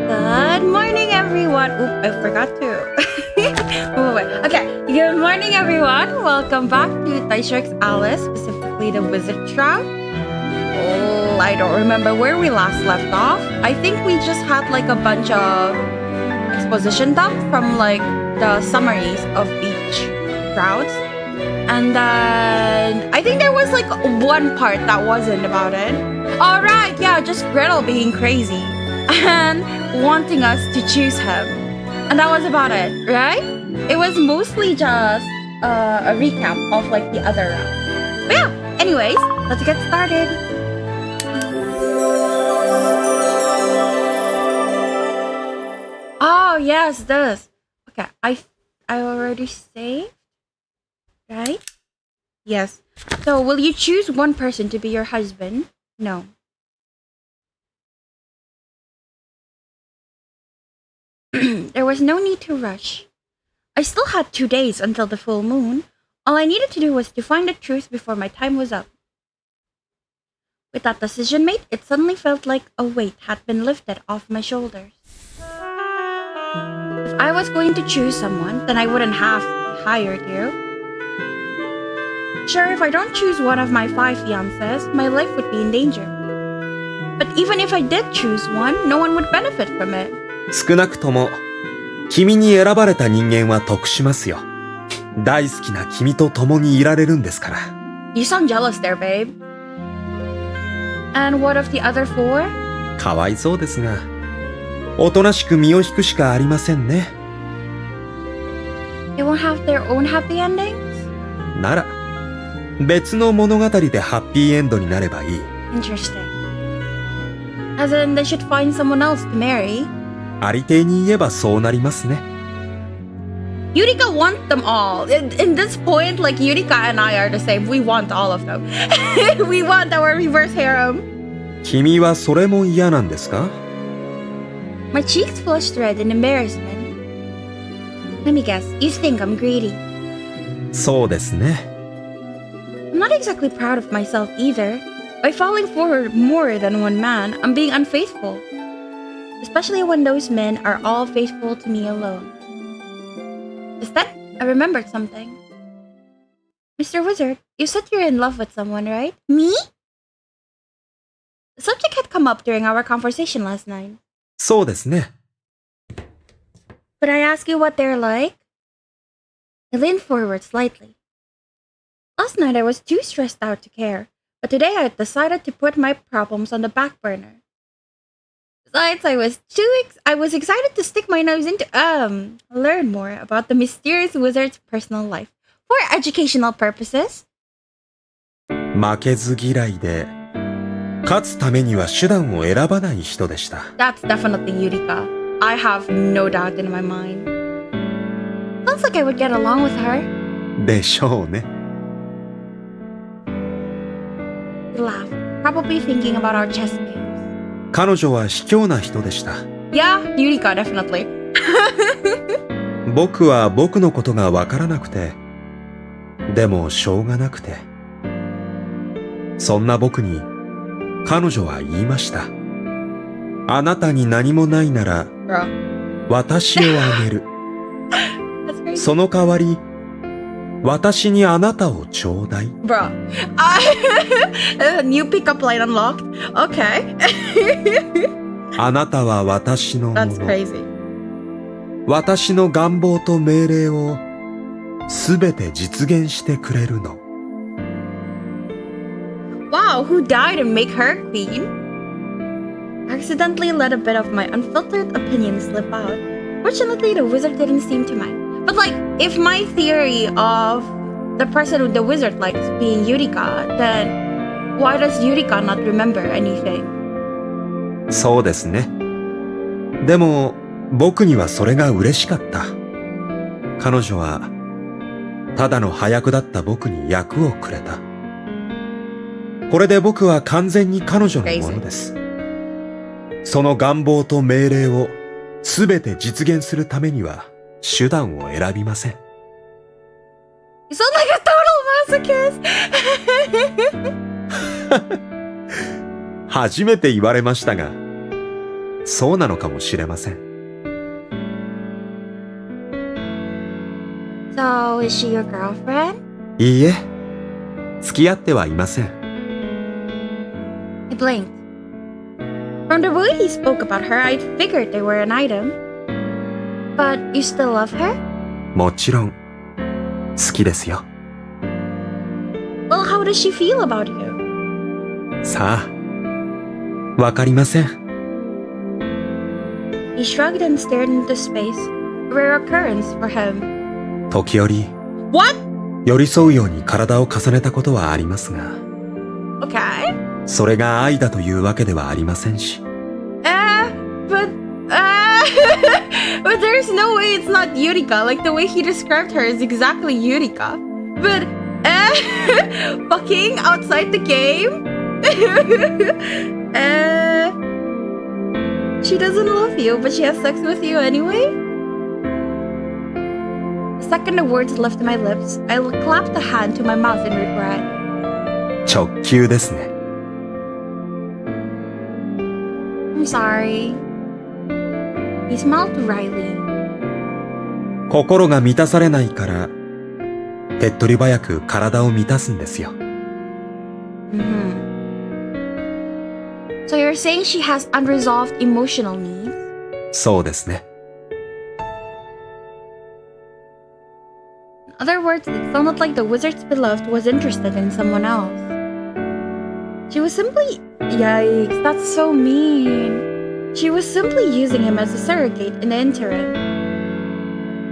Good morning, everyone. Oop, I forgot to. Oh, wait. Okay. Good morning, everyone. Welcome back to Taisho x Alice, specifically the Wizard Trap. Oh, I don't remember where we last left off. I think we just had like a bunch of exposition dump from like the summaries of each route. And then I think there was like one part that wasn't about it. All right, yeah, just Gretel being crazy and wanting us to choose him. And that was about it, right? It was mostly just a recap of like the other round. But yeah, anyways, let's get started. Oh, yes, this. Okay, I already saved, right? Yes. So, will you choose one person to be your husband? No. There was no need to rush. I still had 2 days until the full moon. All I needed to do was to find the truth before my time was up. With that decision made, it suddenly felt like a weight had been lifted off my shoulders. If I was going to choose someone, then I wouldn't have hired you. Sure, if I don't choose one of my 5 fiancés, my life would be in danger. But even if I did choose one, no one would benefit from it. 少なくとも君に選ばれた人間は得しますよ。大好きな君と共にいられるんですから。You sound jealous there, babe. And what of the other 4? かわいそうですが、おとなしく身を引くしかありませんね。They won't have their own happy endings? なら、別の物語でハッピーエンドになればいい。Interesting. As in, they should find someone else to marry. ありていに言えばそうなりますね。Yurika wants them all. In this point, like Yurika and I are the same. We want all of them. We want our reverse harem. 君はそれも嫌なんですか？ My cheeks flushed red in embarrassment. Let me guess. You think I'm greedy? そうですね。I'm not exactly proud of myself either. By falling for more than one man, I'm being unfaithful. Especially when those men are all faithful to me alone. Just then, I remembered something. Mr. Wizard, you said you're in love with someone, right? Me? The subject had come up during our conversation last night. そうですね。Could I ask you what they're like? I leaned forward slightly. Last night I was too stressed out to care, but today I decided to put my problems on the back burner. Besides, I was excited to stick my nose into learn more about the mysterious wizard's personal life for educational purposes. 負けず嫌いで、勝つためには手段を選ばない人でした。That's definitely Yurika. I have no doubt in my mind. Sounds like I would get along with her. でしょうね。He laughed, probably thinking about our chess games. 彼女は卑怯な人でした。Yeah, Yurika, definitely. 僕は僕のことがわからなくて、でもしょうがなくて。そんな僕に、彼女は言いました。あなたに何もないなら、私をあげる。その代わり、私にあなたをちょうだい。Bro, new pickup line unlocked. Okay. あなたは私のもの。That's crazy. 私の願望と命令をすべて実現してくれるの。Wow, who died and make her queen? I accidentally let a bit of my unfiltered opinion slip out. Fortunately, the wizard didn't seem to mind. But like, if my theory of the person who the wizard likes being Yurika, then why does Yurika not remember anything? そうですね。でも、僕にはそれが嬉しかった。彼女は、ただの端役だった僕に役をくれた。これで僕は完全に彼女のものです。その願望と命令をすべて実現するためには、手段を選びません。You sound like a total masochist! 初めて言われましたが、そうなのかもしれません。So, is she your girlfriend? いいえ、付き合ってはいません。I blinked. From the way he spoke about her, I figured they were an item. But you still love her? もちろん、好きですよ。Well, how does she feel about you? さあ、わかりません。He shrugged and stared into space, a rare occurrence for him. 時折、What? 寄り添うように体を重ねたことはありますが、Okay. それが愛だというわけではありませんし。But, but there's no way it's not Yurika. Like, the way he described her is exactly Yurika. But, fucking outside the game? She doesn't love you, but she has sex with you anyway? The second the words left my lips, I clapped a hand to my mouth in regret. 直球ですね。I'm sorry. He smiled wryly. 心が満たされないから、手っ取り早く体を満たすんですよ。So you're saying she has unresolved emotional needs? そうですね。In other words, it sounded like the wizard's beloved was interested in someone else. She was simply... Yikes, that's so mean. She was simply using him as a surrogate in the interim.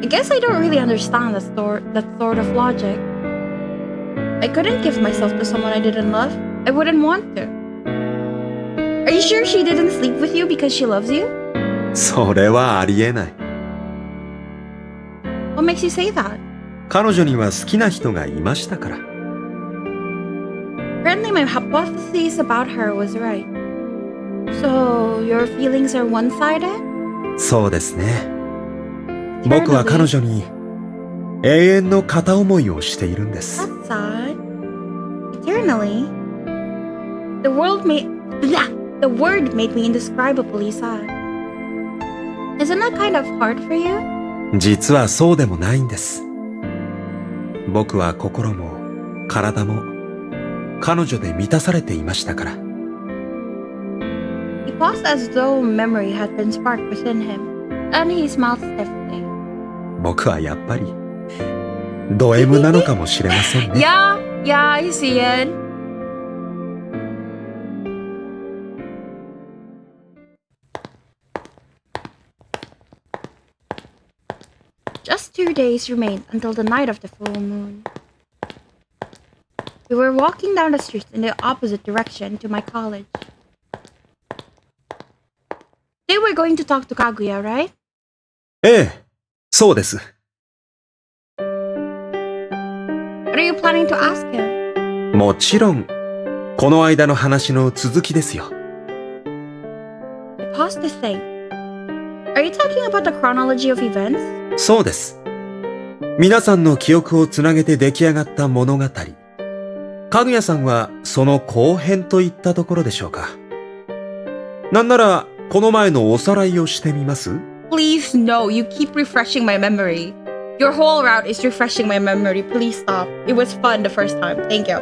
I guess I don't really understand that sort of logic. I couldn't give myself to someone I didn't love. I wouldn't want to. Are you sure she didn't sleep with you because she loves you? それはありえない。What makes you say that? 彼女には好きな人がいましたから。Apparently my hypothesis about her was right. So, your feelings are one-sided? そうですね。僕は彼女に永遠の片思いをしているんです。That's sad. Eternally? The word made me indescribably sad. Isn't that kind of hard for you? 実はそうでもないんです。僕は心も体も彼女で満たされていましたから。He paused as though memory had been sparked within him. Then he smiled stiffly. 僕はやっぱりド M なのかもしれませんね。Yeah, I see it. Just 2 days remained until the night of the full moon. We were walking down the street in the opposite direction to my college. They were going to talk to Kaguya, right? ええ、そうです。What are you planning to ask him? もちろん、この間の話の続きですよ。I paused to think. Are you talking about the chronology of events? そうです。皆さんの記憶をつなげて出来上がった物語。かぐやさんはその後編といったところでしょうか。なんなら、この前のおさらいをしてみます？ Please, no. You keep refreshing my memory. Your whole route is refreshing my memory. Please stop. It was fun the first time. Thank you.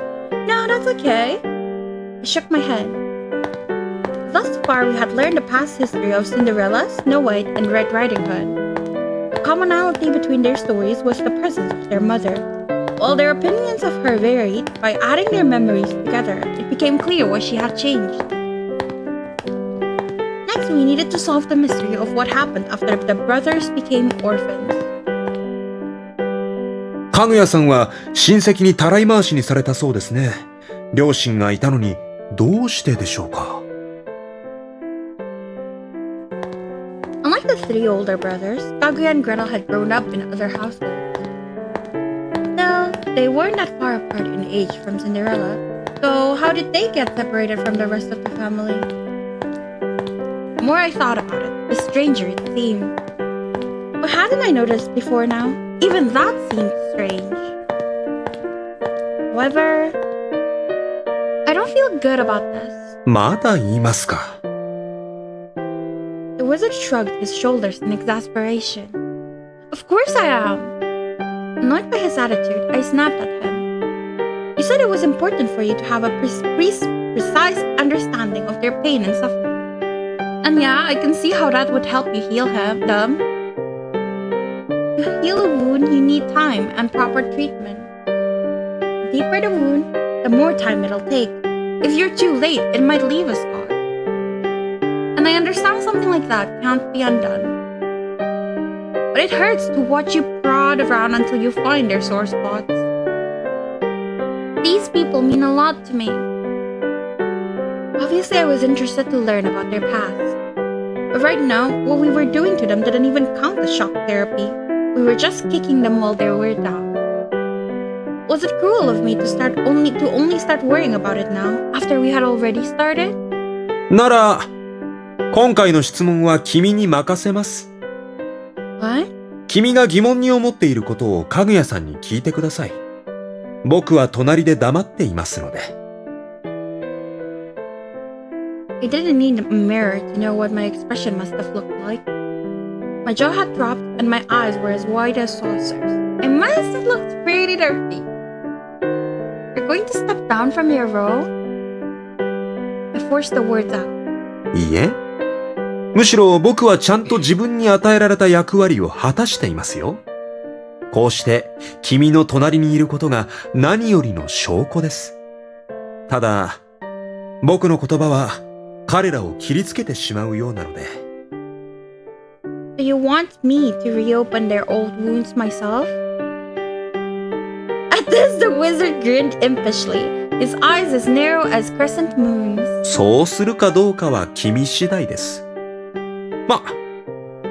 No, that's okay. I shook my head. Thus far, we had learned the past history of Cinderella, Snow White, and Red Riding Hood. The commonality between their stories was the presence of their mother. While their opinions of her varied, by adding their memories together, it became clear what she had changed. Next, we needed to solve the mystery of what happened after the brothers became orphans. かぐやさんは親戚にたらい回しにされたそうですね。両親がいたのにどうしてでしょうか。Unlike the 3 older brothers, Kaguya and Gretel had grown up in other households. Still, they weren't that far apart in age from Cinderella, so how did they get separated from the rest of the family? The more I thought about it, the stranger it seemed. But hadn't I noticed before now? Even that seemed strange. However, I don't feel good about this. まだ言いますか。The wizard shrugged his shoulders in exasperation. Of course I am. Annoyed by his attitude, I snapped at him. You said it was important for you to have a precise understanding of their pain and suffering. And yeah, I can see how that would help you heal them. To heal a wound, you need time and proper treatment. The deeper the wound, the more time it'll take. If you're too late, it might leave a scar. And I understand something like that can't be undone. But it hurts to watch you prod around until you find their sore spots. These people mean a lot to me. Obviously, I was interested to learn about their past. But right now, what we were doing to them didn't even count as shock therapy. We were just kicking them while they were down. Was it cruel of me to only start worrying about it now, after we had already started? なら、今回の質問は君に任せます。What? 君が疑問に思っていることをかぐやさんに聞いてください。僕は隣で黙っていますので。I didn't need a mirror to know what my expression must have looked like. My jaw had dropped and my eyes were as wide as saucers. I must have looked pretty dirty. You're going to step down from your role? I forced the words out. いいえ。むしろ僕はちゃんと自分に与えられた役割を果たしていますよ。こうして君の隣にいることが何よりの証拠です。ただ、僕の言葉は彼らを切りつけてしまうようなので。Do you want me to reopen their old wounds myself? At this, the wizard grinned impishly, his eyes as narrow as crescent moons. そうするかどうかは君次第です。ま、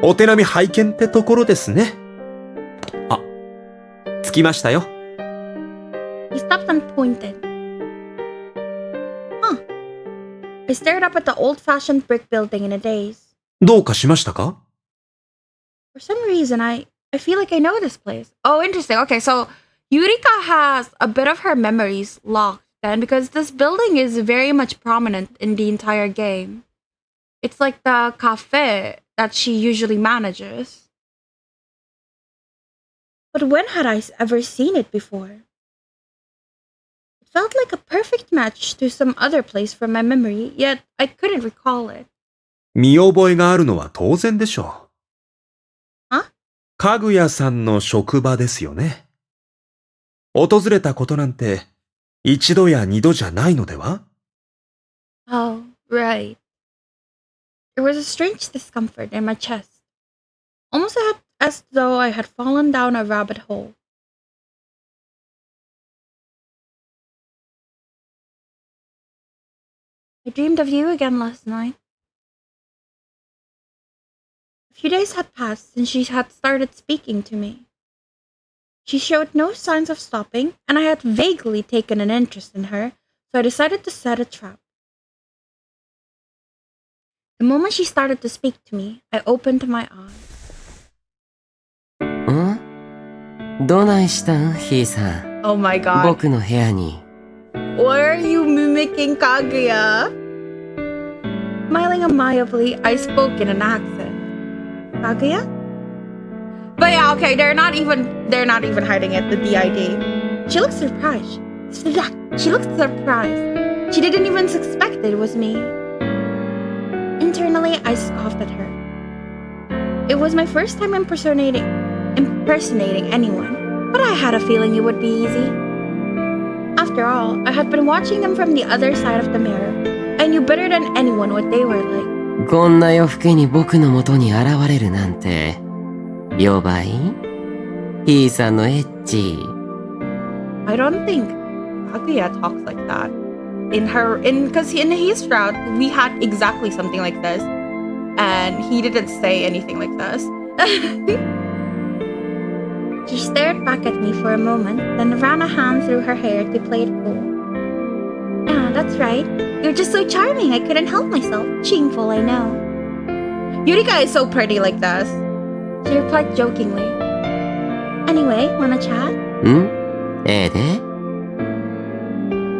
お手並み拝見ってところですね。あ、着きましたよ。He stopped and pointed. Huh. I stared up at the old-fashioned brick building in a daze. どうかしましたか? For some reason, I feel like I know this place. Oh, interesting. Okay, so Yurika has a bit of her memories locked then because this building is very much prominent in the entire game. It's like the cafe that she usually manages. But when had I ever seen it before? It felt like a perfect match to some other place from my memory, yet I couldn't recall it. 見覚えがあるのは当然でしょう。は？かぐやさんの職場ですよね。訪れたことなんて一度や二度じゃないのでは? Oh, right. There was a strange discomfort in my chest, almost as though I had fallen down a rabbit hole. I dreamed of you again last night. A few days had passed since she had started speaking to me. She showed no signs of stopping, and I had vaguely taken an interest in her, so I decided to set a trap. The moment she started to speak to me, I opened my eyes. どないしたん、ひーさん。Oh my god. 僕の部屋に。Why are you mimicking Kaguya? Smiling amiably, I spoke in an accent. Kaguya? But yeah, okay, they're not even hiding it, the DID. She looked surprised. She looked surprised. She didn't even suspect it was me. Internally, I scoffed at her. It was my first time impersonating anyone, but I had a feeling it would be easy. After all, I had been watching them from the other side of the mirror. I knew better than anyone what they were like. こんな夜更けに僕の元に現れるなんて、やばい？ひーさんのエッチ。I don't think Kaguya talks like that. Because in his route, we had exactly something like this. And he didn't say anything like this. She stared back at me for a moment, then ran a hand through her hair to play it cool. Ah, that's right. You're just so charming, I couldn't help myself. Shameful, I know. Yurika is so pretty like this. She replied jokingly. Anyway, wanna chat? ええで?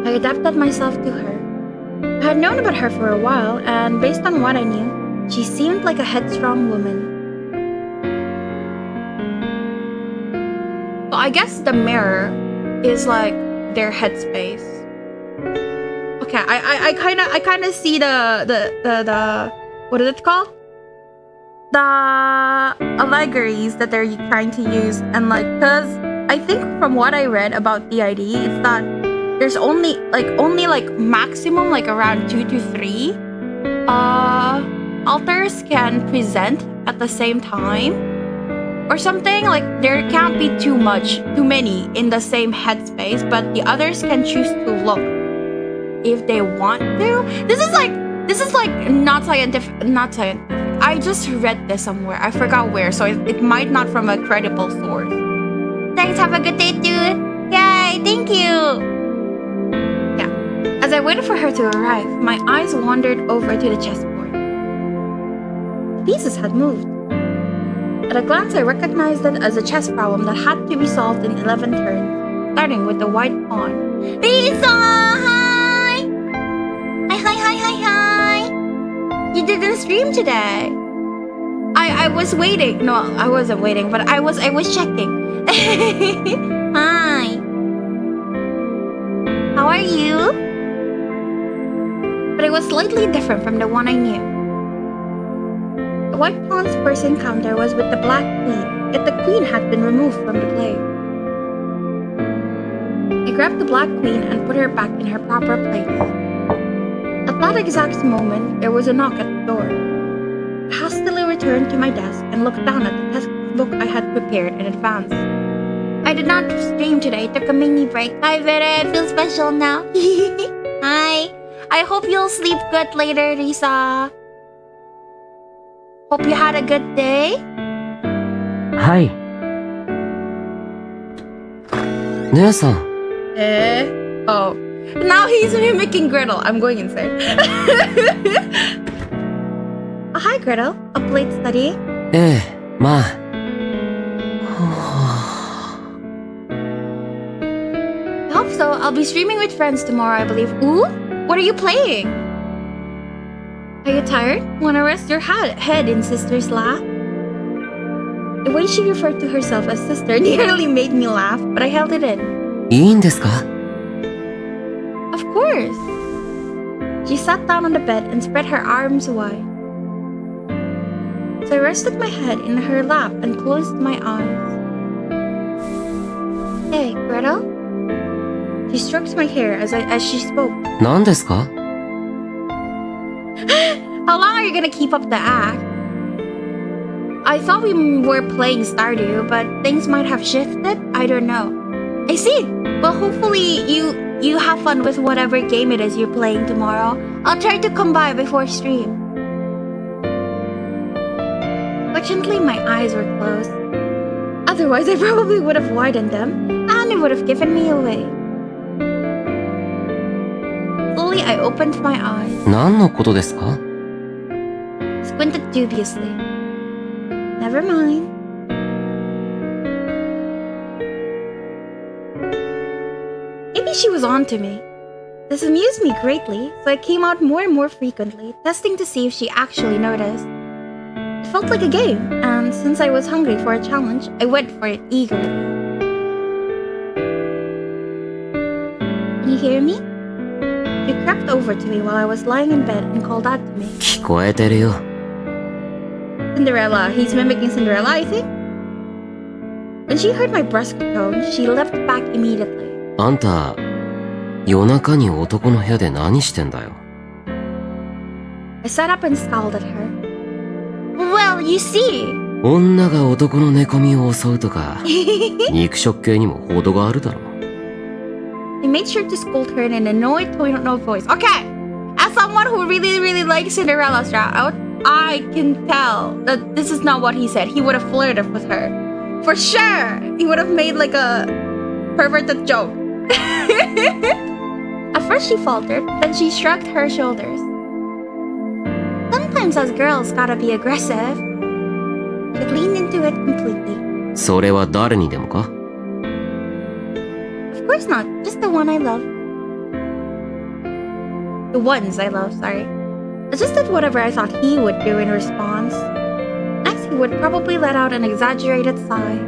I adapted myself to her. I had known about her for a while, and based on what I knew, She seemed like a headstrong woman. So I guess the mirror is like their headspace. Okay, I kind of see the what is it called? The allegories that they're trying to use, and like, cause I think from what I read about DID, it's that there's only maximum like around 2 to 3 altars can present at the same time or something. Like there can't be too many in the same headspace, but the others can choose to look if they want to. This is like not scientific. I just read this somewhere. I forgot where, so it might not from a credible source. Thanks, have a good day, dude. Yay, thank you. Yeah. As I waited for her to arrive, my eyes wandered over to the chessboard. The pieces had moved. At a glance, I recognized it as a chess problem that had to be solved in 11 turns, starting with the white pawn. Lisa! Hi! Hi! You didn't stream today. I was waiting. No, I wasn't waiting, but I was checking. Hi. How are you? But it was slightly different from the one I knew. The white pawn's first encounter was with the black queen, yet the queen had been removed from the play. I grabbed the black queen and put her back in her proper place. At that exact moment, there was a knock at the door. I hastily returned to my desk and looked down at the textbook I had prepared in advance. I did not stream today, took a mini break. Hi, Vera, I feel special now. Hi. I hope you'll sleep good later, Risa. Hope you had a good day. Hi. 姉さん。Oh. Now he's mimicking Gretel. I'm going inside. Hi, Gretel. Up late studying? ええ、まあ。I hope so. I'll be streaming with friends tomorrow, I believe. Ooh? What are you playing? Are you tired? Wanna rest your head in sister's lap? The way she referred to herself as sister nearly made me laugh, but I held it in. いいんですか? Of course. She sat down on the bed and spread her arms wide. So I rested my head in her lap and closed my eyes. Hey, Gretel? She stroked my hair as she spoke. 何ですか? How long are you gonna keep up the act? I thought we were playing Stardew, but things might have shifted. I don't know. I see. Well, hopefully you have fun with whatever game it is you're playing tomorrow. I'll try to come by before stream. Fortunately, my eyes were closed. Otherwise, I probably would have widened them, and it would have given me away. Slowly, I opened my eyes. 何のことですか? Squinted dubiously. Never mind. Maybe she was on to me. This amused me greatly, so I came out more and more frequently, testing to see if she actually noticed. It felt like a game, and since I was hungry for a challenge, I went for it eagerly. Can you hear me? She crept over to me while I was lying in bed and called out to me. 聞こえてるよ. Cinderella. He's mimicking Cinderella, I think. When she heard my brusque tone, she leapt back immediately. あんた、夜中に男の部屋で何してんだよ? I sat up and scowled at her. Well, you see. 女が男の寝込みを襲うとか、肉食系にも程があるだろ. I made sure to scold her in an annoyed tone of voice. Okay, as someone who really likes Cinderella's route, I can tell that this is not what he said. He would have flirted with her. For sure! He would have made like a perverted joke. At first she faltered, then she shrugged her shoulders. Sometimes us girls gotta be aggressive. She leaned into it completely. それは誰にでもか? Of course not, just the one I love. The ones I love, sorry. I just did whatever I thought he would do in response. Next, he would probably let out an exaggerated sigh.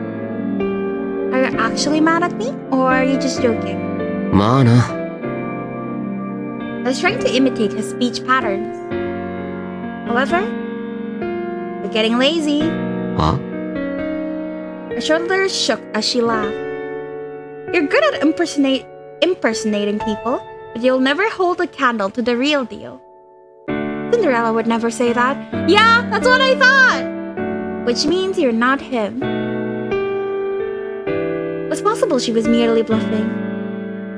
Are you actually mad at me, or are you just joking? まあな。I was trying to imitate his speech patterns. However, you're getting lazy. は Her shoulders shook as she laughed. You're good at impersonating people, but you'll never hold a candle to the real deal. Cinderella would never say that. Yeah, that's what I thought! Which means you're not him. It's possible she was merely bluffing.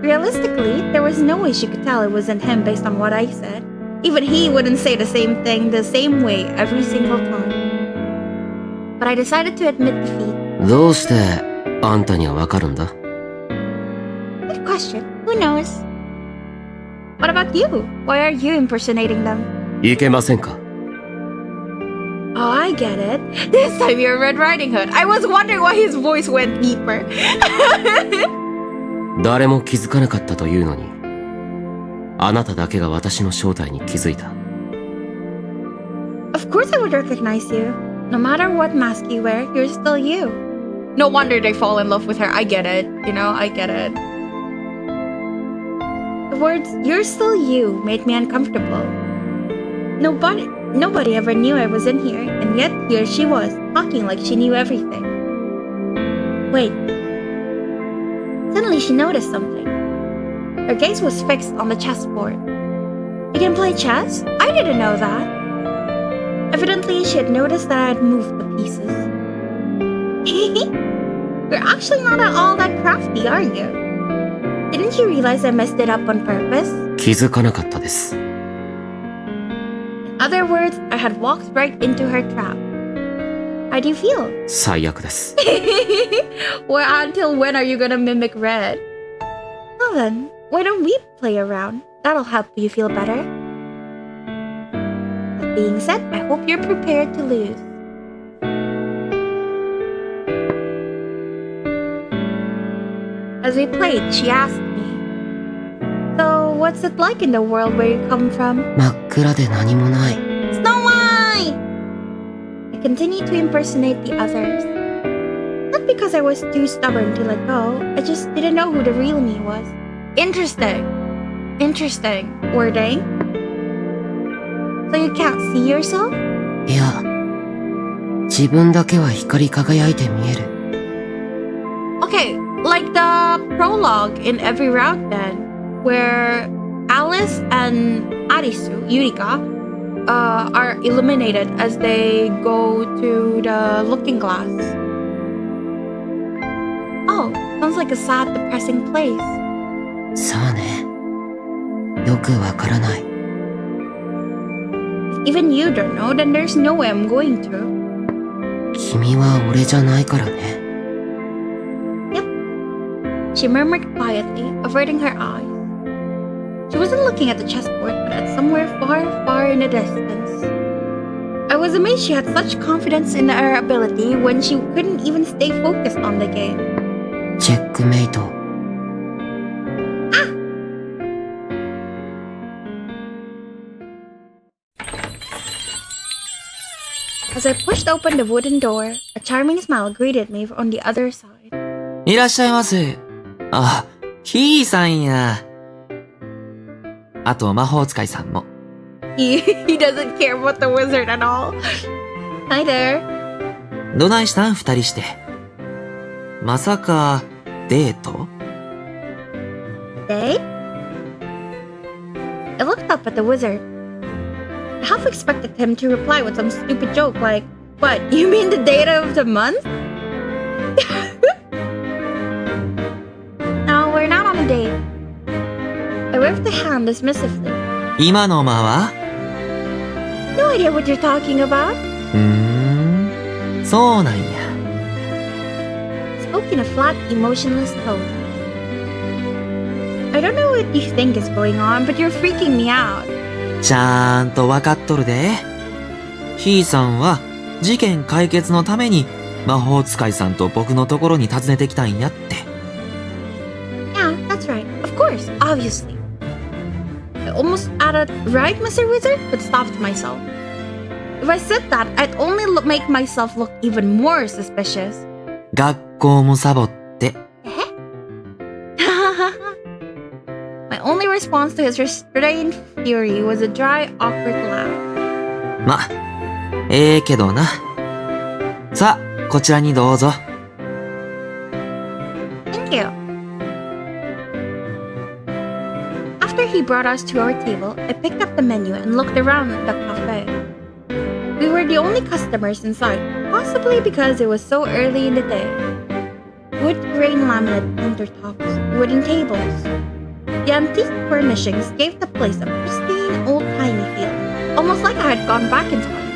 Realistically, there was no way she could tell it wasn't him based on what I said. Even he wouldn't say the same thing the same way every single time. But I decided to admit defeat. どうしてあんたにはわかるんだ？ Good question. Who knows? What about you? Why are you impersonating them? いけませんか？ Oh, I get it. This time you're Red Riding Hood. I was wondering why his voice went deeper. 誰も気づかなかったというのに、あなただけが私の正体に気づいた。Of course I would recognize you. No matter what mask you wear, you're still you. No wonder they fall in love with her. I get it. You know, I get it. The words, "you're still you," made me uncomfortable. Nobody ever knew I was in here, and yet here she was, talking like she knew everything. Wait. Suddenly she noticed something. Her gaze was fixed on the chessboard. You can play chess? I didn't know that. Evidently, she had noticed that I had moved the pieces. You're actually not at all that crafty, are you? Didn't you realize I messed it up on purpose? 気づかなかったです。In other words, I had walked right into her trap. How do you feel? 最悪です。Well, until when are you gonna mimic Red? Well then, why don't we play around? That'll help you feel better. That being said, I hope you're prepared to lose. As we played, she asked me, "So, what's it like in the world where you come from?" 真っ暗で何もない。 Snow White! I continued to impersonate the others. Not because I was too stubborn to let go, I just didn't know who the real me was. Interesting. Interesting. Wording. So you can't see yourself? いや、自分だけは光り輝いて見える。 Okay, like the prologue in every round then, where Alice and Arisu, Yurika, are illuminated as they go to the looking glass. Oh, sounds like a sad, depressing place. さあね。よくわからない。 If even you don't know, then there's no way I'm going to. 君は俺じゃないからね。 She murmured quietly, averting her eyes. She wasn't looking at the chessboard, but at somewhere far, far in the distance. I was amazed she had such confidence in her ability when she couldn't even stay focused on the game. チェックメイト。 As I pushed open the wooden door, a charming smile greeted me on the other side. いらっしゃいませ。あ、ヒーさんや。あと魔法使いさんも。He doesn't care about the wizard at all. Hi there. どないしたん二人して。まさか、デート？ Date? I looked up at the wizard. I half expected him to reply with some stupid joke like, "What, you mean the date of the month?" No, we're not on a date. I waved the hand dismissively. 今の間は？ No idea what you're talking about. そうなんや。 Spoke in a flat, emotionless tone. I don't know what you think is going on, but you're freaking me out. ちゃんとわかっとるで。ヒーさんは事件解決のために魔法使いさんと僕のところに訪ねてきたんやって。Yeah, that's right. Of course, obviously. I almost added, right, Mr. Wizard? But stopped myself. If I said that, I'd only make myself look even more suspicious. 学校もサボって。My only response to his restrained fury was a dry, awkward laugh. ま、けどな。さあ、こちらにどうぞ。Thank you. After he brought us to our table, I picked up the menu and looked around the cafe. We were the only customers inside, possibly because it was so early in the day. Wood grain laminate countertops, wooden tables. The antique furnishings gave the place a pristine, old-timey feel, almost like I had gone back in time.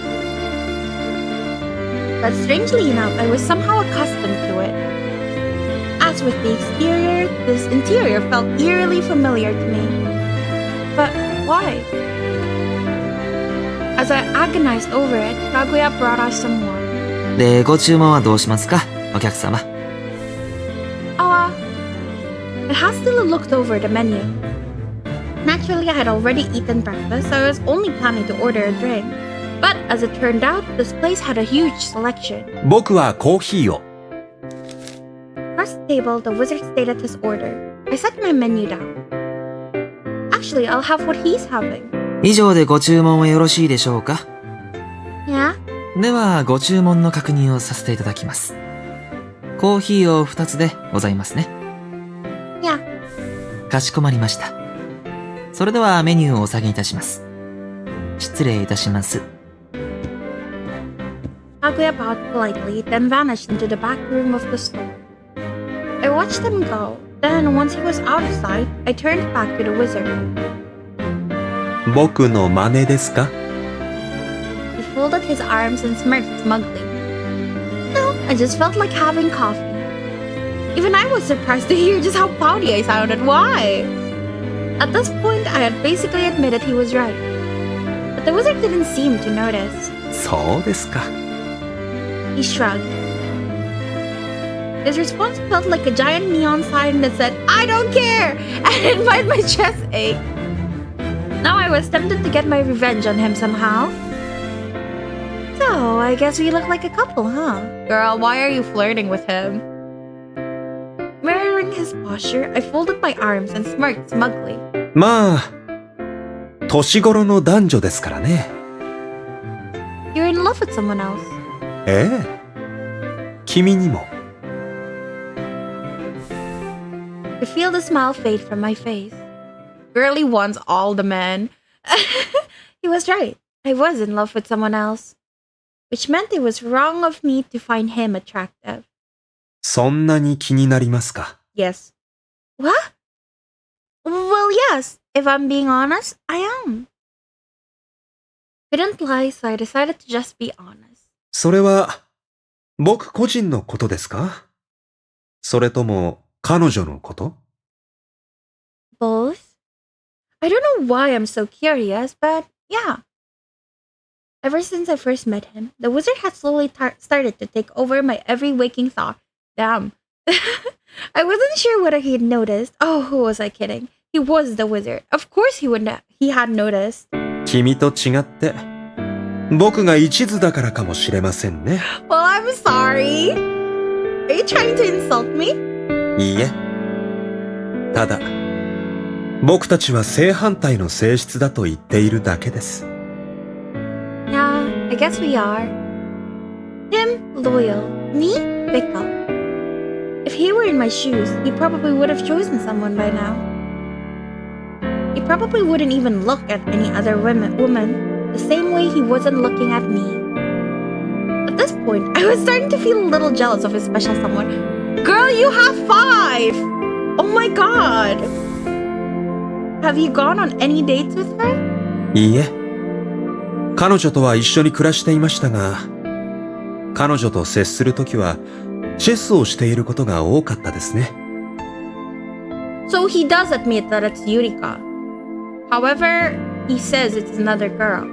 But strangely enough, I was somehow accustomed to it. As with the exterior, this interior felt eerily familiar to me. But why? As I agonized over it, Kaguya brought us some more. で、ご注文はどうしますか、お客様。I hastily looked over the menu. Naturally, I had already eaten breakfast, so I was only planning to order a drink. But as it turned out, this place had a huge selection. 僕はコーヒーを。Across the table, the wizard stated his order. I set my menu down. Actually, I'll have what he's having. 以上でご注文はよろしいでしょうか。 Yeah? では、ご注文の確認をさせていただきます。コーヒーを2つでございますね。Yeah. かしこまりました。それではメニューをお下げいたします。失礼いたします。Kaguya bowed politely, then vanished into the back room of the store. I watched him go. Then, once he was out of sight, I turned back to the wizard. 僕の真似ですか？ He folded his arms and smirked smugly. No, I just felt like having coffee. Even I was surprised to hear just how pouty I sounded. Why? At this point, I had basically admitted he was right. But the wizard didn't seem to notice. そうですか。He shrugged. His response felt like a giant neon sign that said, I don't care! And it made my chest ache. Now I was tempted to get my revenge on him somehow. So, I guess we look like a couple, huh? Girl, why are you flirting with him? Mirroring his posture, I folded my arms and smirked smugly. まあ、年頃の男女ですからね。You're in love with someone else. ええ。君にも。I feel the smile fade from my face. Girlie wants all the men. He was right. I was in love with someone else. Which meant it was wrong of me to find him attractive. そんなに気になりますか？ Yes. What? Well, yes. If I'm being honest, I am. Couldn't lie, so I decided to just be honest. それは、僕個人のことですか？それとも、彼女のこと？ Both? I don't know why I'm so curious, but yeah. Ever since I first met him, the wizard had slowly started to take over my every waking thought. Damn. I wasn't sure whether he had noticed. Oh, who was I kidding? He was the wizard. Of course he had noticed. 君と違って、僕が一途だからかもしれませんね。Well, I'm sorry. Are you trying to insult me? いいえ。ただ、僕たちは正反対の性質だと言っているだけです。Yeah, I guess we are. Him, loyal. Me, fickle. If he were in my shoes, he probably would have chosen someone by now. He probably wouldn't even look at any other woman the same way he wasn't looking at me. At this point, I was starting to feel a little jealous of his special someone. Girl, you have 5! Oh my god! Have you gone on any dates with her? いいえ。彼女とは一緒に暮らしていましたが、彼女と接するときは、チェスをしていることが多かったですね。So he does admit that it's Yurika. However, he says it's another girl.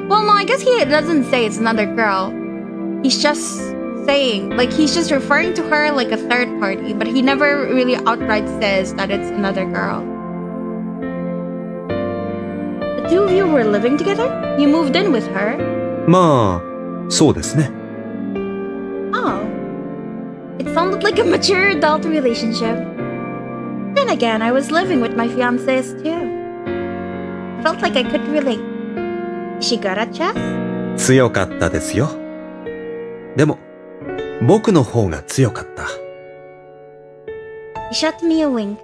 Well, no, I guess he doesn't say it's another girl. He's just saying, like, he's just referring to her like a third party, but he never really outright says that it's another girl. two of you were living together? You moved in with her? まあ、そうですね。Oh. It sounded like a mature adult relationship. Then again, I was living with my fiancés too. Felt like I could relate. Is she good at chess? 強かったですよ。でも、僕の方が強かった。He shot me a wink.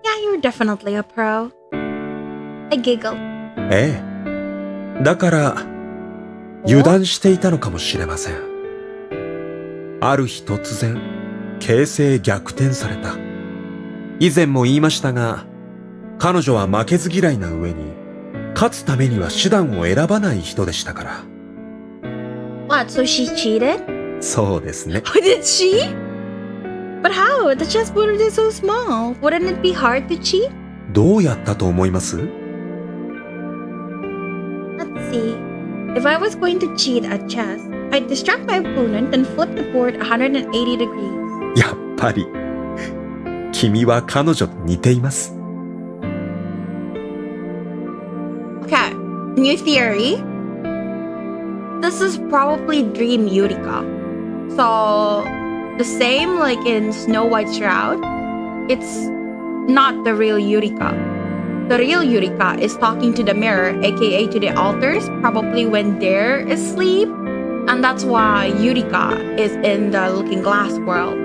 Yeah, you're definitely a pro. I giggled. ええ。だから、油断していたのかもしれません。ある日突然、形勢逆転された。以前も言いましたが、彼女は負けず嫌いな上に、勝つためには手段を選ばない人でしたから。What, so she cheated? そうですね。Did she? But how? The chessboard is so small. Wouldn't it be hard to cheat? どうやったと思います？ Let's see. If I was going to cheat at chess, I'd distract my opponent and flip the board 180 degrees. やっぱり、君は彼女と似ています。Okay, new theory. This is probably Dream Yurika. So, the same like in Snow White's Shroud, it's not the real Yurika. The real Yurika is talking to the mirror, aka to the altars, probably when they're asleep. And that's why Yurika is in the Looking Glass world.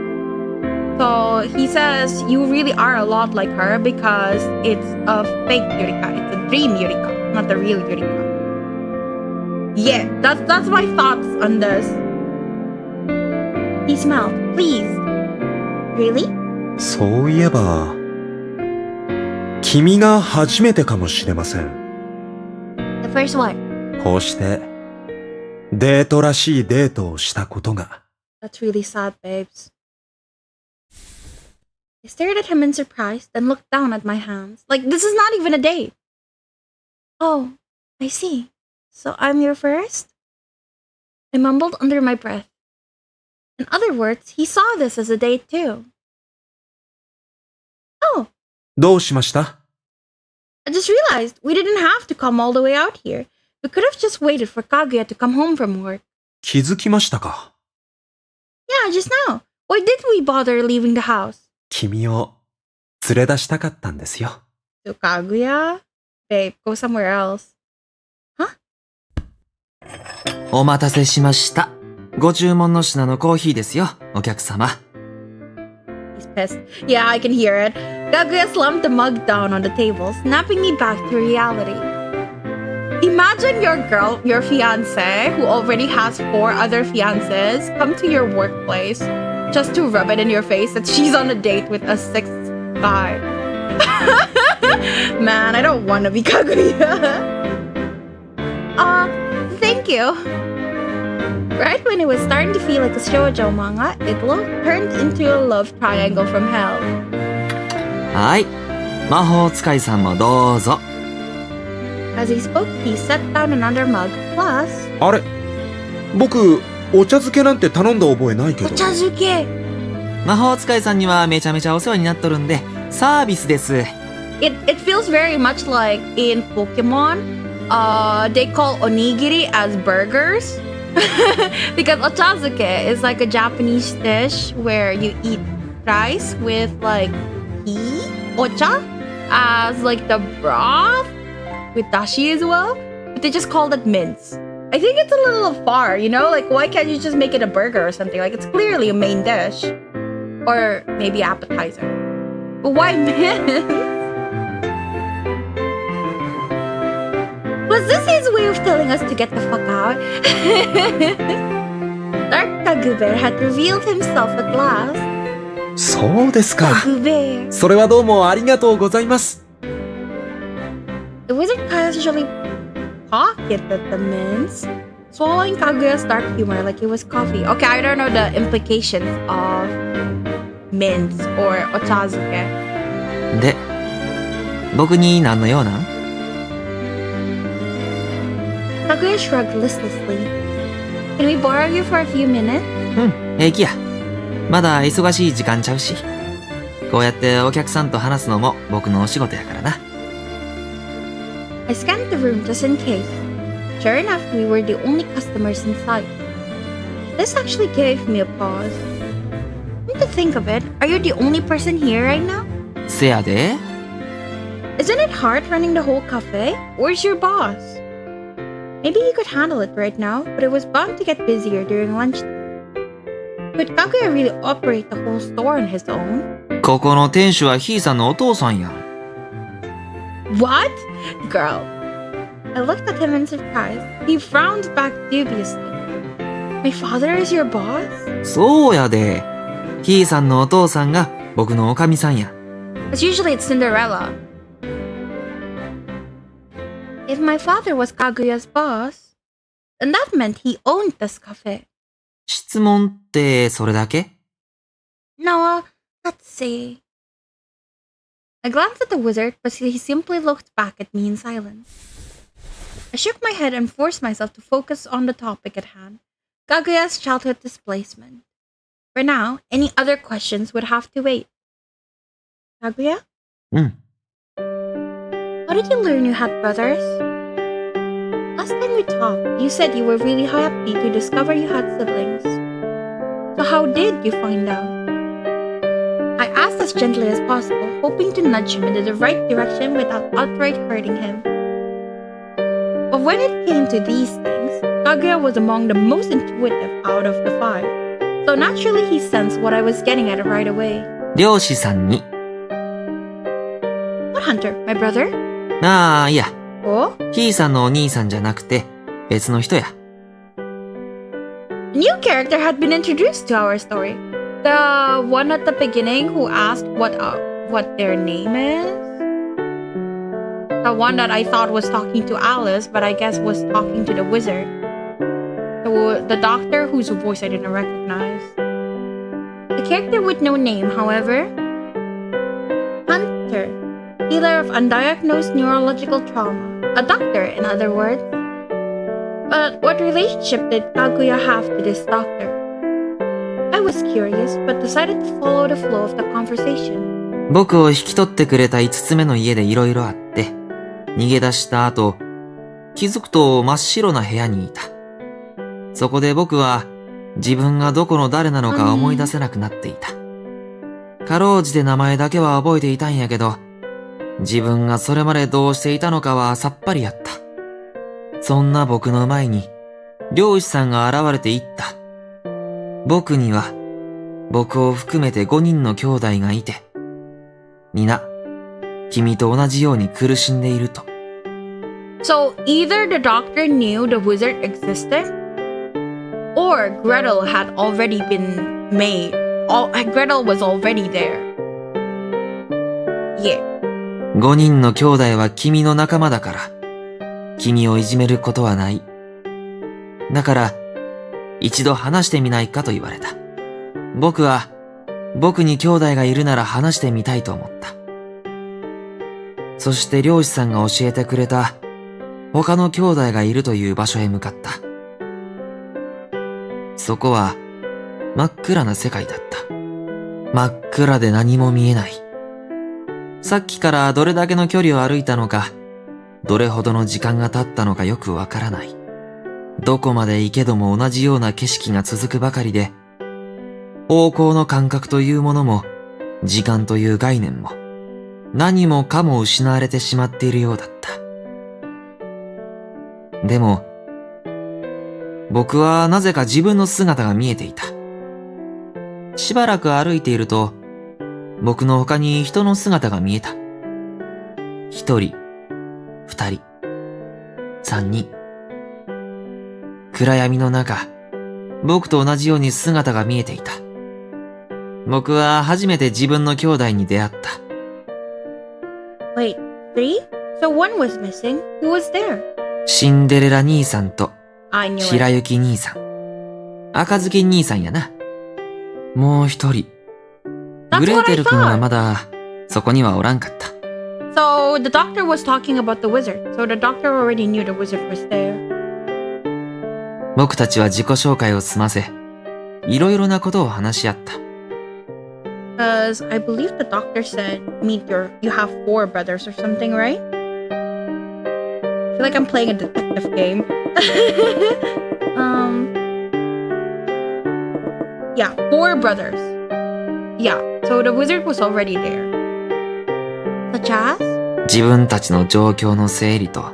So he says you really are a lot like her because it's a fake Yurika. It's a dream Yurika, not the real Yurika. Yeah, that's my thoughts on this. He smiled. Please. Really? そういえば、君が初めてかもしれません。The first one. こうして、デートらしいデートをしたことが。That's really sad, babes. I stared at him in surprise, then looked down at my hands. Like, this is not even a date. Oh, I see. So I'm your first? I mumbled under my breath. In other words, he saw this as a date too. Oh. どうしました？ I just realized we didn't have to come all the way out here. We could have just waited for Kaguya to come home from work. 気づきましたか？ Yeah, just now. Why did we bother leaving the house? 君を連れ出したかったんですよ。To Kaguya? Babe, go somewhere else. Huh? お待たせしました。ご注文の品のコーヒーですよ、お客様。He's pissed. Yeah, I can hear it. Kaguya slumped the mug down on the table, snapping me back to reality. Imagine your fiancé, who already has 4 other fiancés, come to your workplace just to rub it in your face that she's on a date with a 6th guy. Man, I don't want to be Kaguya. Thank you. Right when it was starting to feel like a shoujo manga, Epilogue turned into a love triangle from hell. はい。魔法使いさんもどうぞ。As he spoke, he set down another mug, plus... あれ？僕、お茶漬けなんて頼んだ覚えないけど。お茶漬け。魔法使いさんにはめちゃめちゃお世話になっとるんで、サービスです。It feels very much like in Pokemon, they call onigiri as burgers. Because ochazuke is like a Japanese dish where you eat rice with like tea, ocha, as like the broth with dashi as well. But they just called it mince. I think it's a little far, you know? Like, why can't you just make it a burger or something? Like, it's clearly a main dish. Or maybe appetizer. But why mince? Was this his way of telling us to get the fuck out? Dark Kagubear had revealed himself at last. そうですか。Kagubear. それはどうもありがとうございます。The wizard casually pocketed the mince, swallowing Kaguya's dark humor like it was coffee. Okay, I don't know the implications of mince or ochazuke. で、僕に何の用なん？ Kaguya shrugged listlessly. Can we borrow you for a few minutes? 平気や。まだ忙しい時間ちゃうし。こうやってお客さんと話すのも僕のお仕事やからな。I scanned the room just in case. Sure enough, we were the only customers inside. This actually gave me a pause. Come to think of it, are you the only person here right now? せやで。 Isn't it hard running the whole cafe? Where's your boss? Maybe he could handle it right now, but it was bound to get busier during lunchtime. Could Kaguya really operate the whole store on his own? ここの店主はひいさんのお父さんやん。What? Girl. I looked at him in surprise. He frowned back dubiously. My father is your boss? そうやで。ひいさんのお父さんが僕のおかみさんや。But usually it's Cinderella. If my father was Kaguya's boss, then that meant he owned this cafe. 質問ってそれだけ？ No, let's see. I glanced at the wizard, but he simply looked back at me in silence. I shook my head and forced myself to focus on the topic at hand, Kaguya's childhood displacement. For now, any other questions would have to wait. Kaguya? うん。 How did you learn you had brothers? Last time we talked, you said you were really happy to discover you had siblings. So how did you find out? I asked as gently as possible, hoping to nudge him into the right direction without outright hurting him. But when it came to these things, Kaguya was among the most intuitive out of the five. So naturally he sensed what I was getting at right away. 漁師さんに。 What hunter? My brother? ああ、いや。 Oh? ひいさんのお兄さんじゃなくて別の人や。 A new character had been introduced to our story. The one at the beginning who asked what their name is? The one that I thought was talking to Alice, but I guess was talking to the wizard. The doctor whose voice I didn't recognize. The character with no name, however. Hunter. Healer of undiagnosed neurological trauma. A doctor, in other words. But what relationship did Kaguya have to this doctor? I was curious, but decided to follow the flow of the conversation. 僕を引き取ってくれた5つ目の家でいろいろあって、逃げ出した後、気づくと真っ白な部屋にいた。そこで僕は自分がどこの誰なのか思い出せなくなっていた。かろうじて名前だけは覚えていたんやけど、自分がそれまでどうしていたのかはさっぱりやった。そんな僕の前に、漁師さんが現れて言った。僕には、僕を含めて5人の兄弟がいて、皆、君と同じように苦しんでいると。So either the doctor knew the wizard existed, or Gretel had already been made. Gretel was already there. Yeah. 5人の兄弟は君の仲間だから、君をいじめることはない。だから、一度話してみないかと言われた。僕は、僕に兄弟がいるなら話してみたいと思った。そして漁師さんが教えてくれた、他の兄弟がいるという場所へ向かった。そこは、真っ暗な世界だった。真っ暗で何も見えない。さっきからどれだけの距離を歩いたのか、どれほどの時間が経ったのかよくわからない。どこまで行けども同じような景色が続くばかりで、方向の感覚というものも、時間という概念も、何もかも失われてしまっているようだった。でも、僕はなぜか自分の姿が見えていた。しばらく歩いていると、僕の他に人の姿が見えた。1人、2人、3人。暗闇の中、僕と同じように姿が見えていた。僕は初めて自分の兄弟に出会った。Wait, 3? So one was missing. Who was there? シンデレラ兄さんと I knew 白 it. 雪兄さん。赤ずき兄さんやな。もう一人。 That's グレー what テ I ル君は thought. まだそこにはおらんかった。So the doctor was talking about the wizard. So the doctor already knew the wizard was there. 僕たちは自己紹介を済ませ、いろいろなことを話し合った。Because I believe the doctor said, you have 4 brothers or something, right? feel like I'm playing a detective game. Yeah, 4 brothers. Yeah, so the wizard was already there. Such as? 自分たちの状況の整理と、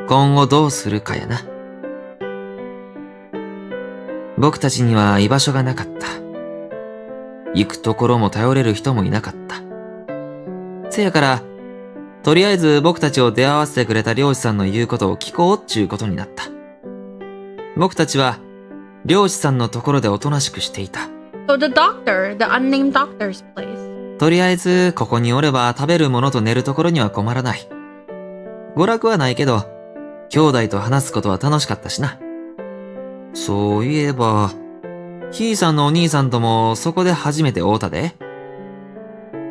今後どうするかやな。僕たちには居場所がなかった。行くところも頼れる人もいなかった。せやから、とりあえず僕たちを出会わせてくれた漁師さんの言うことを聞こうっちゅうことになった。僕たちは、漁師さんのところでおとなしくしていた。So the doctor, the unnamed doctor's place. とりあえず、ここにおれば食べるものと寝るところには困らない。娯楽はないけど、兄弟と話すことは楽しかったしな。そういえば、ひいさんのお兄さんともそこで初めて会うたで。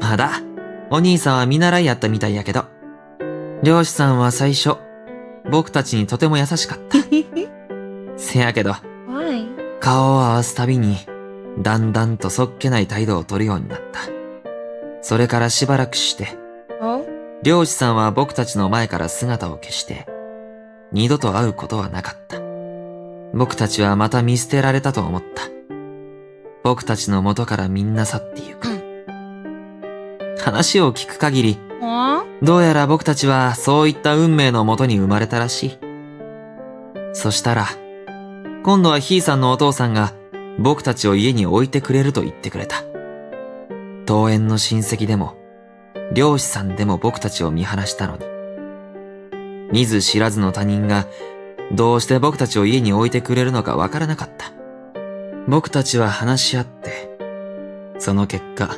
まだ、お兄さんは見習いやったみたいやけど、漁師さんは最初、僕たちにとても優しかった。せやけど、Why? 顔を合わすたびに、だんだんとそっけない態度を取るようになった。それからしばらくして、Oh? 漁師さんは僕たちの前から姿を消して、二度と会うことはなかった。僕たちはまた見捨てられたと思った。僕たちの元からみんな去ってゆく。話を聞く限り、Huh? どうやら僕たちはそういった運命のもとに生まれたらしい。そしたら、今度はひいさんのお父さんが僕たちを家に置いてくれると言ってくれた。遠縁の親戚でも、漁師さんでも僕たちを見放したのに。見ず知らずの他人がどうして僕たちを家に置いてくれるのかわからなかった。僕たちは話し合って、その結果、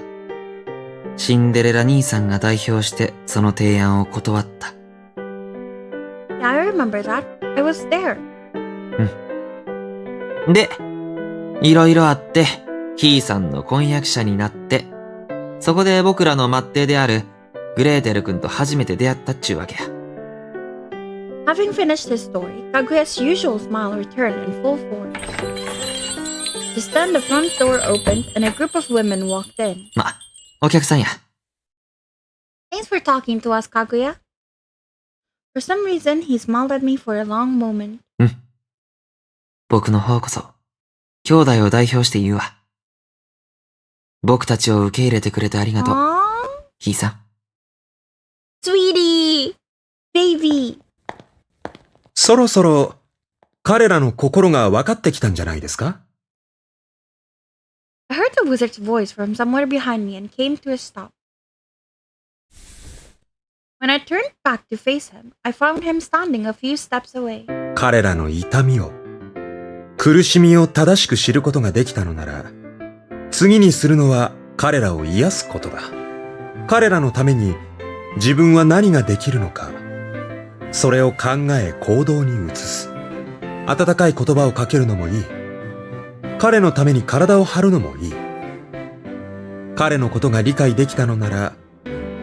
シンデレラ兄さんが代表してその提案を断った。Yeah, I remember that. I was there. で、いろいろあって、ひいさんの婚約者になって、そこで僕らの末弟であるグレーテル君と初めて出会ったっちゅうわけや。Having finished his story, Kaguya's usual smile returned in full force. Just then the front door opened and a group of women walked in. ま、お客さんや。Thanks for talking to us, Kaguya. For some reason, he smiled at me for a long moment. 僕の方こそ、兄弟を代表して言うわ。僕たちを受け入れてくれてありがとう、 Aww, ひいさん。sweetie, baby. そろそろ彼らの心が分かってきたんじゃないですか？ I heard the wizard's voice from somewhere behind me and came to a stop. When I turned back to face him, I found him standing a few steps away. 彼らの痛みを、苦しみを正しく知ることができたのなら、次にするのは彼らを癒すことだ。彼らのために自分は何ができるのか、それを考え行動に移す。温かい言葉をかけるのもいい。彼のために体を張るのもいい。彼のことが理解できたのなら、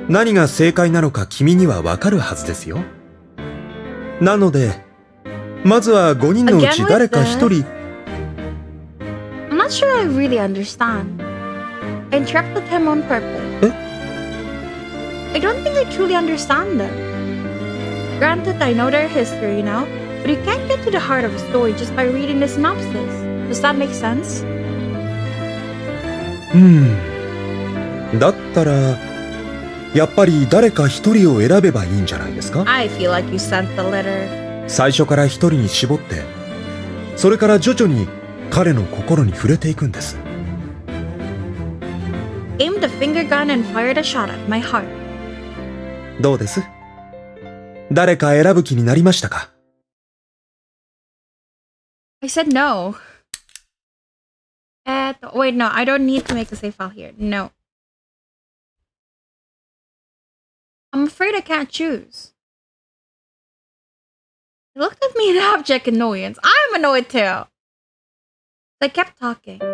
何が正解なのか君にはわかるはずですよ。なので、まずは5人のうち誰か1人。I'm not sure I really understand. I interrupted him on purpose. I don't think I truly understand them. Granted, I know their history now, but you can't get to the heart of a story just by reading the synopsis. Does that make sense? だったら、やっぱり誰か一人を選べばいいんじゃないですか？ I feel like you sent the letter. 最初から一人に絞って、それから徐々に彼の心に触れていくんです。Aimed a finger gun and fired a shot at my heart. どうです？誰か選ぶ気になりましたか？ I said no. Wait, no, I don't need to make a save file here. No. I'm afraid I can't choose. He looked at me in abject annoyance. I'm annoyed too. I kept talking. Do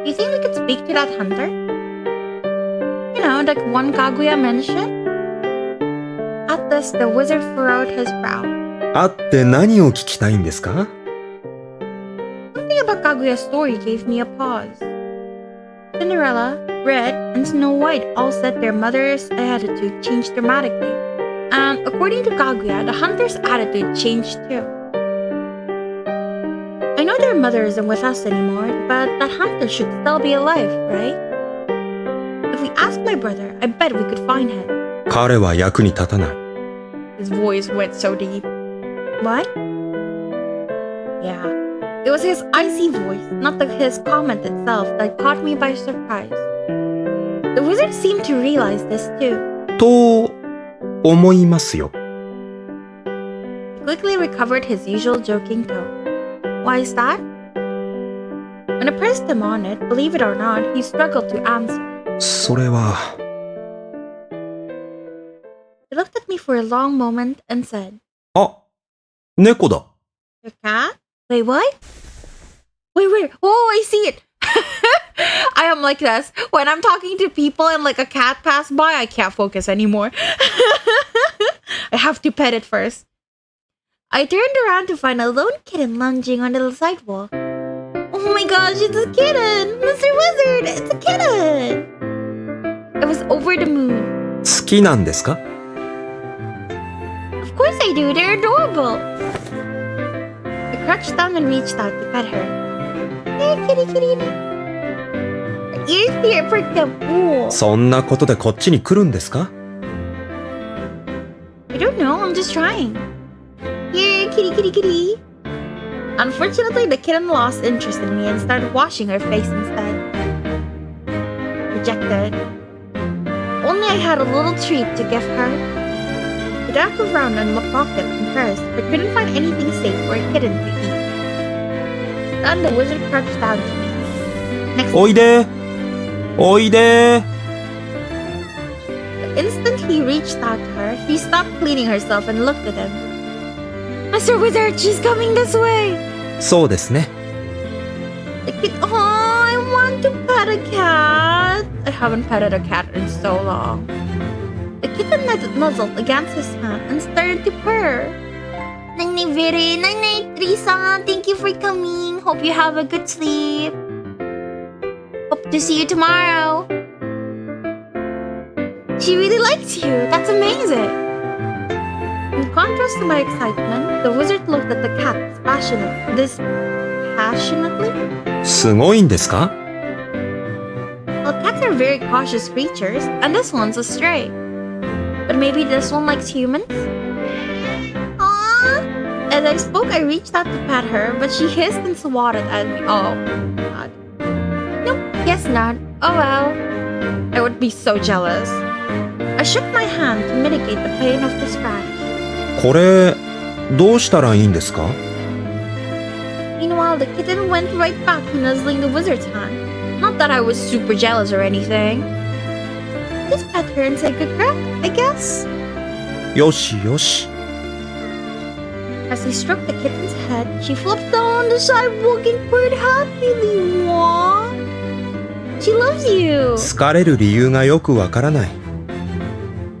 you think we could speak to that hunter? You know, like one Kaguya mentioned? At this, the wizard furrowed his brow. 会って何を聞きたいんですか？ Something about Kaguya's story gave me a pause. Cinderella, Red, and Snow White all said their mother's attitude changed dramatically. And according to Kaguya, the hunter's attitude changed too. I know their mother isn't with us anymore, but that hunter should still be alive, right? If we ask my brother, I bet we could find him. 彼は役に立たない。 His voice went so deep. What? Yeah. It was his icy voice, not his comment itself, that caught me by surprise. The wizard seemed to realize this too. と思いますよ。 He quickly recovered his usual joking tone. Why is that? When I pressed him on it, believe it or not, he struggled to answer. それは。 He looked at me for a long moment and said, あ、猫だ。 Your cat? Wait, what? Wait. Oh, I see it. I am like this. When I'm talking to people and like a cat passed by, I can't focus anymore. I have to pet it first. I turned around to find a lone kitten lounging on the sidewalk. Oh my gosh, it's a kitten! Mr. Wizard, it's a kitten! I was over the moon. 好きなんですか？ Of course I do, they're adorable. I crouched down and reached out to pet her. Hey, kitty. Her ears here pricked up. Ooh. そんなことでこっちに来るんですか？ I don't know, I'm just trying. Here, kitty. Unfortunately, the kitten lost interest in me and started washing her face instead. Rejected. Only I had a little treat to give her. I dug around in my pocket and purse, but couldn't find anything safe for a kitten to eat. Then the wizard crouched down to me. Next おいでおいで The instant he reached out to her, she stopped cleaning herself and looked at him. Mr. Wizard, she's coming this way! そうですね。 The kid, oh, I want to pet a cat. I haven't petted a cat in so long. The kitten nuzzled against his hand and started to purr. Night-night, Vere. Night-night, Risa. Thank you for coming. Hope you have a good sleep. Hope to see you tomorrow. She really likes you. That's amazing. In contrast to my excitement, the wizard looked at the cat passionately. すごいんですか？ Well, cats are very cautious creatures, and this one's a stray. But maybe this one likes humans? Aww! As I spoke, I reached out to pet her, but she hissed and swatted at me. Oh, God. Nope, guess not. Oh well. I would be so jealous. I shook my hand to mitigate the pain of the scratch. これどうしたらいいんですか？ Meanwhile, the kitten went right back to nuzzling the wizard's hand. Not that I was super jealous or anything. Just pet her and say good girl, I guess. よしよし。 As he stroked the kitten's head, she flopped down on the sidewalk and purred happily. Aww. She loves you. 好かれる理由がよくわからない。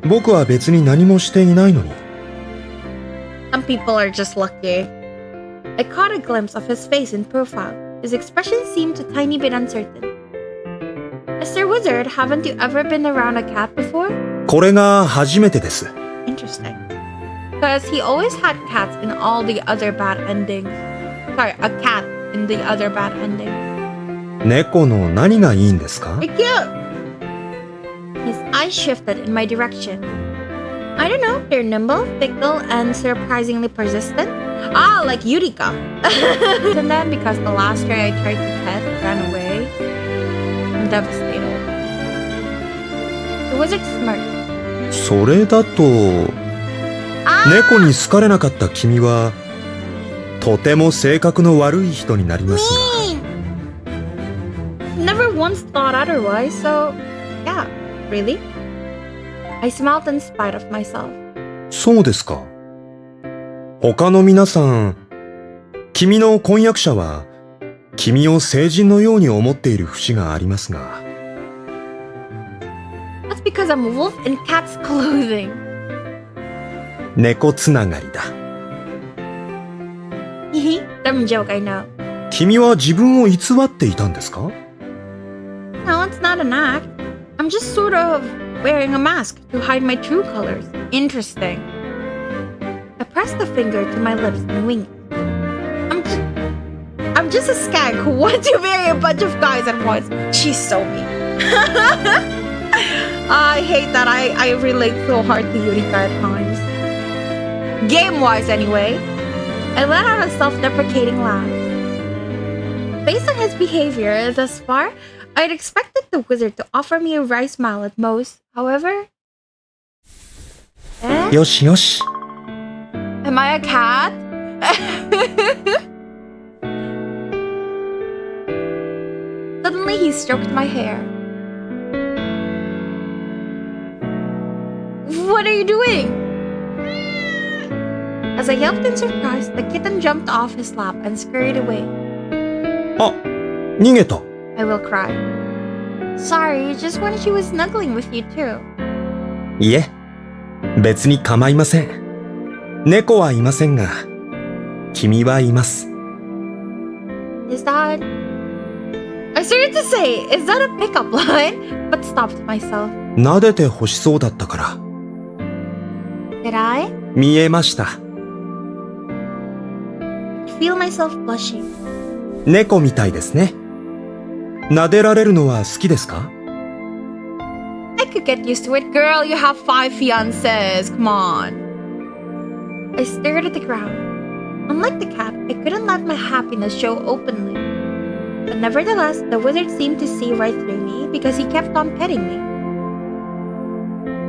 僕は別に何もしていないのに。 Some people are just lucky. I caught a glimpse of his face in profile. His expression seemed a tiny bit uncertain. Mr. Wizard, haven't you ever been around a cat before? これが初めてです。 Interesting. Because he always had cats in all the other bad endings. Sorry, a cat in the other bad ending. 猫の何がいいんですか？ They're cute! His eyes shifted in my direction. I don't know, they're nimble, fickle, and surprisingly persistent. Ah, like Yurika. And then because the last stray I tried to pet ran away, I'm devastated. The wizard smirked. それだと、猫に好かれなかった君は、とても性格の悪い人になりますが。Never once thought otherwise, so yeah, really? I smiled in spite of myself. そうですか。他の皆さん、君の婚約者は、君を聖人のように思っている節がありますが。That's because I'm a wolf in cat's clothing. 猫つながりだ。Dumb joke, I know. 君は自分を偽っていたんですか？ No, it's not an act. I'm just sort of wearing a mask to hide my true colors. Interesting. I pressed the finger to my lips and winked. I'm just a skank who wants to marry a bunch of guys at once. She's so mean. I hate that I relate so hard to Yurika at times. Game-wise anyway. I let out a self-deprecating laugh. Based on his behavior thus far, I'd expected the wizard to offer me a rice mallet at most. However...よしよし。 Am I a cat? Suddenly he stroked my hair. What are you doing? As I yelped in surprise, the kitten jumped off his lap and scurried away. あ、逃げた。 I will cry. Sorry, just when she was snuggling with you too. いえ、別に構いません。猫はいませんが、君はいます。 Is that... I started to say, is that a pickup line? But stopped myself. 撫でて欲しそうだったから。 Did I? 見えました。 Feel myself blushing. 猫みたいですね。撫でられるのは好きですか？ I could get used to it. Girl, you have 5 fiancés. Come on. I stared at the ground. Unlike the cat, I couldn't let my happiness show openly. But nevertheless, the wizard seemed to see right through me because he kept on petting me.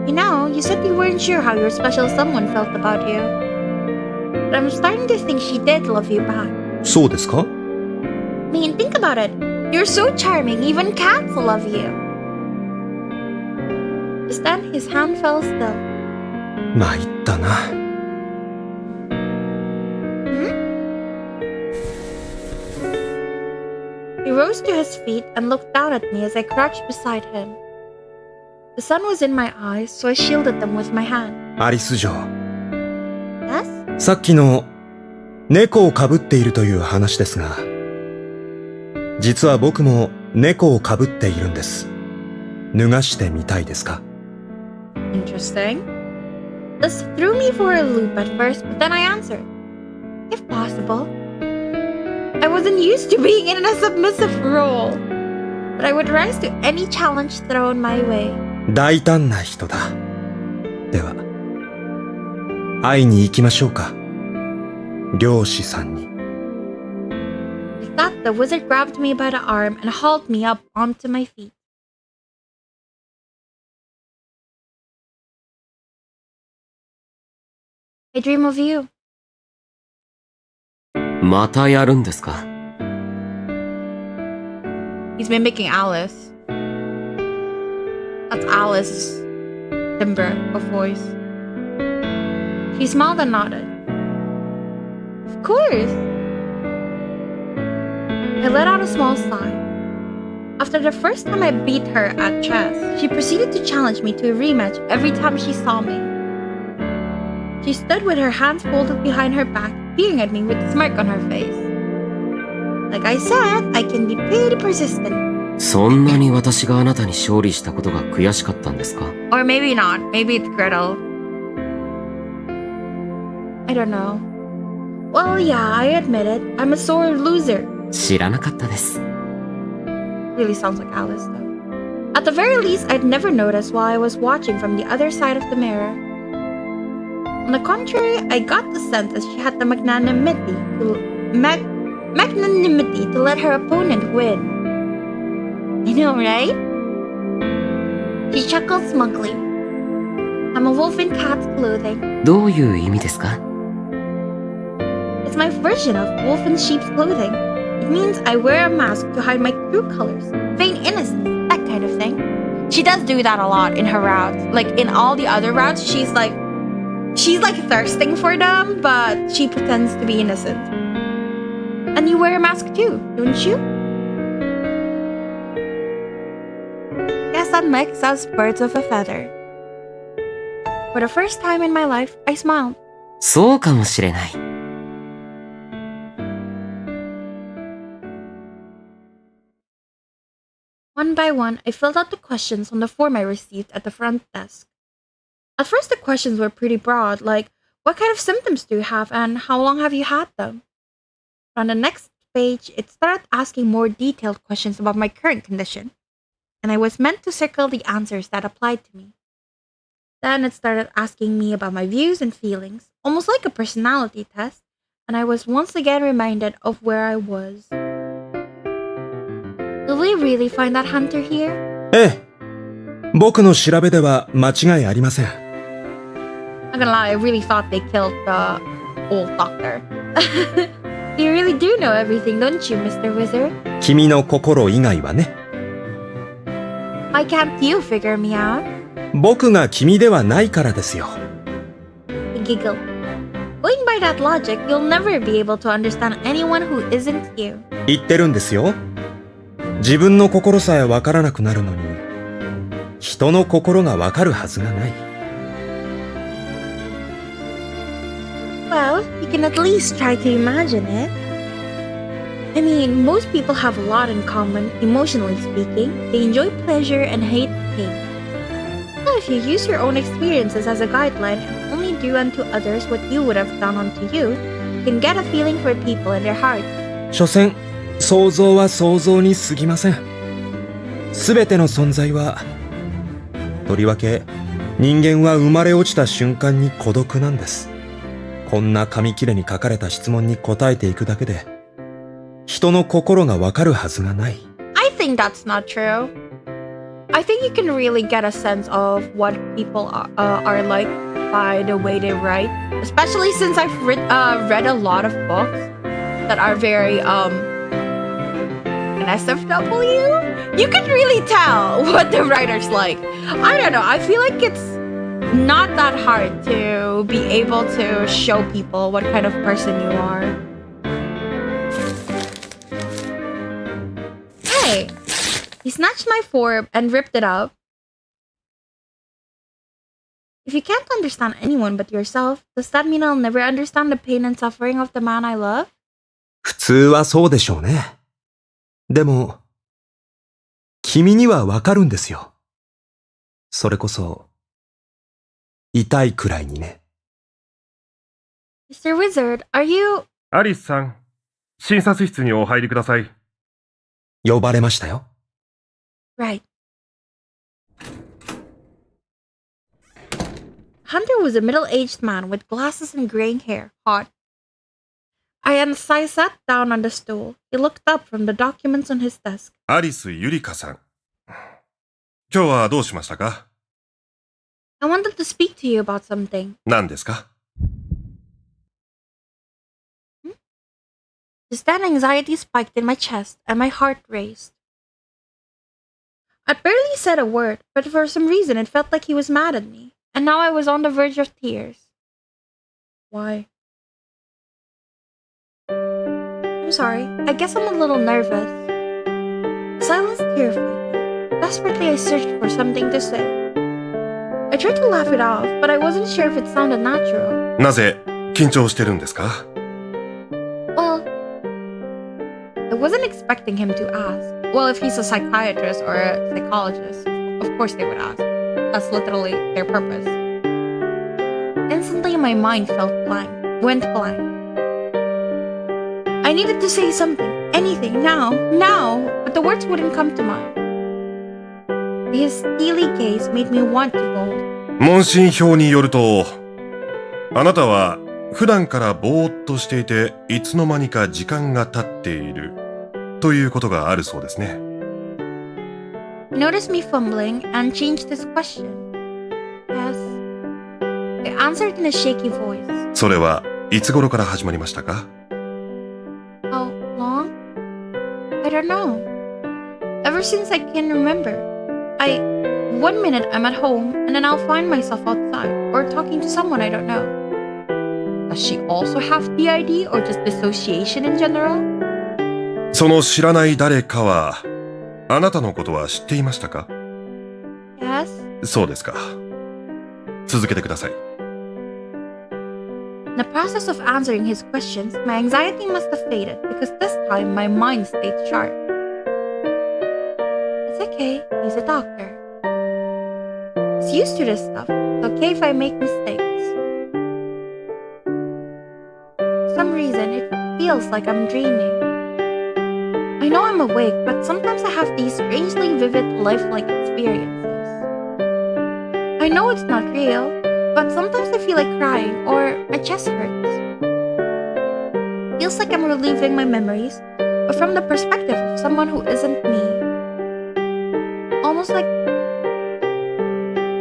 You know, you said you weren't sure how your special someone felt about you. But I'm starting to think she did love you back. そうですか？ I mean, think about it. You're so charming, even cats love you. Just then, his hand fell still. 参ったな。He rose to his feet and looked down at me as I crouched beside him. The sun was in my eyes, so I shielded them with my hand. アリス嬢、 Yes? さっきの猫をかぶっているという話ですが、実は僕も猫をかぶっているんです。脱がしてみたいですか？ Interesting. This threw me for a loop at first, but then I answered. If possible. I wasn't used to being in a submissive role, but I would rise to any challenge thrown my way. 大胆な人だ。では、会いに行きましょうか。漁師さんに。With that, the wizard grabbed me by the arm and hauled me up onto my feet. I dream of you. またやるんですか？ He's mimicking Alice. That's Alice's timbre of voice. She smiled and nodded. Of course. I let out a small sigh. After the first time I beat her at chess, she proceeded to challenge me to a rematch every time she saw me. She stood with her hands folded behind her back, peering at me with a smirk on her face. Like I said, I can be pretty persistent. そんなに私があなたに勝利したことが悔しかったんですか？ Or maybe not. Maybe it's Gretel. I don't know. Well, yeah, I admit it. I'm a sore loser. 知らなかったです。 Really sounds like Alice, though. At the very least, I'd never noticed while I was watching from the other side of the mirror. On the contrary, I got the sense that she had the magnanimity to let her opponent win. I know, right? She chuckled smugly. I'm a wolf in cat's clothing. どういう意味ですか？ It's my version of wolf in sheep's clothing. It means I wear a mask to hide my true colors, feign innocence, that kind of thing. She does do that a lot in her routes. Like in all the other routes, she's like thirsting for them, but she pretends to be innocent. And you wear a mask too, don't you? Guess that makes us birds of a feather. For the first time in my life, I smiled. そうかもしれない。One by one, I filled out the questions on the form I received at the front desk. At first, the questions were pretty broad, like, what kind of symptoms do you have and how long have you had them? But on the next page, it started asking more detailed questions about my current condition, and I was meant to circle the answers that applied to me. Then it started asking me about my views and feelings, almost like a personality test, and I was once again reminded of where I was. Will we really find that hunter here? ええ。僕の調べでは間違いありません。Not gonna lie, I really thought they killed the old doctor. You really do know everything, don't you, Mr. Wizard? 君の心以外はね。Why can't you figure me out? 僕が君ではないからですよ。He giggled. Going by that logic, you'll never be able to understand anyone who isn't you. 言ってるんですよ。自分の心さえわからなくなるのに、人の心がわかるはずがない。Well, you can at least try to imagine it. I mean, most people have a lot in common, emotionally speaking. They enjoy pleasure and hate pain. So if you use your own experiences as a guideline and only do unto others what you would have done unto you, you can get a feeling for people in their hearts. 所詮、想像は想像に過ぎません。すべての存在は、とりわけ人間は生まれ落ちた瞬間に孤独なんです。こんな紙切れに書かれた質問に答えていくだけで、人の心がわかるはずがない。I think that's not true. I think you can really get a sense of what people are like by the way they write. Especially since I've read a lot of books that are very NSFW. You can really tell what the writer's like. I don't know. I feel like it's not that hard to be able to show people what kind of person you are. Hey, he snatched my form and ripped it up. If you can't understand anyone but yourself, does that mean I'll never understand the pain and suffering of the man I love? 普通はそうでしょうね。でも、君にはわかるんですよ。それこそ、痛いくらいにね。Mr. Wizard, are you... アリスさん、診察室にお入りください。呼ばれましたよ。Right. Hunter was a middle-aged man with glasses and graying hair, hot. I sat down on the stool. He looked up from the documents on his desk. アリスゆりかさん。今日はどうしましたか？ I wanted to speak to you about something. 何ですか？ Just then anxiety spiked in my chest and my heart raced. I barely said a word, but for some reason it felt like he was mad at me, and now I was on the verge of tears. Why? I'm sorry. I guess I'm a little nervous. Silence terrified me. Desperately, I searched for something to say. I tried to laugh it off, but I wasn't sure if it sounded natural. なぜ緊張してるんですか？ Well, I wasn't expecting him to ask. Well, if he's a psychiatrist or a psychologist, of course they would ask. That's literally their purpose. Instantly, my mind went blank. I needed to say something, anything, now, but the words wouldn't come to mind. His steely gaze made me want to bolt. 問診票によると、あなたは普段からぼーっとしていて、いつの間にか時間が経っているということがあるそうですね。He noticed me fumbling and changed his question. Yes. I answered in a shaky voice. それはいつ頃から始まりましたか？ How long? I don't know. Ever since I can remember. One minute I'm at home and then I'll find myself outside or talking to someone I don't know. Does she also have PID or just dissociation in general? その知らない誰かは、あなたのことは知っていましたか？ Yes. そうですか。続けてください。In the process of answering his questions, my anxiety must have faded because this time my mind stayed sharp. As I okay, he's a doctor. He's used to this stuff. It's okay if I make mistakes. For some reason, it feels like I'm dreaming. I know I'm awake, but sometimes I have these strangely vivid lifelike experiences. I know it's not real, but sometimes I feel like crying or my chest hurts. Feels like I'm reliving my memories, but from the perspective of someone who isn't me. Almost like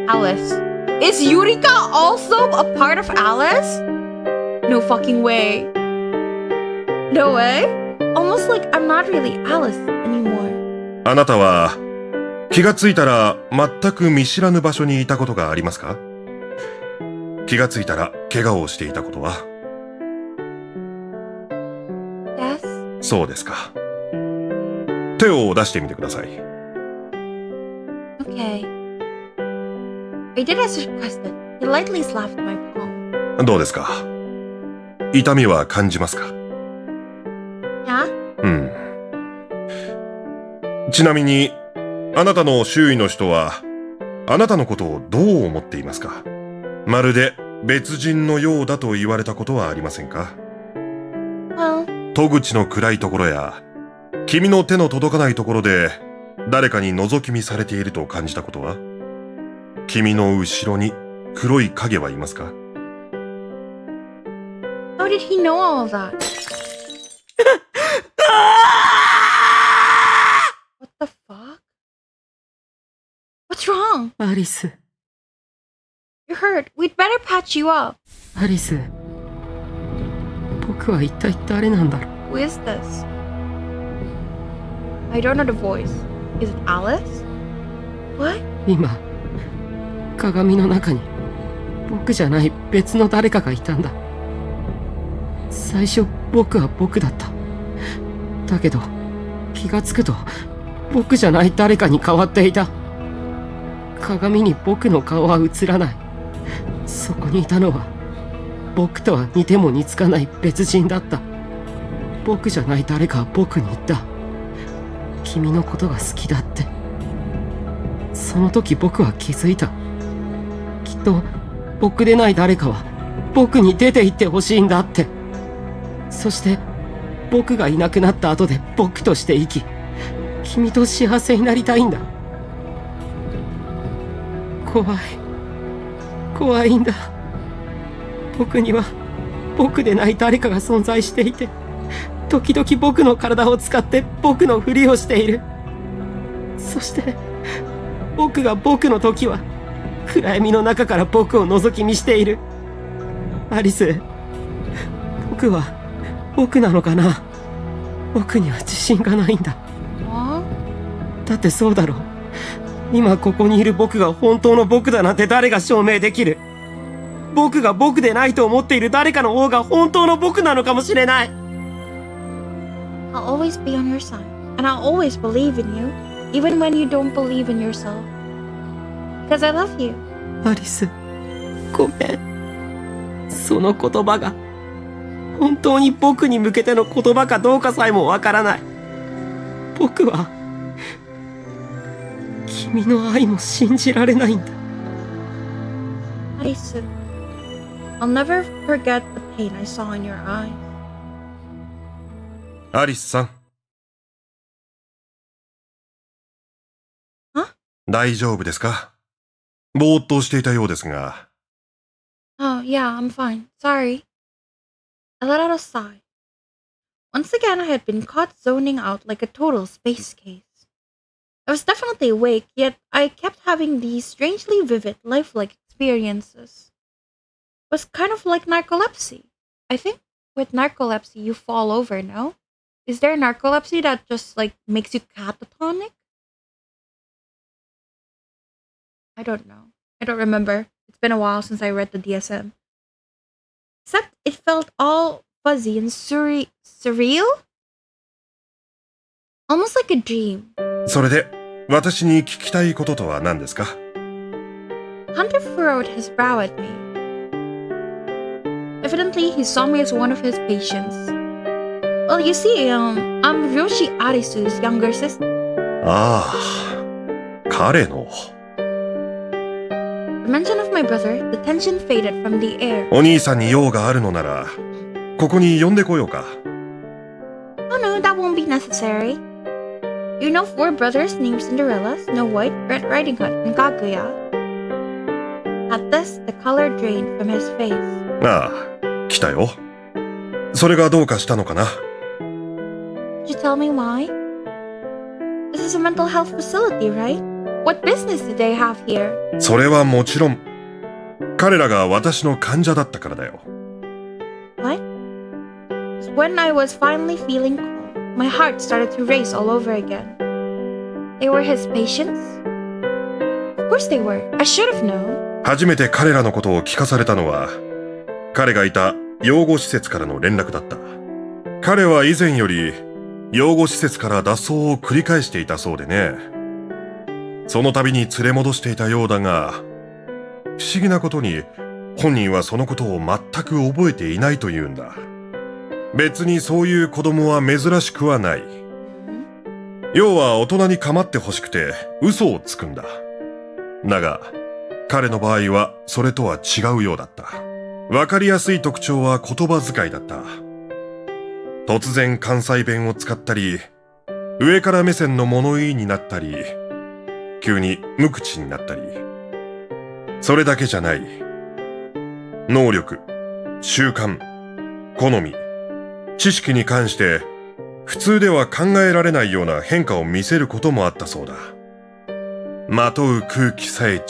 Alice. Is Yurika also a part of Alice? No fucking way. No way? Almost like I'm not really Alice anymore. あなたは気がついたら全く見知らぬ場所にいたことがありますか？気がついたら怪我をしていたことは？ Yes? そうですか。手を出してみてください。Okay. I did as requested. He lightly slapped my palm. どうですか？痛みは感じますか？ Yeah? ちなみに、あなたの周囲の人は、あなたのことをどう思っていますか？まるで別人のようだと言われたことはありませんか？ Well, 戸口の暗いところや、君の手の届かないところで、誰かに覗き見されていると感じたことは？君の後ろに黒い影はいますか？ how did he know all of that? What the fuck? What's wrong? アリス、 You're hurt. We'd better patch you up. アリス。僕は一体誰なんだろう。 Who is this? I don't know the voice. Is it Alice? What? 今、鏡の中に僕じゃない別の誰かがいたんだ。最初僕は僕だった。だけど気がつくと僕じゃない誰かに変わっていた。鏡に僕の顔は映らない。そこにいたのは僕とは似ても似つかない別人だった。僕じゃない誰かは僕に言った。君のことが好きだって。その時僕は気づいた。きっと僕でない誰かは僕に出て行ってほしいんだって。そして僕がいなくなった後で僕として生き、君と幸せになりたいんだ。怖いんだ。僕には僕でない誰かが存在していて、時々僕の体を使って僕のふりをしている。そして僕が僕の時は暗闇の中から僕を覗き見している。アリス、僕は僕なのかな？僕には自信がないんだ。だってそうだろう。今ここにいる僕が本当の僕だなんて誰が証明できる？僕が僕でないと思っている誰かの方が本当の僕なのかもしれない。 I'll always be on your side, and I'll always believe in you, even when you don't believe in yourself. Because I love you. アリス、ごめん。その言葉が本当に僕に向けての言葉かどうかさえもわからない。僕は君の愛も信じられないんだ。 Taisho, I'll never forget the pain I saw in your eyes. アリスさん。大丈夫ですか？ぼーっとしていたようですが。Oh, yeah, I'm fine. Sorry. I let out a sigh. Once again, I had been caught zoning out like a total space case. I was definitely awake, yet I kept having these strangely vivid, lifelike experiences. It was kind of like narcolepsy. I think with narcolepsy, you fall over, no? Is there narcolepsy that just like makes you catatonic? I don't know. I don't remember. It's been a while since I read the DSM. Except it felt all fuzzy and surreal? Almost like a dream. それで、私に聞きたいこととは何ですか？ Hunter furrowed his brow at me. Evidently, he saw me as one of his patients. Well, you see, I'm Ryoshi Arisu's younger sister. ああ、彼の。The mention of my brother, the tension faded from the air. お兄さんに用があるのなら、ここに呼んでこようか。Oh no, that won't be necessary. You know 4 brothers named Cinderella, Snow White, Red Riding Hood, and Kaguya? At this, the color drained from his face. ああ、来たよ。それがどうかしたのかな。Could you tell me why? This is a mental health facility, right? What business do they have here? それはもちろん、彼らが私の患者だったからだよ。What? When I was finally feeling calm, my heart started to race all over again. They were his patients? Of course they were. I should have known. 初めて彼らのことを聞かされたのは、彼がいた養護施設からの連絡だった。彼は以前より養護施設から脱走を繰り返していたそうでね。その度に連れ戻していたようだが、不思議なことに本人はそのことを全く覚えていないというんだ。別にそういう子供は珍しくはない。要は大人に構ってほしくて嘘をつくんだ。だが、彼の場合はそれとは違うようだった。わかりやすい特徴は言葉遣いだった。突然関西弁を使ったり、上から目線の物言いになったり、急に無口になったり。それだけじゃない。能力、習慣、好み、知識に関して普通では考えられないような変化を見せることもあったそうだ。まとう空気さえ違う。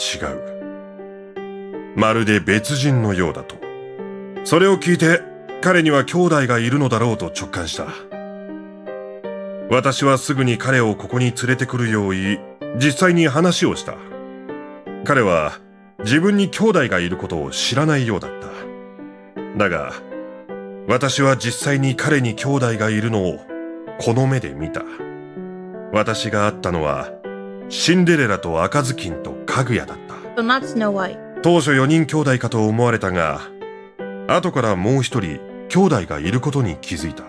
まるで別人のようだと。それを聞いて彼には兄弟がいるのだろうと直感した。私はすぐに彼をここに連れてくるよう言い、実際に話をした。彼は自分に兄弟がいることを知らないようだった。だが、私は実際に彼に兄弟がいるのをこの目で見た。私が会ったのはシンデレラと赤ずきんとかぐやだった。So not Snow White. 当初4人兄弟かと思われたが、後からもう一人兄弟がいることに気づいた。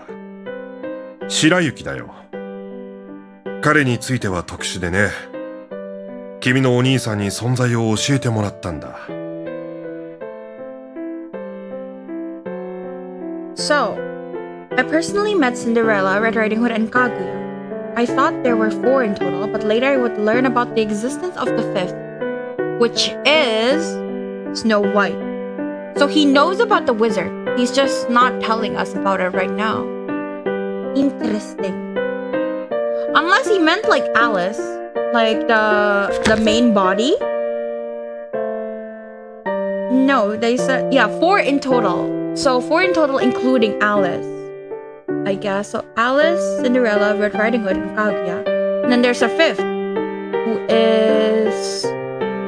白雪だよ。彼については特殊でね。君のお兄さんに存在を教えてもらったんだ。So, I personally met Cinderella, Red Riding Hood, and Kaguya. I thought there were 4 in total, but later I would learn about the existence of the 5th, which is Snow White. So he knows about the wizard. He's just not telling us about it right now. Interesting. Unless he meant like Alice, like the main body. No, they said 4 in total. So 4 in total, including Alice, I guess. So Alice, Cinderella, Red Riding Hood, and Kaguya. And then there's a 5th, who is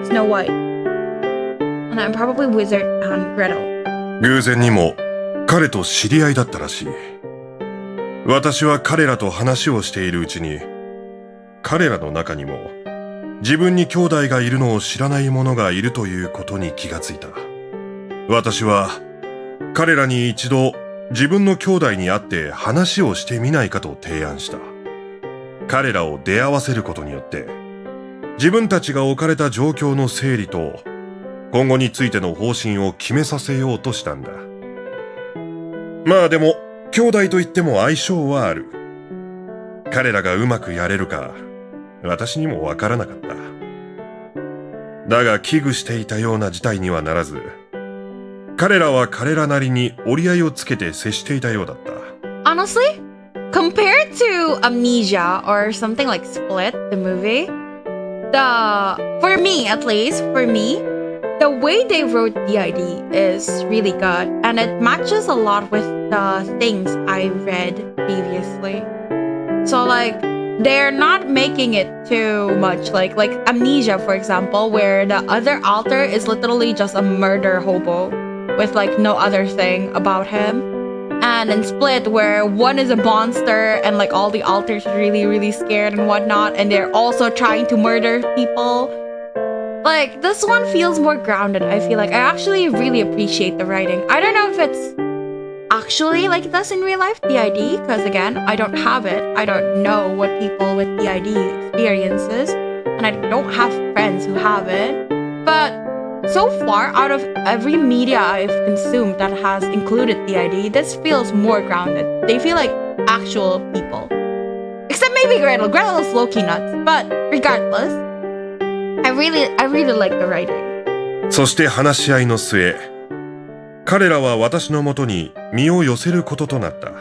Snow White. And I'm probably Wizard and Gretel. 偶然にも彼と知り合いだったらしい。私は彼らと話をしているうちに、彼らの中にも自分に兄弟がいるのを知らない者がいるということに気がついた。私は彼らに一度自分の兄弟に会って話をしてみないかと提案した。彼らを出会わせることによって自分たちが置かれた状況の整理と今後についての方針を決めさせようとしたんだ。まあでも兄弟といっても相性はある。彼らがうまくやれるか私にもわからなかった。だが危惧していたような事態にはならず、彼らは彼らなりに折り合いをつけて接していたようだった。Honestly, compared to Amnesia or something like Split, the movie, for me at least, the way they wrote DID is really good, and it matches a lot with the things I read previously. So like, they're not making it too much like Amnesia, for example, where the other alter is literally just a murder hobo with like no other thing about him. And in Split, where one is a monster and like all the alters are really, really scared and whatnot, and they're also trying to murder people. Like, this one feels more grounded, I feel like. I actually really appreciate the writing. I don't know if it's actually like this in real life, DID, because again, I don't have it. I don't know what people with DID experiences. and I don't have friends who have it. But so far, out of every media I've consumed that has included the ID, this feels more grounded. They feel like actual people. Except maybe Gretel. Gretel is low-key nuts. But regardless, I really like the writing. そして話し合いの末、彼らは私のもとに身を寄せることとなった。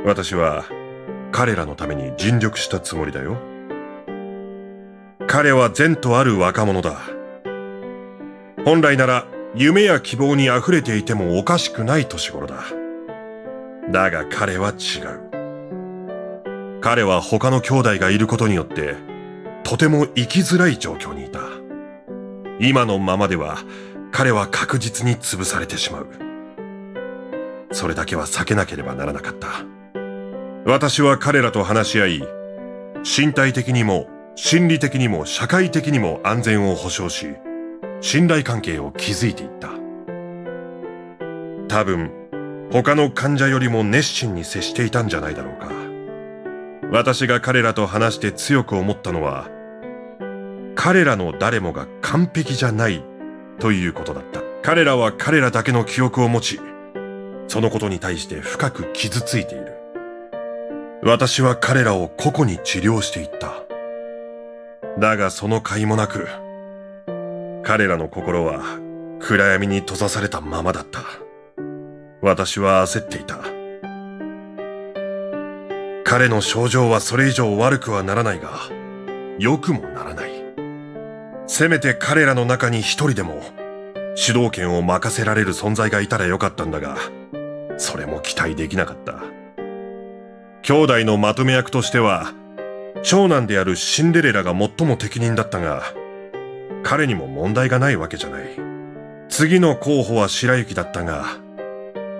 私は彼らのために尽力したつもりだよ。彼は善とある若者だ。本来なら夢や希望に溢れていてもおかしくない年頃だ。だが彼は違う。彼は他の兄弟がいることによってとても生きづらい状況にいた。今のままでは彼は確実に潰されてしまう。それだけは避けなければならなかった。私は彼らと話し合い、身体的にも心理的にも社会的にも安全を保障し、信頼関係を築いていった。多分、他の患者よりも熱心に接していたんじゃないだろうか。私が彼らと話して強く思ったのは、彼らの誰もが完璧じゃないということだった。彼らは彼らだけの記憶を持ち、そのことに対して深く傷ついている。私は彼らを個々に治療していった。だがその甲斐もなく、彼らの心は暗闇に閉ざされたままだった。私は焦っていた。彼の症状はそれ以上悪くはならないが、良くもならない。せめて彼らの中に一人でも主導権を任せられる存在がいたらよかったんだが、それも期待できなかった。兄弟のまとめ役としては、長男であるシンデレラが最も適任だったが、彼にも問題がないわけじゃない。次の候補は白雪だったが、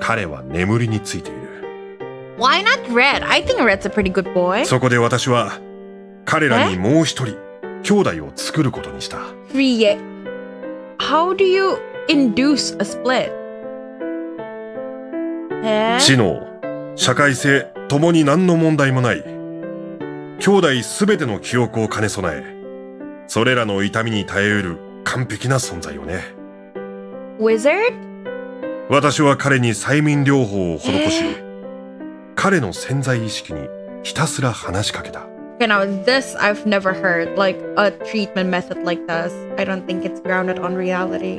彼は眠りについている。Why not Red? I think Red's a pretty good boy. そこで私は、彼らにもう一人、兄弟を作ることにした。How do you induce a split? 知能、社会性、ともに何の問題もない。兄弟すべての記憶を兼ね備え、それらの痛みに耐えうる完璧な存在をね。Wizard? 私は彼に催眠療法を施し、彼の潜在意識にひたすら話しかけた。Okay, now this I've never heard, like a treatment method like this. I don't think it's grounded on reality.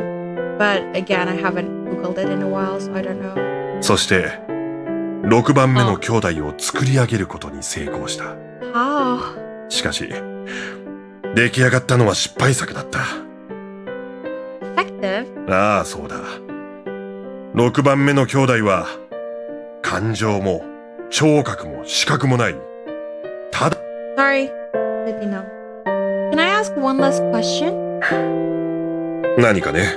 But again, I haven't Googled it in a while, so I don't know. そして、6番目の兄弟を作り上げることに成功した。How? しかし、出来上がったのは失敗作だった。Effective? ああ、そうだ。6番目の兄弟は、感情も、聴覚も視覚もない。ただ、Sorry. Did you know? Can I ask one last question? 何かね。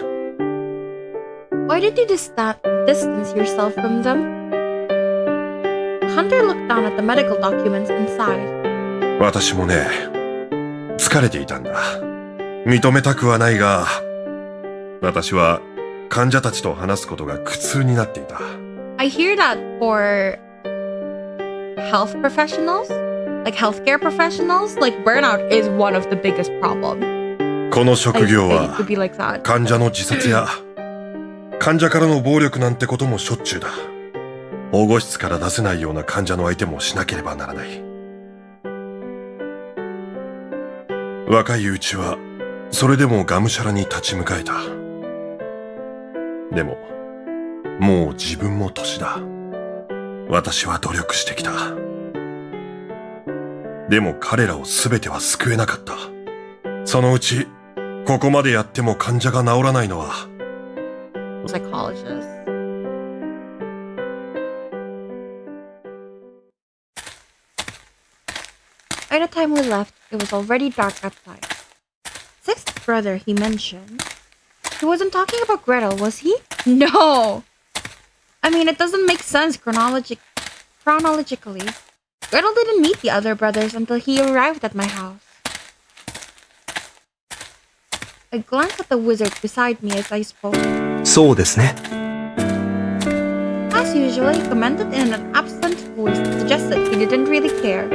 Why did you distance yourself from them? Hunter looked down at the medical documents inside. 私もね、疲れていたんだ。認めたくはないが、私は患者たちと話すことが苦痛になっていた。I hear that for health professionals, like healthcare professionals, like burnout is one of the biggest problems. この職業 I は could be like that. 患者の自殺や患者からの暴力なんてこともしょっちゅうだ。保護室から出せないような患者の相手もしなければならない。若いうちはそれでもがむしゃらに立ち向かえた。でももう自分も年だ。私は努力してきた。でも彼らを全ては救えなかった。そのうちここまでやっても患者が治らないのは Psychologist. By the time we left, it was already dark outside. Sixth brother he mentioned. He wasn't talking about Gretel, was he? No! I mean, it doesn't make sense chronologically. Gretel didn't meet the other brothers until he arrived at my house. I glanced at the wizard beside me as I spoke. そうですね。 As usual, he commented in an absent voice that suggested he didn't really care.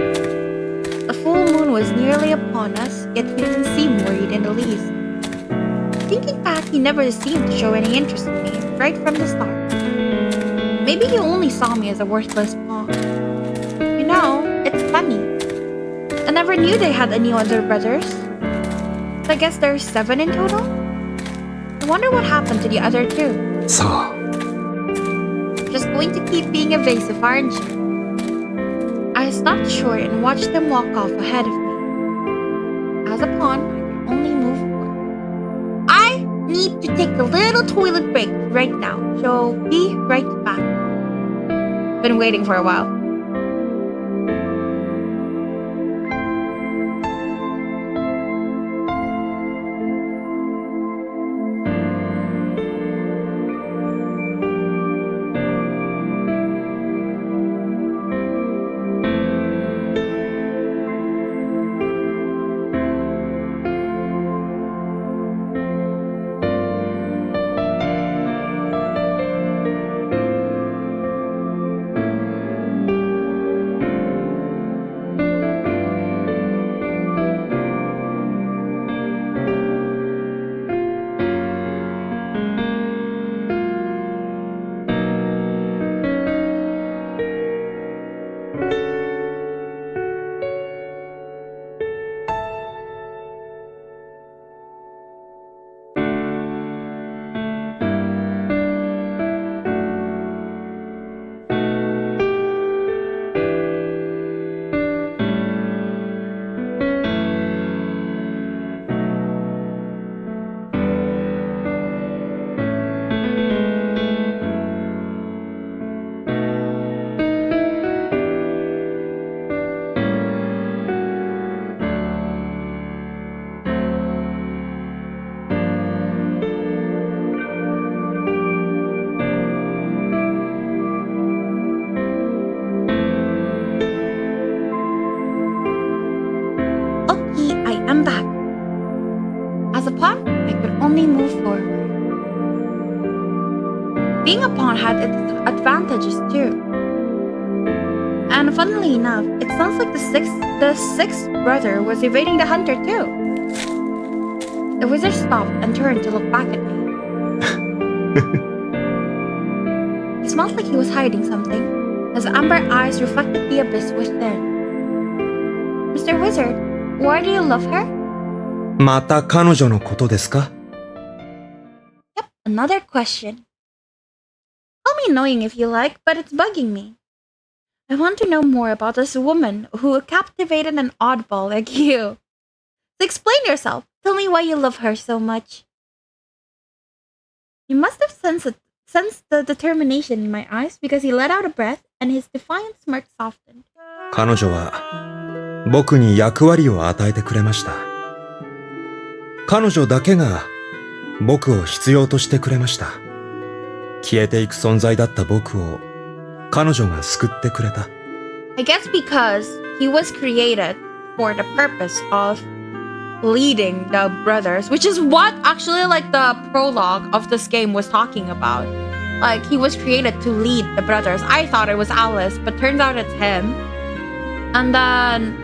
The full moon was was nearly upon us, yet he didn't seem worried in the least. Thinking back, he never seemed to show any interest in me, right from the start. Maybe he only saw me as a worthless pawn. You know, it's funny. I never knew they had any other brothers. So I guess there's 7 in total? I wonder what happened to the other 2. さあ、 Just going to keep being evasive, aren't you? I stopped short and watched them walk off ahead of me. As a pawn, I could only move forward. I need to take a little toilet break right now, so be right back. Been waiting for a while. I'm back. As a pawn, I could only move forward. Being a pawn had its advantages too. And funnily enough, it sounds like the sixth brother was evading the hunter too. The wizard stopped and turned to look back at me. He smelled like he was hiding something. His amber eyes reflected the abyss within. Mr. Wizard, why do you love her? また彼女のことですか? Yep, another question. Call me annoying if you like, but it's bugging me. I want to know more about this woman who captivated an oddball like you. So explain yourself. Tell me why you love her so much. You must have sensed the determination in my eyes because he let out a breath and his defiant smirk softened. 彼女は僕に役割を与えてくれました。彼女だけが僕を必要としてくれました。消えていく存在だった僕を彼女が救ってくれた。I guess because he was created for the purpose of leading the brothers, which is what actually like the prologue of this game was talking about. Like he was created to lead the brothers. I thought it was Alice, but turns out it's him. And then,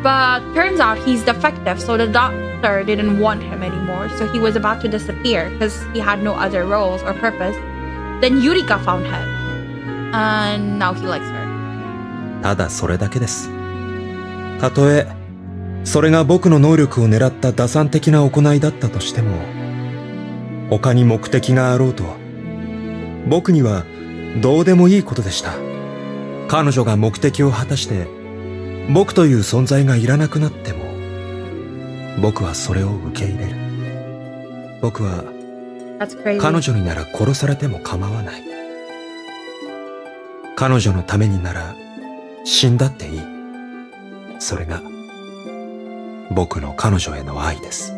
but turns out he's defective, so the doctor didn't want him anymore. So he was about to disappear because he had no other roles or purpose. Then Yurika found him, and now he likes her. ただそれだけです。たとえそれが僕の能力を狙った打算的な行いだったとしても、他に目的があろうと、僕にはどうでもいいことでした。彼女が目的を果たして、僕という存在がいらなくなっても、僕はそれを受け入れる。僕は彼女になら殺されても構わない。彼女のためになら死んだっていい。それが僕の彼女への愛です。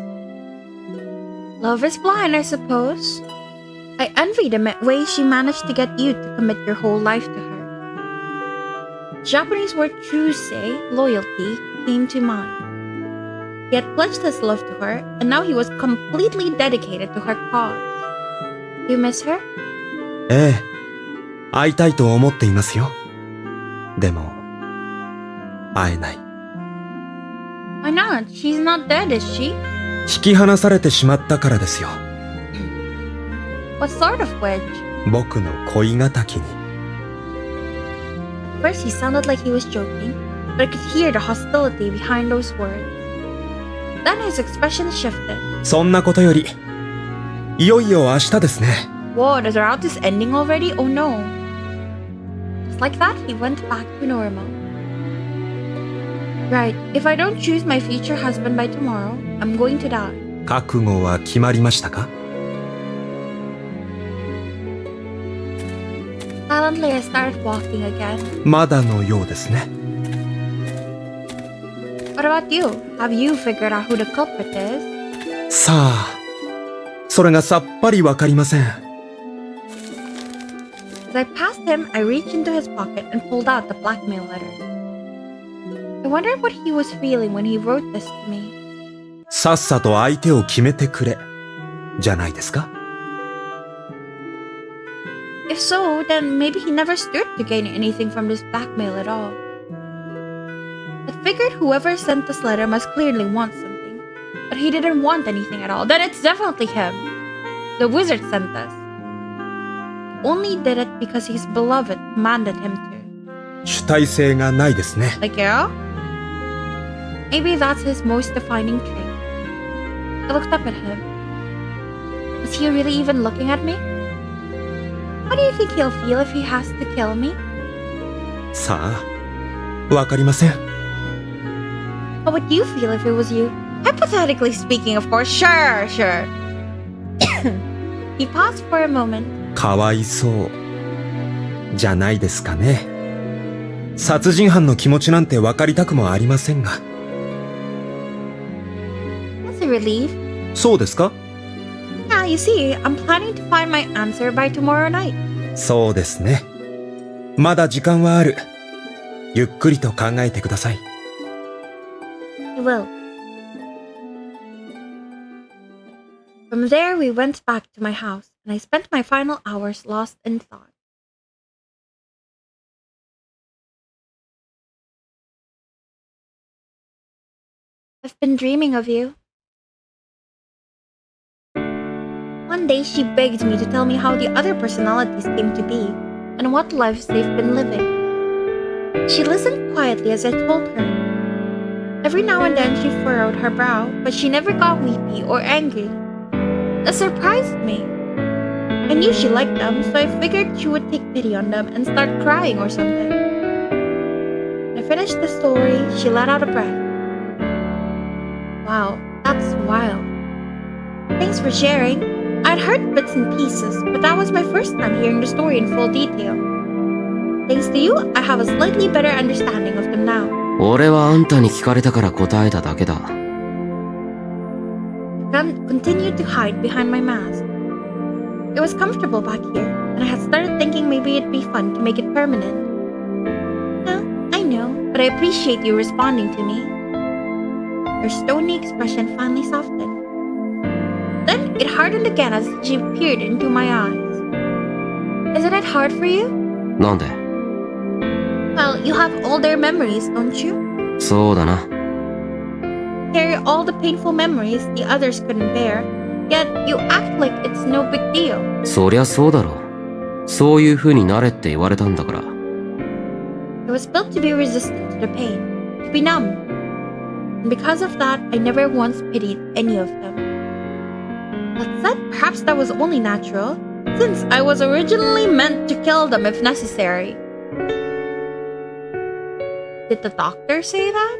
Love is blind, I suppose. I envy the way she managed to get you to commit your whole life to her. Japanese word chusei, loyalty, came to mind. He had pledged his love to her, and now he was completely dedicated to her cause. Do you miss her? ええ、会いたいと思っていますよ。でも、会えない。Why not? She's not dead, is she? 引き離されてしまったからですよ。 What sort of wedge? 僕の恋敵に。 At first he sounded like he was joking, but I could hear the hostility behind those words. Then his expression shifted. そんなことより、いよいよ明日ですね。 Whoa, the route is ending already? Oh no. Just like that, he went back to normal. Right, if I don't choose my future husband by tomorrow, I'm going to die. 覚悟は決まりましたか？ Silently, I started walking again. まだのようですね。 What about you? Have you figured out who the culprit is? さあ、それがさっぱりわかりません。 As I passed him, I reached into his pocket and pulled out the blackmail letter. I wondered what he was feeling when he wrote this to me. さっさと相手を決めてくれ、じゃないですか？ If so, then maybe he never stood to gain anything from this blackmail at all. I figured whoever sent this letter must clearly want something, but he didn't want anything at all. Then it's definitely him. The wizard sent this. He only did it because his beloved commanded him to. 主体性がないですね。 Like, yeah? Maybe that's his most defining trait. I looked up at him. Was he really even looking at me? How do you think he'll feel if he has to kill me? さあ、わかりません。 How would you feel if it was you? Hypothetically speaking, of course. Sure. He paused for a moment. かわいそうじゃないですかね。殺人犯の気持ちなんてわかりたくもありませんが。 That's a relief. そうですか？ Yeah, you see, I'm planning to find my answer by tomorrow night. そうですね。まだ時間はある。ゆっくりと考えてください。 I will. From there, we went back to my house, and I spent my final hours lost in thought. I've been dreaming of you. One day, she begged me to tell me how the other personalities came to be and what lives they've been living. She listened quietly as I told her. Every now and then, she furrowed her brow, but she never got weepy or angry. That surprised me. I knew she liked them, so I figured she would take pity on them and start crying or something. When I finished the story, she let out a breath. Wow, that's wild. Thanks for sharing. I'd heard bits and pieces, but that was my first time hearing the story in full detail. Thanks to you, I have a slightly better understanding of them now. 俺はあんたに聞かれたから答えただけだ。Continued to hide behind my mask. It was comfortable back here, and I had started thinking maybe it'd be fun to make it permanent. I know, but I appreciate you responding to me. Her stony expression finally softened. Then it hardened again as she peered into my eyes. Isn't it hard for you? なんで？ Well, you have all their memories, don't you? そうだな。Carry all the painful memories the others couldn't bear, yet you act like it's no big deal. そりゃそうだろ。そういう風になれって言われたんだから。I was built to be resistant to the pain, to be numb. And because of that, I never once pitied any of them. That said, perhaps that was only natural, since I was originally meant to kill them if necessary. Did the doctor say that?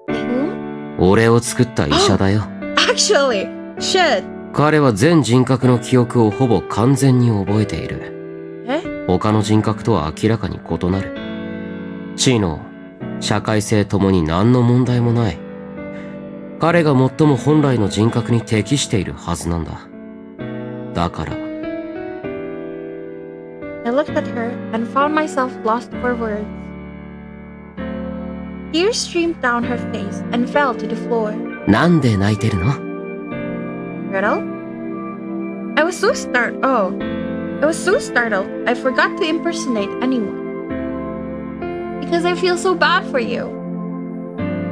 Whom? 俺を作った医者だよ。Actually, shit. 彼は全人格の記憶をほぼ完全に覚えている。他の人格とは明らかに異なる。知能、社会性ともに何の問題もない。彼が最も本来の人格に適しているはずなんだ。だから。I looked at her and found myself lost for words. Tears streamed down her face and fell to the floor. なんで泣いてるの？ Riddle? I was so startled. I forgot to impersonate anyone. because I feel so bad for you.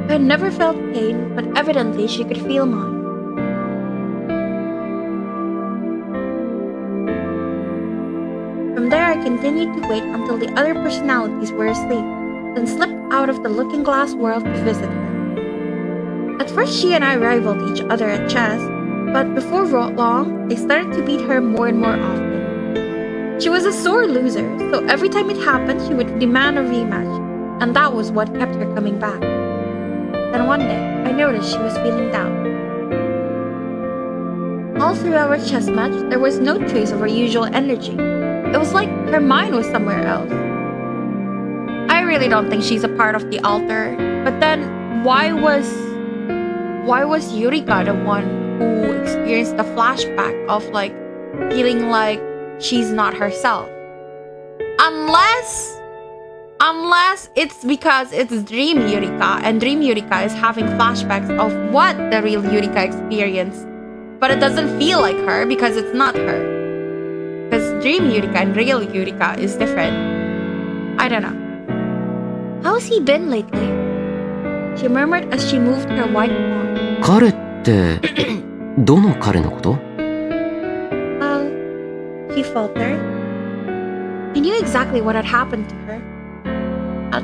I had never felt pain, but evidently she could feel mine. From there, I continued to wait until the other personalities were asleep, then slipped out of the looking glass world to visit her. At first, she and I rivaled each other at chess, but before long, I started to beat her more and more often. She was a sore loser, so every time it happened, she would demand a rematch, and that was what kept her coming back. Then one day, I noticed she was feeling down. All through our chess match, there was no trace of her usual energy. It was like her mind was somewhere else. I really don't think she's a part of the altar, but then why was Yurika the one who experienced the flashback of like feeling like she's not herself? Unless it's because it's Dream Yurika, and Dream Yurika is having flashbacks of what the real Yurika experienced, but it doesn't feel like her because it's not her. Because Dream Yurika and real Yurika is different. I don't know. How's he been lately? She murmured as she moved her white paw. 彼ってどの彼のこと？ He faltered. I knew exactly what had happened to her.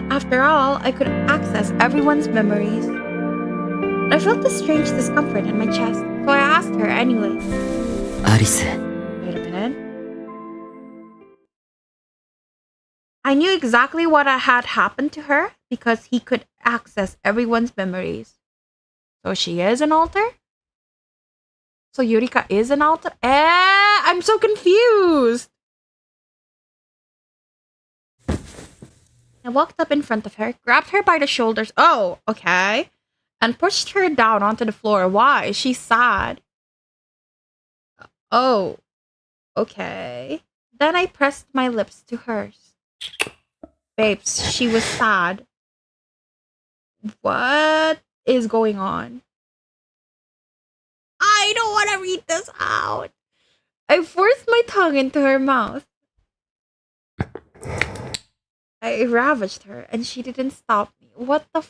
After all, I could access everyone's memories. I felt a strange discomfort in my chest, so I asked her anyway. アリス。 Wait a minute. I knew exactly what had happened to her because he could access everyone's memories. So she is an alter? So Yurika is an alter? I'm so confused! I walked up in front of her, grabbed her by the shoulders. Oh, okay. And pushed her down onto the floor. Why? She's sad. Oh, okay. Then I pressed my lips to hers. Babes, she was sad. What is going on? I don't want to read this out. I forced my tongue into her mouth. I ravaged her and she didn't stop me. What the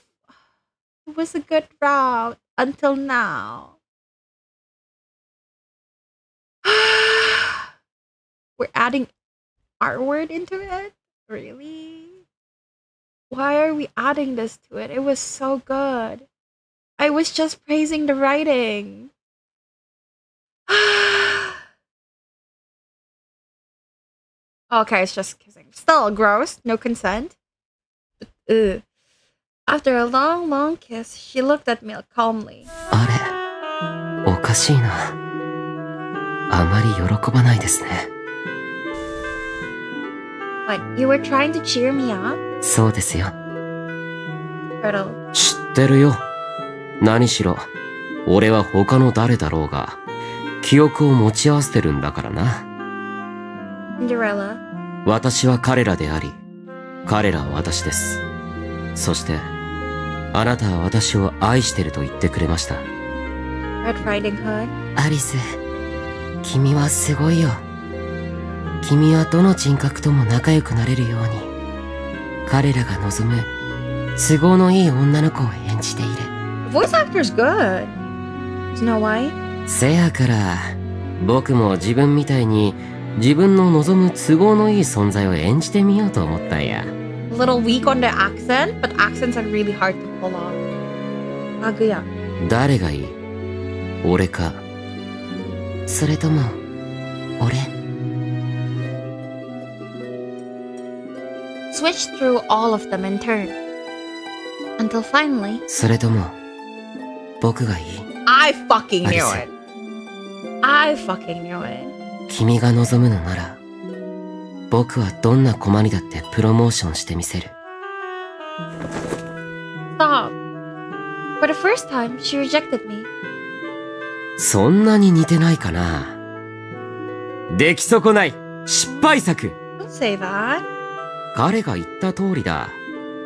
It was a good route until now. We're adding R word into it? Really? Why are we adding this to it? It was so good. I was just praising the writing. Okay, it's just kissing. Still gross. No consent. But, after a long, long kiss, she looked at me calmly. あれ、おかしいな。あまり喜ばないですね。What, you were trying to cheer me up? そうですよ。Turtle. 知ってるよ。何しろ、俺は他の誰だろうが、記憶を持ち合わせてるんだからな。Cinderella. 私は彼らであり、彼らは私です。そして、あなたは私を愛してると言ってくれました。Red Riding Hood. アリス、君はすごいよ。君はどの人格とも仲良くなれるように、彼らが望む都合のいい女の子を演じている。Voice actor's good. Snow White. せやから、僕も自分みたいに自分の望む都合のいい存在を演じてみようと思ったんや。A little weak on the accent, but accents are really hard to pull off. Kaguya. 誰がいい？俺か、それとも俺？ Switched through all of them in turn. Until finally, それとも僕がいい？ I fucking knew Alice. it. I fucking knew it. 君が望むのなら、僕はどんな駒にだってプロモーションしてみせる。 Stop. For the first time, she rejected me. そんなに似てないかな。出来損ない失敗作。 Don't say that. 彼が言った通りだ。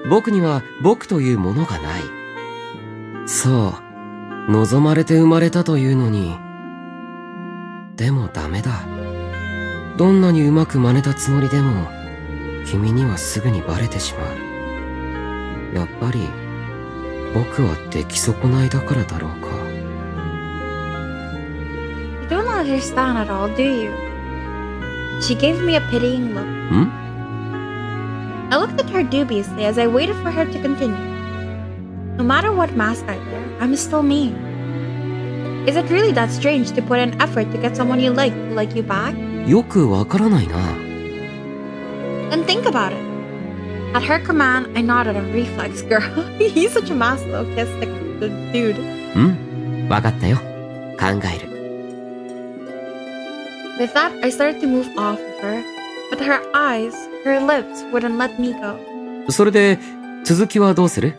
僕には僕というものがない。そう、望まれて生まれたというのに。でもダメだ。どんなにうまく真似たつもりでも、君にはすぐにバレてしまう。やっぱり僕は出来損ないだからだろうか。You don't understand at all, do you? She gave me a pitying look. ん？ I looked at her dubiously as I waited for her to continue. No matter what mask I wear, I'm still me. Is it really that strange to put an effort to get someone you like to like you back? よくわからないな。Then think about it. At her command, I nodded on reflex, girl. He's such a masochist, the dude. わかったよ。考える。With that, I started to move off of her, but her eyes, her lips wouldn't let me go. それで続きはどうする？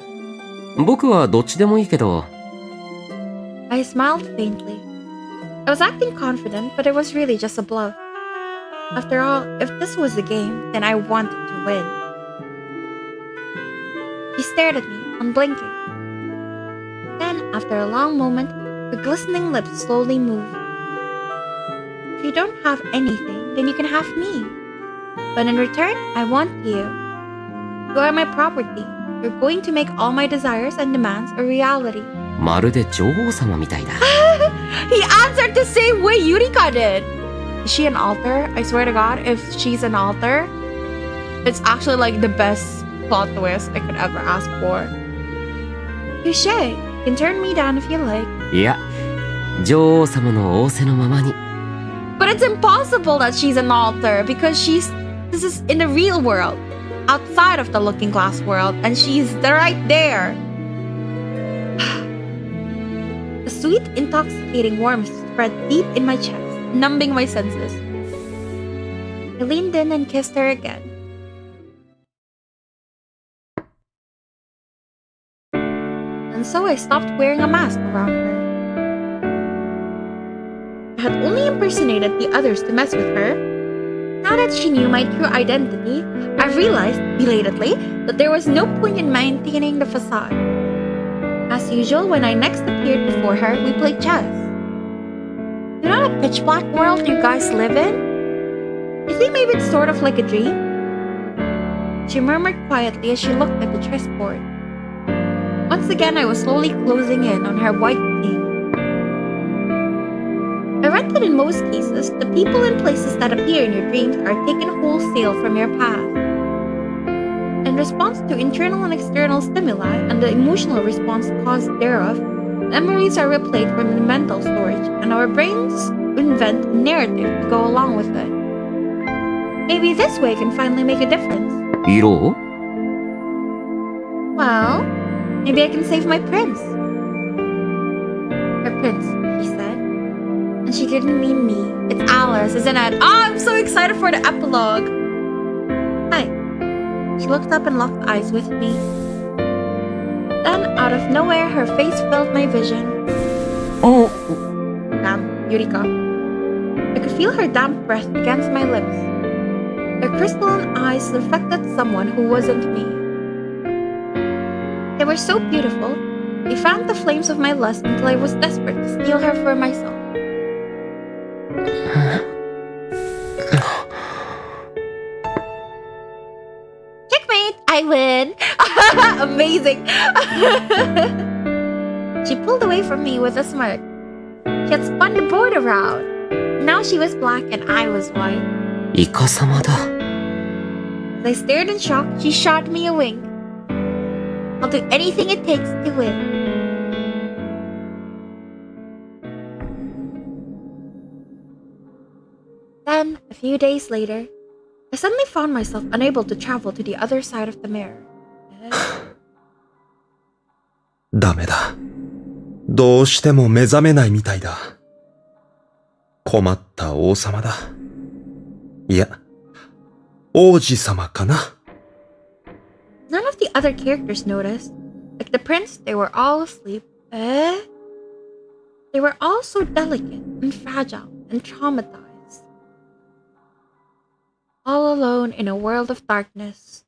僕はどっちでもいいけど。I smiled faintly. I was acting confident, but it was really just a bluff. After all, if this was a game, then I wanted to win. She stared at me, unblinking. Then, after a long moment, her glistening lips slowly moved. If you don't have anything, then you can have me. But in return, I want you. You are my property. You're going to make all my desires and demands a reality. まるで女王様みたいだ。He answered the same way Yurika did. Is she an altar? I swear to God, if she's an altar, it's actually like the best plot twist I could ever ask for. Touche. You can turn me down if you like. いや、女王様の仰せのままに。But it's impossible that she's an altar because this is in the real world, outside of the looking glass world, and she's right there. A sweet, intoxicating warmth spread deep in my chest, numbing my senses. I leaned in and kissed her again. And so I stopped wearing a mask around her. I had only impersonated the others to mess with her. Now that she knew my true identity, I realized, belatedly, that there was no point in maintaining the facade. As usual, when I next appeared before her, we played chess. You know that pitch black world you guys live in? You think maybe it's sort of like a dream? She murmured quietly as she looked at the chessboard. Once again, I was slowly closing in on her white king. I read that in most cases, the people and places that appear in your dreams are taken wholesale from your path. In response to internal and external stimuli and the emotional response caused thereof, memories are replayed from the mental storage, and our brains invent a narrative to go along with it. Maybe this way can finally make a difference. 色？ Well, maybe I can save my prince. Her prince, she said. And she didn't mean me. It's Alice, isn't it? Oh, I'm so excited for the epilogue. Hi. She looked up and locked eyes with me. Then, out of nowhere, her face filled my vision. Oh. Damn, Yurika. I could feel her damp breath against my lips. Her crystalline eyes reflected someone who wasn't me. They were so beautiful, they fanned the flames of my lust until I was desperate to steal her for myself. Checkmate! I win! Amazing! She pulled away from me with a smirk. She had spun the board around. Now she was black and I was white. イカ様だ。 As I stared in shock, she shot me a wink. I'll do anything it takes to win. Then, a few days later, I suddenly found myself unable to travel to the other side of the mirror. ダメだ。どうしても目覚めないみたいだ。困った王様だ。いや、王子様かな。None of the other characters noticed. Like the prince, they were all asleep. They were all so delicate and fragile and traumatized. All alone in a world of darkness.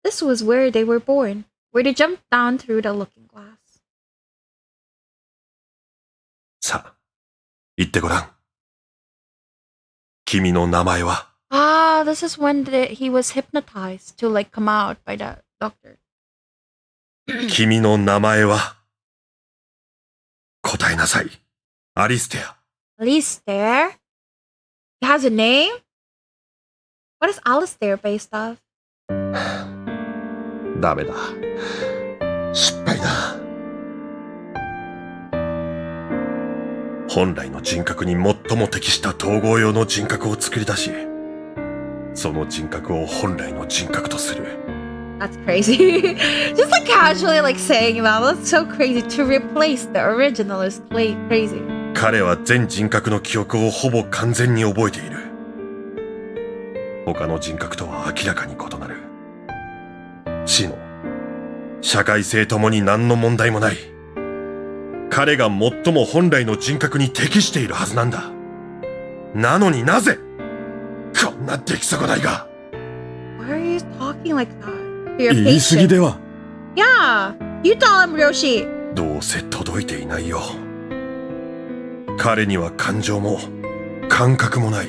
This was where they were born, where they jumped down through the looking glass. さあ、言ってごらん。君の名前は？ Ah, this is when he was hypnotized to like come out by the doctor. 君の名前は答えなさい。アリステア。 Alistair? He has a name? What is Alistair based off? ダメだ。失敗だ。本来の人格に最も適した統合用の人格を作り出し、その人格を本来の人格とする。That's crazy. Just like casually like saying that. That's so crazy. To replace the original is crazy. 彼は全人格の記憶をほぼ完全に覚えている。他の人格とは明らかに異なる。知能、社会性ともに何の問題もない。彼が最も本来の人格に適しているはずなんだ。なのになぜこんな出来損ないが。 Why are you talking like that? To your 言い過ぎ patient. では。 Yeah. You tell him, Ryoshi. どうせ届いていないよ。彼には感情も感覚もない。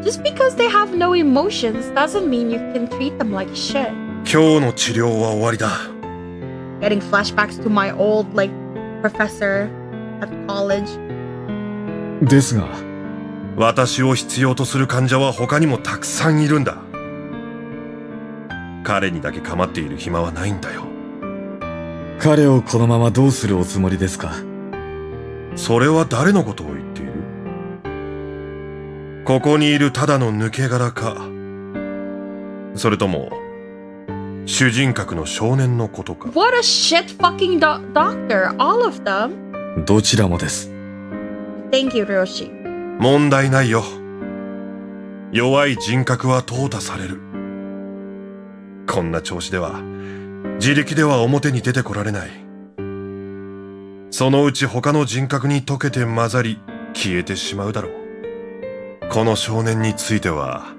Just because they have no emotions doesn't mean you can treat them like shit. 今日の治療は終わりだ。 Getting flashbacks to my old like professor at college. ですが、私を必要とする患者は他にもたくさんいるんだ。彼にだけ構っている暇はないんだよ。彼をこのままどうするおつもりですか？それは誰のことを言っている？ここにいるただの抜け殻か、それとも主人格の少年のことか。 What a shit fucking doctor. All of them. どちらもです。 Thank you, Ryoshi. 問題ないよ。弱い人格は淘汰される。こんな調子では自力では表に出てこられない。そのうち他の人格に溶けて混ざり消えてしまうだろう。この少年については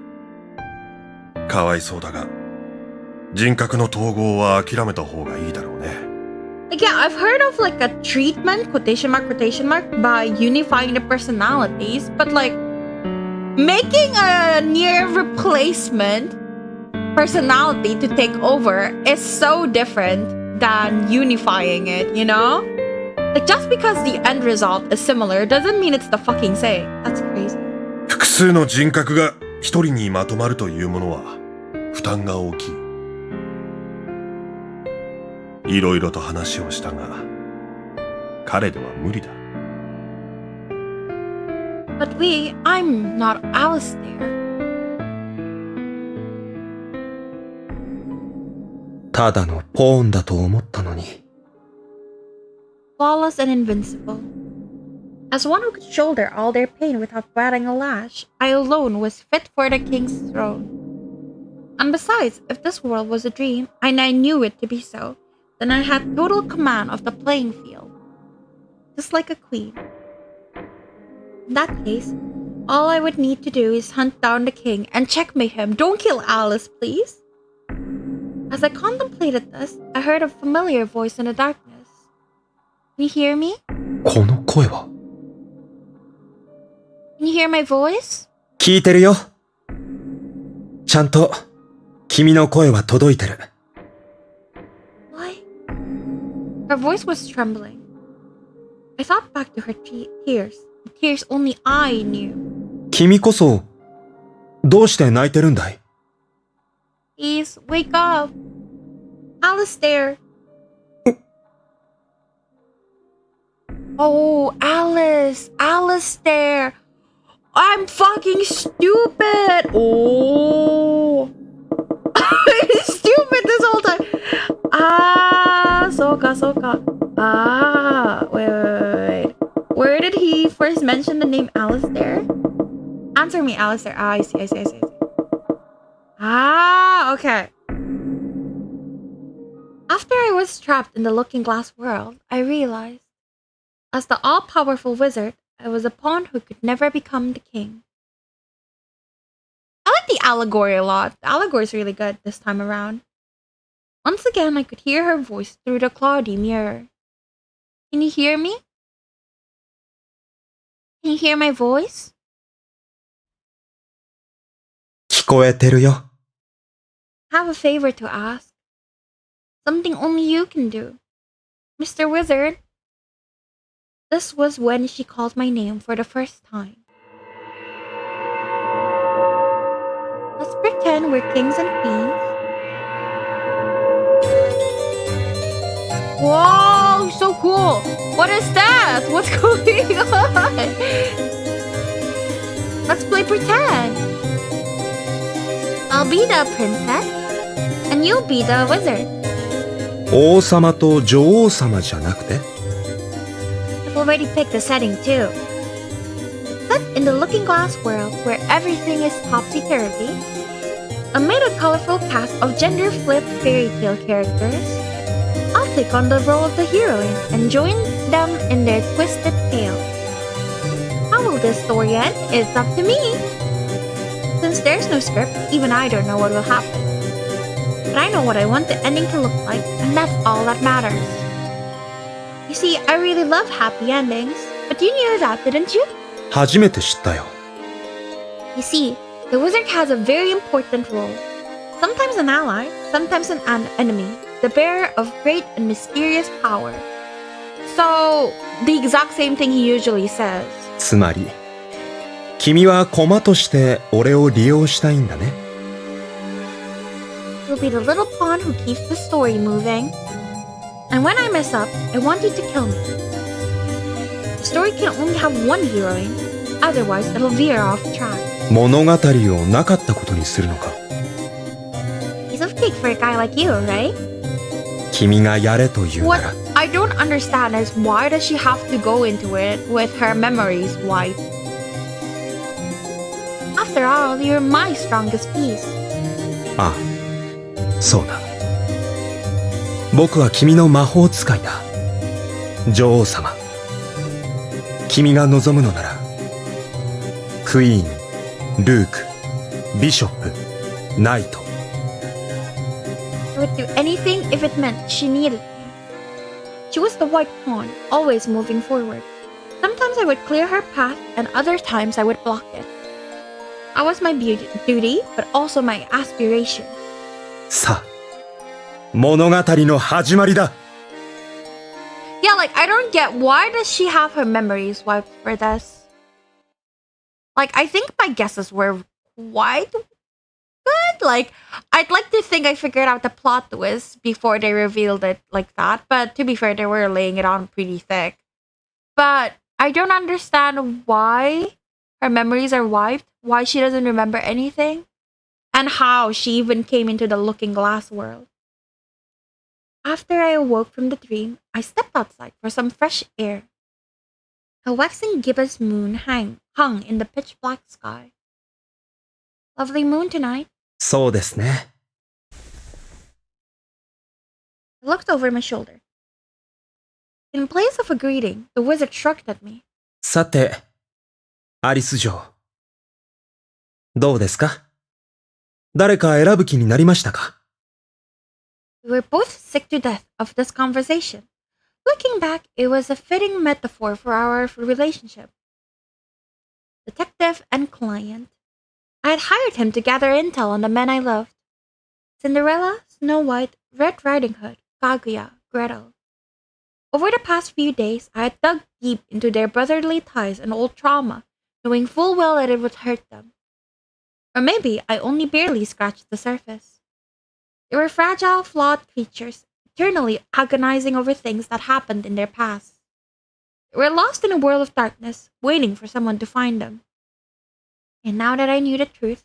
かわいそうだが、人格の統合は諦めた方がいいだろうね。Like, yeah, I've heard of like a treatment, quotation mark, by unifying the personalities, but like making a near replacement personality to take over is so different than unifying it, you know? Like, just because the end result is similar doesn't mean it's the fucking same. That's crazy. 複数の人格が一人にまとまるというものは負担が大きい。いろいろと話をしたが、彼では無理だ。But I'm not Alistair. ただのポーンだと思ったのに。Flawless and invincible. As one who could shoulder all their pain without batting a lash, I alone was fit for the king's throne. And besides, if this world was a dream, and I knew it to be so, then I had total command of the playing field. Just like a queen. In that case, all I would need to do is hunt down the king and checkmate him. Don't kill Alice, please. As I contemplated this, I heard a familiar voice in the darkness. Can you hear me? この声は。 Can you hear my voice? 聞いてるよ。ちゃんと君の声は届いてる。Why? Her voice was trembling. I thought back to her tears. The tears only I knew. 君こそどうして泣いてるんだい？ Please, wake up. Alistair. Oh, Alice. Alistair. I'm fucking stupid. Oh. Stupid this whole time. Ah, soka. Ah, wait. Where did he first mention the name Alistair? Answer me, Alistair. Ah, I see. Ah, okay. After I was trapped in the looking glass world, I realized, as the all-powerful wizard, I was a pawn who could never become the king. I like the allegory a lot. The allegory is really good this time around. Once again, I could hear her voice through the cloudy mirror. Can you hear me? Can you hear my voice? 聞こえてるよ。I have a favor to ask. Something only you can do. Mr. Wizard. This was when she called my name for the first time. Let's pretend we're kings and queens. Whoa, so cool! What is that? What's going on? Let's play pretend. I'll be the princess, and you'll be the wizard. 王様と女王様じゃなくて I've already picked the setting too. Set in the looking glass world where everything is topsy-turvy, amid a colorful cast of gender-flipped fairy tale characters, I'll take on the role of the heroine and join them in their twisted tale. How will this story end? It's up to me. Since there's no script, even I don't know what will happen. But I know what I want the ending to look like, and that's all that matters. You see, I really love happy endings, but you knew that, didn't you? 初めて知ったよ You see, the wizard has a very important role. Sometimes an ally, sometimes an enemy, the bearer of great and mysterious power. So, the exact same thing he usually says. つまり君は駒として俺を利用したいんだね You'll be the little pawn who keeps the story moving. And when I mess up, I want you to kill me. The story can only have one heroine, otherwise it'll veer off track. 物語をなかったことにするのか Piece of cake for a guy like you, right? 君がやれと言うな What ら I don't understand is why does she have to go into it with her memories wiped? After all, you're my strongest piece. ああそうだ僕は君の魔法使いだ女王様君が望むのならクイーンルークビショップナイト I would do anything if it meant she needed me. She was the white pawn, always moving forward. Sometimes I would clear her path, and other times I would block it. That was my duty, but also my aspiration. さあ物語の始まりだ Yeah, like, I don't get why does she have her memories wiped for this? Like, I think my guesses were quite good. Like, I'd like to think I figured out the plot twist before they revealed it like that. But to be fair, they were laying it on pretty thick. But I don't understand why her memories are wiped, why she doesn't remember anything, and how she even came into the looking glass world. After I awoke from the dream, I stepped outside for some fresh air. A waxing gibbous moon hung in the pitch black sky. Lovely moon tonight. そうですね I looked over my shoulder. In place of a greeting, the wizard shrugged at me. さてアリス嬢どうですか誰か選ぶ気になりましたか We were both sick to death of this conversation. Looking back, it was a fitting metaphor for our relationship. Detective and client. I had hired him to gather intel on the men I loved. Cinderella, Snow White, Red Riding Hood, Kaguya, Gretel. Over the past few days, I had dug deep into their brotherly ties and old trauma, knowing full well that it would hurt them. Or maybe I only barely scratched the surface. They were fragile, flawed creatures, eternally agonizing over things that happened in their past. They were lost in a world of darkness, waiting for someone to find them. And now that I knew the truth,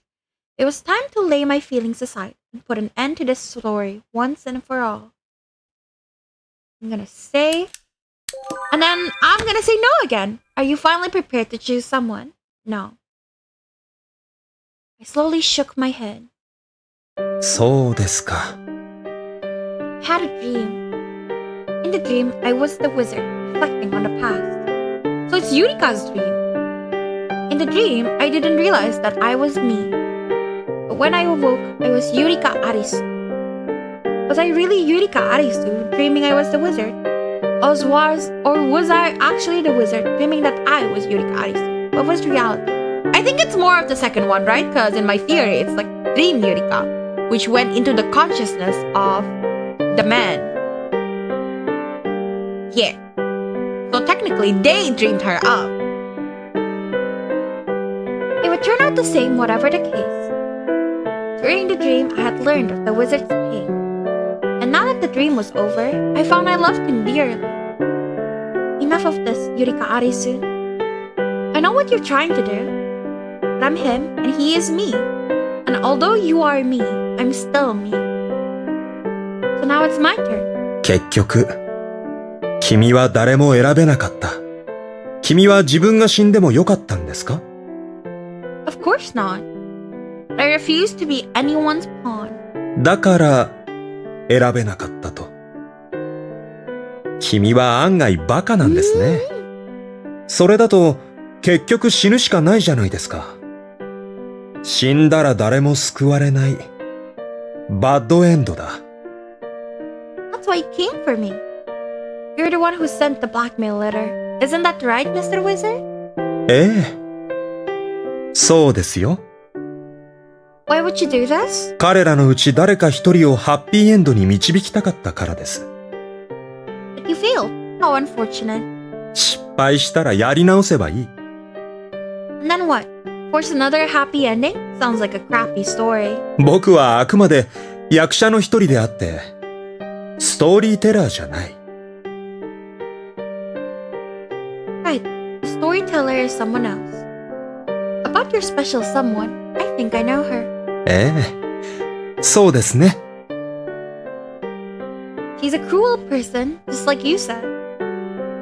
it was time to lay my feelings aside and put an end to this story once and for all. I'm gonna say, and then I'm gonna say no again. Are you finally prepared to choose someone? No. I slowly shook my head. そうですか I had a dream. In the dream, I was the wizard, reflecting on the past. So it's Yurika's dream. In the dream, I didn't realize that I was me. But when I awoke, I was Yurika Arisu. Was I really Yurika Arisu, dreaming I was the wizard? Or was I actually the wizard, dreaming that I was Yurika Arisu? What was reality? I think it's more of the second one, right? Because in my theory, it's like dream Yurika, which went into the consciousness of the men. Yeah. So technically, they dreamed her up. It would turn out the same whatever the case. During the dream, I had learned of the wizard's pain. And now that the dream was over, I found I loved him dearly. Enough of this, Yurika Arisu. I know what you're trying to do. But I'm him, and he is me. And although you are me, I'm still me. So now it's my turn. 結局、君は誰も選べなかった。君は自分が死んでもよかったんですか？ Of course not. But I refuse to be anyone's pawn. だから、選べなかったと。君は案外バカなんですね。それだと、結局死ぬしかないじゃないですか。死んだら誰も救われない。バッドエンドだ。That's why you came for me. You're the one who sent the blackmail letter. Isn't that right, Mr. Wizard? ええ。そうですよ。Why would you do this? 彼らのうち誰か一人をハッピーエンドに導きたかったからです。But you failed. How unfortunate. 失敗したらやり直せばいい。And then what? Force another happy ending? Sounds like a crappy story. 僕はあくまで役者の一人であって、ストーリーテラーじゃない。Right. The storyteller is someone else. About your special someone, I think I know her. ええ、そうですね。She's a cruel person, just like you said.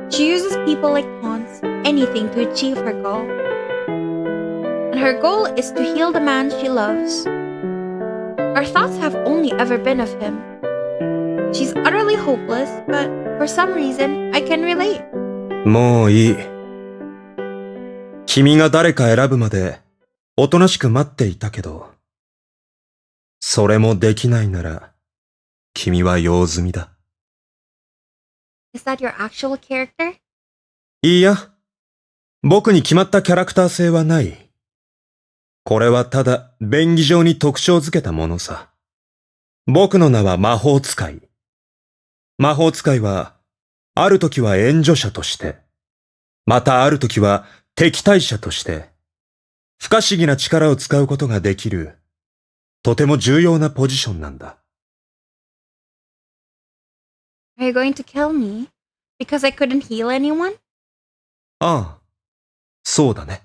She uses people like pawns, anything to achieve her goal. And her goal is to heal the man she loves. Our thoughts have only ever been of him. She's utterly hopeless, but for some reason, I can relate. もういい。君が誰か選ぶまで、おとなしく待っていたけど、それもできないなら、君は用済みだ。Is that your actual character? いいや、僕に決まったキャラクター性はない。これはただ便宜上に特徴づけたものさ。僕の名は魔法使い。魔法使いは、ある時は援助者として、またある時は敵対者として、不可思議な力を使うことができる、とても重要なポジションなんだ。Are you going to kill me? Because I couldn't heal anyone? ああ、そうだね。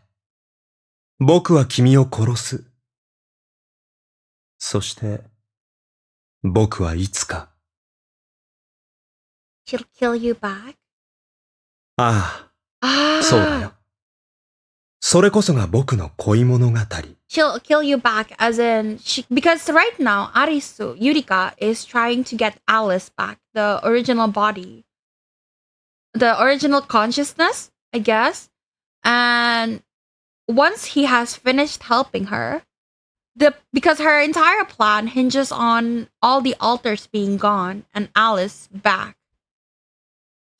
僕は君を殺す。そして、僕はいつか。She'll kill you back? ああ、 Ah! そうだよ。それこそが僕の恋物語。She'll kill you back as in because right now Arisu Yurika is trying to get Alice back, the original body, the original consciousness, I guess. And once he has finished helping her, because her entire plan hinges on all the altars being gone and Alice back.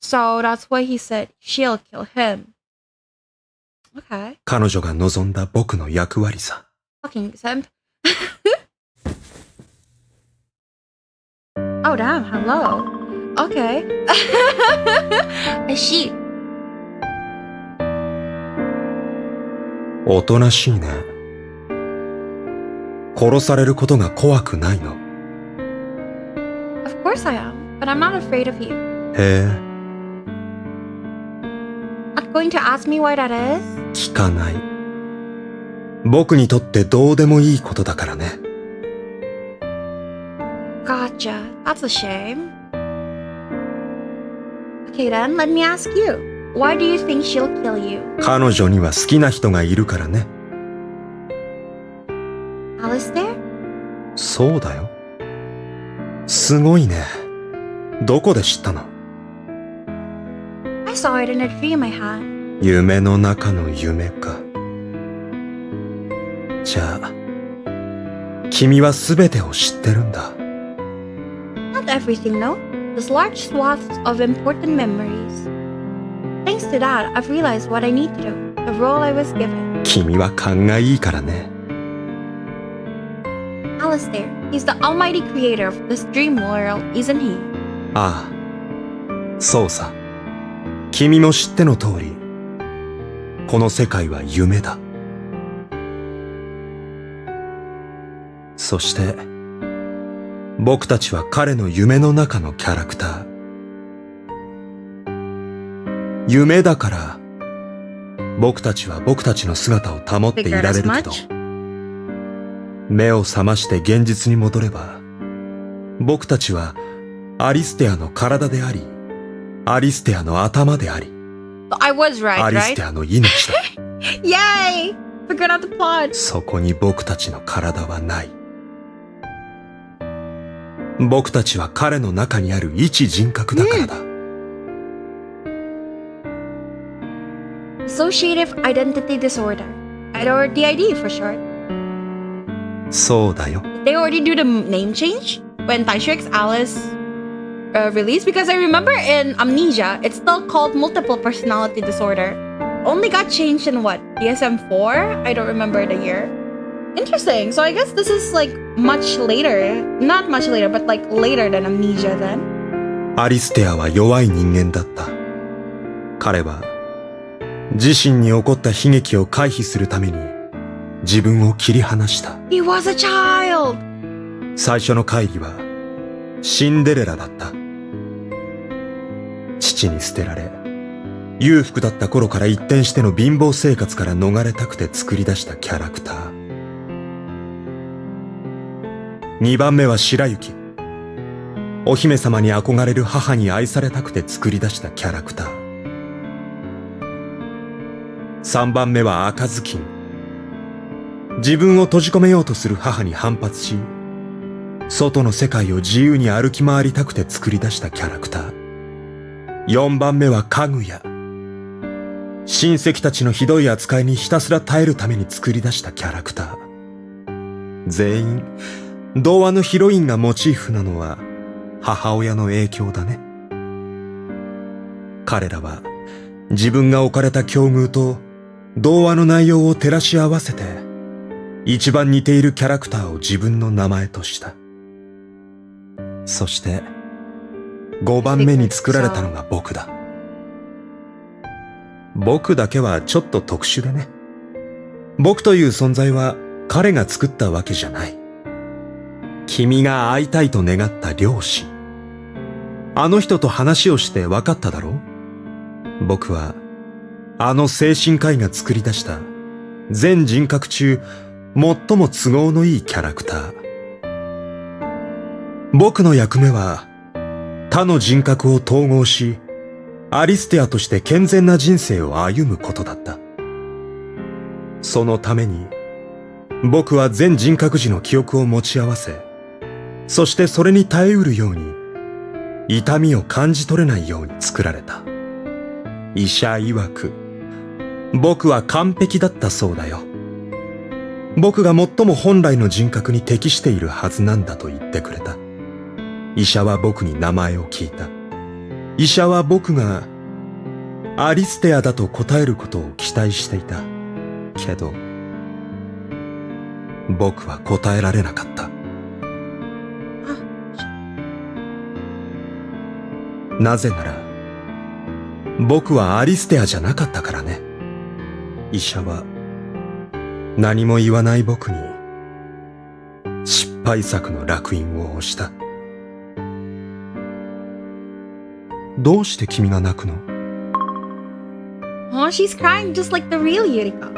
So that's why he said she'll kill him. Okay. 彼女が望んだ僕の役割さ。Fucking simp. Oh damn, hello. Okay. I see. おとなしいね。殺されることが怖くないの。Of course I am, but I'm not afraid of you. へえ。Not going to ask me why that is? 聞かない。僕にとってどうでもいいことだからね。Gotcha. That's a shame. Okay then, let me ask you. Why do you think she'll kill you? 彼女には好きな人がいるからね。Alice there? そうだよ。すごいね。どこで知ったの？ I saw it in a dream I had. 夢の中の夢か。じゃあ、君は全てを知ってるんだ。Not everything, no. There's large swaths of important memories. Thanks to that, I've realized what I need to do, the role I was given. 君は勘がいいからね。Alistair, he's the almighty creator of this dream world, isn't he? ああ、そうさ。君も知っての通り、この世界は夢だ。そして、僕たちは彼の夢の中のキャラクター。夢だから、僕たちは僕たちの姿を保っていられるけど、目を覚まして現実に戻れば、僕たちはアリステアの体であり、アリステアの頭であり、I was right, アリス right? テアの命だ。Yay! Figured out the plot. そこに僕たちの体はない。僕たちは彼の中にある一人格だからだ。Associative Identity Disorder. Or DID for short. そうだよ。They already do the name change when Taisho X Alice released? Because I remember in Amnesia, it's still called Multiple Personality Disorder. Only got changed in what? DSM-4? I don't remember the year. Interesting. So I guess this is like much later. Not much later, but like later than Amnesia then. アリステアは弱い人間だった。彼は自身に起こった悲劇を回避するために自分を切り離した。He was a child! 最初の会議はシンデレラだった。父に捨てられ、裕福だった頃から一転しての貧乏生活から逃れたくて作り出したキャラクター。2番目は白雪。お姫様に憧れる母に愛されたくて作り出したキャラクター。3番目は赤ずきん。自分を閉じ込めようとする母に反発し、外の世界を自由に歩き回りたくて作り出したキャラクター。4番目はかぐや。親戚たちのひどい扱いにひたすら耐えるために作り出したキャラクター。全員、童話のヒロインがモチーフなのは母親の影響だね。彼らは自分が置かれた境遇と童話の内容を照らし合わせて一番似ているキャラクターを自分の名前とした。そして5番目に作られたのが僕だ。僕だけはちょっと特殊でね。僕という存在は彼が作ったわけじゃない。君が会いたいと願った漁師。あの人と話をして分かっただろう？僕はあの精神科医が作り出した全人格中最も都合のいいキャラクター。僕の役目は他の人格を統合し、アリステアとして健全な人生を歩むことだった。そのために僕は全人格時の記憶を持ち合わせ、そしてそれに耐えうるように痛みを感じ取れないように作られた。医者曰く僕は完璧だったそうだよ。僕が最も本来の人格に適しているはずなんだと言ってくれた。医者は僕に名前を聞いた。医者は僕がアリステアだと答えることを期待していた。けど、僕は答えられなかった。なぜなら、僕はアリステアじゃなかったからね。医者は何も言わない僕に失敗作の烙印を押した。どうして君が泣くの？ Oh, she's crying just like the real Yurika.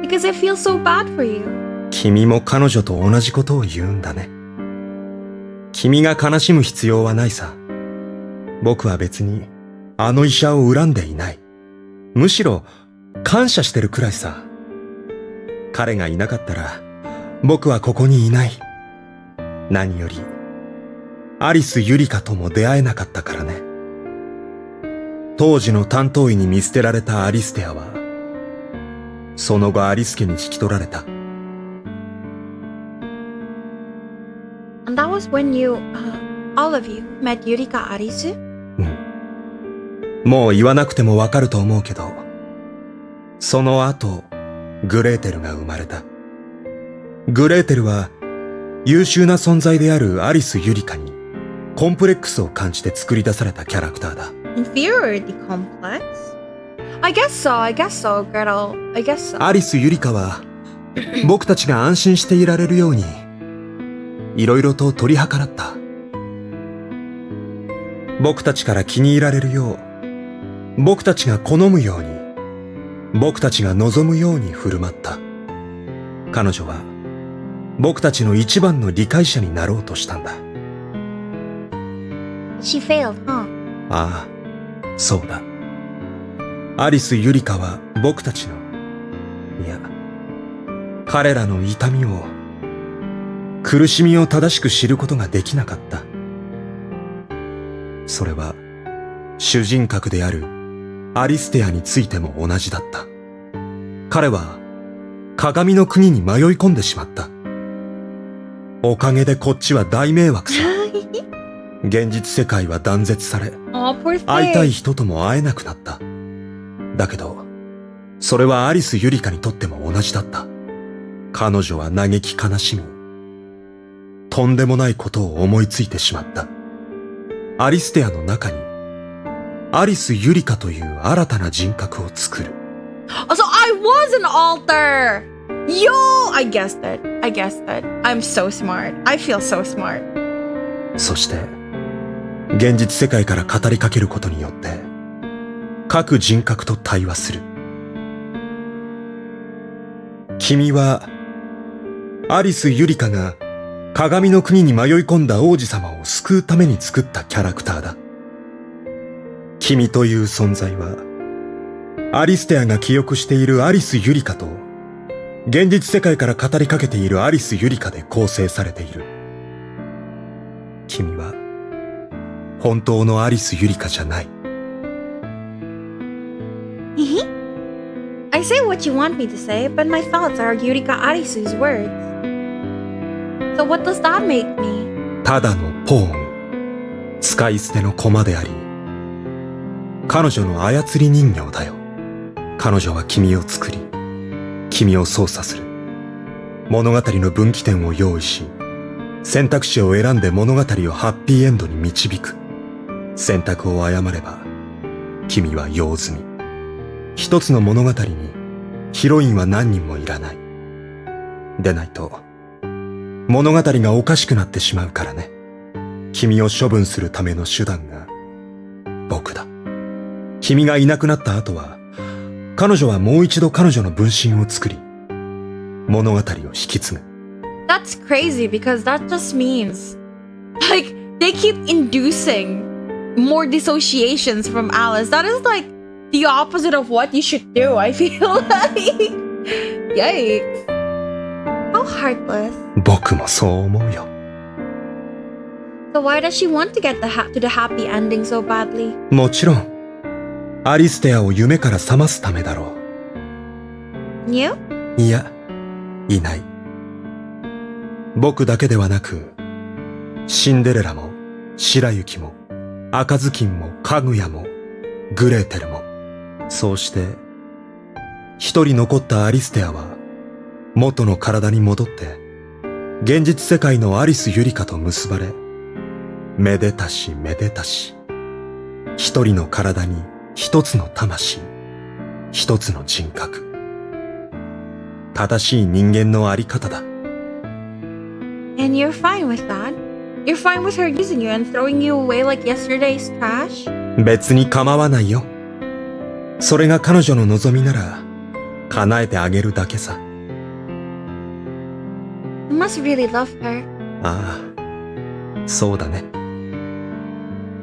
Because I feel so bad for you. 君も彼女と同じことを言うんだね。君が悲しむ必要はないさ。僕は別にあの医者を恨んでいない。むしろ感謝してるくらいさ。彼がいなかったら僕はここにいない。何よりアリス・ユリカとも出会えなかったからね。当時の担当医に見捨てられたアリステアはその後アリス家に引き取られた。 And that was when you, all of you, met Yurika Arisu? もう言わなくてもわかると思うけど、その後グレーテルが生まれた。グレーテルは優秀な存在であるアリス・ユリカにコンプレックスを感じて作り出されたキャラクターだ。Inferiority complex? I guess so, Gretel. I guess so. アリス・ユリカは僕たちが安心していられるようにいろいろと取り計らった。僕たちから気に入られるよう、僕たちが好むように、僕たちが望むように振る舞った。彼女は僕たちの一番の理解者になろうとしたんだ。She failed, huh? ああ、そうだ。アリス・ユリカは僕たちの、いや、彼らの痛みを、苦しみを正しく知ることができなかった。それは、主人格であるアリステアについても同じだった。彼は、鏡の国に迷い込んでしまった。おかげでこっちは大迷惑さ。現実世界は断絶され、会いたい人とも会えなくなった。だけど、それはアリス・ユリカにとっても同じだった。彼女は嘆き悲しみ、とんでもないことを思いついてしまった。アリステアの中に、アリス・ユリカという新たな人格を作る。Also, I was an alter! Yo! I guessed it. I'm so smart. I feel so smart. そして、現実世界から語りかけることによって、各人格と対話する。君は、アリス・ユリカが鏡の国に迷い込んだ王子様を救うために作ったキャラクターだ。君という存在は、アリステアが記憶しているアリス・ユリカと、現実世界から語りかけているアリス・ユリカで構成されている。君は、本当のアリス・ユリカじゃない。I say what you want me to say, but my thoughts are Yurika Arisu's words. So what does that make me? ただのポーン、使い捨ての駒であり、彼女の操り人形だよ。彼女は君を作り、君を操作する。物語の分岐点を用意し、選択肢を選んで物語をハッピーエンドに導く。選択を誤れば、君は用済み。一つの物語にヒロインは何人もいらない。でないと、物語がおかしくなってしまうからね。君を処分するための手段が、僕だ。君がいなくなった後は、彼女はもう一度彼女の分身を作り、物語を引き継ぐ。That's crazy because that just means, like, they keep inducing more dissociations from Alice. That is like the opposite of what you should do, I feel like. Yikes. How heartless. 僕もそう思うよ。So why does she want to get to the happy ending so badly? もちろん、アリステアを夢から覚ますためだろう。You? いや、いない。僕だけではなく、シンデレラも、白雪も、赤ずきんも、かぐやも、グレーテルも。そうして、一人残ったアリステアは、元の体に戻って、現実世界のアリス・ユリカと結ばれ、めでたしめでたし、一人の体に一つの魂、一つの人格。正しい人間のあり方だ。And you're fine with that? You're fine with her using you and throwing you away like yesterday's trash? 別に構わないよ。それが彼女の望みなら、叶えてあげるだけさ。You must really love her. ああ、そうだね。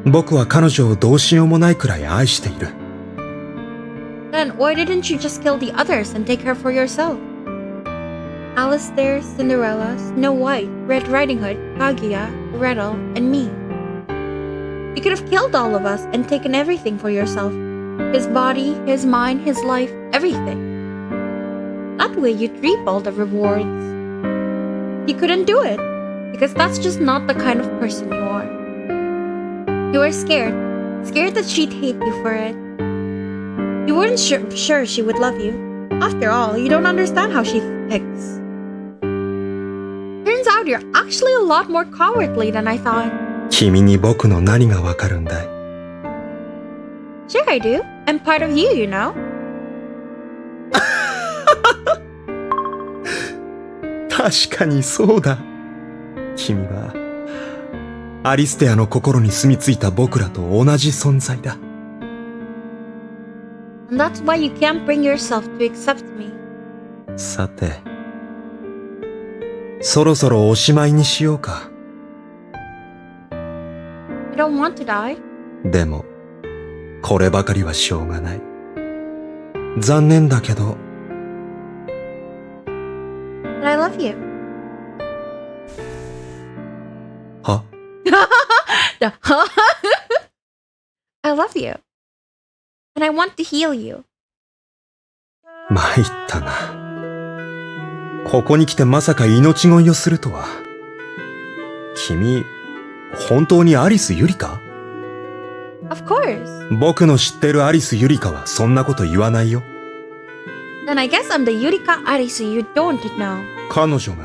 僕は彼女をどうしようもないくらい愛している。Then why didn't you just kill the others and take her for yourself? Alice there, Cinderella, Snow White, Red Riding Hood, Kaguya, Gretel, and me. You could have killed all of us and taken everything for yourself. His body, his mind, his life, everything. That way you'd reap all the rewards. You couldn't do it, because that's just not the kind of person you are. You were scared that she'd hate you for it. You weren't sure she would love you. After all, you don't understand how she thinks. Turns out you're actually a lot more cowardly than I thought. 君に僕の何がわかるんだい？ Sure I do. I'm part of you, you know. 確かにそうだ。君は、アリステアの心に住み着いた僕らと同じ存在だ。And that's why you can't bring yourself to accept me. さて、そろそろおしまいにしようか。I don't want to die. でも、こればかりはしょうがない。残念だけど、But I love you. は？I love you. And I want to heal you. 参ったな。ここに来てまさか命乞いをするとは。君、本当にアリスゆりか？ Of course. 僕の知ってるアリスゆりかはそんなこと言わないよ。Then I guess I'm the Yurika Arisu you don't know. 彼女が、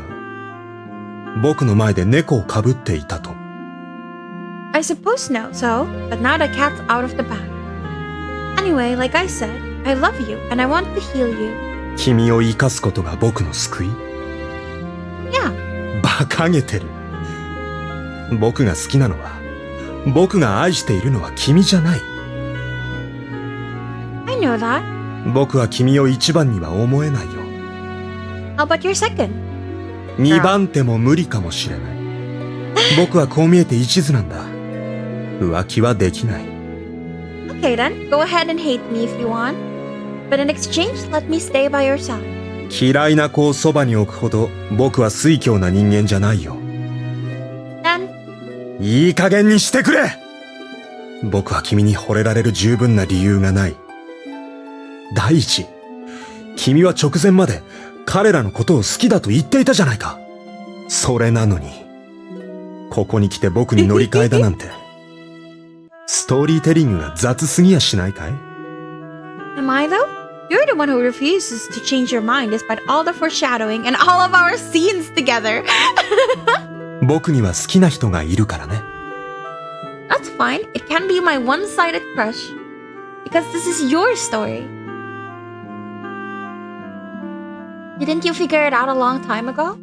僕の前で猫をかぶっていたと。I suppose so, but now the cat's out of the bag. Anyway, like I said, I love you and I want to heal you. 君を生かすことが僕の救い？ Yeah. 馬鹿げてる。僕が好きなのは、僕が愛しているのは君じゃない。I know that. 僕は君を一番には思えないよ。How about your second? 二番手も無理かもしれない。僕はこう見えて一途なんだ。浮気はできない。Okay then, go ahead and hate me if you want. But in exchange, let me stay by your side. 嫌いな子をそばに置くほど僕は酔狂な人間じゃないよ。Then, いい加減にしてくれ！僕は君に惚れられる十分な理由がない。第一、君は直前まで彼らのことを好きだと言っていたじゃないか。それなのに、ここに来て僕に乗り換えだなんて。ストーリーテリングが雑すぎやしないかい？ am I though? You're the one who refuses to change your mind despite all the foreshadowing and all of our scenes together. 僕には好きな人がいるからね。That's fine. It can be my one-sided crush. Because this is your story. Didn't you figure it out a long time ago?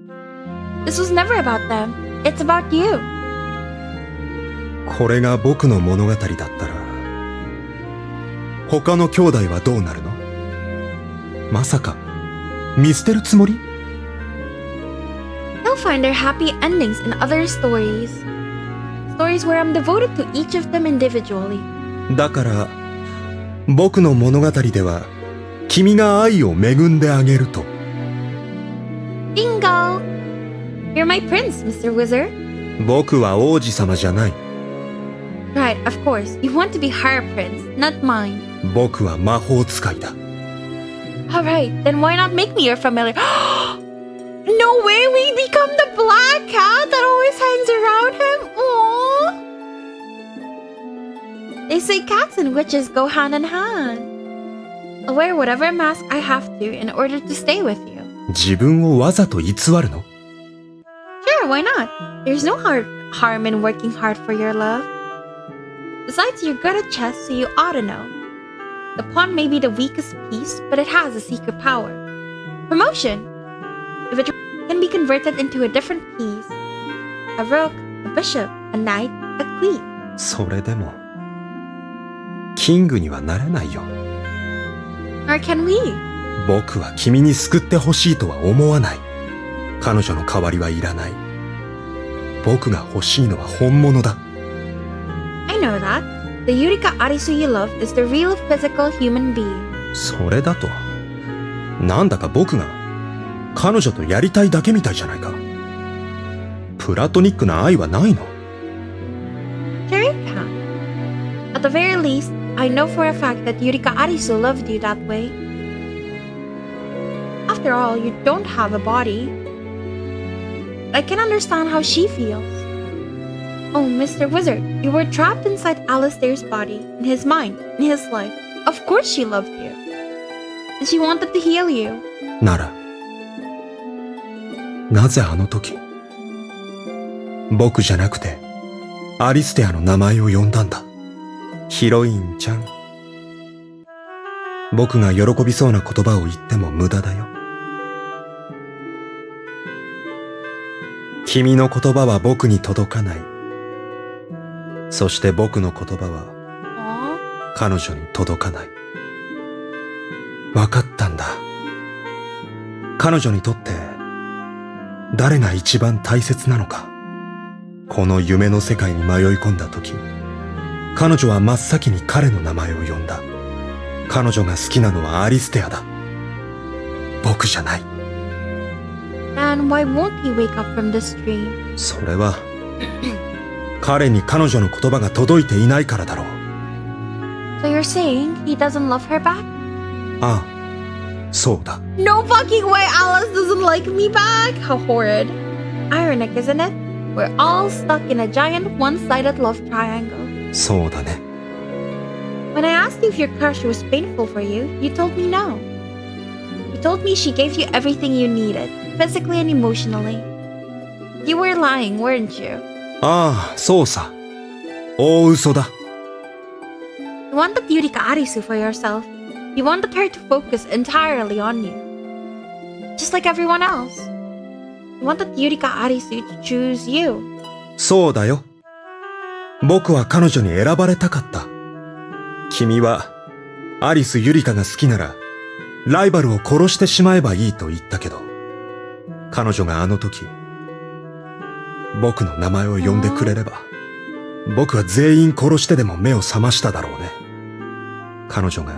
This was never about them. It's about you. これが僕の物語だったら、他の兄弟はどうなるの？まさか、見捨てるつもり？ They'll find their happy endings in other stories. Stories where I'm devoted to each of them individually. だから、僕の物語では、君が愛を恵んであげると。Bingo! You're my prince, Mr. Wizard. 僕は王子様じゃない。Right, of course. You want to be her prince, not mine. 僕は魔法使いだ。Alright, then why not make me your familiar? No way we become the black cat that always hangs around him? Aww. They say cats and witches go hand in hand. I'll wear whatever mask I have to in order to stay with you. 自分をわざと偽るの？ Sure, why not? There's no harm in working hard for your love. Besides, you're good at chess, so you ought to know. The pawn may be the weakest piece, but it has a secret power. Promotion! If it can be converted into a different piece. A rook, a bishop, a knight, a queen. それでも、キングにはなれないよ。Or can we? 僕は君に救ってほしいとは思わない。彼女の代わりはいらない。僕が欲しいのは本物だ。I know that. The Yurika Arisu you love is the real physical human being. それだと、なんだか僕が彼女とやりたいだけみたいじゃないか。プラトニックな愛はないの？ Sure you can. At the very least, I know for a fact that Yurika Arisu loved you that way. After all, you don't have a body. I can understand how she feels. Oh, Mr. Wizard, you were trapped inside Alistair's body, in his mind, in his life. Of course she loved you. And she wanted to heal you. なら、なぜあの時、僕じゃなくて、アリステアの名前を呼んだんだ。ヒロインちゃん。僕が喜びそうな言葉を言っても無駄だよ。君の言葉は僕に届かない。そして僕の言葉は彼女に届かない。わかったんだ。彼女にとって誰が一番大切なのか。この夢の世界に迷い込んだ時、彼女は真っ先に彼の名前を呼んだ。彼女が好きなのはアリステアだ。僕じゃない。And why won't he wake up from this dream? それは彼に彼女の言葉が届いていないからだろう。 So you're saying he doesn't love her back? ああ、そうだ。 No fucking way Alice doesn't like me back! How horrid. Ironic, isn't it? We're all stuck in a giant one-sided love triangle. そうだね。 When I asked you if your crush was painful for you, you told me no. You told me she gave you everything you needed, physically and emotionally. You were lying, weren't you? ああ、そうさ。大嘘だ。 You wanted Yurika Arisu for yourself. You wanted her to focus entirely on you. Just like everyone else. You wanted Yurika Arisu to choose you. そうだよ。僕は彼女に選ばれたかった。君はアリス・ユリカが好きならライバルを殺してしまえばいいと言ったけど、彼女があの時僕の名前を呼んでくれれば、僕は全員殺してでも目を覚ましただろうね。彼女が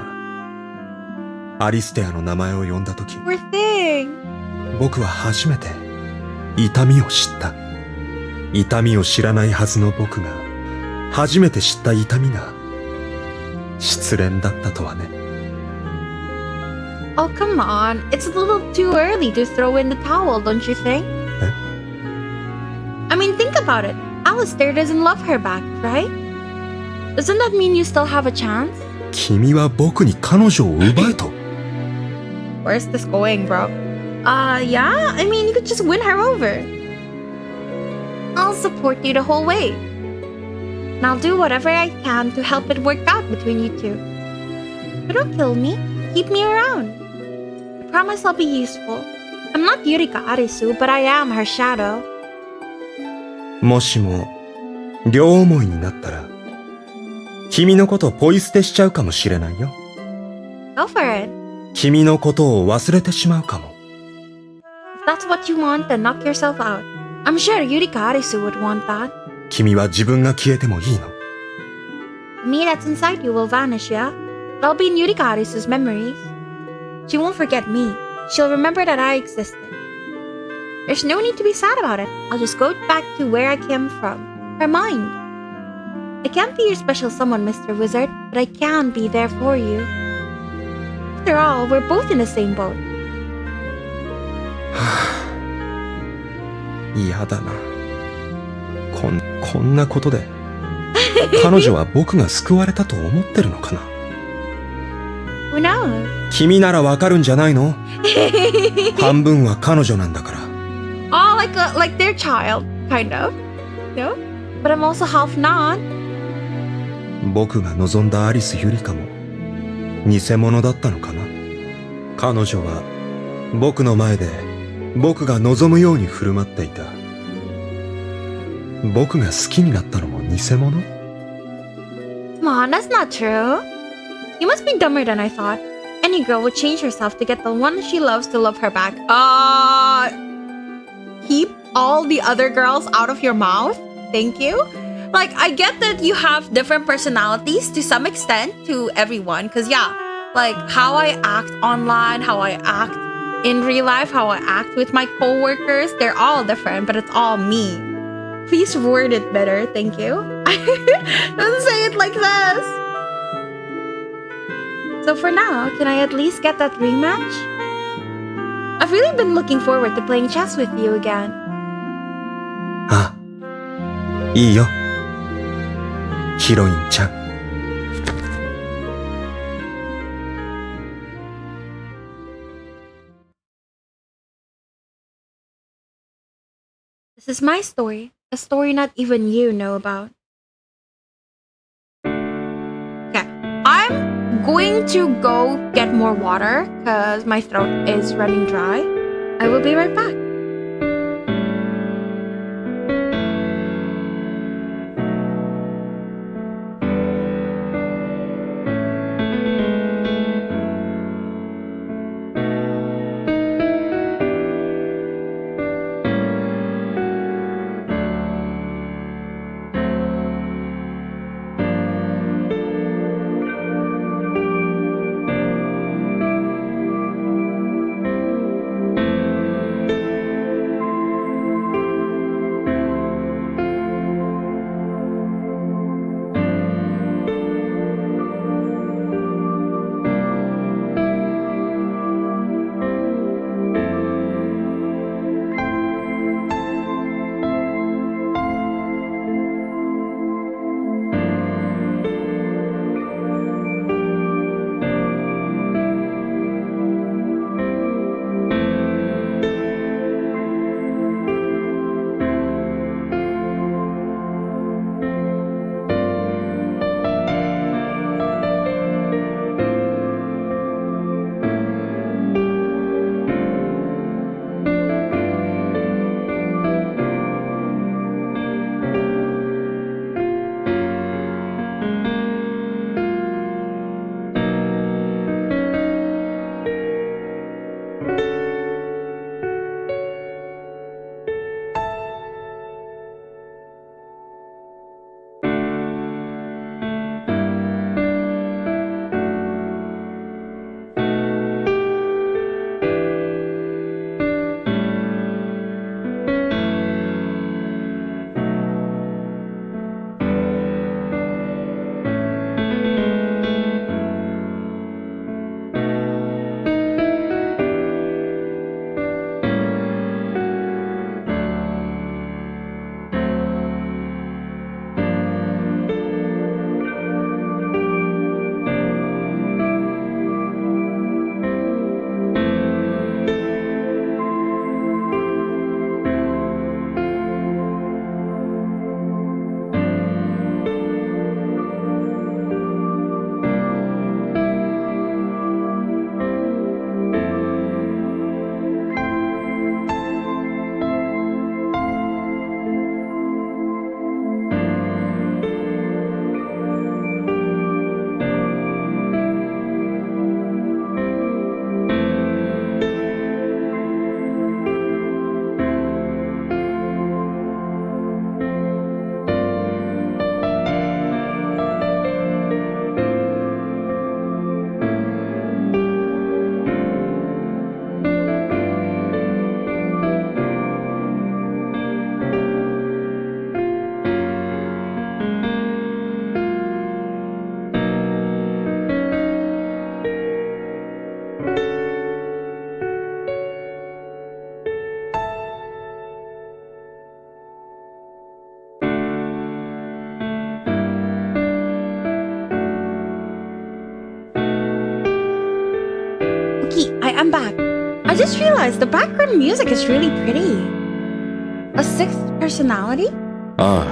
アリステアの名前を呼んだ時、 Poor thing. 僕は初めて痛みを知った。痛みを知らないはずの僕が初めて知った痛みが失恋だったとはね。 Oh, come on. It's a little too early to throw in the towel, don't you think? I mean, think about it. Alistair doesn't love her back, right? Doesn't that mean you still have a chance? 君は僕に彼女を奪えと。 Where's this going, bro? Yeah? I mean, you could just win her over. I'll support you the whole way. And I'll do whatever I can to help it work out between you two. But don't kill me. Keep me around. I promise I'll be useful. I'm not Yurika Arisu, but I am her shadow. もしも両思いになったら君のことをポイ捨てしちゃうかもしれないよ。 Go for it. 君のことを忘れてしまうかも。 If that's what you want, then knock yourself out. I'm sure Yurika Arisu would want that. 君は自分が消えてもいいの？ The me that's inside you will vanish, yeah? But I'll be in Yurika Arisu's memories. She won't forget me. She'll remember that I existed. There's no need to be sad about it. I'll just go back to where I came from. Her mind. I can't be your special someone, Mr. Wizard, but I can be there for you. After all, we're both in the same boat. 嫌だな。こんなことで彼女は僕が救われたと思ってるのかな。 Who knows? 君ならわかるんじゃないの？半分は彼女なんだから。 Oh, like their child, kind of. No? But I'm also half not. 僕が望んだアリス・ユリカも偽物だったのかな。彼女は僕の前で僕が望むように振る舞っていた。僕が好きになったのも偽物？ Come on, that's not true. You must be dumber than I thought. Any girl would change herself to get the one she loves to love her back. Keep all the other girls out of your mouth. Thank you. Like, I get that you have different personalities to some extent to everyone. Because, yeah, like how I act online, how I act in real life, how I act with my coworkers, they're all different, but it's all me. Please word it better. Thank you. Don't say it like this. So for now, can I at least get that rematch? I've really been looking forward to playing chess with you again. あ、いいよ。ヒロインちゃん。This is my story, a story not even you know about. Okay, I'm going to go get more water because my throat is running dry. I will be right back. I'm back. I just realized the background music is really pretty. A sixth personality? あ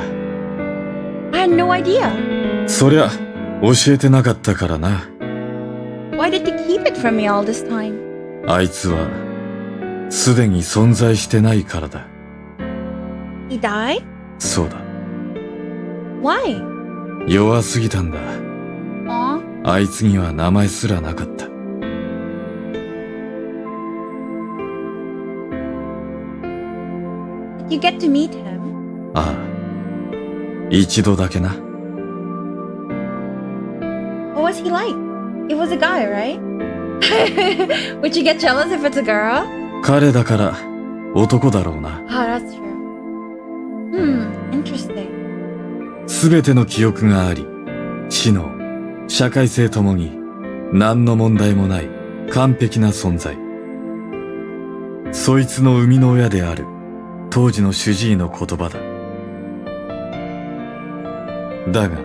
I had no idea. あ、そりゃ教えてなかったからな。 Why did you keep it from me all this time? あいつはすでに存在してないからだ。 He died? そうだ。 Why? 弱すぎたんだ。 Aw. あいつには名前すらなかった。 Did you get to meet him? ああ、一度だけな。 What was he like? It was a guy, right? Would you get jealous if it's a girl? 彼だから男だろうな。 Oh, that's true. Interesting. すべての記憶があり、知能、社会性ともに何の問題もない完璧な存在。そいつの生みの親である当時の主治医の言葉だ。だが、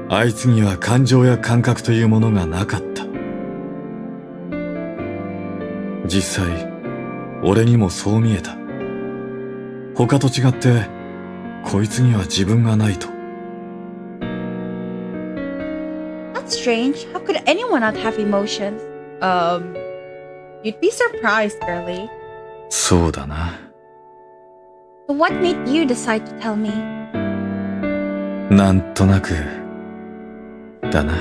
あいつには感情や感覚というものがなかった。実際、俺にもそう見えた。他と違って、こいつには自分がないと。That's strange. How could anyone not have emotions? You'd be surprised, girly. そうだな。 So what made you decide to tell me? なんとなく、だな。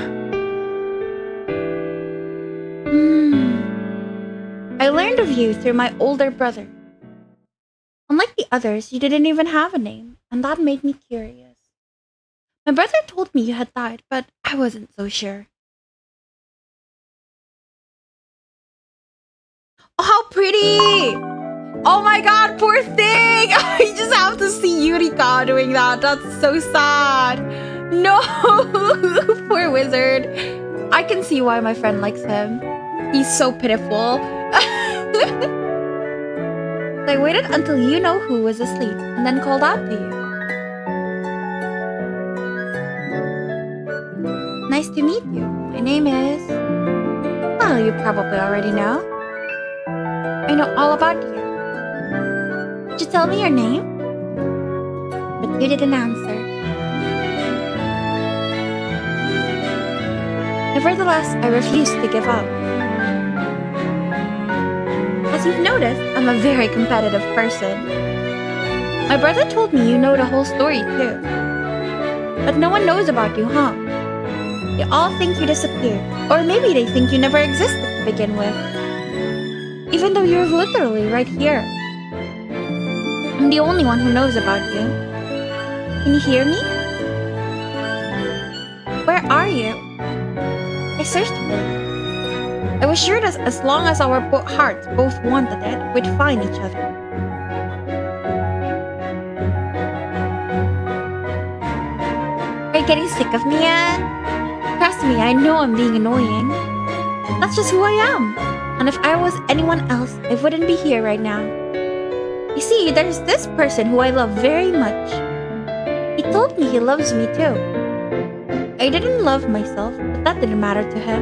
I learned of you through my older brother. Unlike the others, you didn't even have a name, and that made me curious. My brother told me you had died, but I wasn't so sure. Oh, how pretty! Oh my god, poor thing! I just have to see Yurika doing that. That's so sad. No! Poor wizard. I can see why my friend likes him. He's so pitiful. I waited until you know who was asleep and then called out to you. Nice to meet you. My name is... Well, you probably already know. I know all about you. Did you tell me your name? But you didn't answer. Nevertheless, I refused to give up. As you've noticed, I'm a very competitive person. My brother told me you know the whole story too. But no one knows about you, huh? They all think you disappeared. Or maybe they think you never existed to begin with. Even though you're literally right here. I'm the only one who knows about you. Can you hear me? Where are you? I searched for you. I was sure that as long as our hearts both wanted it, we'd find each other. Are you getting sick of me yet? Trust me, I know I'm being annoying. That's just who I am. And if I was anyone else, I wouldn't be here right now. You see, there's this person who I love very much. He told me he loves me too. I didn't love myself, but that didn't matter to him.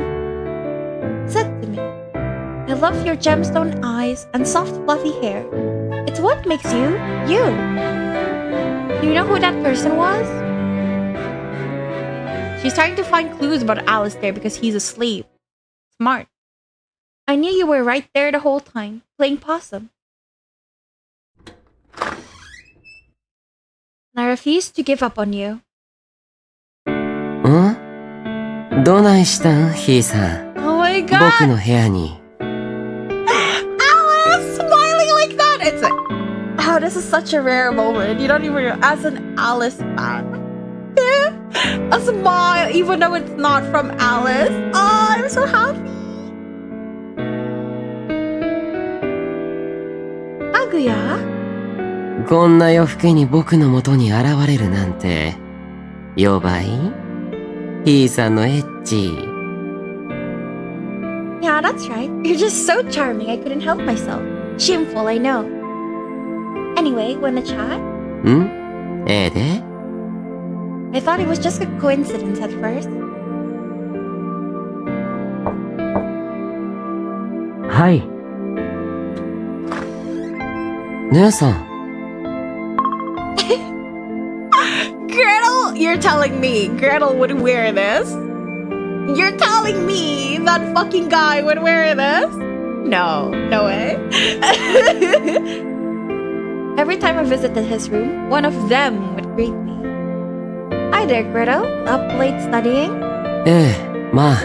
He said to me, I love your gemstone eyes and soft fluffy hair. It's what makes you, you. Do you know who that person was? She's trying to find clues about Alice there because he's asleep. Smart. I knew you were right there the whole time, playing possum. And I refused to give up on you. どないしたんひーさん。 Oh my 僕 god! の部屋に。 Alice smiling like that! It's like, oh, this is such a rare moment. You don't even, as an Alice fan. A smile, even though it's not from Alice. Oh, I'm so happy. Kaguya? こんな夜更けに僕の元に現れるなんて。よばいひーさんのエッチ。 Yeah, that's right. You're just so charming, I couldn't help myself. Shameful, I know. Anyway, wanna chat? んええで I thought it was just a coincidence at first. はい。姉さん。 Gretel, you're telling me Gretel would wear this? You're telling me that fucking guy would wear this? No, no way. Every time I visited his room, one of them would greet me. Hi there, Gretel. Up late studying? ええ、まあ。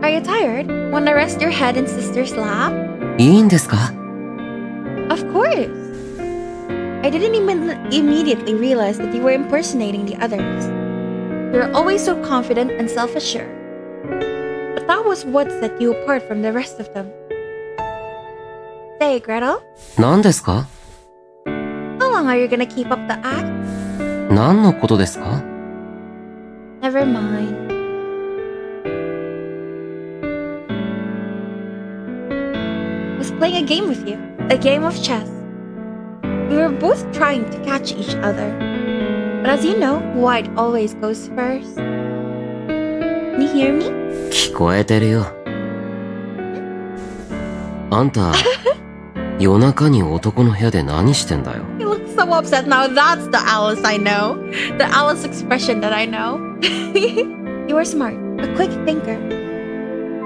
Are you tired? Wanna rest your head in sister's lap? いいんですか Of course. I didn't even immediately realize that you were impersonating the others. You were always so confident and self-assured. But that was what set you apart from the rest of them. Say, Gretel, 何ですか how long are you gonna keep up the act? 何のことですか Never mind. I was playing a game with you, a game of chess. We were both trying to catch each other. But as you know, white always goes first. Can you hear me? 聞こえてるよ。あんた、夜中に男の部屋で何してんだよ。 You look so so upset. Now that's the Alice I know. The Alice expression that I know. You are smart, a quick thinker.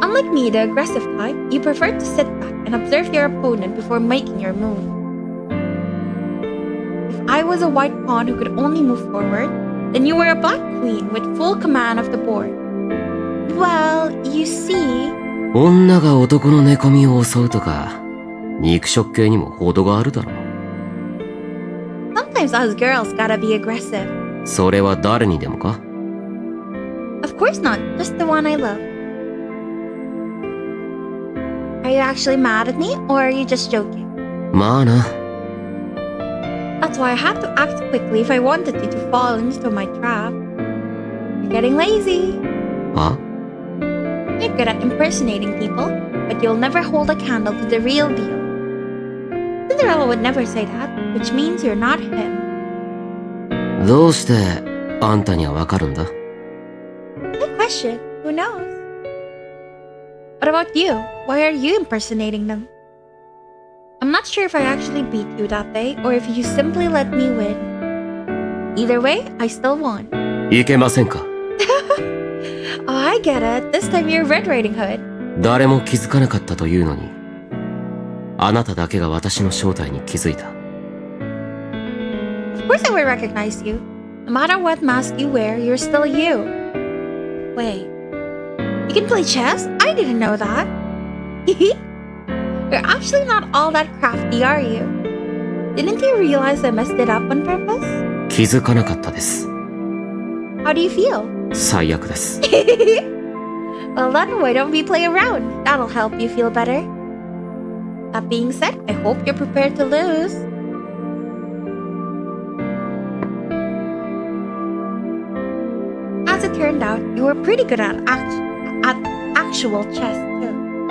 Unlike me, the aggressive type, you prefer to sit back and observe your opponent before making your move. If I was a white pawn who could only move forward, then you were a black queen with full command of the board. Well, you see... 女が男の寝込みを襲うとか、肉食系にも程があるだろう。Sometimes us girls gotta be aggressive. それは誰にでもか？ Of course not, just the one I love. Are you actually mad at me, or are you just joking? まあな。That's why I had to act quickly if I wanted you to fall into my trap. You're getting lazy. は？ You're good at impersonating people, but you'll never hold a candle to the real deal. Cinderella would never say that, which means you're not him. どうしてあんたにはわかるんだ？ Good question. Who knows? What about you? Why are you impersonating them? I'm not sure if I actually beat you that day or if you simply let me win. Either way, I still won. いけませんか？ Oh, I get it. This time you're Red Riding Hood. 誰も気づかなかったというのに、あなただけが私の正体に気づいた。Of course I would recognize you. No matter what mask you wear, you're still you. Wait. You can play chess? I didn't know that. You're actually not all that crafty, are you? Didn't you realize I messed it up on purpose? 気づかなかったです。 How do you feel? 最悪です。Well then, why don't we play a round? That'll help you feel better. That being said, I hope you're prepared to lose. As it turned out, you were pretty good at actual chess too.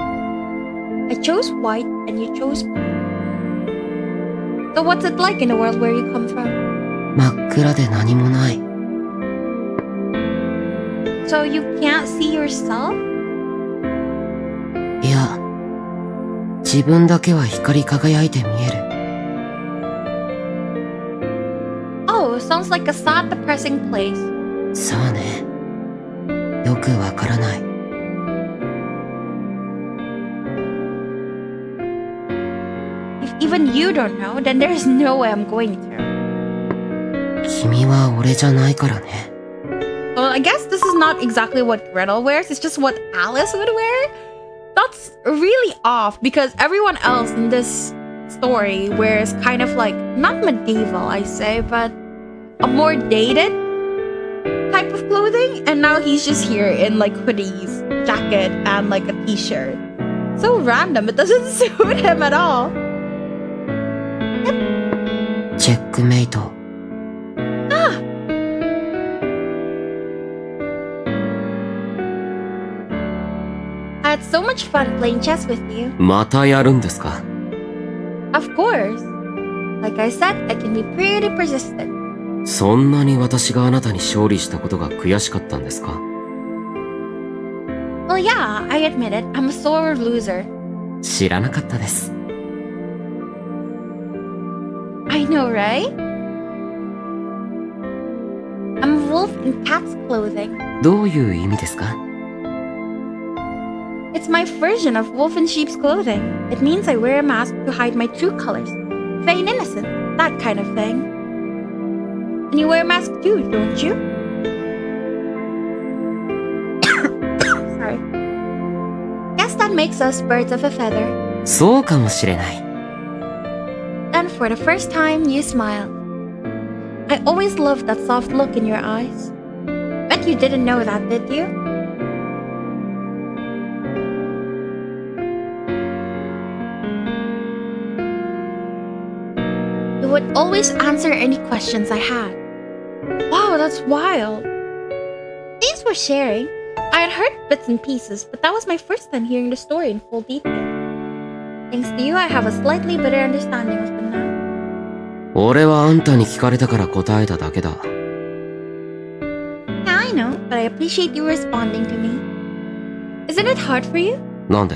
I chose white and you chose blue. So what's it like in the world where you come from? 真っ暗で何もない。 So you can't see yourself? いや、自分だけは光り輝いて見える。 Oh, sounds like a sad, depressing place. さあね。よくわからない。 If even you don't know, then there's no way I'm going to. 君は俺じゃないからね。 Well, I guess this is not exactly what Gretel wears, it's just what Alice would wear. That's really off because everyone else in this story wears kind of like, not medieval, I say, but a more dated type of clothing. And now he's just here in like hoodies, jacket, and like a t-shirt. So random, it doesn't suit him at all. チェックメイト。 I had so much fun playing chess with you. またやるんですか？ Of course. Like I said, I can be pretty persistent. そんなに私があなたに勝利したことが悔しかったんですか？ Well, yeah, I admit it. I'm a sore loser. 知らなかったです。 I know, right? I'm a wolf in cat's clothing. どういう意味ですか？ It's my version of wolf in sheep's clothing. It means I wear a mask to hide my true colors. Vain innocent, that kind of thing. And you wear a mask too, don't you? Sorry. Guess that makes us birds of a feather. そうかもしれない。 Then for the first time, you smiled. I always loved that soft look in your eyes. Bet you didn't know that, did you? You would always answer any questions I had. Wow, that's wild. Thanks for sharing. I had heard bits and pieces, but that was my first time hearing the story in full detail. Thanks to you, I have a slightly better understanding of them now. 俺はあんたに聞かれたから答えただけだ。 Yeah, I know, but I appreciate you responding to me. Isn't it hard for you? なんで？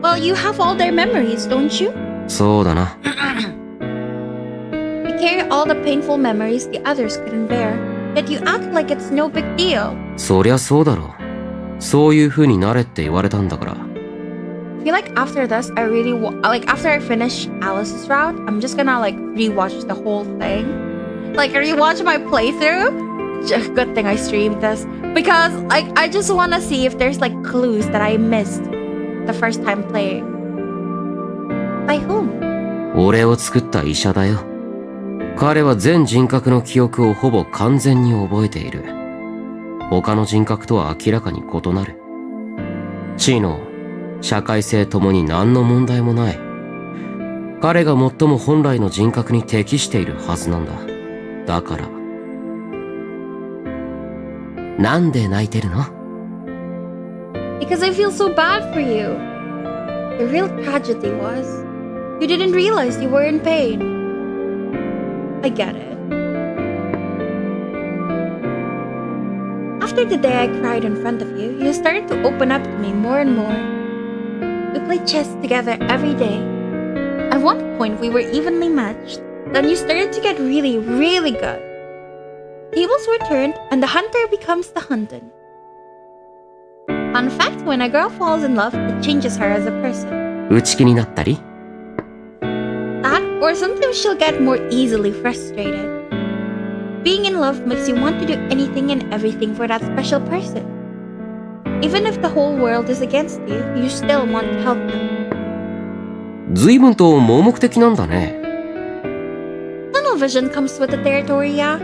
Well, you have all their memories, don't you? そうだな。carry all the painful memories the others couldn't bear, yet you act like it's no big deal. そりゃそうだろ。そういう風になれって言われたんだから。I feel like after this, I really after I finish Alice's route, I'm just gonna like rewatch the whole thing, like rewatch my playthrough. Good thing I streamed this because like I just want to see if there's like clues that I missed the first time playing. By whom? 俺を作った医者だよ。彼は全人格の記憶をほぼ完全に覚えている。他の人格とは明らかに異なる。知能、社会性ともに何の問題もない。彼が最も本来の人格に適しているはずなんだ。だから。なんで泣いてるの？ Because I feel so bad for you. The real tragedy was you didn't realize you were in pain. I get it. After the day I cried in front of you, you started to open up to me more and more. We played chess together every day. At one point, we were evenly matched. Then you started to get really, really good. Tables were turned, and the hunter becomes the hunted. Fun fact, when a girl falls in love, it changes her as a person. 内気になったり？ That, or sometimes she'll get more easily frustrated. Being in love makes you want to do anything and everything for that special person. Even if the whole world is against you, you still want to help them. 随分と盲目的なんだね。Tunnel vision comes with the territory, yeah?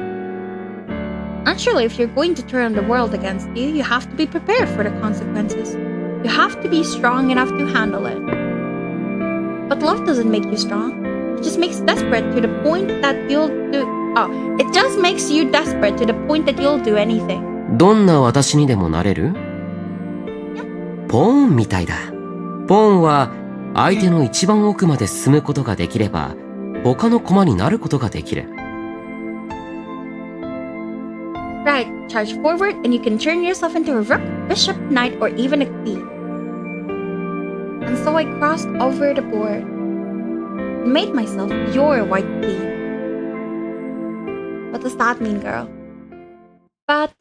Naturally, if you're going to turn the world against you, you have to be prepared for the consequences. You have to be strong enough to handle it. But love doesn't make you strong. It just makes you desperate to the point that you'll do... it just makes you desperate to the point that you'll do anything. どんな私にでもなれる？ポーンみたいだ。ポーンは相手の一番奥まで進むことができれば、他の駒になることができる。Right, charge forward and you can turn yourself into a rook, bishop, knight, or even a queen. And so I crossed over the board and made myself your white queen. What does that mean, girl? But...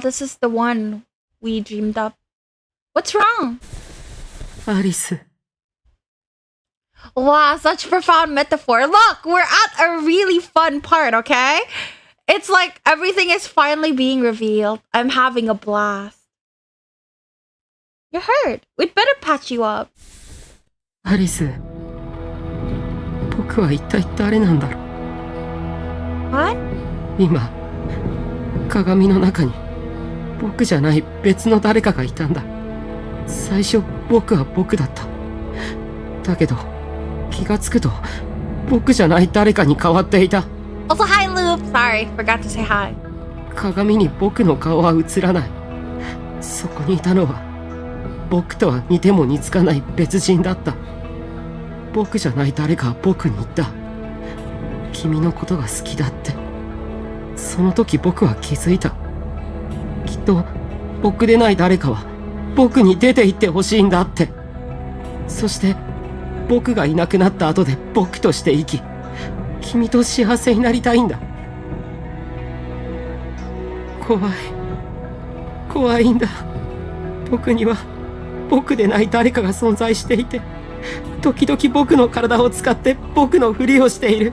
this is the one we dreamed up. What's wrong? アリス。 Wow, such profound metaphor. Look, we're at a really fun part, okay? It's like everything is finally being revealed. I'm having a blast. You're hurt. We'd better patch you up. アリス。僕は一体誰なんだろう。 What? 今、鏡の中に僕じゃない別の誰かがいたんだ。最初僕は僕だった。だけど気がつくと僕じゃない誰かに変わっていた。 Also, hi, Loop. Sorry, forgot to say hi. 鏡に僕の顔は映らない。そこにいたのは僕とは似ても似つかない別人だった。僕じゃない誰かは僕に言った。君のことが好きだって。その時僕は気づいた。きっと僕でない誰かは僕に出て行ってほしいんだって。そして僕がいなくなった後で僕として生き、君と幸せになりたいんだ。怖いんだ。僕には僕でない誰かが存在していて、時々僕の体を使って僕のふりをしている。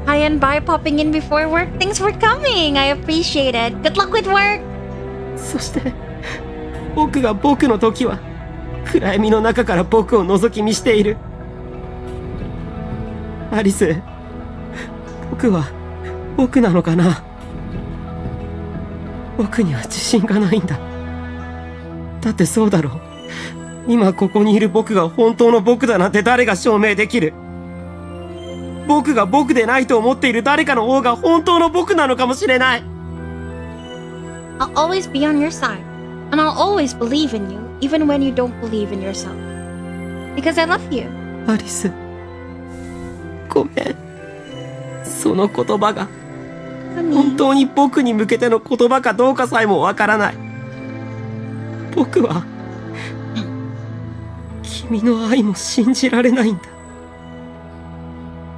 Hi and bye popping in before work. Thanks for coming. I appreciate it. Good luck with work. そして僕が僕の時は暗闇の中から僕を覗き見している。アリス、僕は僕なのかな。僕には自信がないんだ。だってそうだろう。今ここにいる僕が本当の僕だなんて誰が証明できる。僕が僕でないと思っている誰かの方が本当の僕なのかもしれない。I'll always be on your side. And I'll always believe in you, even when you don't believe in yourself. Because I love you. アリス、ごめん。その言葉が本当に僕に向けての言葉かどうかさえもわからない。僕は君君の愛も信じられないんだ。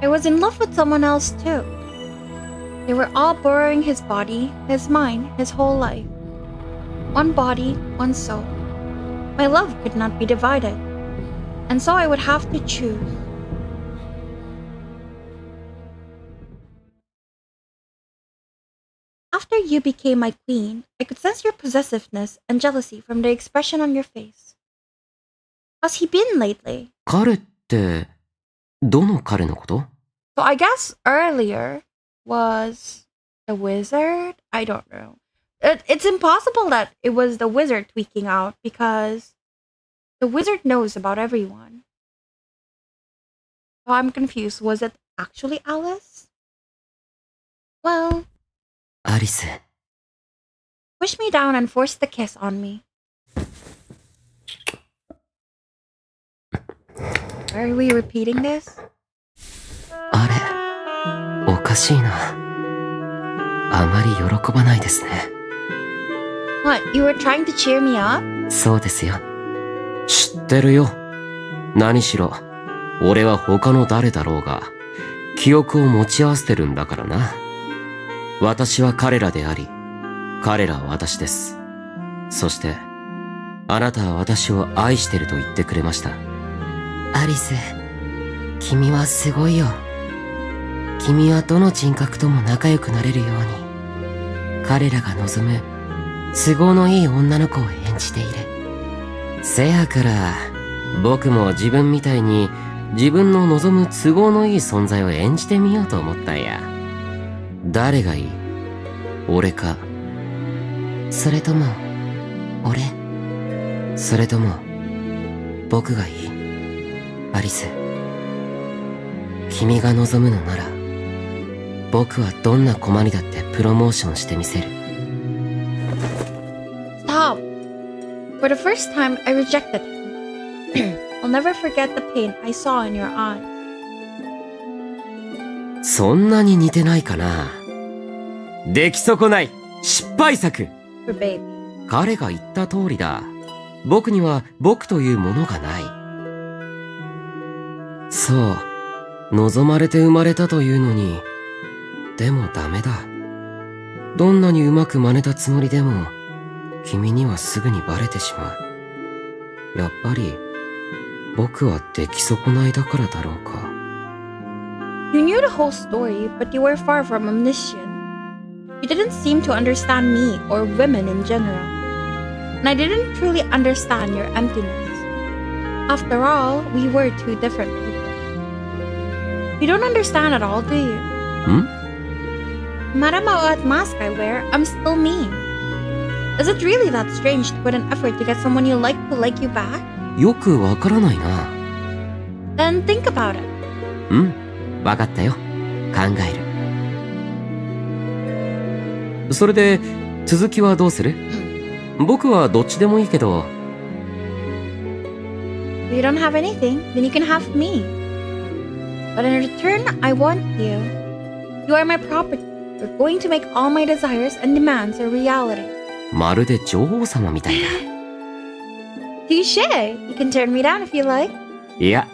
I was in love with someone else too. They were all borrowing his body, his mind, his whole life. One body, one soul. My love could not be divided. And so I would have to choose. After you became my queen, I could sense your possessiveness and jealousy from the expression on your face. How's he been lately? 彼って、どの彼のこと？ So I guess earlier was the wizard? I don't know. It's impossible that it was the wizard tweaking out because the wizard knows about everyone. So I'm confused. Was it actually Alice? Well, アリス、 push me down and force the kiss on me. Are we repeating this? あれ、おかしいな。あまり喜ばないですね。 What, you were trying to cheer me up? そうですよ。知ってるよ。何しろ、俺は他の誰だろうが、記憶を持ち合わせてるんだからな。私は彼らであり、彼らは私です。そして、あなたは私を愛してると言ってくれました。アリス、君はすごいよ。君はどの人格とも仲良くなれるように、彼らが望む都合のいい女の子を演じている。せやから、僕も自分みたいに自分の望む都合のいい存在を演じてみようと思ったんや。誰がいい？俺か？それとも、俺？それとも、僕がいい？アリス。君が望むのなら、僕はどんな困りだってプロモーションしてみせる。Stop! For the first time, I rejected him. I'll never forget the pain I saw in your eyes. そんなに似てないかな。出来損ない失敗作。 For baby. 彼が言った通りだ。僕には僕というものがない。そう、望まれて生まれたというのに、でもダメだ。どんなにうまく真似たつもりでも、君にはすぐにバレてしまう。やっぱり、僕は出来損ないだからだろうか。You knew the whole story, but you were far from omniscient. You didn't seem to understand me or women in general. And I didn't truly understand your emptiness. After all, we were two different people. You don't understand at all, do you? Hmm? No matter what mask I wear, I'm still me. Is it really that strange to put an effort to get someone you like to like you back? よくわからないな。 Then think about it. うん、わかったよ。考える。それで、続きはどうする？僕はどっちでもいいけど。 If you don't have anything, then you can have me. But in return, I want you. You are my property. You're going to make all my desires and demands a reality. まるで女王様みたいだ。Touché! You can turn me down if you like. いや、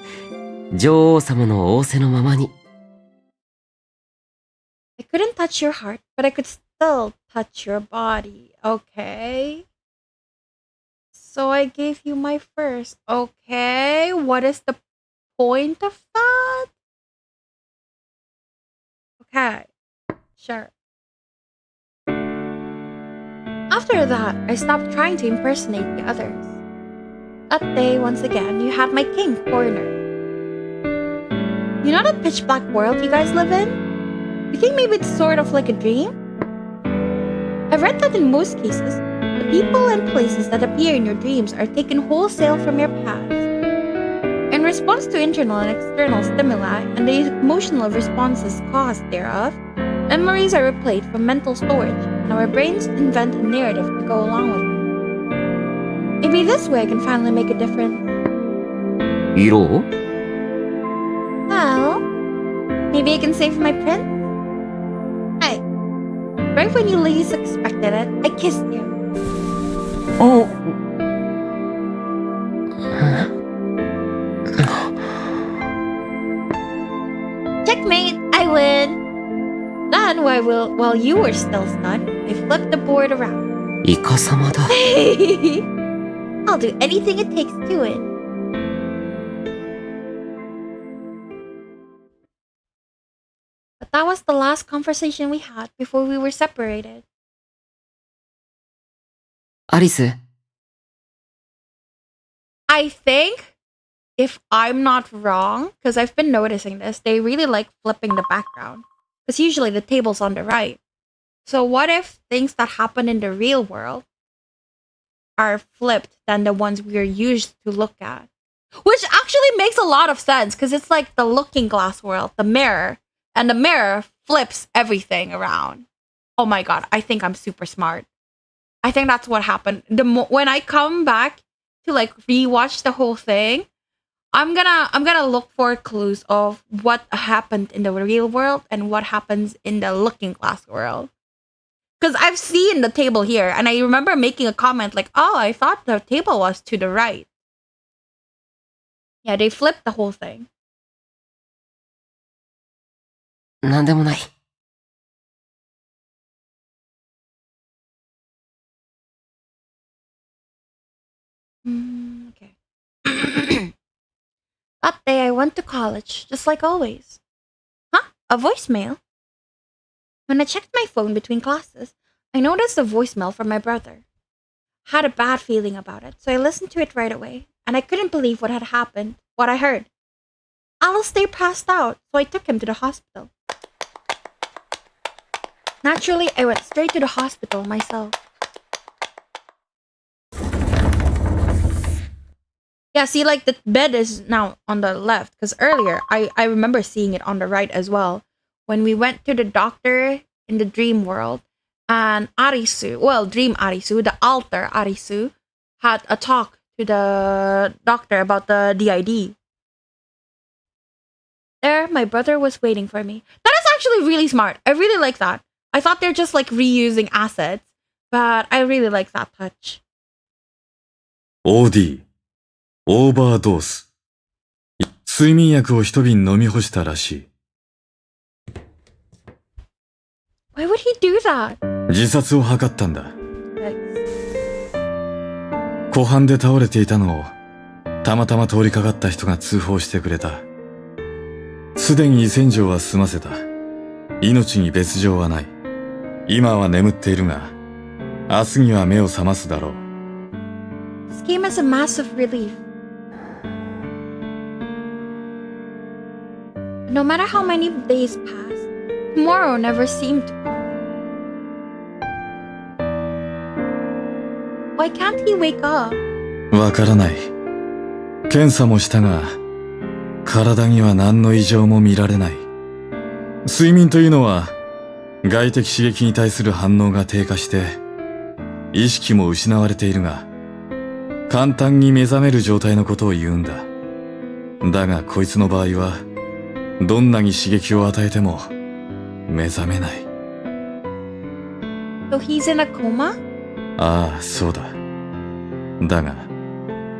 女王様の仰せのままに。I couldn't touch your heart, but I could still touch your body, okay? So I gave you my first, okay? What is the point of that? Okay, sure. After that, I stopped trying to impersonate the others. That day, once again, you had my king cornered. You know that pitch black world you guys live in? You think maybe it's sort of like a dream? I've read that in most cases, the people and places that appear in your dreams are taken wholesale from your past. In response to internal and external stimuli and the emotional responses caused thereof, memories are replayed from mental storage, and our brains invent a narrative to go along with it. Maybe this way I can finally make a difference. 色を？ Well, maybe I can save my prince? Hey, right when you least expected it, I kissed you. お。Checkmate! I win! Then, while you were still stunned, I flipped the board around. イカ様だ。 I'll do anything it takes to win. But that was the last conversation we had before we were separated. アリス、 I think, if I'm not wrong, because I've been noticing this, they really like flipping the background. Because usually the table's on the right. So what if things that happen in the real world are flipped than the ones we're used to look at? Which actually makes a lot of sense, because it's like the looking glass world, the mirror, and the mirror flips everything around. Oh my god, I think I'm super smart. I think that's what happened. When I come back to like rewatch the whole thing, I'm gonna look for clues of what happened in the real world and what happens in the looking glass world. Because I've seen the table here, and I remember making a comment like, "Oh, I thought the table was to the right." Yeah, they flipped the whole thing. なんでもない。 Okay. That day I went to college, just like always. Huh? A voicemail? When I checked my phone between classes, I noticed a voicemail from my brother. Had a bad feeling about it, so I listened to it right away, and I couldn't believe what had happened, what I heard. Alistair passed out, so I took him to the hospital. Naturally, I went straight to the hospital myself. Yeah, see, like, the bed is now on the left, because earlier, I remember seeing it on the right as well. When we went to the doctor in the dream world, and Arisu, well, Dream Arisu, the alter Arisu, had a talk to the doctor about the DID. There, my brother was waiting for me. That is actually really smart. I really like that. I thought they're just, like, reusing assets, but I really like that touch. OD、オーバードース。睡眠薬を一瓶飲み干したらしい。Why would he do that? 自殺を図ったんだ。湖畔で倒れていたのを、たまたま通りかかった人が通報してくれた。すでに胃洗浄は済ませた。命に別状はない。今は眠っているが、明日には目を覚ますだろう。This came as a massive relief. No matter how many days passed, tomorrow never seemed to come. Why can't he wake up? わからない。検査もしたが、体には何の異常も見られない。睡眠というのは、外的刺激に対する反応が低下して、意識も失われているが、簡単に目覚める状態のことを言うんだ。だがこいつの場合は、どんなに刺激を与えても、目覚めない。So he's in a coma? ああ、そうだ。だが、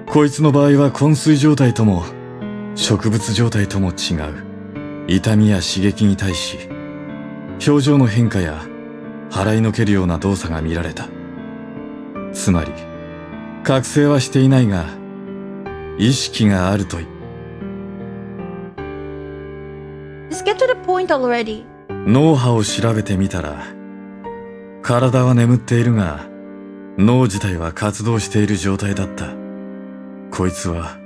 こいつの場合は昏睡状態とも、植物状態とも違う。痛みや刺激に対し、表情の変化や払いのけるような動作が見られた。つまり、覚醒はしていないが、意識があると。Just get to the point already. 脳波を調べてみたら、体は眠っているが、脳自体は活動している状態だった。こいつは、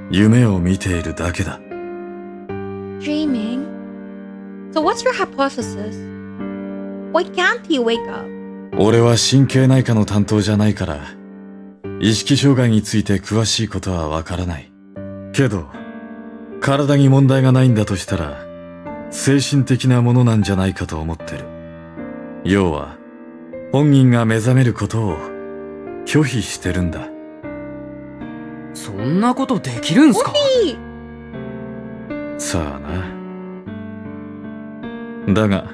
夢を見ているだけだ。Dreaming? So what's your hypothesis? Why can't he wake up? 俺は神経内科の担当じゃないから、意識障害について詳しいことはわからない。けど、体に問題がないんだとしたら、精神的なものなんじゃないかと思ってる。要は、本人が目覚めることを拒否してるんだ。そんなことできるんすか？さあな。だが、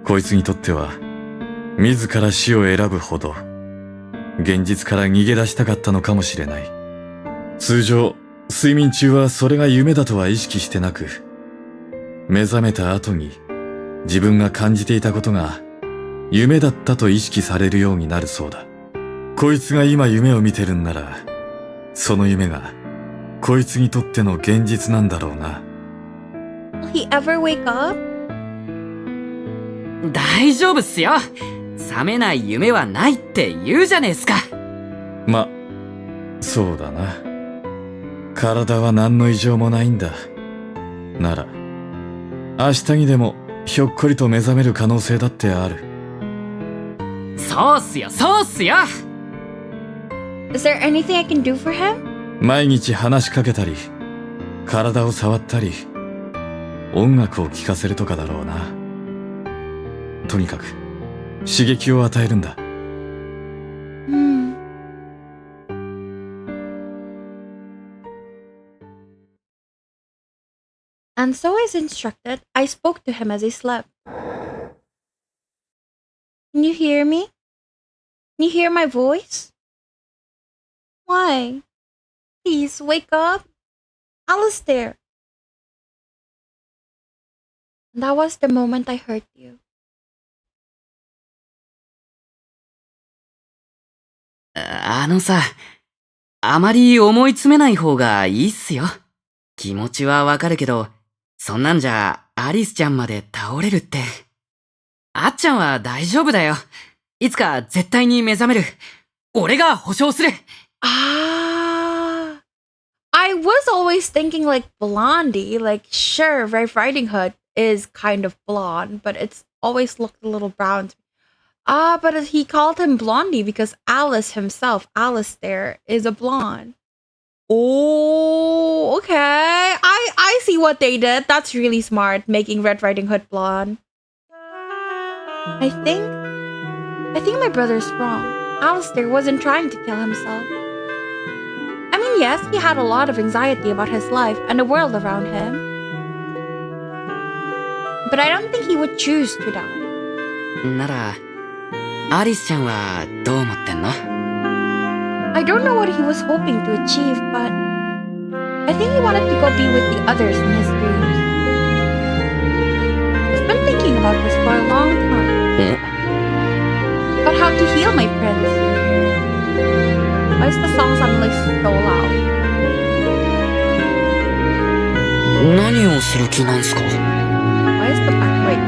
こいつにとっては、自ら死を選ぶほど、現実から逃げ出したかったのかもしれない。通常、睡眠中はそれが夢だとは意識してなく、目覚めた後に自分が感じていたことが夢だったと意識されるようになるそうだ。こいつが今夢を見てるんなら、その夢がこいつにとっての現実なんだろうな。Will he ever wake up? 大丈夫っすよ。覚めない夢はないって言うじゃねえすか。ま、そうだな。体は何の異常もないんだ。なら、明日にでもひょっこりと目覚める可能性だってある。そうっすよ、そうっすよ。Is there anything I can do for him? 毎日話しかけたり、体を触ったり、音楽を聴かせるとかだろうな。とにかく、刺激を与えるんだ。And so as instructed, I spoke to him as he slept. Can you hear me? Can you hear my voice? Why? Please wake up. Alistair. And that was the moment I heard you. あのさ、あまり思い詰めない方がいいっすよ。気持ちはわかるけど、そんなんじゃアリスちゃんまで倒れるって。あっちゃんは大丈夫だよ。いつか絶対に目覚める。俺が保証する。Ah. I was always thinking like Blondie. Like, sure, Red Riding Hood is kind of blonde, but it's always looked a little brown to me. Ah, but he called him Blondie because Alice himself, Alistair, is a blonde. Oh, okay. I see what they did. That's really smart, making Red Riding Hood blonde. I think my brother's wrong. Alistair wasn't trying to kill himself. I mean, yes, he had a lot of anxiety about his life and the world around him. But I don't think he would choose to die. なら、アリスちゃんはどう思ってんの？ I don't know what he was hoping to achieve, but I think he wanted to go be with the others in his dreams. I've been thinking about this for a long time. About how to heal my prince. Why is the song suddenly so loud? 何をする気なんすか？ Why is the back? Wait.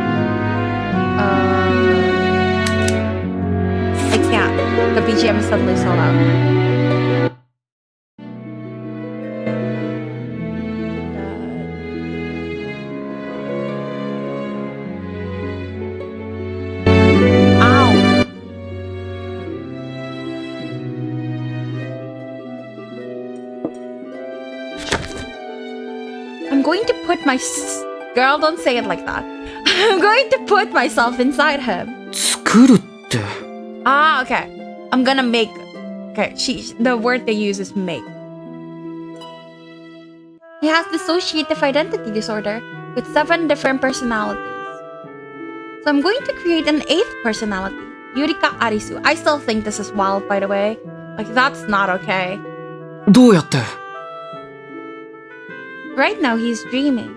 I can't. The BGM is suddenly so loud. Ow. I'm going to put my girl, don't say it like that. I'm going to put myself inside him. 作るって。Ah, okay. I'm gonna make. Okay, the word they use is make. He has dissociative identity disorder with 7 different personalities. So I'm going to create an 8th personality, Yurika Arisu. I still think this is wild, by the way. Like, that's not okay. どうやって？ Right now, he's dreaming.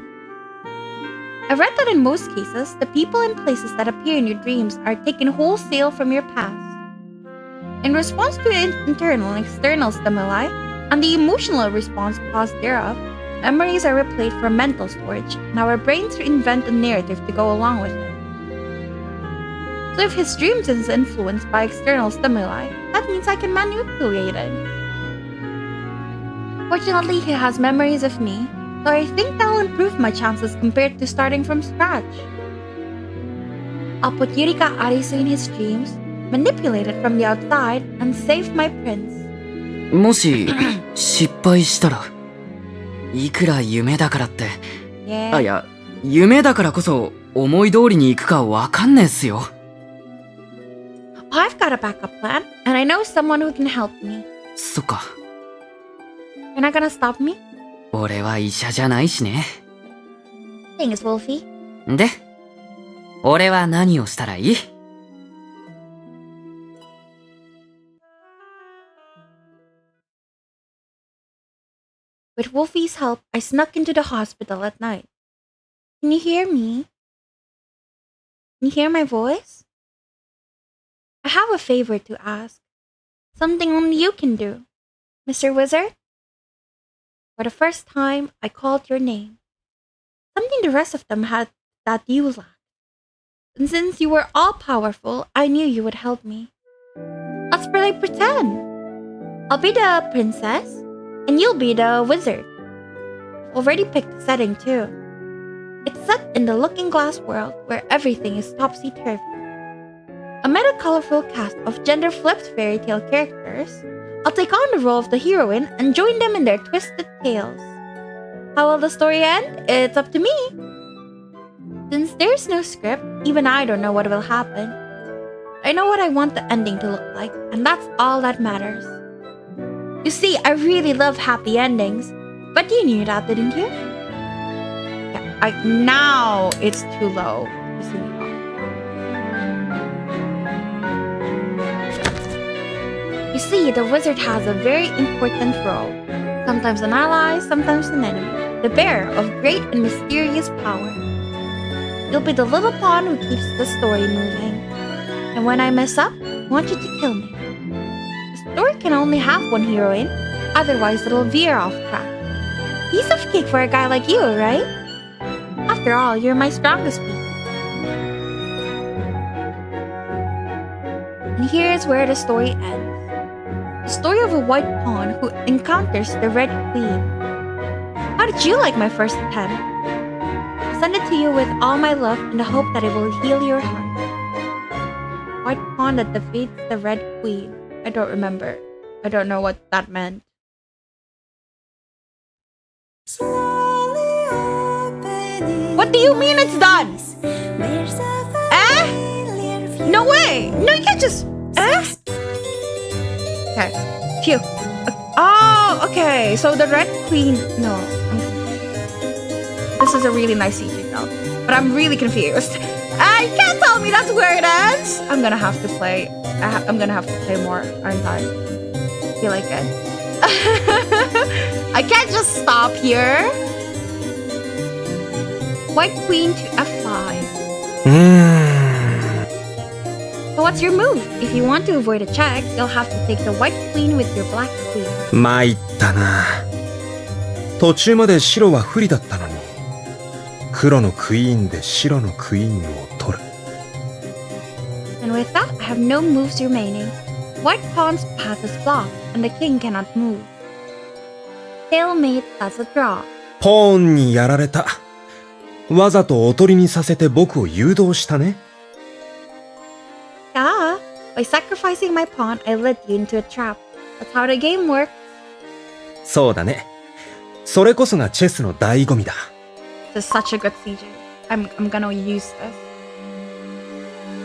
I read that in most cases, the people and places that appear in your dreams are taken wholesale from your past. In response to internal and external stimuli, and the emotional response caused thereof, memories are replayed for mental storage, and our brains invent a narrative to go along with it. So if his dreams is influenced by external stimuli, that means I can manipulate it. Fortunately, he has memories of me, so I think that'll improve my chances compared to starting from scratch. I'll put Yurika Arisu in his dreams, manipulate it from the outside, and save my prince. もし失敗したら、いくら夢だからって、Yeah. あ、いや、夢だからこそ思い通りにいくかわかんねえっすよ。I've got a backup plan, and I know someone who can help me. そっか。You're not gonna stop me? 俺は医者じゃないしね。Thanks, Wolfie. で、俺は何をしたらいい？ With Wolfie's help, I snuck into the hospital at night. Can you hear me? Can you hear my voice? I have a favor to ask. Something only you can do. Mr. Wizard? For the first time, I called your name. Something the rest of them had that you lacked. And since you were all-powerful, I knew you would help me. Let's really pretend. I'll be the princess, and you'll be the wizard. I've already picked the setting too. It's set in the Looking Glass world where everything is topsy-turvy. Amid a colorful cast of gender-flipped fairy tale characters, I'll take on the role of the heroine and join them in their twisted tales. How will the story end? It's up to me. Since there's no script, even I don't know what will happen. I know what I want the ending to look like, and that's all that matters. You see, I really love happy endings, but you knew that, didn't you? Yeah, now it's too low. You see, the wizard has a very important role. Sometimes an ally, sometimes an enemy. The bearer of great and mysterious power. You'll be the little pawn who keeps the story moving. And when I mess up, I want you to kill me. The story can only have one heroine, otherwise it'll veer off track. Piece of cake for a guy like you, right? After all, you're my strongest piece. And here's where the story ends. The story of a white pawn who encounters the Red Queen. How did you like my first attempt? I'll send it to you with all my love in the hope that it will heal your heart. White pawn that defeats the Red Queen. I don't remember. I don't know what that meant. What do you mean it's done? Eh? No way! No, you can't just... Eh? Okay. Phew. Oh, okay. So the Red Queen... No. This is a really nice CG though. But I'm really confused. You can't tell me that's where it ends! I'm gonna have to play... I'm gonna have to play more, aren't I? Feel like it. I can't just stop here. White Queen to F5. So what's your move? If you want to avoid a check, you'll have to take the White Queen with your Black Queen. 参ったな。途中まで白は不利だったのに。黒のクイーンで白のクイーンを取る。And with that, I have no moves remaining. White pawn's path is blocked, and the king cannot move. Stalemate, that's a draw. ポーンにやられた。わざとおとりにさせて僕を誘導したね。Yeah, by sacrificing my pawn, I led you into a trap. That's how the game works. そうだね。それこそがチェスの醍醐味だ。This is such a good CG. I'm gonna use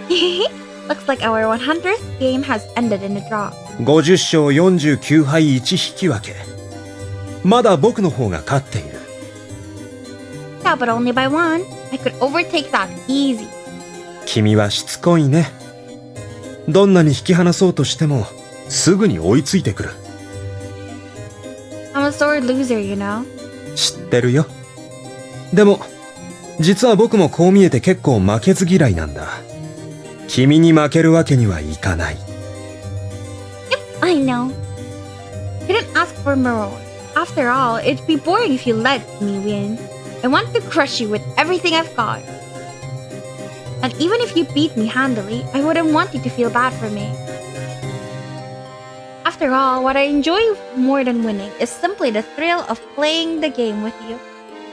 this. Looks like our 100th game has ended in a draw. 50勝49敗1引き分け。まだ僕の方が勝っている。Yeah, but only by one. I could overtake that easy. 君はしつこいね。どんなに引き離そうとしても、すぐに追いついてくる。I'm a sore loser, you know. 知ってるよ。でも、実は僕もこう見えて結構負けず嫌いなんだ。君に負けるわけにはいかない。Yep, I know. You didn't ask for more. After all, it'd be boring if you let me win. I want to crush you with everything I've got. And even if you beat me handily, I wouldn't want you to feel bad for me. After all, what I enjoy more than winning is simply the thrill of playing the game with you.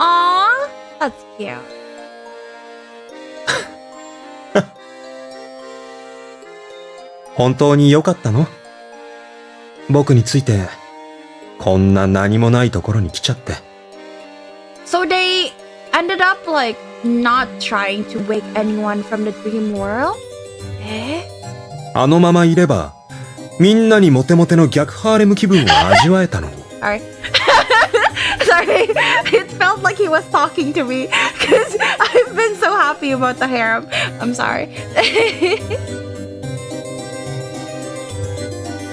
Aww, that's cute. 本当に良かったの？僕について、こんな何もないところに来ちゃって。So they ended up like not trying to wake anyone from the dream world? あのままいれば、みんなにモテモテの逆ハーレム気分を味わえたのに。Sorry. Sorry. It felt like he was talking to me because I've been so happy about the harem. I'm sorry.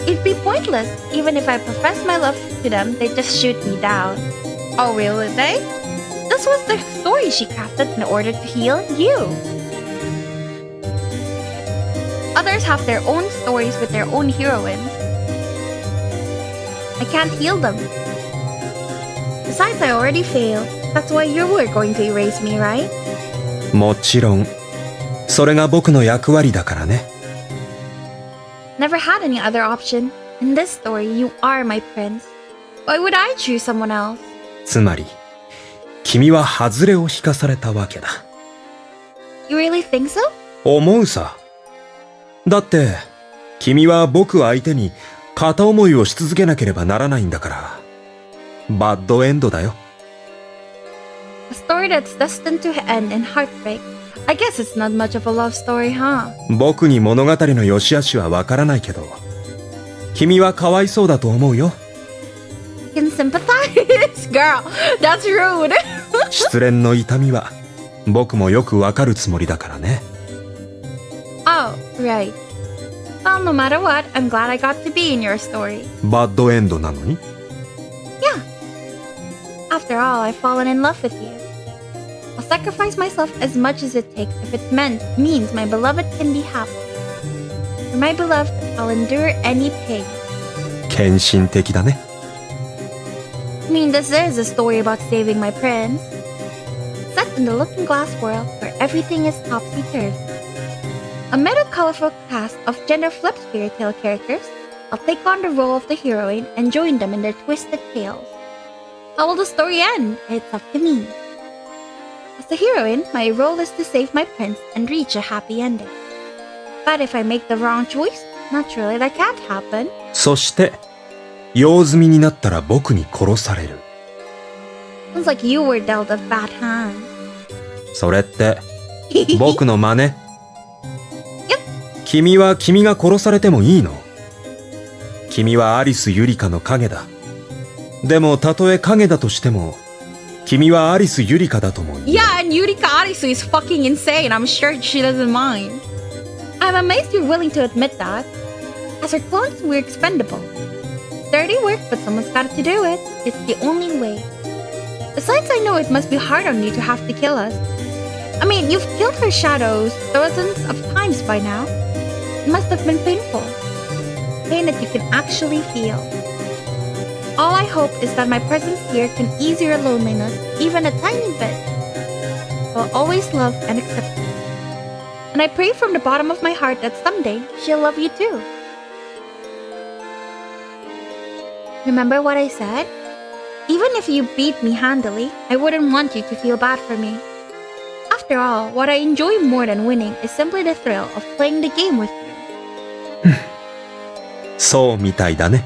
It'd be pointless. Even if I profess my love to them, they just shoot me down. Oh, really? They? Just This was the story she crafted in order to heal you. Others have their own stories with their own heroines. I can't heal them. Besides, I already failed. That's why you were going to erase me, right? もちろん、それが僕の役割だからね。Never had any other option. In this story, you are my prince. Why would I choose someone else? つまり、君は外れを引かされたわけだ。You really think so? 思うさ。だって、君は僕相手に片思いをし続けなければならないんだから。バッドエンドだよ。A story that's destined to end in heartbreak. I guess it's not much of a love story, huh? 僕に物語の良し悪しはわからないけど、君はかわいそうだと思うよ。You can sympathize? Girl, that's rude. 失恋の痛みは僕もよくわかるつもりだからね。Oh, right. Well, no matter what, I'm glad I got to be in your story. バッドエンドなのに？ After all, I've fallen in love with you. I'll sacrifice myself as much as it takes if it means my beloved can be happy. For my beloved, I'll endure any pain. 献身的だね。I mean, this is a story about saving my prince. Set in the looking glass world where everything is topsy-turvy. Amid a colorful cast of gender-flipped fairy tale characters, I'll take on the role of the heroine and join them in their twisted tales. How will the story end? It's up to me. As the heroine, my role is to save my prince and reach a happy ending. But if I make the wrong choice, naturally that can't happen. そして、用済みになったら僕に殺される。Sounds like you were dealt a bad hand. それって、僕の真似？君は君が殺されてもいいの？君はアリス・ユリカの影だ。でもたとえ影だとしても、君はアリス・ユリカだとも言う。Yeah, and Yurika Arisu is fucking insane. I'm sure she doesn't mind. I'm amazed you're willing to admit that. As her clones, we're expendable. Dirty work, but someone's got to do it. It's the only way. Besides, I know it must be hard on you to have to kill us. I mean, you've killed her shadows dozens of times by now. It must have been painful. Pain that you can actually feel. All I hope is that my presence here can ease your loneliness even a tiny bit. I'll always love and accept you. And I pray from the bottom of my heart that someday she'll love you too. Remember what I said? Even if you beat me handily, I wouldn't want you to feel bad for me. After all, what I enjoy more than winning is simply the thrill of playing the game with you. そうみたいだね。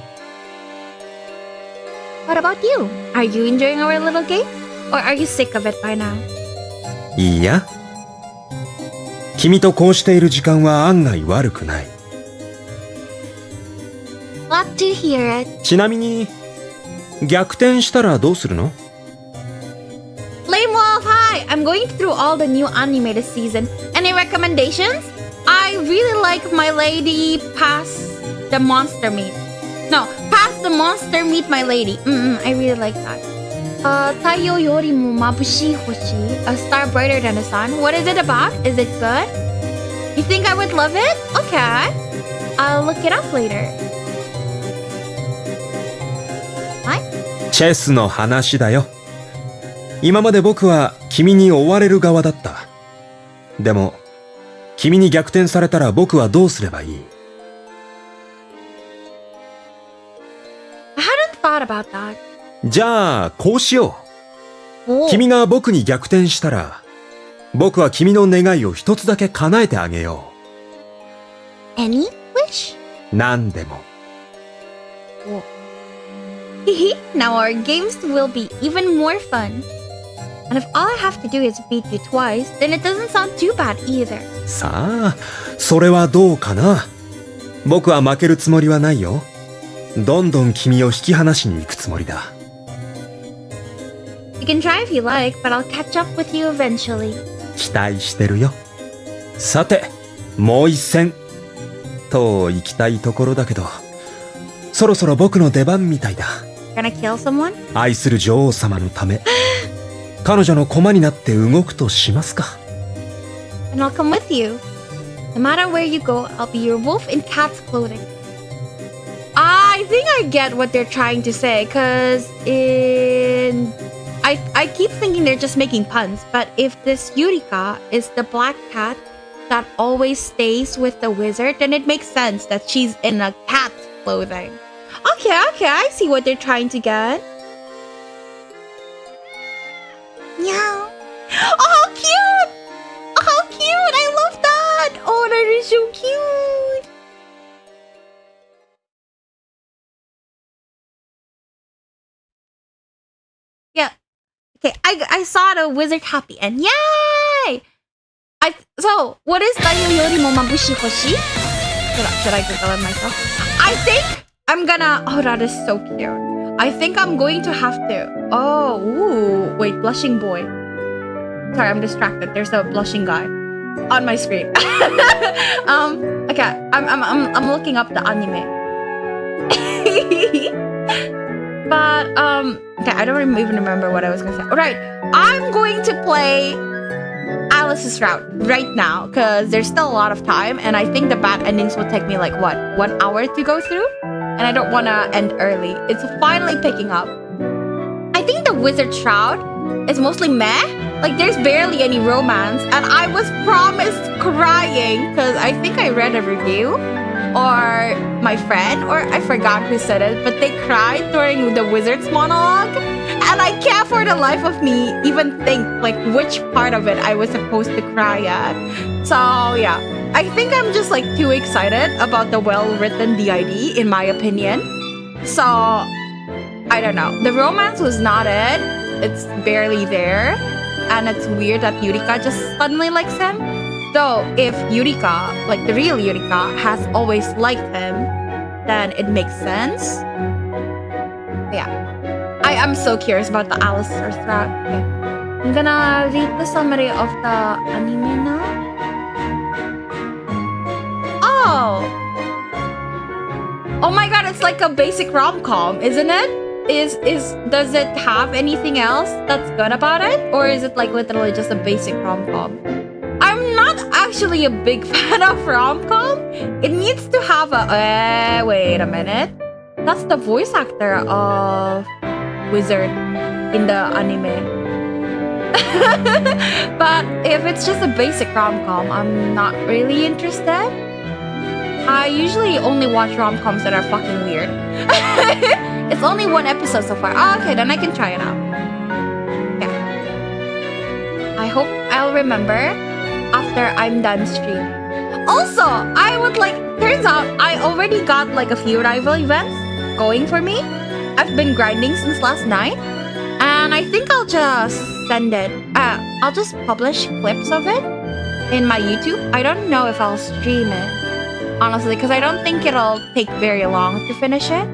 What about you? Are you enjoying our little game? Or are you sick of it by now? いいや。君とこうしている時間は案外悪くない。Glad to hear it. ちなみに、逆転したらどうするの？ Flame Wolf, hi! I'm going through all the new anime this season. Any recommendations? I really like My Lady Pass the Monster Meat. No, Pass the Monster Meat My Lady. I really like that. 太陽よりも眩しい星 A Star Brighter Than the Sun. What is it about? Is it good? You think I would love it? Okay. I'll look it up later. What? チェスの話だよ。今まで僕は君に追われる側だった。でも、君に逆転されたら僕はどうすればいい？ I hadn't thought about that. じゃあ、こうしよう。 Oh. 君が僕に逆転したら、僕は君の願いを一つだけ叶えてあげよ Any wish? う。何でも。 Now our games will be even more fun. And if all I have to do is beat you twice, then it doesn't sound too bad either. さあ、それはどうかな。僕は負けるつもりはないよ。どんどん君を引き離しに行くつもりだ。You can try if you like, but I'll catch up with you eventually. 期待してるよ。さて、もう一戦。と行きたいところだけど、そろそろ僕の出番みたいだ。Gonna kill someone? 愛する女王様のため、彼女の駒になって動くとしますか。And I'll come with you. No matter where you go, I'll be your wolf in cat's clothing. I think I get what they're trying to say, cause I keep thinking they're just making puns, but if this Yurika is the black cat that always stays with the wizard, then it makes sense that she's in a cat's clothing. Okay, I see what they're trying to get. Meow. Oh, how cute! How cute! I love that! Oh, that is so cute! Yeah. Okay, I saw the wizard happy and yay! So, what is Tayo Yori mo mabushi hoshi? Should I Google it myself? I think I'm gonna... Oh, that is so cute. I think I'm going to have to... Oh, ooh. Wait, blushing boy. Sorry, I'm distracted. There's a blushing guy on my screen. Okay, I'm looking up the anime. But, okay, I don't even remember what I was gonna say. Alright, I'm going to play Alice's route right now because there's still a lot of time and I think the bad endings will take me like, what, 1 hour to go through? And I don't want to end early. It's finally picking up. I think the wizard shroud is mostly meh. Like, there's barely any romance. And I was promised crying because I think I read a review or my friend, or I forgot who said it, but they cried during the wizard's monologue. And I can't for the life of me even think like which part of it I was supposed to cry at. So yeah, I think I'm just like too excited about the well-written DID in my opinion. So I don't know. The romance was not it. It's barely there. And it's weird that Yurika just suddenly likes him. Though if Yurika, like the real Yurika, has always liked him, then it makes sense. Yeah. I'm so curious about the Alice route. Okay. I'm gonna read the summary of the anime now. Oh my god, it's like a basic rom-com, isn't it? Does it have anything else that's good about it? Or is it like literally just a basic rom-com? I'm not actually a big fan of rom-com. It needs to have a... wait a minute. That's the voice actor of Wizard in the anime. But if it's just a basic rom-com, I'm not really interested. I usually only watch rom-coms that are fucking weird. It's only 1 episode so far. Oh, okay, then I can try it out. Yeah. I hope I'll remember after I'm done streaming. Also, I would like... Turns out I already got like a few rival events going for me. I've been grinding since last night. And I think I'll just send it. I'll just publish clips of it in my YouTube. I don't know if I'll stream it, honestly, because I don't think it'll take very long to finish it.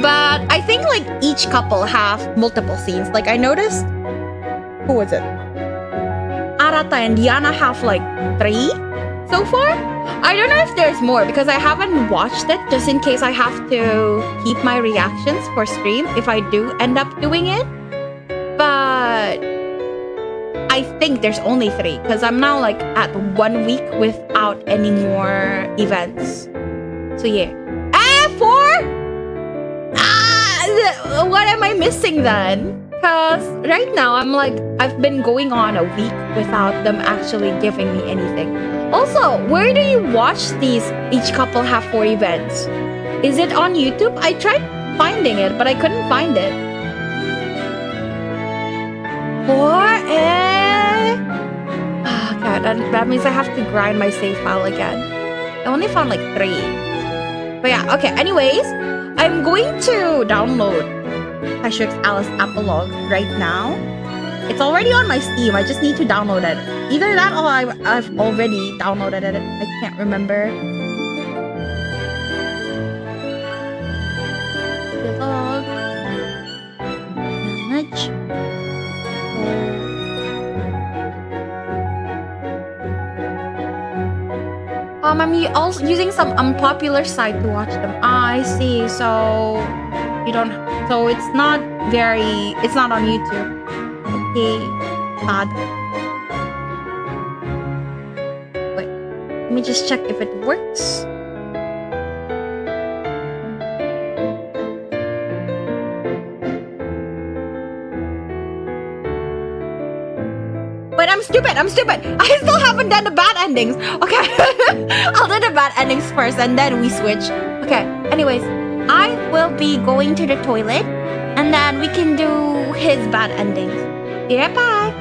But I think like each couple have multiple scenes. Like I noticed, who was it? Arata and Diana have like 3 so far. I don't know if there's more because I haven't watched it just in case I have to keep my reactions for stream if I do end up doing it. But I think there's only 3 because I'm now like at 1 week without any more events. So yeah. 4? What am I missing then? Because right now I'm like, I've been going on a week without them actually giving me anything. Also, where do you watch these each couple have 4 events? Is it on YouTube? I tried finding it, but I couldn't find it. 4? Okay, that means I have to grind my save file again. I only found like 3. But yeah, okay, anyways, I'm going to download Taisho's Alice Epilogue right now. It's already on my Steam. I just need to download it. Either that or I've already downloaded it. I can't remember. Epilogue. Manage. I'm also using some unpopular site to watch them. Ah, I see. So you don't. So it's not it's not on YouTube. Okay, bad. Wait, let me just check if it works. But I'm stupid. I still haven't done the bad endings. Okay. I'll do the bad endings first and then we switch. Okay. Anyways, I will be going to the toilet and then we can do his bad endings. Be right back.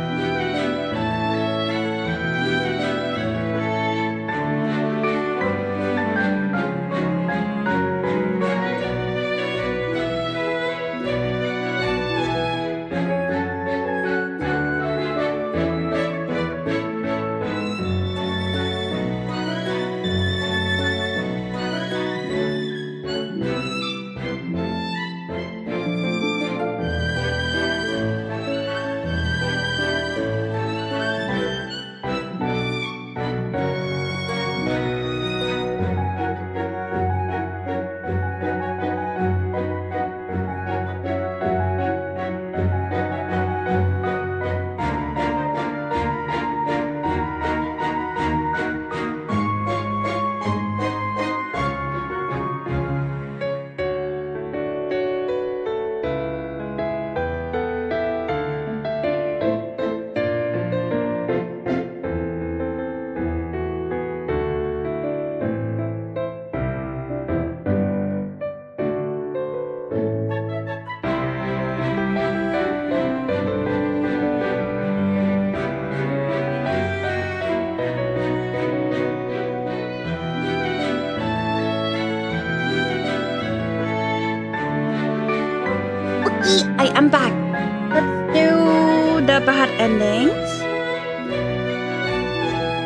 I am back. Let's do the bad endings.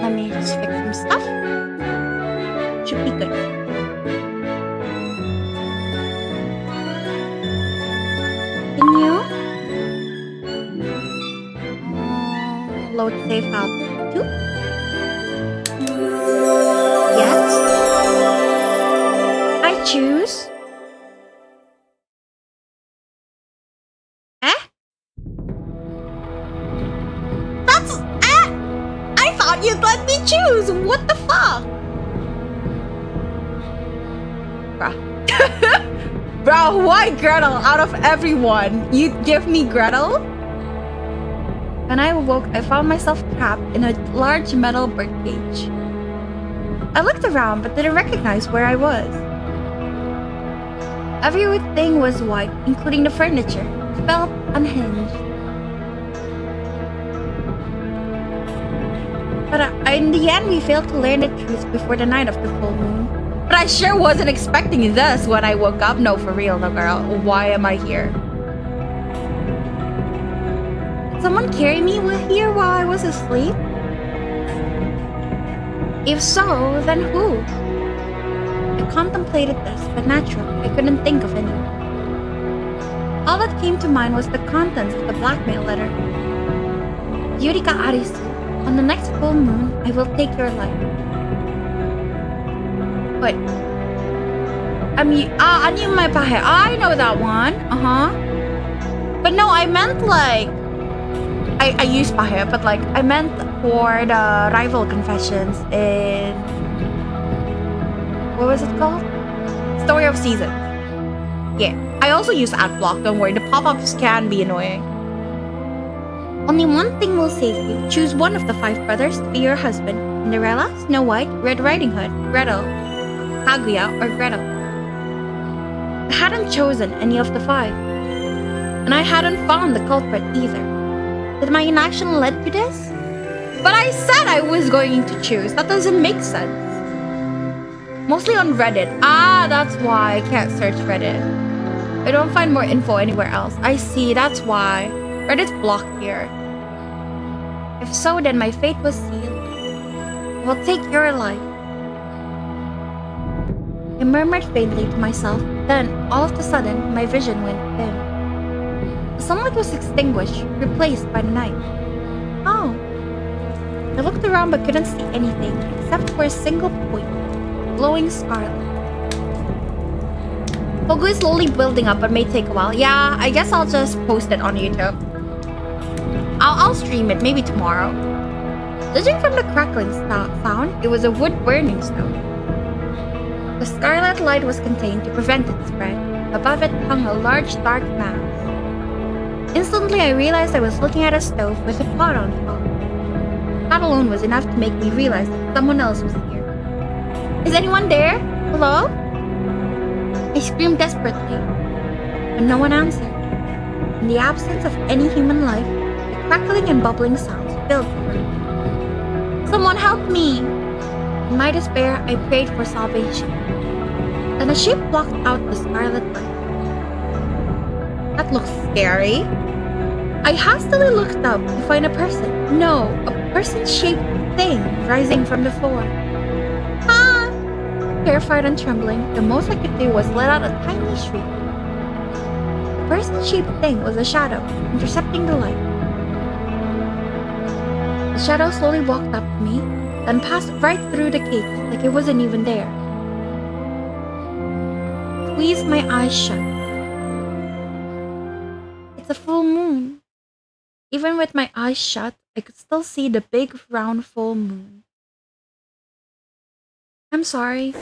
Let me just fix some stuff. Should be good. Continue. Load save file 2. Yes. I choose. You'd let me choose. What the fuck? Bruh. Bro, why Gretel out of everyone? You'd give me Gretel? When I awoke, I found myself trapped in a large metal birdcage. I looked around but didn't recognize where I was. Everything was white, including the furniture. It felt unhinged. But in the end, we failed to learn the truth before the night of the full moon. But I sure wasn't expecting this when I woke up. No, for real, no, girl. Why am I here? Did someone carry me here while I was asleep? If so, then who? I contemplated this, but naturally, I couldn't think of anyone. All that came to mind was the contents of the blackmail letter. Yurika Arisu. On the next full moon, I will take your life. Wait. Anime Pahe. I know that one. But no, I meant like... I used Pahe, but like, I meant for the rival confessions in... What was it called? Story of Seasons. Yeah. I also use Adblock, don't worry. The pop-ups can be annoying. Only one thing will save you. Choose one of the 5 brothers to be your husband. Cinderella, Snow White, Red Riding Hood, Gretel, Kaguya, or Gretel. I hadn't chosen any of the 5. And I hadn't found the culprit either. Did my inaction lead to this? But I said I was going to choose. That doesn't make sense. Mostly on Reddit. That's why I can't search Reddit. I don't find more info anywhere else. I see, that's why. Reddit's blocked here. If so, then my fate was sealed. I will take your life. I murmured faintly to myself. Then, all of a sudden, my vision went dim. The sunlight was extinguished, replaced by the night. Oh. I looked around but couldn't see anything except for a single point, glowing scarlet. Pogu is slowly building up but may take a while. Yeah, I guess I'll just post it on YouTube. I'll stream it, maybe tomorrow. Judging from the crackling sound, it was a wood burning stove. The scarlet light was contained to prevent its spread. Above it hung a large dark mass. Instantly, I realized I was looking at a stove with a pot on top. That alone was enough to make me realize that someone else was here. Is anyone there? Hello? I screamed desperately, but no one answered. In the absence of any human life, the crackling and bubbling sounds filled the room. Someone help me! In my despair, I prayed for salvation. Then a shape blocked out the scarlet light. That looks scary. I hastily looked up to find a person. No, a person-shaped thing rising from the floor. Ah! Terrified and trembling, the most I could do was let out a tiny shriek. The person-shaped thing was a shadow, intercepting the light. The shadow slowly walked up to me, then passed right through the cage like it wasn't even there. Squeezed my eyes shut. It's a full moon. Even with my eyes shut, I could still see the big, round, full moon. I'm sorry.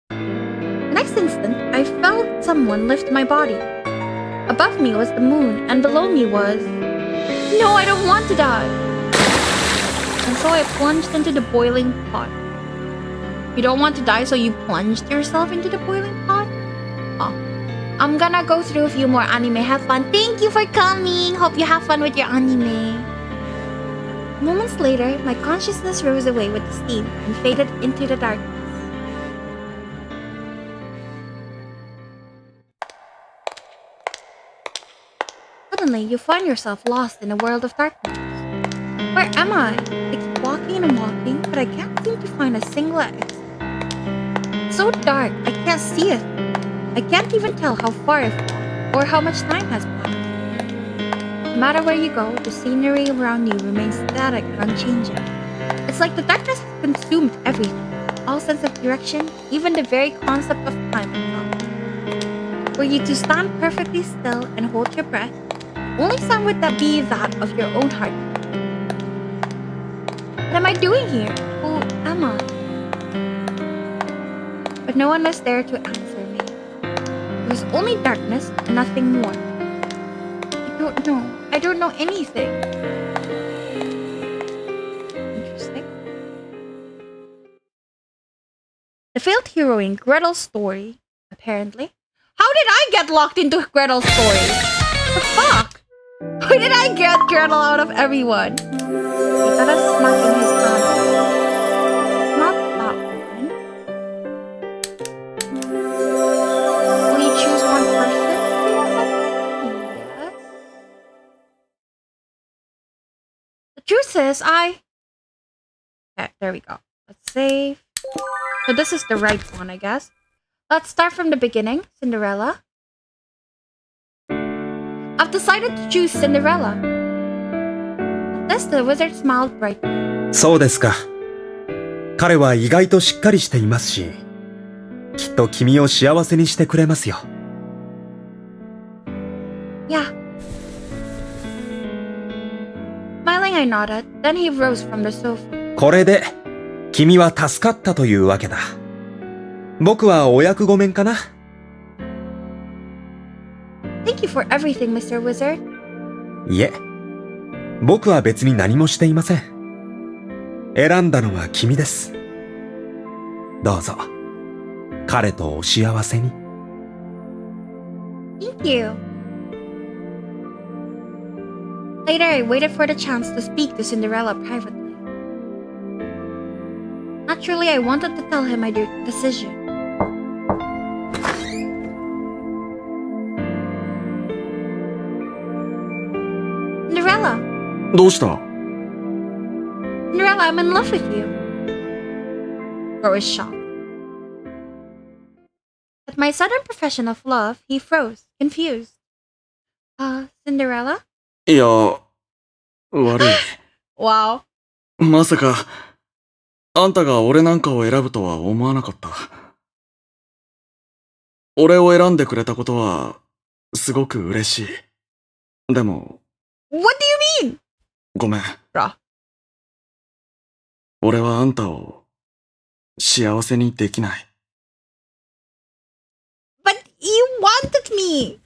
The next instant, I felt someone lift my body. Above me was the moon, and below me was... No, I don't want to die! And so I plunged into the boiling pot. You don't want to die, so you plunged yourself into the boiling pot? Oh. I'm gonna go through a few more anime. Have fun. Thank you for coming. Hope you have fun with your anime. Moments later, my consciousness rose away with the steam and faded into the darkness. Suddenly, you find yourself lost in a world of darkness. Where am I? I keep walking and walking, but I can't seem to find a single exit. It's so dark, I can't see it. I can't even tell how far I've gone or how much time has passed. No matter where you go, the scenery around you remains static and unchanging. It's like the darkness has consumed everything, all sense of direction, even the very concept of time itself. Were you to stand perfectly still and hold your breath, only sound would that be that of your own heart. What am I doing here? Who am I? But no one was there to answer. It was only darkness and nothing more. I don't know. I don't know anything. Interesting. The failed heroine Gretel's story, apparently. How did I get locked into Gretel's story? The fuck? Why did I get Gretel out of everyone? He got a smack in his hand. Not that one. Will you choose one person? Yes. The truth is, okay, there we go. Let's save. So this is the right one, I guess. Let's start from the beginning. Cinderella. I've decided to choose Cinderella. At this, the wizard smiled brightly. そうですか。彼は意外としっかりしていますし、きっと君を幸せにしてくれますよ。Yeah. Smiling, I nodded. Then he rose from the sofa. これで、君は助かったというわけだ。僕はお役御免かな。Thank you for everything, Mr. Wizard. いえ、僕は別に何もしていません。選んだのは君です。どうぞ、彼とお幸せに。Thank you. Later, I waited for the chance to speak to Cinderella privately. Naturally, I wanted to tell him my decision. Cinderella! どうした？ Cinderella, I'm in love with you. Or was shocked. At my sudden profession of love, he froze, confused. Cinderella? いや、悪い。Wow. まさか、あんたが俺なんかを選ぶとは思わなかった。俺を選んでくれたことは、すごく嬉しい。でも、What do you mean? ごめん。 Bruh. 俺はあんたを幸せにできない。But you wanted me!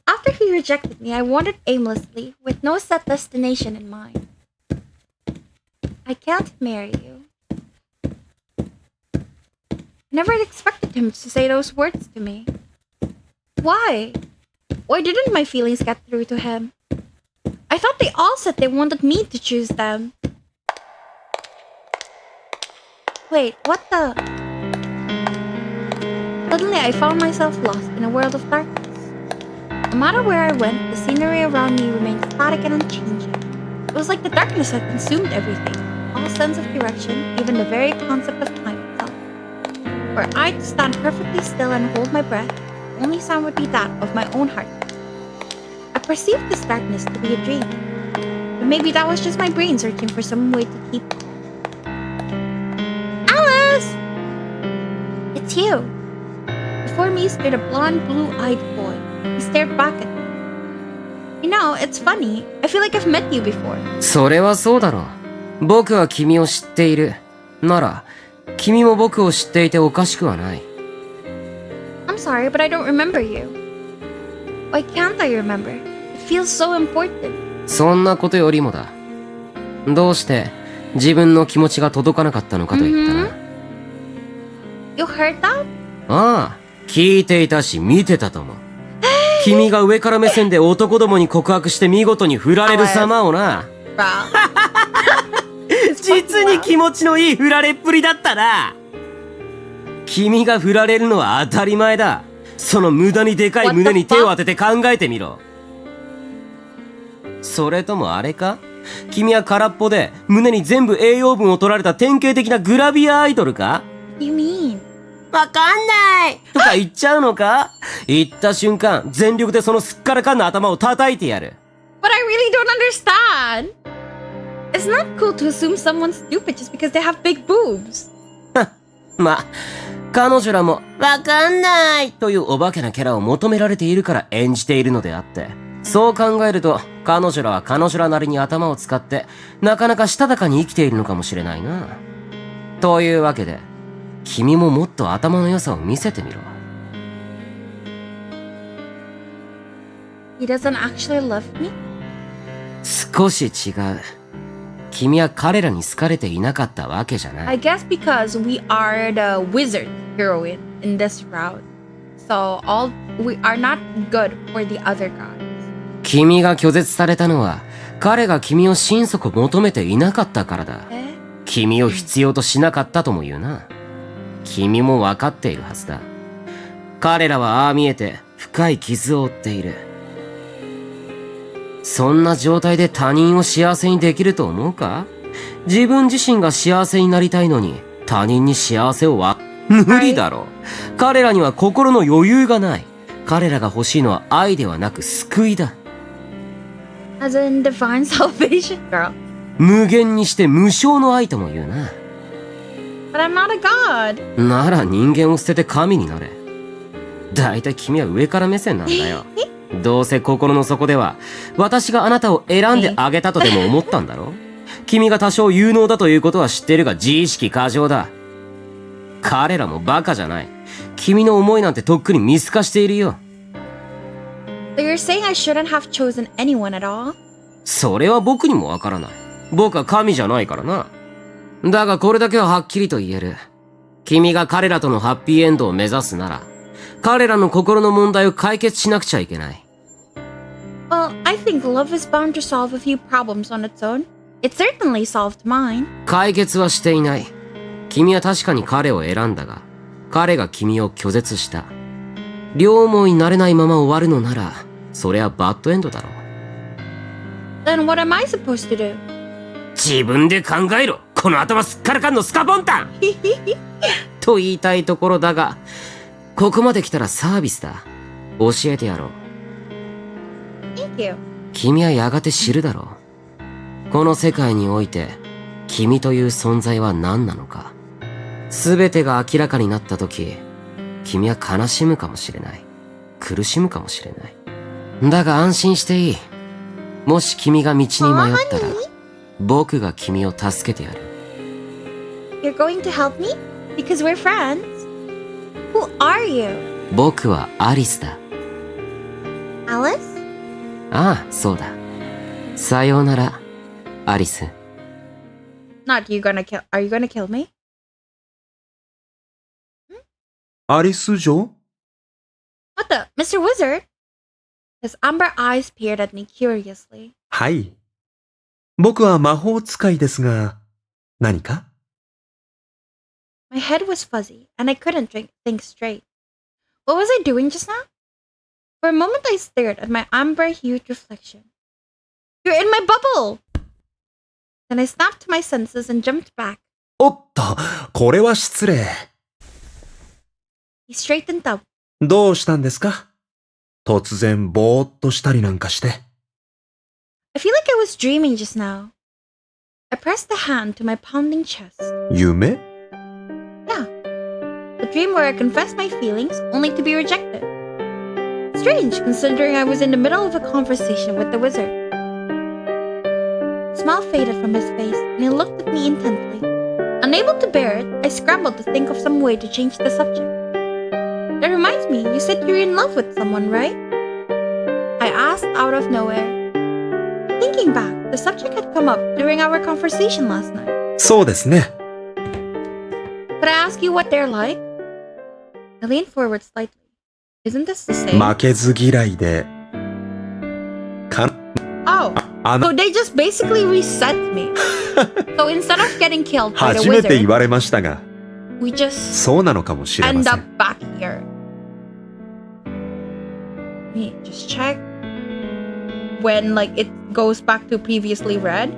After he rejected me, I wandered aimlessly, with no set destination in mind. I can't marry you. I never expected him to say those words to me. Why? Why didn't my feelings get through to him? I thought they all said they wanted me to choose them. Wait, what the? Suddenly I found myself lost in a world of darkness. No matter where I went, the scenery around me remained static and unchanging. It was like the darkness had consumed everything, all sense of direction, even the very concept of time itself. Were I to stand perfectly still and hold my breath, the only sound would be that of my own heart. I perceived this darkness to be a dream, but maybe that was just my brain searching for some way to keep calm. Alice! It's you. Before me stood a blonde, blue-eyed boy. He stared back at me. You know, it's funny. I feel like I've met you before. それはそうだろう。僕は君を知っている。なら、君も僕を知っていておかしくはない。I'm sorry, but I don't remember you. Why can't I remember? It feels so important. そんなことよりもだ。どうして自分の気持ちが届かなかったのかと言ったな。You heard that? ああ、聞いていたし見てたとも。君が上から目線で男どもに告白して見事に振られる様をな。実に気持ちのいい振られっぷりだったな。君が振られるのは当たり前だ。その無駄にでかい胸に手を当てて考えてみろ。それともあれか？君は空っぽで胸に全部栄養分を取られた典型的なグラビアアイドルか？ You mean? わかんないとか言っちゃうのか？言った瞬間、全力でそのすっからかんな頭を叩いてやる。But I really don't understand. It's not cool to assume someone's stupid just because they have big boobs. ま、彼女らもわかんないというお化けなキャラを求められているから演じているのであって、そう考えると彼女らは彼女らなりに頭を使ってなかなかしたたかに生きているのかもしれないな。というわけで、君ももっと頭の良さを見せてみろ。He doesn't actually love me? 少し違う。君は彼らに好かれていなかったわけじゃない。I guess because we are the wizard heroine in this route. So we are not good for the other gods. 君が拒絶されたのは、彼が君を心底求めていなかったからだ。君を必要としなかったとも言うな。君も分かっているはずだ。彼らはああ見えて深い傷を負っている。そんな状態で他人を幸せにできると思うか？自分自身が幸せになりたいのに他人に幸せを無理だろ。彼らには心の余裕がない。彼らが欲しいのは愛ではなく救いだ。As in divine salvation, girl. 無限にして無償の愛とも言うな。But I'm not a god. なら人間を捨てて神になれ。だいたい君は上から目線なんだよ。どうせ心の底では私があなたを選んであげたとでも思ったんだろ？君が多少有能だということは知っているが自意識過剰だ。彼らもバカじゃない。君の思いなんてとっくに見透かしているよ。So you're saying I shouldn't have chosen anyone at all? それは僕にもわからない。僕は神じゃないからな。だがこれだけははっきりと言える。君が彼らとのハッピーエンドを目指すなら、彼らの心の問題を解決しなくちゃいけない。Well, I think love is bound to solve a few problems on its own. It certainly solved mine. 解決はしていない。君は確かに彼を選んだが、彼が君を拒絶した。両思いになれないまま終わるのなら、それはバッドエンドだろう。Then what am I supposed to do? 自分で考えろ、この頭すっからかんのスカポンタンと言いたいところだが、ここまで来たらサービスだ。教えてやろう。Thank you. 君はやがて知るだろう。この世界において、君という存在は何なのか。すべてが明らかになったとき、君は悲しむかもしれない。苦しむかもしれない。だが安心していい。もし君が道に迷ったら、僕が君を助けてやる。You're going to help me? Because we're friends. Who are you? 僕はアリスだ。Alice? ああ、そうだ。さようなら、アリス。Not you gonna kill. Are you gonna kill me? アリス嬢 What the? Mr. Wizard? His amber eyes peered at me curiously. はい。僕は魔法使いですが、何か My head was fuzzy, and I couldn't think straight. What was I doing just now? For a moment I stared at my amber-hued reflection. You're in my bubble! Then I snapped to my senses and jumped back. おっと、これは失礼。He straightened up. どうしたんですか突然ぼーっとしたりなんかして。I feel like I was dreaming just now. I pressed a hand to my pounding chest. 夢 Yeah. A dream where I confessed my feelings only to be rejected. Strange, considering I was in the middle of a conversation with the wizard. A smile faded from his face, and he looked at me intently. Unable to bear it, I scrambled to think of some way to change the subject. That reminds me, you said you're in love with someone, right? I asked out of nowhere. Thinking back, the subject had come up during our conversation last night. そうですね。 Could I ask you what they're like? I leaned forward slightly. Isn't this the same? 負けず嫌いで。Oh, あ so they just basically reset me. So instead of getting killed by the 初めて言 wizard, われましたが、 we just そうなのかもしれま end せ up ん。 back here. Let me just check when like it goes back to previously read.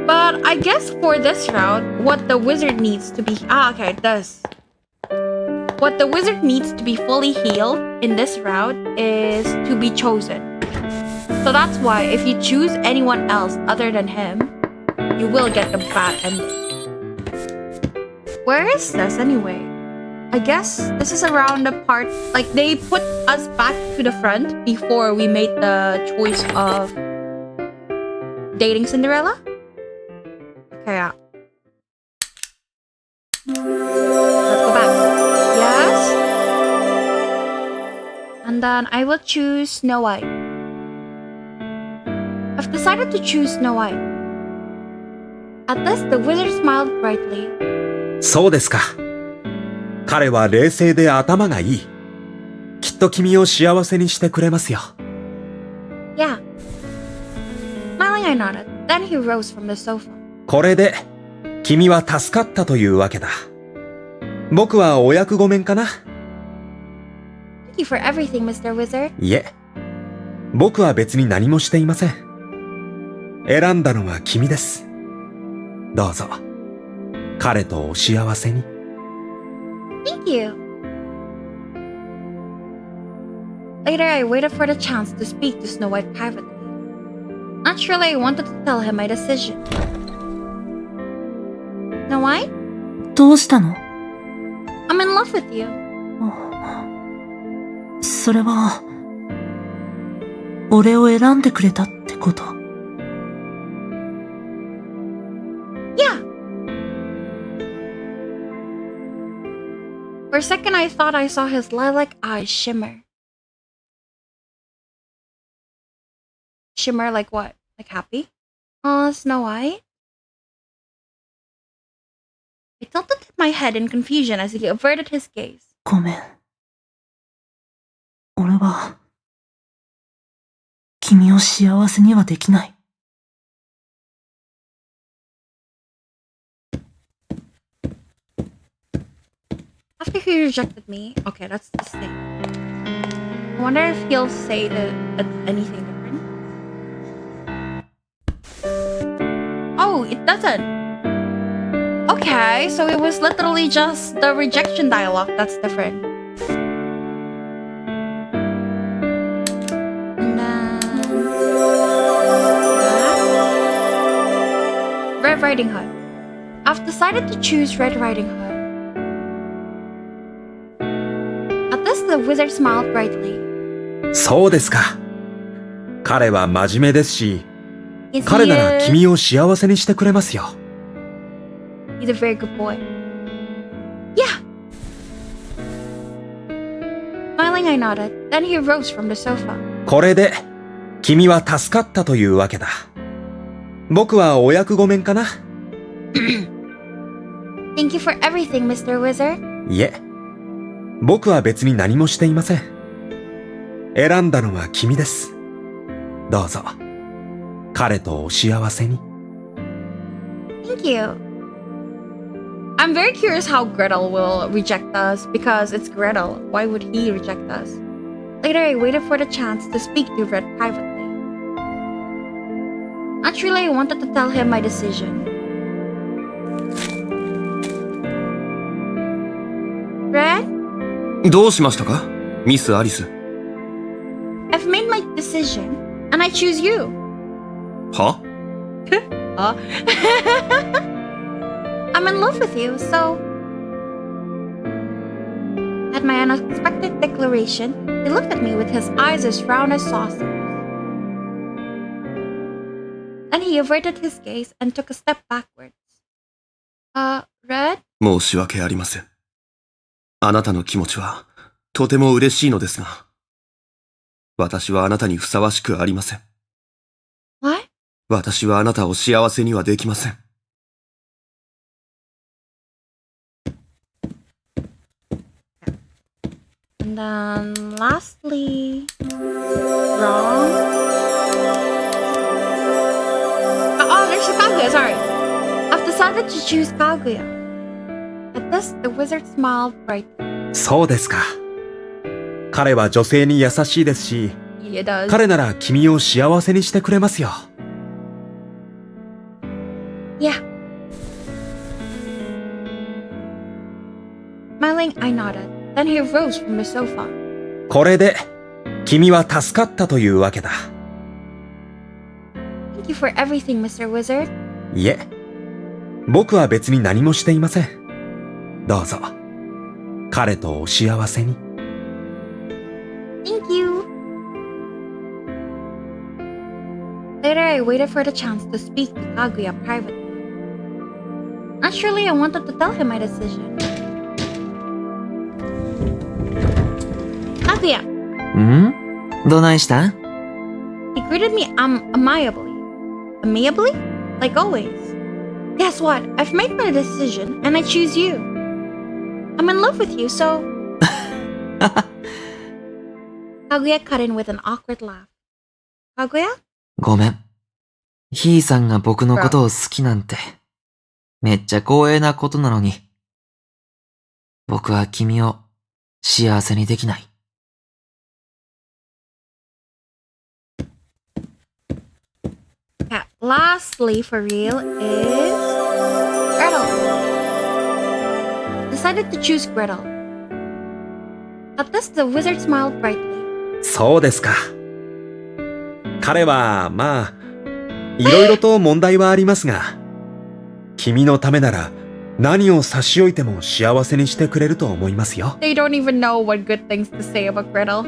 But I guess for this route, what the wizard needs to be this. What the wizard needs to be fully healed in this route is to be chosen. So that's why if you choose anyone else other than him, you will get the bad ending. Where is this anyway? I guess this is around the part like they put us back to the front before we made the choice of dating Cinderella. Okay, yeah. Let's go back. Yes. And then I will choose Snow White. I've decided to choose Snow White. At this, the wizard smiled brightly. そうですか。彼は冷静で頭がいい。きっと君を幸せにしてくれますよ。Yeah. Smiling, I nodded. Then he rose from the sofa. これで、君は助かったというわけだ。僕はお役御免かな。Thank you for everything, Mr. Wizard. いえ、僕は別に何もしていません。選んだのは君です。どうぞ、彼とお幸せに。Thank you. Later, I waited for the chance to speak to Snow White privately. Naturally, I wanted to tell him my decision. Snow White? どうしたの？ I'm in love with you. それは、俺を選んでくれたってこと？ Yeah. For a second, I thought I saw his lilac eyes shimmer. Shimmer like what? Like happy? Snow White? I tilted my head in confusion as he averted his gaze. ごめん。俺は、君を幸せにはできない。After he rejected me, okay, that's the thing. I wonder if he'll say anything different. Oh, it doesn't. Okay, so it was literally just the rejection dialogue that's different. And then... Red Riding Hood. I've decided to choose Red Riding Hood. wizard smiled brightly. そうですか。彼は真面目ですし、 Yes, 彼 he なら is. 君を幸せにしてくれますよ。 He's a very good boy. Yeah. Smiling, I nodded. Then he rose from the sofa. これで、君は助かったというわけだ。僕はお役御免かな。 Thank you for everything, Mr. Wizard. いえ、僕は別に何もしていません。選んだのは君です。どうぞ、彼とお幸せに。 Thank you. I'm very curious how Gretel will reject us because it's Gretel. Why would he reject us? Later, I waited for the chance to speak to Red privately. Naturally, I wanted to tell him my decision. Red, どうしましたかミス・アリス。 I've made my decision, and I choose you. は I'm in love with you, so... At my unexpected declaration, he looked at me with his eyes as round as saucers. Then he averted his gaze and took a step backwards. Red? 申し訳ありません。あなたの気持ちはとても嬉しいのですが、私はあなたにふさわしくありません。 What? 私はあなたを幸せにはできません。 And then lastly... Wrong? Oh, there's Kaguya, sorry. I've decided to choose Kaguya. At this, the wizard smiled brightly. そうですか。彼は女性に優しいですし、 He does. 彼なら君を幸せにしてくれますよ。 Yeah. Smiling, I nodded. Then he rose from the sofa. これで、君は助かったというわけだ。 Thank you for everything, Mr. Wizard. いえ、僕は別に何もしていません。どうぞ、彼とお幸せに。 Thank you. Later, I waited for the chance to speak to Kaguya privately. Naturally, I wanted to tell him my decision. Kaguya, んどないしたん he greeted me amiably. Amiably? Like always. Guess what? I've made my decision, and I choose you. I'm in love with you, so... Kaguya cut in with an awkward laugh. Kaguya? ごめん。ひーさんが僕のことを好きなんて、めっちゃ光栄なことなのに、僕は君を幸せにできない。Yeah, lastly, for real, is... Gretel. Decided to choose Gretel. At this, the wizard smiled brightly. そうですか。彼は、まあ、いろいろと問題はありますが、君のためなら何を差し置いても幸せにしてくれると思いますよ。 They don't even know what good things to say about Gretel.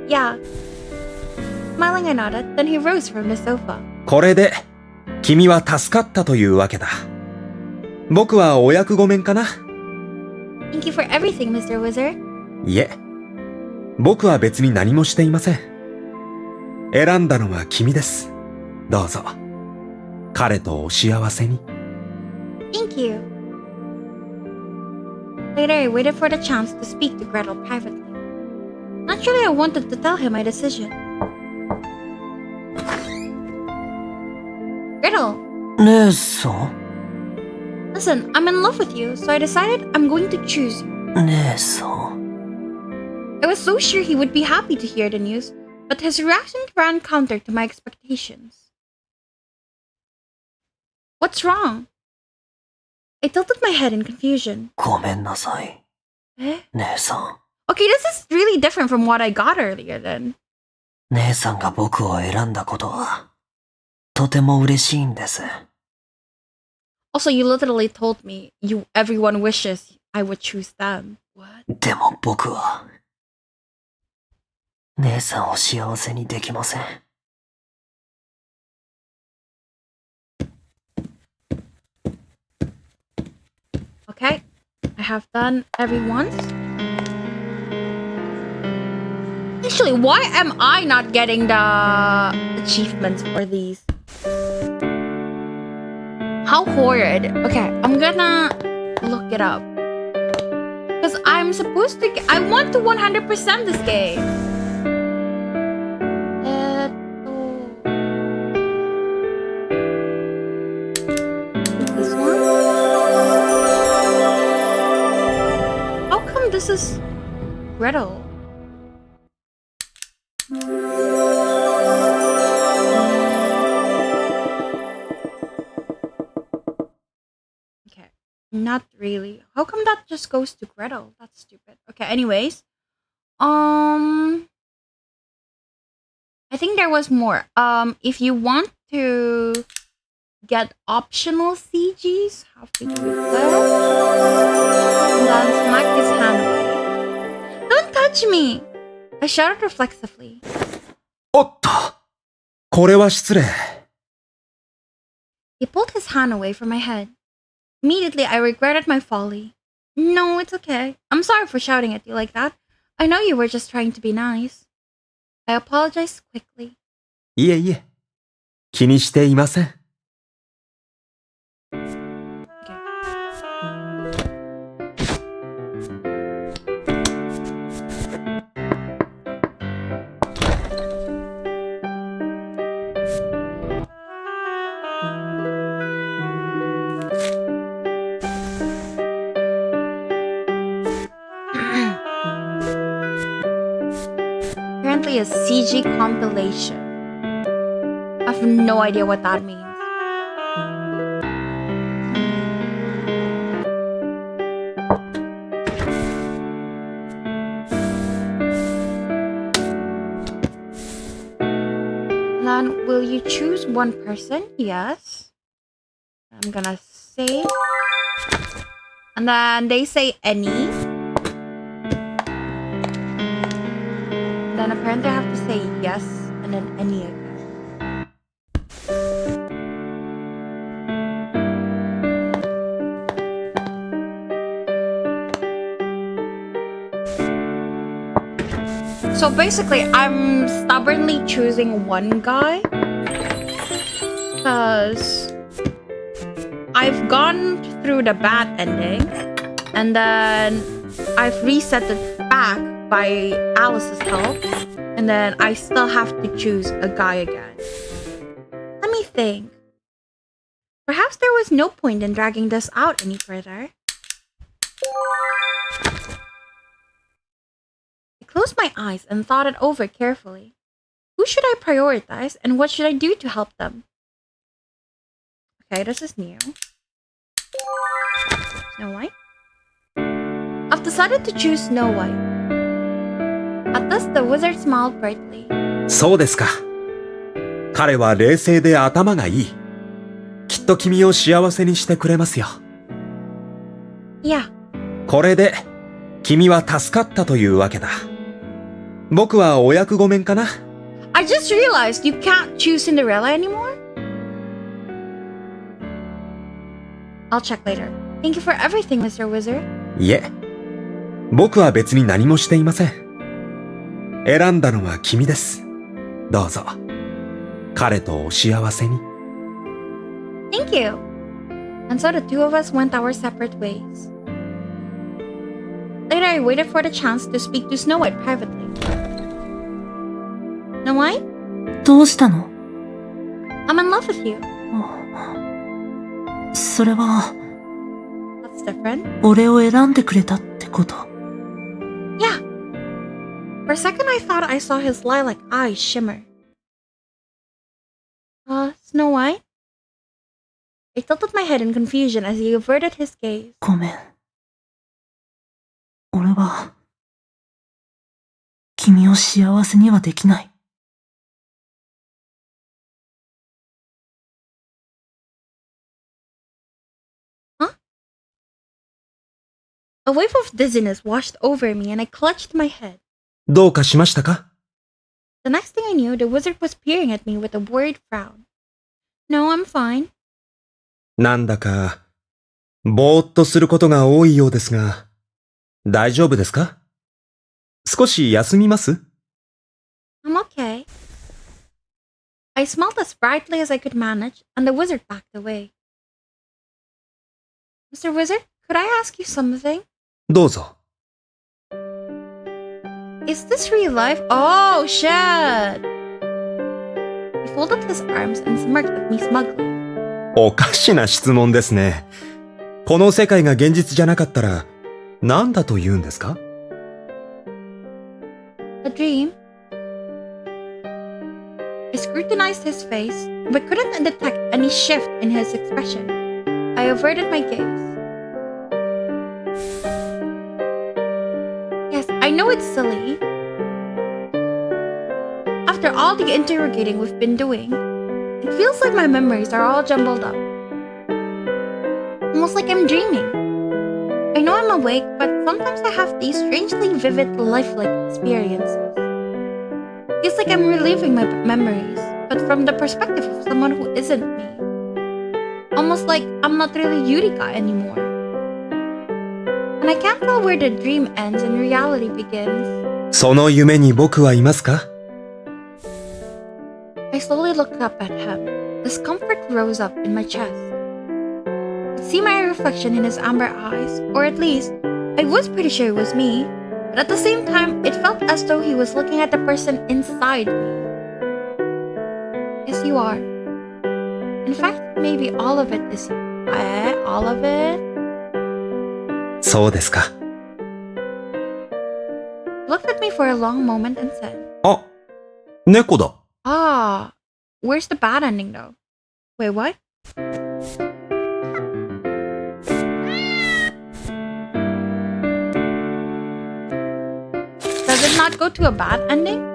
Yeah. Smiling, I nodded. Then he rose from the sofa. これで、君は助かったというわけだ。僕はお役御免かな。 Thank you for everything, Mr. Wizard. いえ、僕は別に何もしていません。選んだのは君です。どうぞ、彼とお幸せに。 Thank you. Later, I waited for the chance to speak to Gretel privately. Naturally, I wanted to tell him my decision. Gretel, 姉さん listen, I'm in love with you, so I decided I'm going to choose you. 姉さん I was so sure he would be happy to hear the news, but his reaction ran counter to my expectations. What's wrong? I tilted my head in confusion. ごめんなさい Eh? 姉さん Okay, this is really different from what I got earlier then. 姉さんが僕を選んだことはとても嬉しいんです Also, you literally told me everyone wishes I would choose them. What? でも僕は、姉さんを幸せにできません。Okay, I have done everyone's. Actually, why am I not getting the achievements for these? How horrid. Okay, I'm gonna look it up. Because I'm supposed to I want to 100% this game. This one? How come this is Gretel? Okay, not really. How come that just goes to Gretel? That's stupid. Okay, anyways. I think there was more. If you want to get optional CGs, have to do this. And then smack his hand away. Don't touch me! I shouted reflexively. おっとこれは失礼。He pulled his hand away from my head. Immediately, I regretted my folly. No, it's okay. I'm sorry for shouting at you like that. I know you were just trying to be nice. I apologized quickly. いえいえ、気にしていません。Apparently a CG compilation. I have no idea what that means. Then, will you choose one person? Yes. I'm gonna say. And then they say any. Then apparently I have to say yes and then any again. So basically, I'm stubbornly choosing one guy because I've gone through the bad ending and then I've reset it back by Alice's help, and then I still have to choose a guy again. Let me think. Perhaps there was no point in dragging this out any further. I closed my eyes and thought it over carefully. Who should I prioritize and what should I do to help them? Okay, this is new. Snow White. I've decided to choose Snow White. At this, the wizard smiled brightly. そうですか。彼は冷静で頭がいい。きっと君を幸せにしてくれますよ。Yeah. これで、君は助かったというわけだ。僕はお役御免かな。I just realized you can't choose Cinderella anymore? I'll check later. Thank you for everything, Mr. Wizard. いえ、僕は別に何もしていません。選んだのは君です。どうぞ、彼とお幸せに。Thank you. And so the two of us went our separate ways. Later, I waited for the chance to speak to Snow White privately. Snow White? どうしたの？ I'm in love with you. それは、 That's different. 俺を選んでくれたってこと。Yeah. For a second, I thought I saw his lilac eyes shimmer. Snow White? I tilted my head in confusion as he averted his gaze. ごめん。俺は、君を幸せにはできない。Huh? A wave of dizziness washed over me and I clutched my head. どうかしましたか？ The next thing I knew, the wizard was peering at me with a worried frown. No, I'm fine. なんだか、ぼーっとすることが多いようですが、大丈夫ですか？少し休みます？ I'm okay. I smiled as brightly as I could manage, and the wizard backed away. Mr. Wizard, could I ask you something? どうぞ。 Is this real life? Oh, shit! He folded his arms and smirked at me smugly. おかしな質問ですね。この世界が現実じゃなかったら、何だと言うんですか？ A dream? I scrutinized his face, but couldn't detect any shift in his expression. I averted my gaze. Yes, I know it's silly. After all the interrogating we've been doing, it feels like my memories are all jumbled up. Almost like I'm dreaming. I know I'm awake, but sometimes I have these strangely vivid, lifelike experiences. Feels like I'm reliving my memories, but from the perspective of someone who isn't me. Almost like I'm not really Yurika anymore. And I can't tell where the dream ends and reality begins. その夢に僕はいますか？ I slowly looked up at him. Discomfort rose up in my chest. I could see my reflection in his amber eyes, or at least, I was pretty sure it was me. But at the same time, it felt as though he was looking at the person inside me. Yes, you are. In fact, maybe all of it is you. All of it? そうですか。 He looked at me for a long moment and said, あ、猫だ。Ah, where's the bad ending though? Wait, what? Does it not go to a bad ending?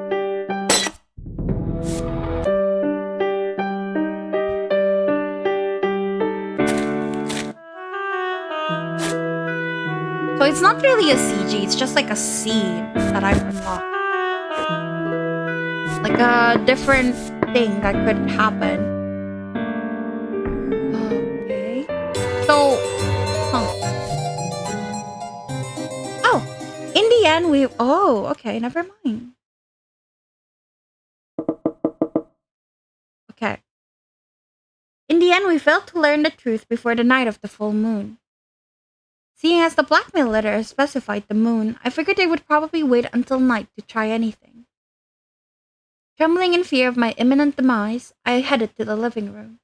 So it's not really a CG, it's just like a scene that I've unlocked. Like a different thing that could happen. Okay. So, oh, in the end we, oh, okay, never mind. Okay. In the end we failed to learn the truth before the night of the full moon. Seeing as the blackmail letter specified the moon, I figured they would probably wait until night to try anything. Trembling in fear of my imminent demise, I headed to the living room.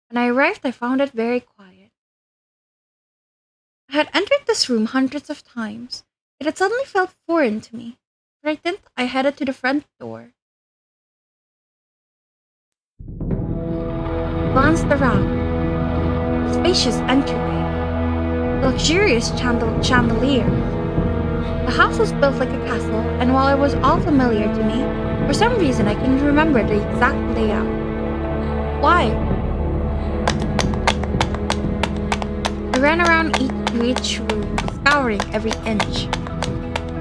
When I arrived, I found it very quiet. I had entered this room hundreds of times, yet it suddenly felt foreign to me. Frightened, I headed to the front door. I glanced around. Spacious entryway, luxurious chandelier. The house was built like a castle, and while it was all familiar to me, for some reason I couldn't remember the exact layout. Why? I ran around each room, scouring every inch.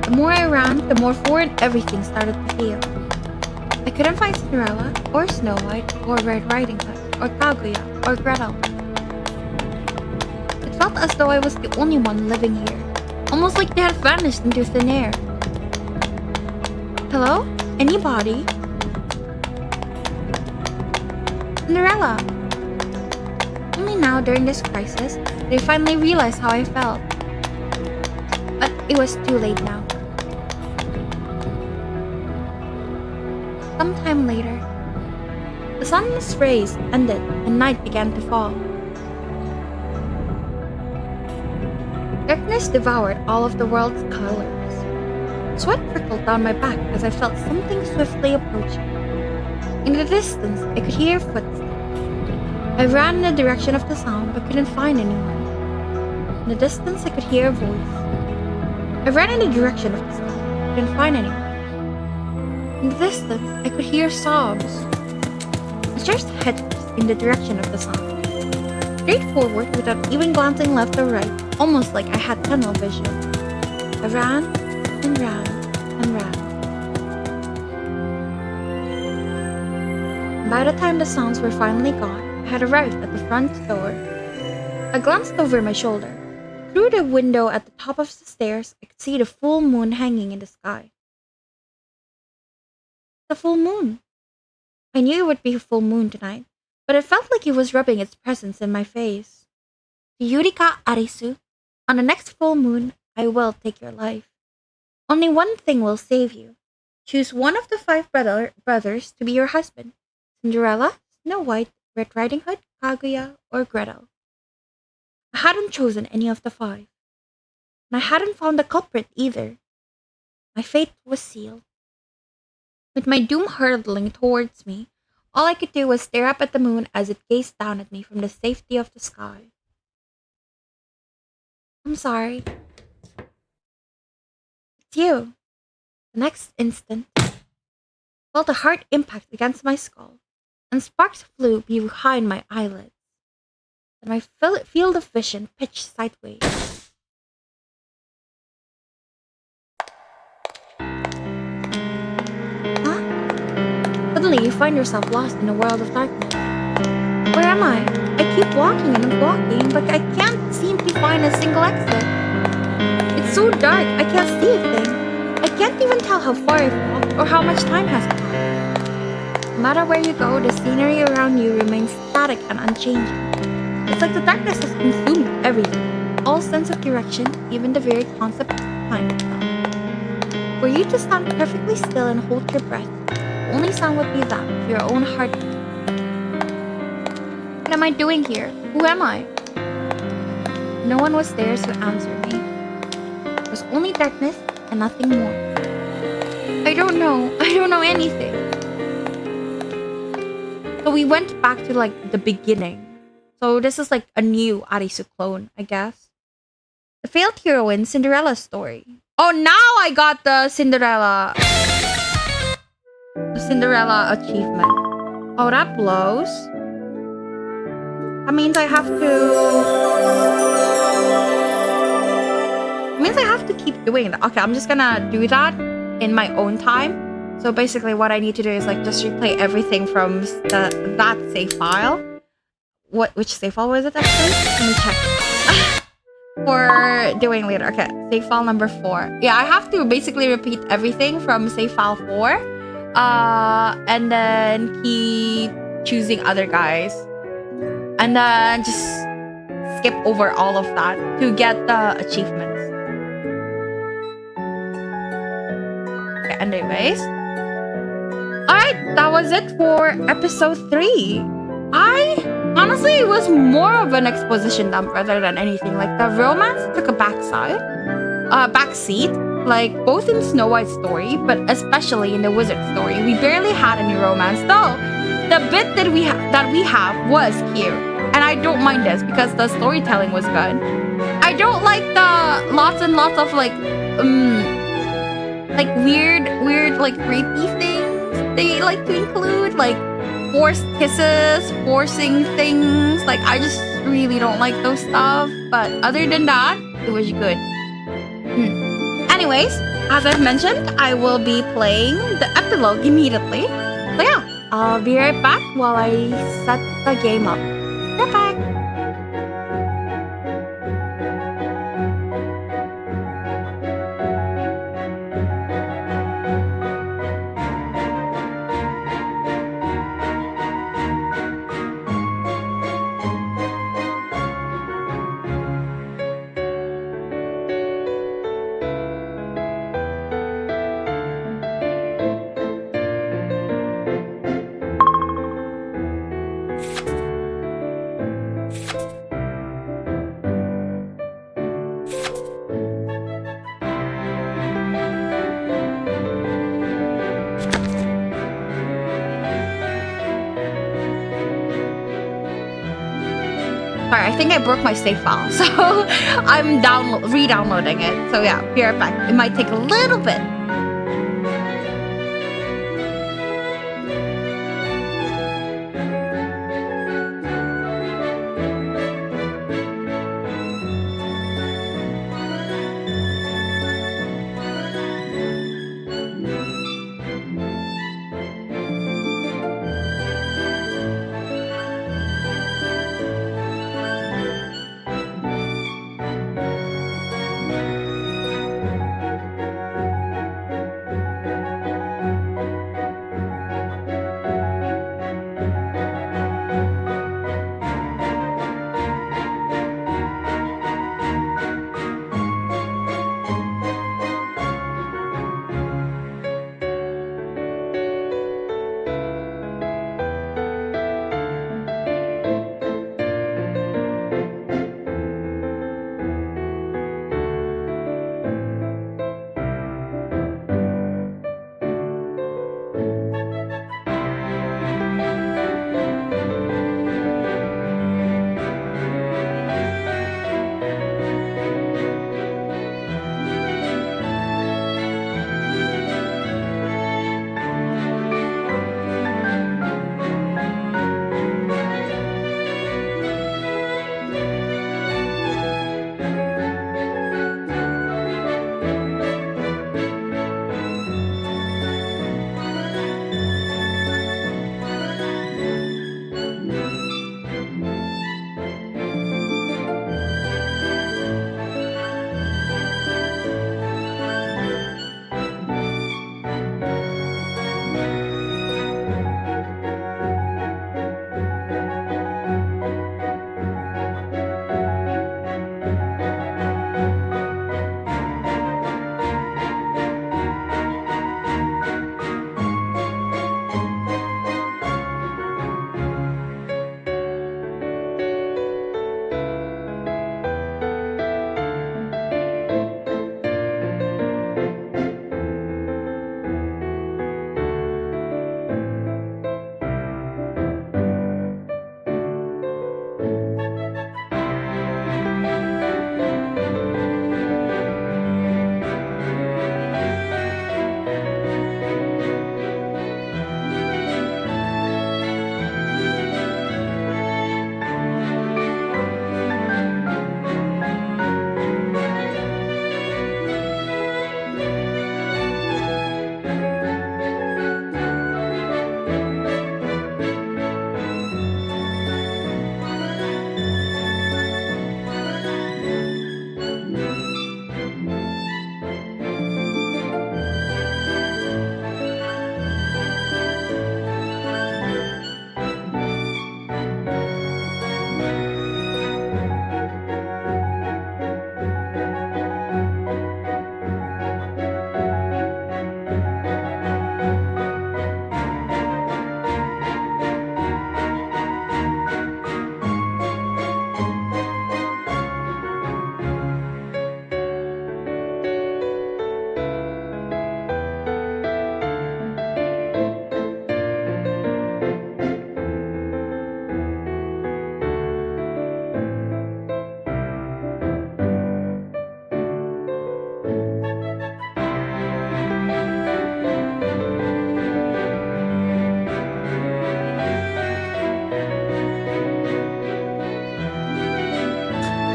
The more I ran, the more foreign everything started to feel. I couldn't find Cinderella, or Snow White, or Red Riding Hood, or Kaguya, or Gretel. It felt as though I was the only one living here, almost like they had vanished into thin air. Hello? Anybody? Cinderella! Only now, during this crisis, did I finally realize how I felt. But it was too late now. Sometime later, the sun's rays ended and night began to fall. Darkness devoured all of the world's colors. Sweat trickled down my back as I felt something swiftly approaching. In the distance, I could hear footsteps. I ran in the direction of the sound but couldn't find anyone. In the distance, I could hear a voice. I ran in the direction of the sound but couldn't find anyone. In the distance, I could hear sobs. I stretched headfirst in the direction of the sound. straight forward without even glancing left or right, almost like I had tunnel vision. I ran and ran and ran. By the time the sounds were finally gone, I had arrived at the front door. I glanced over my shoulder. Through the window at the top of the stairs, I could see the full moon hanging in the sky. The full moon. I knew it would be a full moon tonight, but it felt like it was rubbing its presence in my face. Yurika Arisu, on the next full moon, I will take your life. Only one thing will save you. Choose one of the 5 brothers to be your husband. Cinderella, Snow White, Red Riding Hood, Kaguya, or Gretel. I hadn't chosen any of the 5. And I hadn't found the culprit either. My fate was sealed. With my doom hurtling towards me, all I could do was stare up at the moon as it gazed down at me from the safety of the sky. I'm sorry. It's you. The next instant, I felt a hard impact against my skull, and sparks flew behind my eyelids. And my field of vision pitched sideways. Suddenly, you find yourself lost in a world of darkness. Where am I? I keep walking and walking, but I can't seem to find a single exit. It's so dark, I can't see a thing. I can't even tell how far I've walked or how much time has passed. No matter where you go, the scenery around you remains static and unchanging. It's like the darkness has consumed everything, all sense of direction, even the very concept of time itself. For you to stand perfectly still and hold your breath, the only sound would be that of your own heartbeat. What am I doing here? Who am I? No one was there to answer me. It was only darkness and nothing more. I don't know anything. So we went back to like the beginning. So this is like a new Arisu clone, I guess. The failed heroine Cinderella's story. Oh, now I got the Cinderella achievement. Oh, that blows. That means I have to keep doing that. Okay, I'm just gonna do that in my own time. So basically what I need to do is like just replay everything from that save file. Which save file was it actually? Let me check. For doing later. Okay, save file number 4. Yeah, I have to basically repeat everything from save file 4. And then keep choosing other guys. And then just skip over all of that to get the achievements. Okay, anyways. Alright, that was it for episode 3. Honestly, it was more of an exposition dump rather than anything. Like, the romance took a backseat. Like, both in Snow White's story, but especially in the Wizard story. We barely had any romance, though. The bit that we have was cute. And I don't mind this because the storytelling was good. I don't like the lots and lots of, like weird, like, creepy things they like to include. Like, forced kisses, forcing things. Like, I just really don't like those stuff. But other than that, it was good. Anyways, as I've mentioned, I will be playing the epilogue immediately. So yeah, I'll be right back while I set the game up. Right back. Sorry, I think I broke my save file, so I'm re-downloading it. So yeah, be right back. It might take a little bit.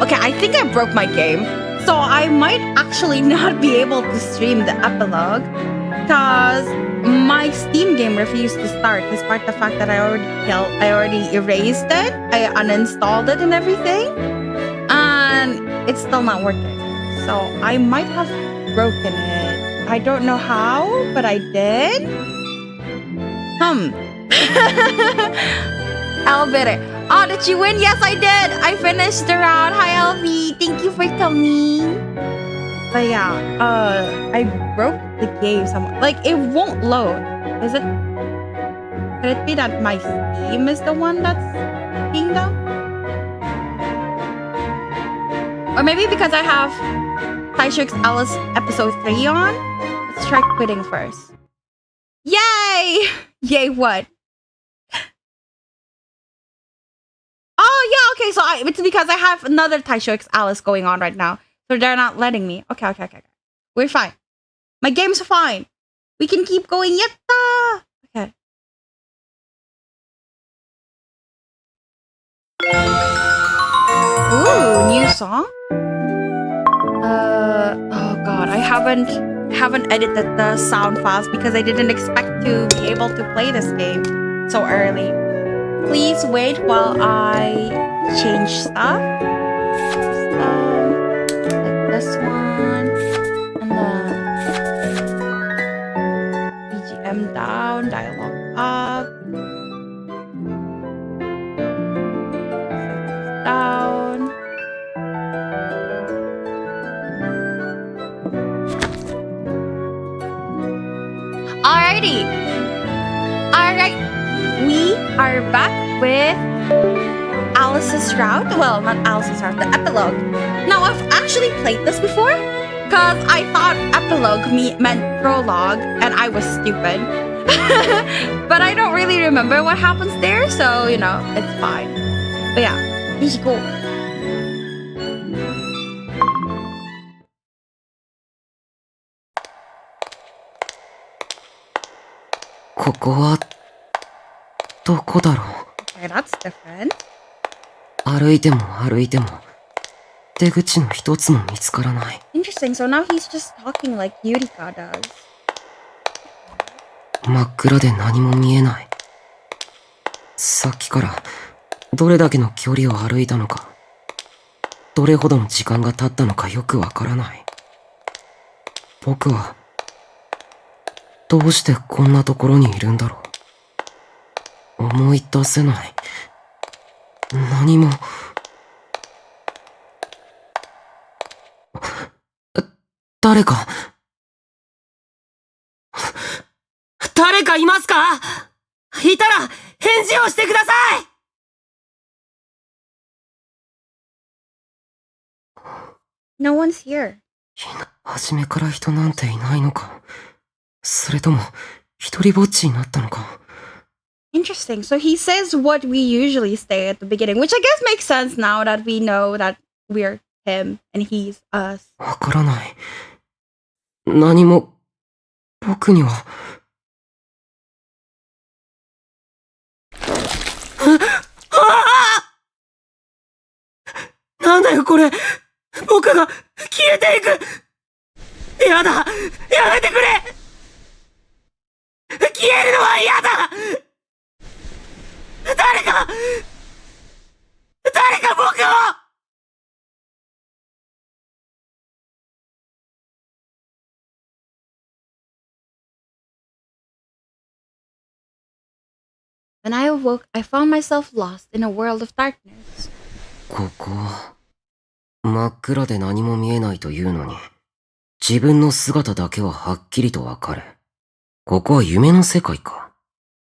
Okay, I think I broke my game. So I might actually not be able to stream the epilogue because my Steam game refused to start despite the fact that I already erased it. I uninstalled it and everything. And it's still not working. So I might have broken it. I don't know how, but I did. Elvira. Oh, did you win? Yes, I did. I finished the round. Hi, LV. Thank you for coming. But yeah, I broke the game somewhere. Like, it won't load. Is it? Could it be that my Steam is the one that's being down? Or maybe because I have Taisho Alice episode 3 on? Let's try quitting first. Yay! Yay, what? Oh, yeah, okay, so it's because I have another Taisho X Alice going on right now. So they're not letting me. Okay. We're fine. My game's fine. We can keep going. Yatta! Okay. Ooh, new song? Oh god, I haven't edited the sound files because I didn't expect to be able to play this game so early. Please wait while I change stuff. Like this one. And then BGM down, dialogue up. Down. Alrighty. Alright. We are back with Alice's Route. Well, not Alice's Route, the epilogue. Now, I've actually played this before because I thought epilogue meant prologue and I was stupid. But I don't really remember what happens there, so, you know, it's fine. But yeah, let's go. ここはどこだろう。 Okay, that's different. 歩いても歩いても出口の一つも見つからない。 Interesting. So now he's just talking like Yurika does. 真っ暗で何も見えない。さっきからどれだけの距離を歩いたのか、どれほどの時間が経ったのかよくわからない。僕はどうしてこんなところにいるんだろう。思い出せない。何も。誰かいますか？いたら返事をしてください。No one's here. 初めから人なんていないのか。それとも一人ぼっちになったのか。 Interesting. So he says what we usually say at the beginning, which I guess makes sense now that we know that we're him and he's us. わからない。何も僕には。なんだよこれ。僕が消えていく。やだ。やめてくれ。消えるのは嫌だ。誰か僕を。 When I awoke, I found myself lost in a world of darkness. ここ真っ暗で何も見えないというのに、自分の姿だけははっきりとわかる。ここは夢の世界か。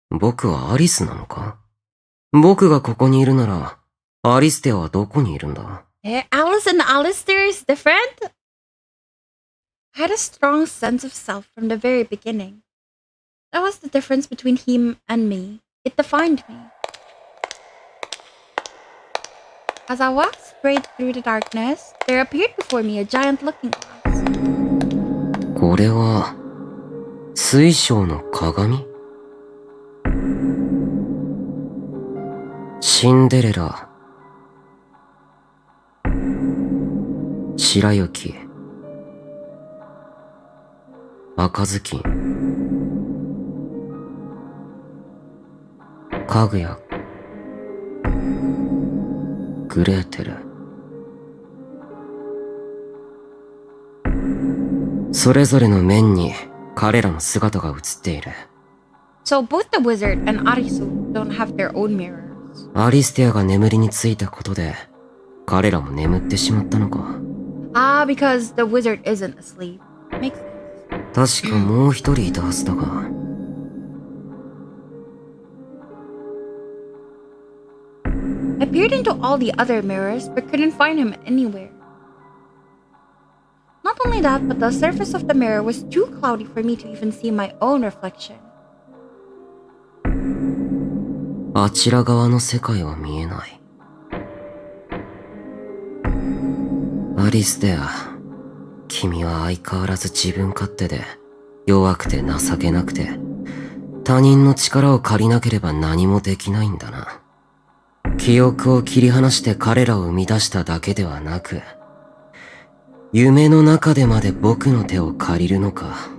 僕はアリスなのか。僕がここにいるなら、アリステはどこにいるんだ。Alice and Alistair is different? I had a strong sense of self from the very beginning. That was the difference between him and me. It defined me. As I walked straight through the darkness, there appeared before me a giant looking glass. これは、水晶の鏡？シンデレラ。白雪、赤ずきん、かぐや、グレーテル。それぞれの面に彼らの姿が映っている。So both the wizard and Arisu don't have their own mirrors. アリステアが眠りについたことで彼らも眠ってしまったのか。Ah, because the wizard isn't asleep. Makes sense. 確かもう一人いたはずだが。I peered into all the other mirrors but couldn't find him anywhere. Not only that, but the surface of the mirror was too cloudy for me to even see my own reflection. あちら側の世界は見えない。アリステア、君は相変わらず自分勝手で弱くて情けなくて他人の力を借りなければ何もできないんだな。記憶を切り離して彼らを生み出しただけではなく、夢の中でまで僕の手を借りるのか。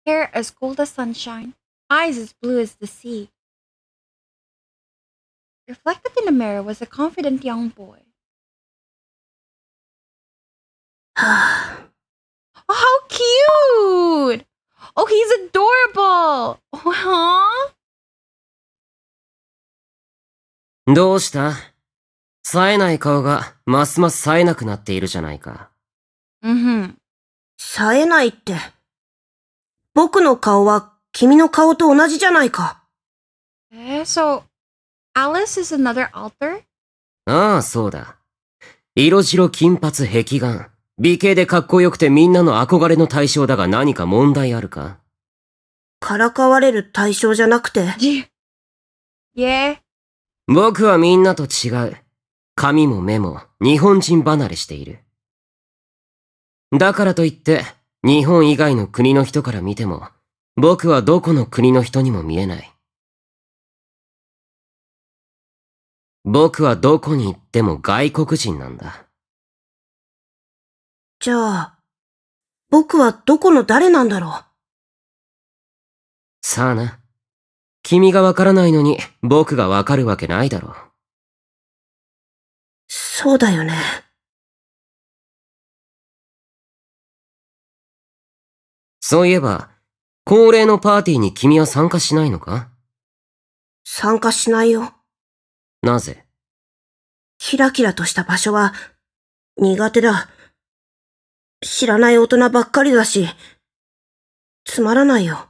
Hair as cold as sunshine, eyes as blue as the sea. Reflected in the mirror was a confident young boy. は Oh, how cute! Oh, he's adorable! Aww. どうした？冴えない顔がますます冴えなくなっているじゃないか。Mm-hmm. 冴えないって。僕の顔は君の顔と同じじゃないか。So, Alice is another alter? ああ、そうだ。色白金髪壁眼。美形でかっこよくてみんなの憧れの対象だが何か問題あるか？からかわれる対象じゃなくて。Yeah. 僕はみんなと違う。髪も目も日本人離れしている。だからといって、日本以外の国の人から見ても、僕はどこの国の人にも見えない。僕はどこに行っても外国人なんだ。じゃあ、僕はどこの誰なんだろう。さあな。君がわからないのに僕がわかるわけないだろう。そうだよね。そういえば、恒例のパーティーに君は参加しないのか？参加しないよ。なぜ？キラキラとした場所は苦手だ。知らない大人ばっかりだし、つまらないよ。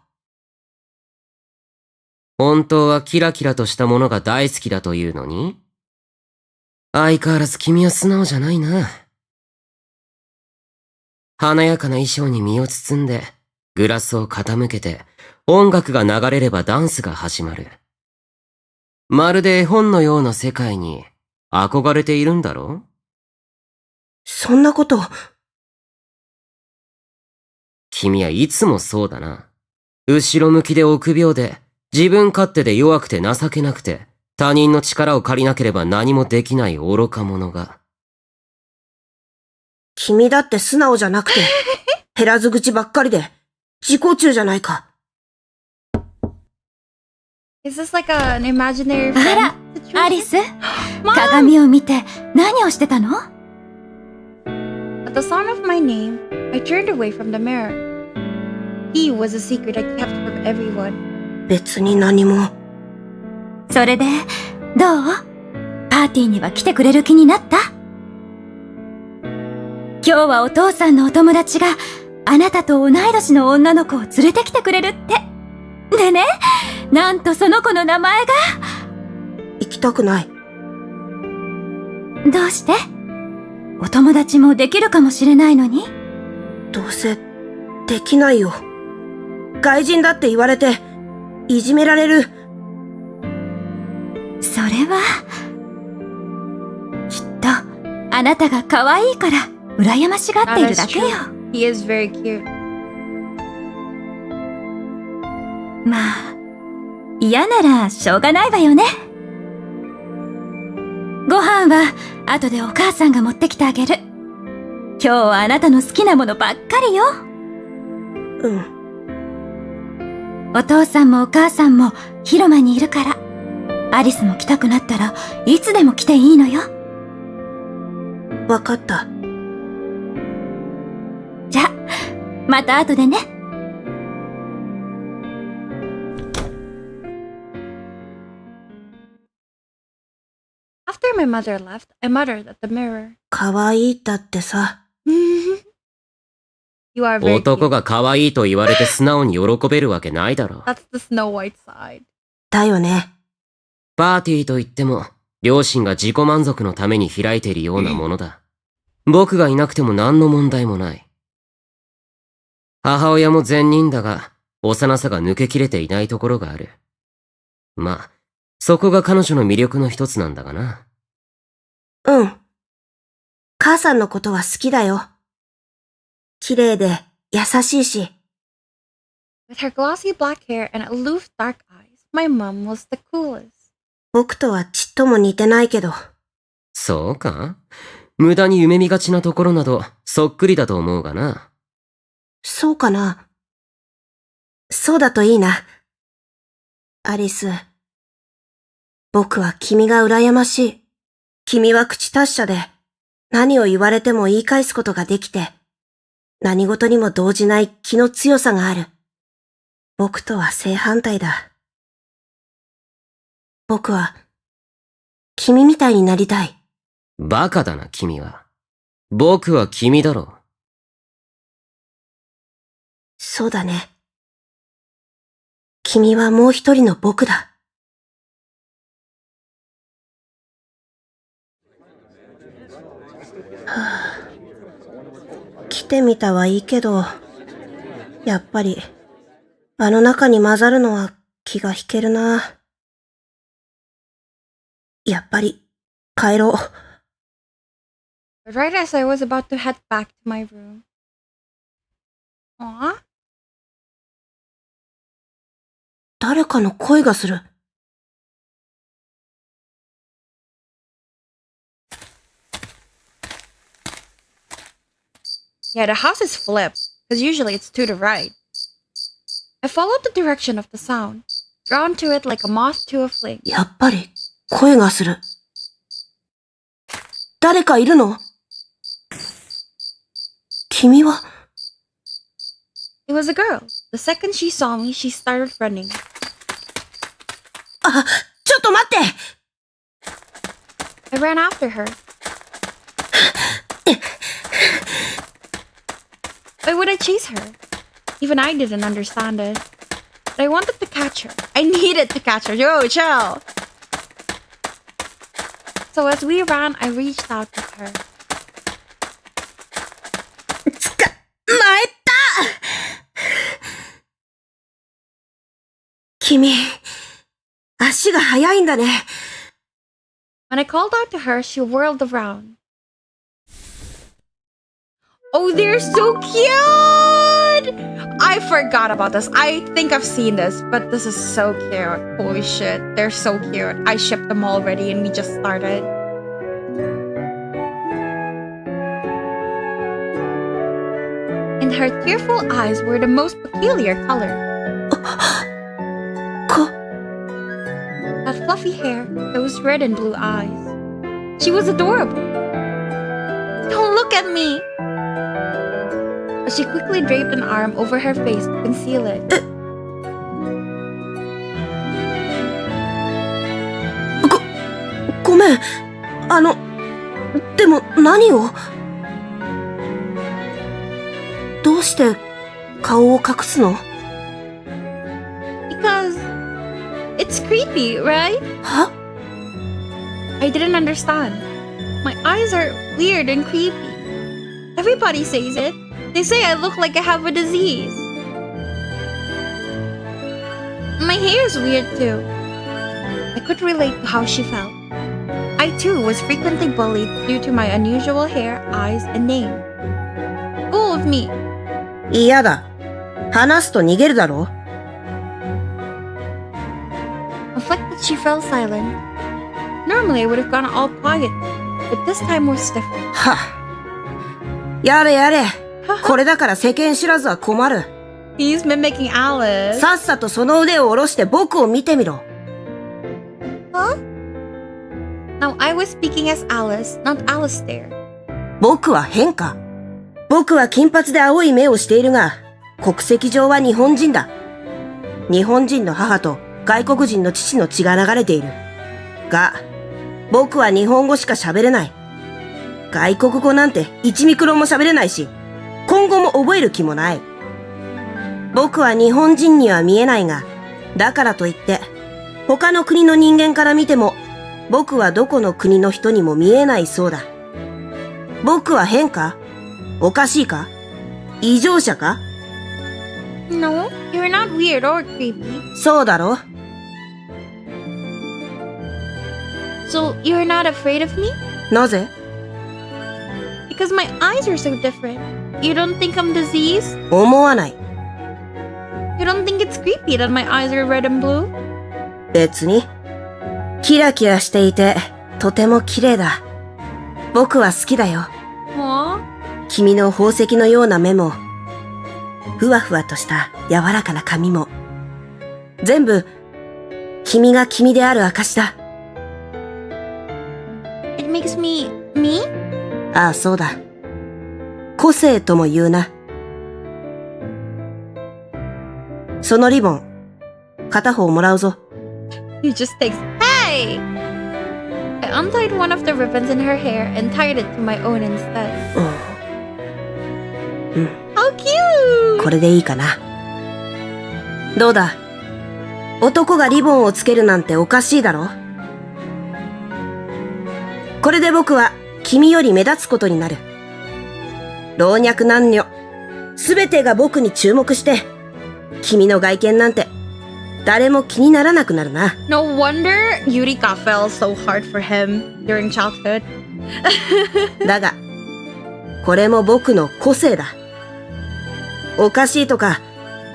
本当はキラキラとしたものが大好きだというのに？相変わらず君は素直じゃないな。華やかな衣装に身を包んで、グラスを傾けて、音楽が流れればダンスが始まる。まるで絵本のような世界に憧れているんだろう？そんなこと。君はいつもそうだな。後ろ向きで臆病で、自分勝手で弱くて情けなくて、他人の力を借りなければ何もできない愚か者が。君だって素直じゃなくて、減らず口ばっかりで、自己中じゃないか。Is this like an imaginary あ friend ら、 situation? アリス、 Mom! 鏡を見て何をしてたの？ At the sound of my name, I turned away from the mirror. He was a secret I kept from everyone. 別に何も。それで、どう？パーティーには来てくれる気になった？今日はお父さんのお友達があなたと同い年の女の子を連れてきてくれるって。でね、なんとその子の名前が。行きたくない。どうして？お友達もできるかもしれないのに。どうせ、できないよ。外人だって言われて、いじめられる。それは、きっとあなたが可愛いから羨ましがっているだけよ。He is very cute. まあ、嫌ならしょうがないわよね。ご飯は後でお母さんが持ってきてあげる。今日はあなたの好きなものばっかりよ。うん。お父さんもお母さんも広間にいるから、アリスも来たくなったらいつでも来ていいのよ。わかった。じゃ、また後でね。After my mother left, I muttered at the mirror. 可愛いだってさ。You are very 男 cute. が可愛いと言われて素直に喜べるわけないだろ。That's the Snow White side. だよね。パーティーといっても、両親が自己満足のために開いているようなものだ。僕がいなくても何の問題もない。母親も善人だが、幼さが抜けきれていないところがある。まあ、そこが彼女の魅力の一つなんだがな。うん。母さんのことは好きだよ。綺麗で優しいし。With her glossy black hair and aloof dark eyes, my mom was the coolest. 僕とはちっとも似てないけど。そうか？無駄に夢見がちなところなど、そっくりだと思うがな。そうかな。そうだといいな。アリス。僕は君が羨ましい。君は口達者で、何を言われても言い返すことができて、何事にも動じない気の強さがある。僕とは正反対だ。僕は、君みたいになりたい。バカだな、君は。僕は君だろ。そうだね。君はもう一人の僕だ。はぁ。来てみたはいいけど、やっぱり、あの中に混ざるのは気が引けるな。やっぱり、帰ろう。But right as I was about to head back to my room. Aww. 誰かの声がする。Yeah, the house is flipped, because usually it's to the right. I followed the direction of the sound, drawn to it like a moth to a flame. やっぱり、声がする。誰かいるの？君は？ It was a girl. The second she saw me, she started running. あ、ちょっと待って！ I ran after her. Why would I chase her? Even I didn't understand it. But I wanted to catch her. I needed to catch her. Yo, chill! So as we ran, I reached out to her. 捕まえた！君、足が速いんだね。When I called out to her, she whirled around. Oh, they're so cute! I forgot about this. I think I've seen this, but this is so cute. Holy shit, they're so cute. I shipped them already and we just started. And her tearful eyes were the most peculiar color. That fluffy hair, those red and blue eyes. She was adorable. Don't look at me! But she quickly draped an arm over her face to conceal it. ごめん。でも何を？どうして顔を隠すの？ Because it's creepy, right? は？ I didn't understand. My eyes are weird and creepy. Everybody says it. They say I look like I have a disease. My hair is weird too. I could relate to how she felt. I too was frequently bullied due to my unusual hair, eyes, and name. Go with me. 嫌だ。話すと逃げるだろ。She fell silent. Normally I would have gone all quiet, but this time was different. はっ。やれやれ。これだから世間知らずは困る。He's mimicking Alice. さっさとその腕を下ろして僕を見てみろ。Huh? Now I was speaking as Alice, not Alistair. 僕は変か。僕は金髪で青い目をしているが、国籍上は日本人だ。日本人の母と外国人の父の血が流れている。が、僕は日本語しか喋れない。外国語なんて1ミクロンも喋れないし、今後も覚える気もない。僕は日本人には見えないが、だからといって、他の国の人間から見ても、僕はどこの国の人にも見えないそうだ。僕は変か？おかしいか？異常者か？ No, you're not weird or creepy. そうだろ？ So you're not afraid of me? なぜ？ Because my eyes are so different. You don't think I'm diseased? 思わない。You don't think it's creepy that my eyes are red and blue? 別に。キラキラしていて、とても綺麗だ。僕は好きだよ。Aww. 君の宝石のような目も、ふわふわとした柔らかな髪も、全部、君が君である証だ。It makes me, me? ああ、そうだ。個性とも言うな。そのリボン、片方もらうぞ。He just takes, hey! I untied one of the ribbons in her hair and tied it to my own instead. うん。How cute! これでいいかな。どうだ？男がリボンをつけるなんておかしいだろ？これで僕は君より目立つことになる。老若男女、すべてが僕に注目して、君の外見なんて誰も気にならなくなるな。No wonder Yurika fell so hard for him during childhood. だが、これも僕の個性だ。おかしいとか、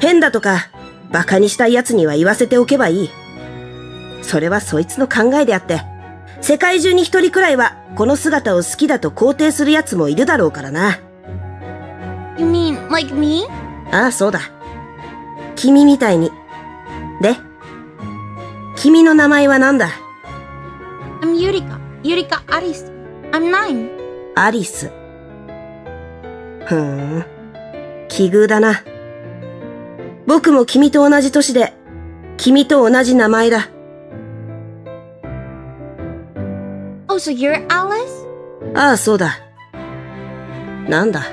変だとか、馬鹿にしたい奴には言わせておけばいい。それはそいつの考えであって、世界中に一人くらいはこの姿を好きだと肯定する奴もいるだろうからな。You mean like me? ああ、そうだ。君みたいに。で、君の名前は何だ？ I'm Yurika. Yurika Aris. I'm 9. アリス。奇遇だな。僕も君と同じ年で、君と同じ名前だ。Oh, so you're Alice? ああ、そうだ。なんだ。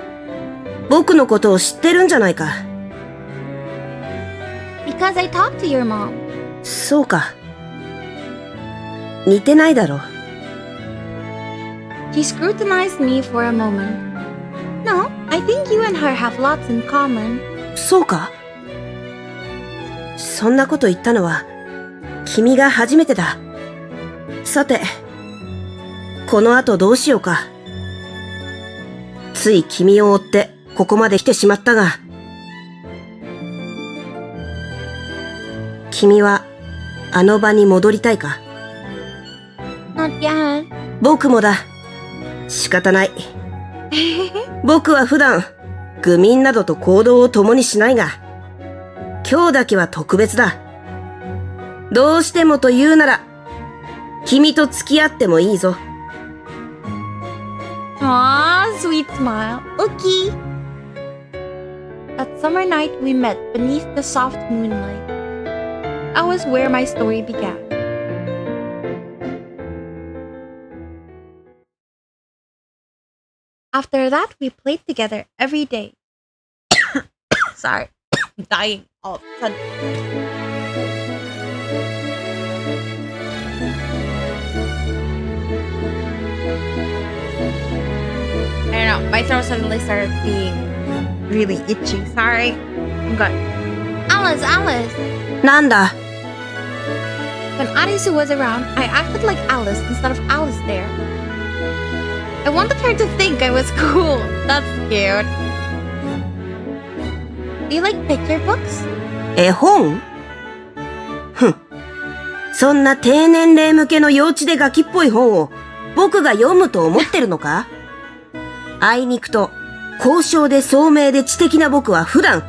僕のことを知ってるんじゃないか。Because I talked to your mom. そうか。似てないだろ。She scrutinized me for a moment. No, I think you and her have lots in common. そうか？そんなこと言ったのは、君が初めてだ。さて、この後どうしようか。つい君を追ってここまで来てしまったが、君はあの場に戻りたいか？ Not yet. 僕もだ。仕方ない。僕は普段、愚民などと行動を共にしないが、今日だけは特別だ。どうしてもと言うなら、君と付き合ってもいいぞ。Aw, sweet smile. Okay. That summer night we met beneath the soft moonlight. That was where my story began. After that, we played together every day. Sorry, I'm dying all of a sudden. I don't know, my throat suddenly started being really itchy. Sorry. I'm good. Alice, Alice! なんだ？ When Arisu was around, I acted like Alice instead of Alice there. I wanted her to think I was cool. That's cute. Do you like picture books? 絵本？ふん。そんな低年齢向けの幼稚でガキっぽい本を僕が読むと思ってるのか？あいにくと、高尚で聡明で知的な僕は普段、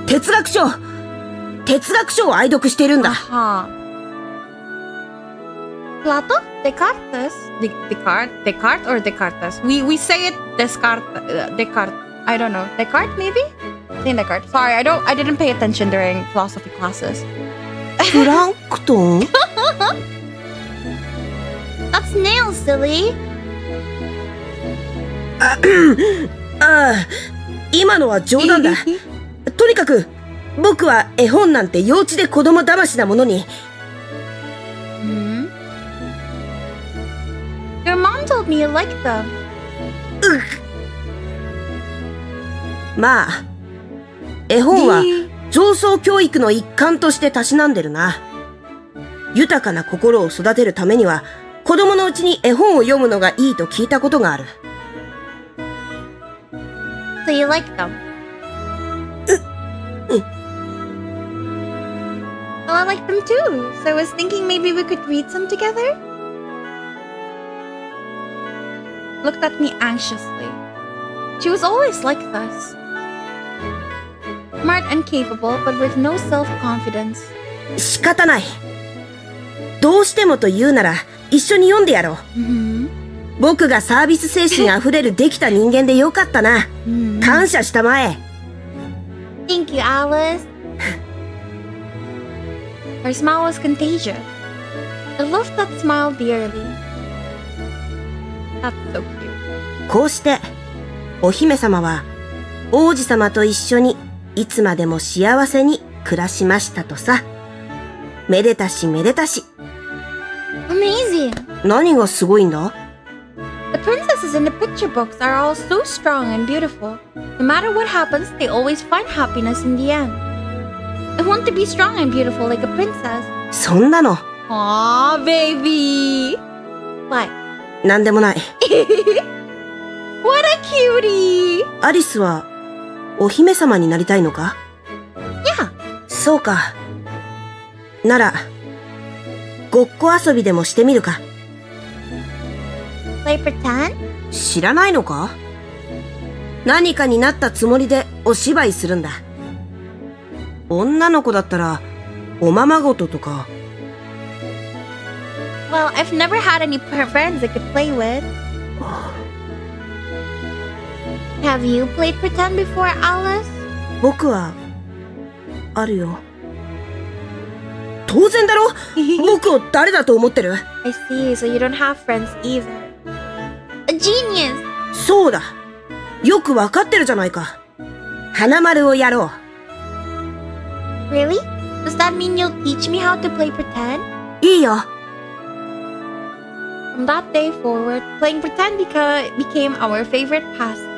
哲学書を愛読しているんだ。Plato? Descartes? Descartes or Descartes? We say it Descartes. I don't know. Descartes maybe? I think Descartes. Sorry, I didn't pay attention during philosophy classes. プランクトン？ That's nails, silly! ああ、今のは冗談だ。とにかく、僕は絵本なんて幼稚で子供騙しなものに。Your mom told me you liked them. まあ、絵本は上層教育の一環としてたしなんでるな。豊かな心を育てるためには、子供のうちに絵本を読むのがいいと聞いたことがある。So you like them? Well, I like them too. So I was thinking maybe we could read some together? Looked at me anxiously. She was always like this. Smart and capable, but with no self-confidence. 仕方ない。どうしてもと言うなら、一緒に読んでやろう。僕がサービス精神あふれるできた人間でよかったな。感謝したまえ。Thank you, Alice. Her smile was contagious. I loved that smile dearly. That's so cute. こうして、お姫様は王子様と一緒にいつまでも幸せに暮らしましたとさ。めでたしめでたし。Amazing! 何がすごいんだ？ The princesses in the picture books are all so strong and beautiful. No matter what happens, they always find happiness in the end. I want to be strong and beautiful like a princess. そんなの。Aww, baby! What? なんでもない。What a cutie! アリスはお姫様になりたいのか？ Yeah. そうか。なら、ごっこ遊びでもしてみるか。Play pretend? 知らないのか？何かになったつもりでお芝居するんだ。女の子だったら、おままごととか。Well, I've never had any friends I could play with. Have you played pretend before, Alice? 僕は、あるよ。当然だろ？僕を誰だと思ってる？ I see, so you don't have friends either. A genius! そうだ。よくわかってるじゃないか。花丸をやろう。Really? Does that mean you'll teach me how to play pretend? いいよ。From that day forward, playing pretend became our favorite pastime.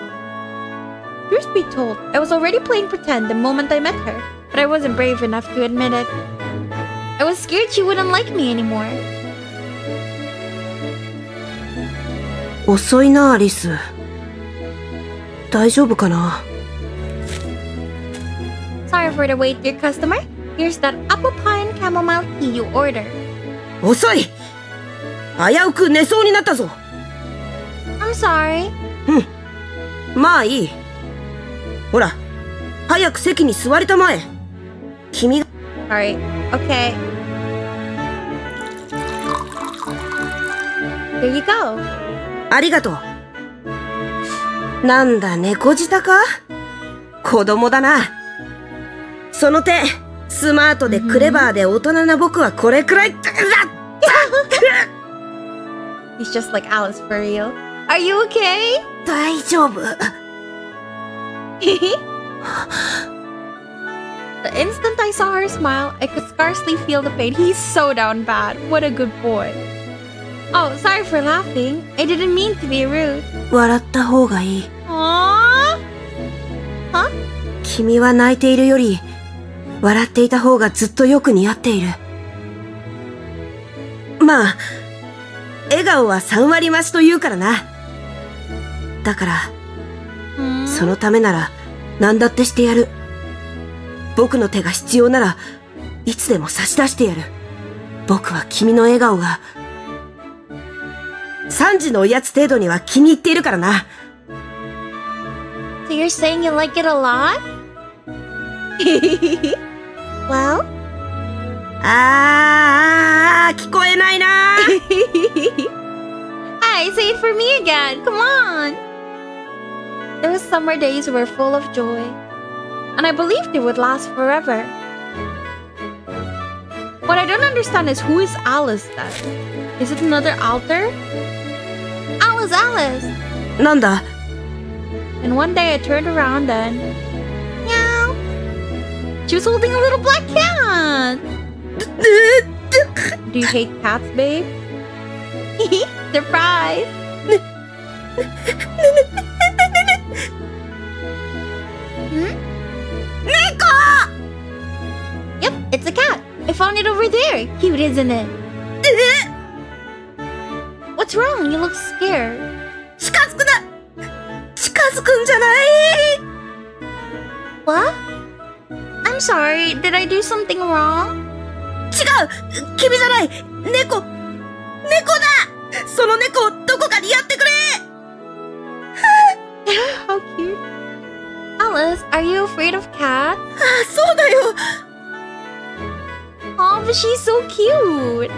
Truth be told, I was already playing pretend the moment I met her, but I wasn't brave enough to admit it. I was scared she wouldn't like me anymore. 遅いな、アリス。大丈夫かな？ Sorry for the wait, dear customer. Here's that apple pie and chamomile tea you ordered. 遅い！危うく寝そうになったぞ。I'm sorry. まあいい。ほら、早く席に座りたまえ。君が。Alright, okay. There you go. ありがとう。なんだ、猫舌か？子供だな。その手、スマートでクレバーで大人な僕はこれくらい。He's just like Alice for real. Are you okay? 大丈夫。The instant I saw her smile, I could scarcely feel the pain. He's so down bad. What a good boy. Oh, sorry for laughing. I didn't mean to be rude. 笑った方がいい。Aww. Huh? 君は泣いているより、笑っていた方がずっとよく似合っている。まあ、笑顔は3割増しと言うからな。だから、そのためなら何だってしてやる。僕の手が必要ならいつでも差し出してやる。僕は君の笑顔が、3時のおやつ程度には気に入っているからな。So you're saying you like it a lot? Well? 聞こえないな。Hi, say it for me again. Come on. Those summer days were full of joy, and I believed they would last forever. What I don't understand is who is Alice then? Is it another altar? Alice, Alice! なんだ And one day I turned around and... Meow! She was holding a little black cat! Do you hate cats, babe? Surprise! Hmm? Neko! Yep, it's a cat. I found it over there. Cute, isn't it? What's wrong? You look scared. 近づくな。近づくんじゃない。 What? I'm sorry. Did I do something wrong? 違う。君じゃない。猫。猫だ。その猫をどこかにやってくれ。How cute. Alice, are you afraid of cats? そうだよ。Oh, but she's so cute.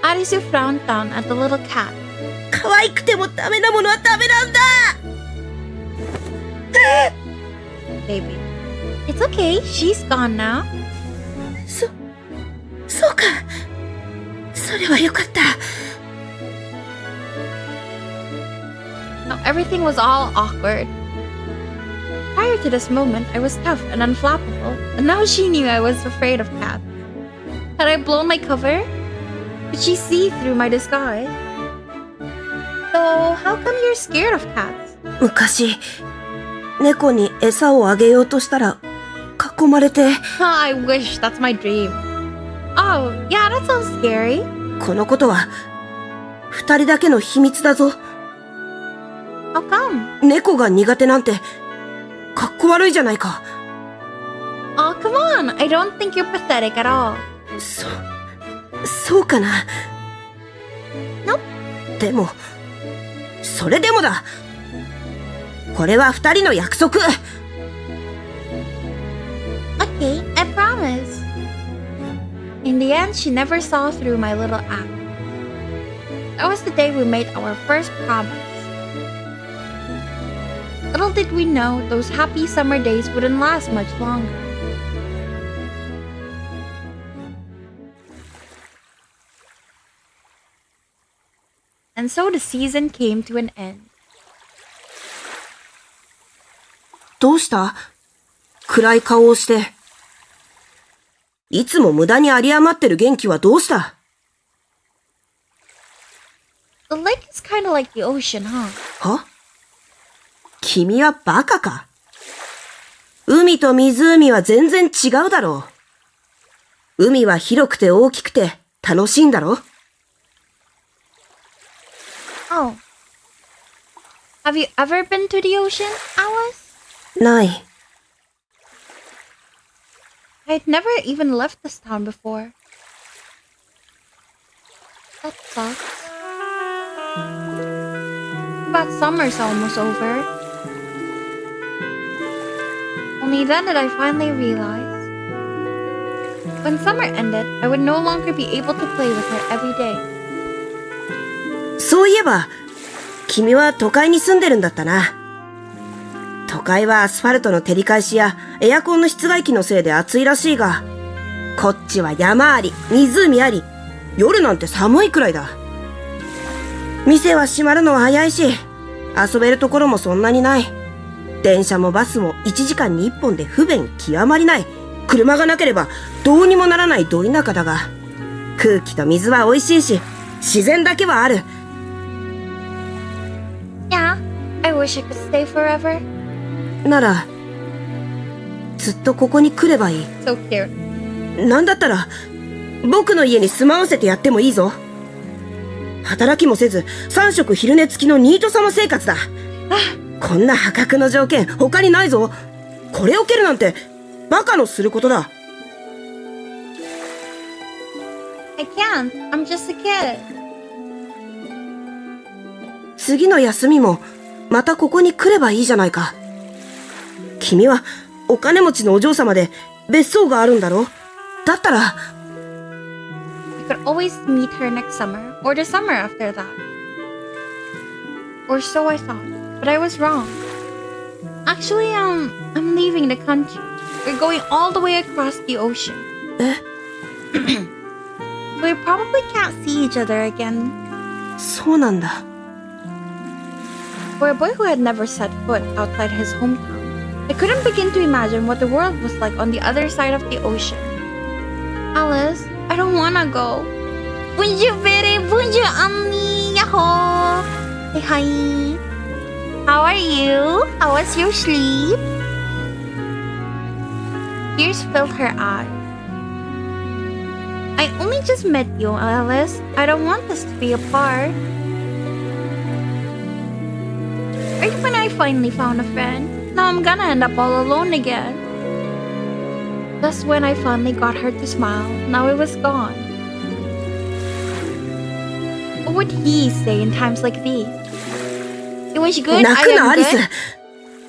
Arisu frowned down at the little cat. 可愛くてもダメなものはダメなんだ。Baby, it's okay. She's gone now. そうか。それはよかった。Now everything was all awkward. Prior to this moment, I was tough and unflappable, and now she knew I was afraid of cats. Had I blown my cover? Could she see through my disguise? So, how come you're scared of cats? 昔、猫に餌をあげようとしたら、囲まれて。I wish that's my dream. Oh, yeah, that sounds scary. このことは、2人だけの秘密だぞ。How come? 猫が苦手なんて、かっこ悪いじゃないか。Oh, come on. I don't think you're pathetic at all. そうかな。Nope. でも、それでもだ。これは2人の約束。Okay, I promise. In the end, she never saw through my little act. That was the day we made our first promise. Little did we know those happy summer days wouldn't last much longer. And so the season came to an end. どうした?暗い顔をして。いつも無駄に有り余ってる元気はどうした?The lake is kind of like the ocean, huh? は?君はバカか?海と湖は全然違うだろう。海は広くて大きくて楽しいんだろ? Oh. Have you ever been to the ocean, Alice? ない。I'd never even left this town before. That sucks. But summer's almost over. Only then did I finally realize. When summer ended, I would no longer be able to play with her every day. そういえば、君は都会に住んでるんだったな。都会はアスファルトの照り返しやエアコンの室外機のせいで暑いらしいが、こっちは山あり、湖あり、夜なんて寒いくらいだ。店は閉まるのは早いし、遊べるところもそんなにない。電車もバスも1時間に1本で不便極まりない。車がなければどうにもならないど田舎だが、空気と水は美味しいし、自然だけはある。Yeah, I wish I could stay forever. なら、ずっとここに来ればいい。So cute. なんだったら、僕の家に住まわせてやってもいいぞ。働きもせず、3食昼寝付きのニート様生活だ。こんな破格の条件、他にないぞ。これを蹴るなんて、バカのすることだ。can't. I'm just a kid. 次の休みも、またここに来ればいいじゃないか。君は、お金持ちのお嬢様で、別荘があるんだろ？だったら、You could always meet her next summer, or the summer after that. Or so I thought, but I was wrong. Actually, I'm leaving the country. We're going all the way across the ocean. え？ We probably can't see each other again. そうなんだ。For a boy who had never set foot outside his hometown, I couldn't begin to imagine what the world was like on the other side of the ocean. Alice, I don't wanna go. Bonjour, Bere. Bonjour, Ami. Yahoo. Hey, hi. How are you? How was your sleep? Tears filled her eyes. I only just met you, Alice. I don't want us to be apart. Right when I finally found a friend, now I'm gonna end up all alone again. Just when I finally got her to smile, now it was gone. What would he say in times like these? It was good. I am good.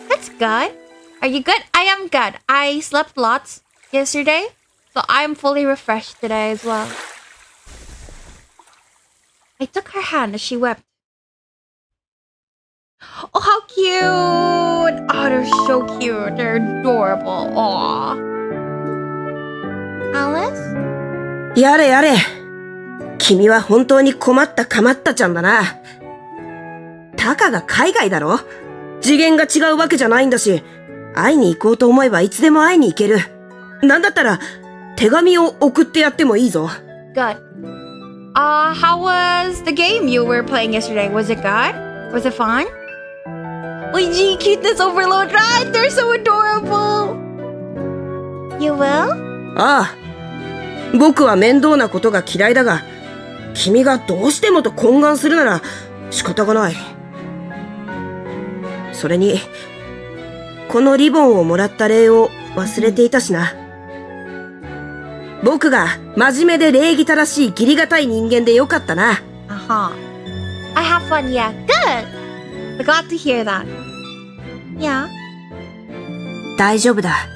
That's good. Are you good? I am good. I slept lots yesterday, so I'm fully refreshed today as well. I took her hand as she wept. Oh, how cute! Oh, they're so cute. They're adorable. Aw. Alice? やれやれ。君は本当に困ったかまったちゃんだな。たかが海外だろ？次元が違うわけじゃないんだし、会いに行こうと思えばいつでも会いに行ける。なんだったら、手紙を送ってやってもいいぞ。Good. How was the game you were playing yesterday? Was it good? Was it fun? Oh, gee, cuteness overload, right? They're so adorable. You will? ああ。僕は面倒なことが嫌いだが、君がどうしてもと懇願するなら仕方がない。それに、このリボンをもらった礼を忘れていたしな。僕が真面目で礼儀正しい義理がたい人間でよかったな。I have fun, yeah. Good. I'm glad to hear that. Yeah. 大丈夫だ。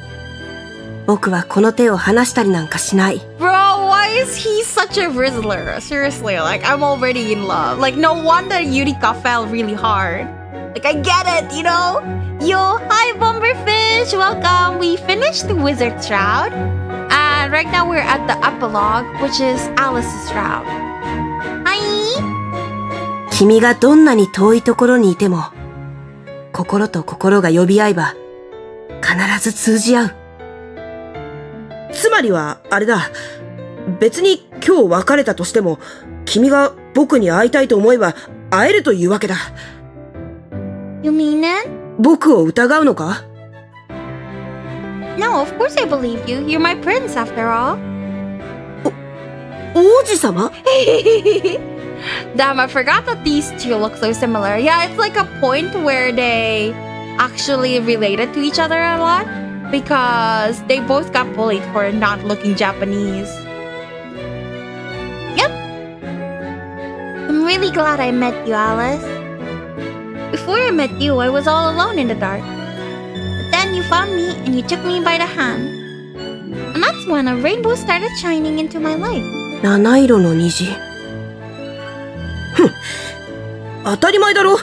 僕はこの手を離したりなんかしない。Bro, why is he such a Rizzler? Seriously, like, I'm already in love. Like, no wonder Yurika fell really hard. Like, I get it, you know? Yo, hi, Bomberfish! Welcome! We finished the Wizard Shroud. And right now we're at the Epilogue, which is Alice's Shroud. Hi! 君がどんなに遠いところにいても、心と心が呼び合えば、必ず通じ合う。つまりは、あれだ。別に今日別れたとしても、君が僕に会いたいと思えば会えるというわけだ。You mean it? 僕を疑うのか？ No, of course I believe you. You're my prince after all. 王子様？ Damn, I forgot that these two look so similar. Yeah, it's like a point where they actually related to each other a lot. Because they both got bullied for not looking Japanese. Yep. I'm really glad I met you, Alice. Before I met you, I was all alone in the dark. But then you found me and you took me by the hand. And that's when a rainbow started shining into my life. 七色の虹。ふん。当たり前だろ。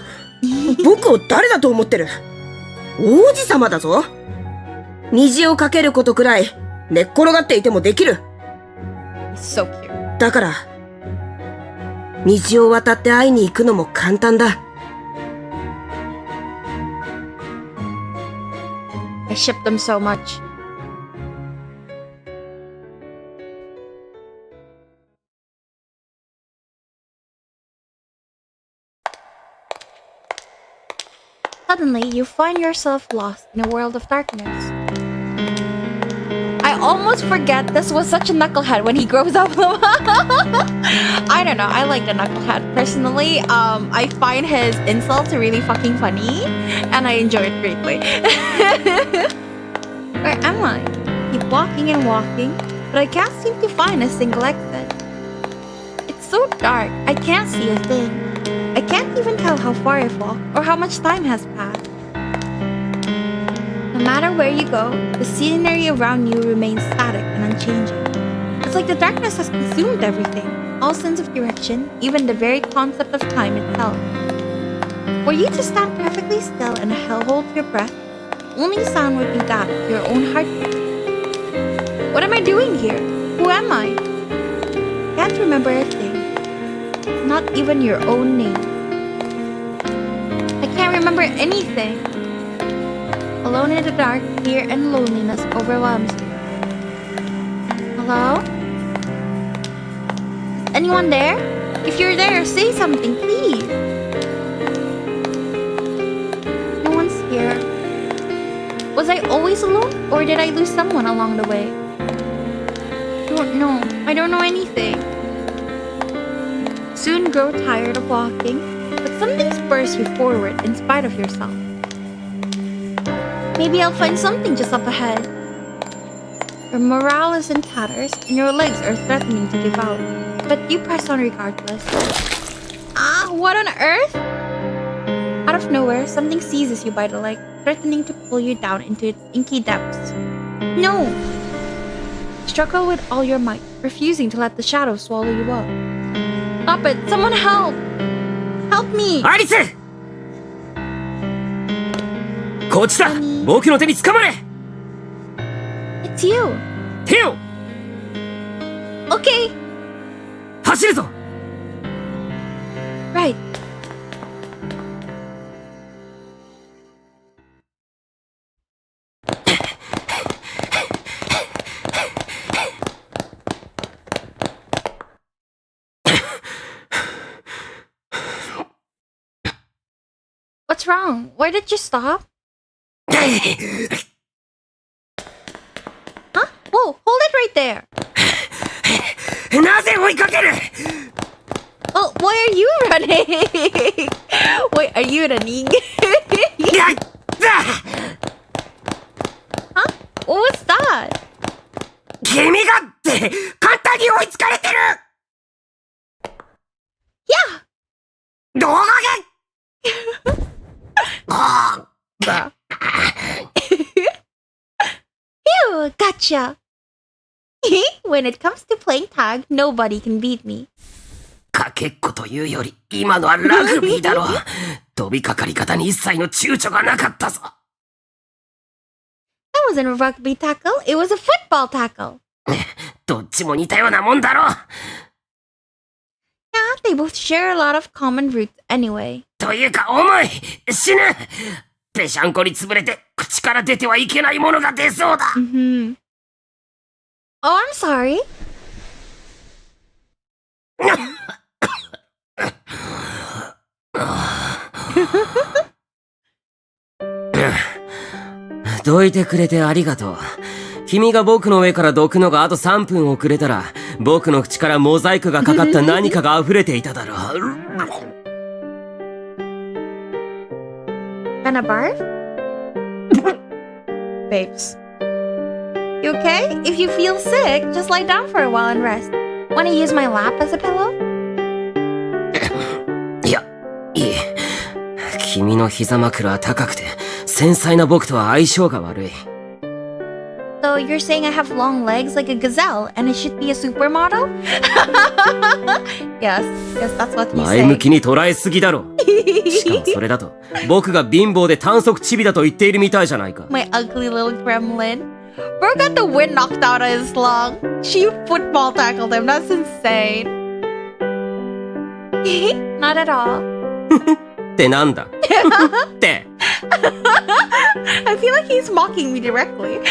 僕を誰だと思ってる？王子様だぞ。虹をかけることくらい寝っ転がっていてもできる。So cute. だから、虹を渡って会いに行くのも簡単だ。I ship them so much. Suddenly, you find yourself lost in a world of darkness. I almost forget this was such a knucklehead when he grows up. I don't know. I like the knucklehead personally. I find his insults really fucking funny, and I enjoy it greatly. Where am I? Keep walking and walking, but I can't seem to find a single exit. so dark, I can't see a thing. I can't even tell how far I've walked or how much time has passed. No matter where you go, the scenery around you remains static and unchanging. It's like the darkness has consumed everything, all sense of direction, even the very concept of time itself. Were you to stand perfectly still and hold your breath, only sound would be that of your own heartbeat. What am I doing here? Who am I? Can't remember a thing. Not even your own name. I can't remember anything. Alone in the dark, fear and loneliness overwhelms me. Hello? Is anyone there? If you're there, say something, please. No one's here. Was I always alone, or did I lose someone along the way? I don't know anything. Soon grow tired of walking, but something spurs you forward in spite of yourself. Maybe I'll find something just up ahead. Your morale is in tatters and your legs are threatening to give out, but you press on regardless. Ah, what on earth? Out of nowhere, something seizes you by the leg, threatening to pull you down into its inky depths. No! Struggle with all your might, refusing to let the shadow swallow you up. Stop it! Someone help! Help me! アリスこっちだ僕の手に掴まれ It's you! 手を Okay! 走るぞ Right. What's wrong? Why did you stop? Huh? Whoa, hold it right there. なぜ追いかける Oh, why are you running? Wait, are you running? Huh? What was that? 君がって簡単に追いつかれてる Yeah! 動画 Bruh. Ew, gotcha. When it comes to playing tag, nobody can beat me. かけっこというより今のはラグビーだろ飛びかかり方に一切の躊躇がなかったぞ That wasn't a rugby tackle, it was a football tackle. どっちも似たようなもんだろ Yeah, they both share a lot of common roots anyway. というか重い死ぬぺしゃんこに潰れて口から出てはいけないものが出そうだ Mm-hmm. Oh, I'm sorry. どいてくれてありがとう。君が僕の上からどくのがあと3分遅れたら、僕の口からモザイクがかかった何かが溢れていただろう。Gonna barf? Babes. You okay? If you feel sick, just lie down for a while and rest. Wanna use my lap as a pillow? いや、いい。君の膝枕は高くて、繊細な僕とは相性が悪い。So you're saying I have long legs like a gazelle and I should be a supermodel? Yes, that's what you say. 前向きに捉えすぎだろ。しかもそれだと、僕が貧乏で短足チビだと言っているみたいじゃないか。My ugly little gremlin. Bro got the wind knocked out of his lung. She football tackled him. That's insane. Not at all. ってなんだって。I feel like he's mocking me directly.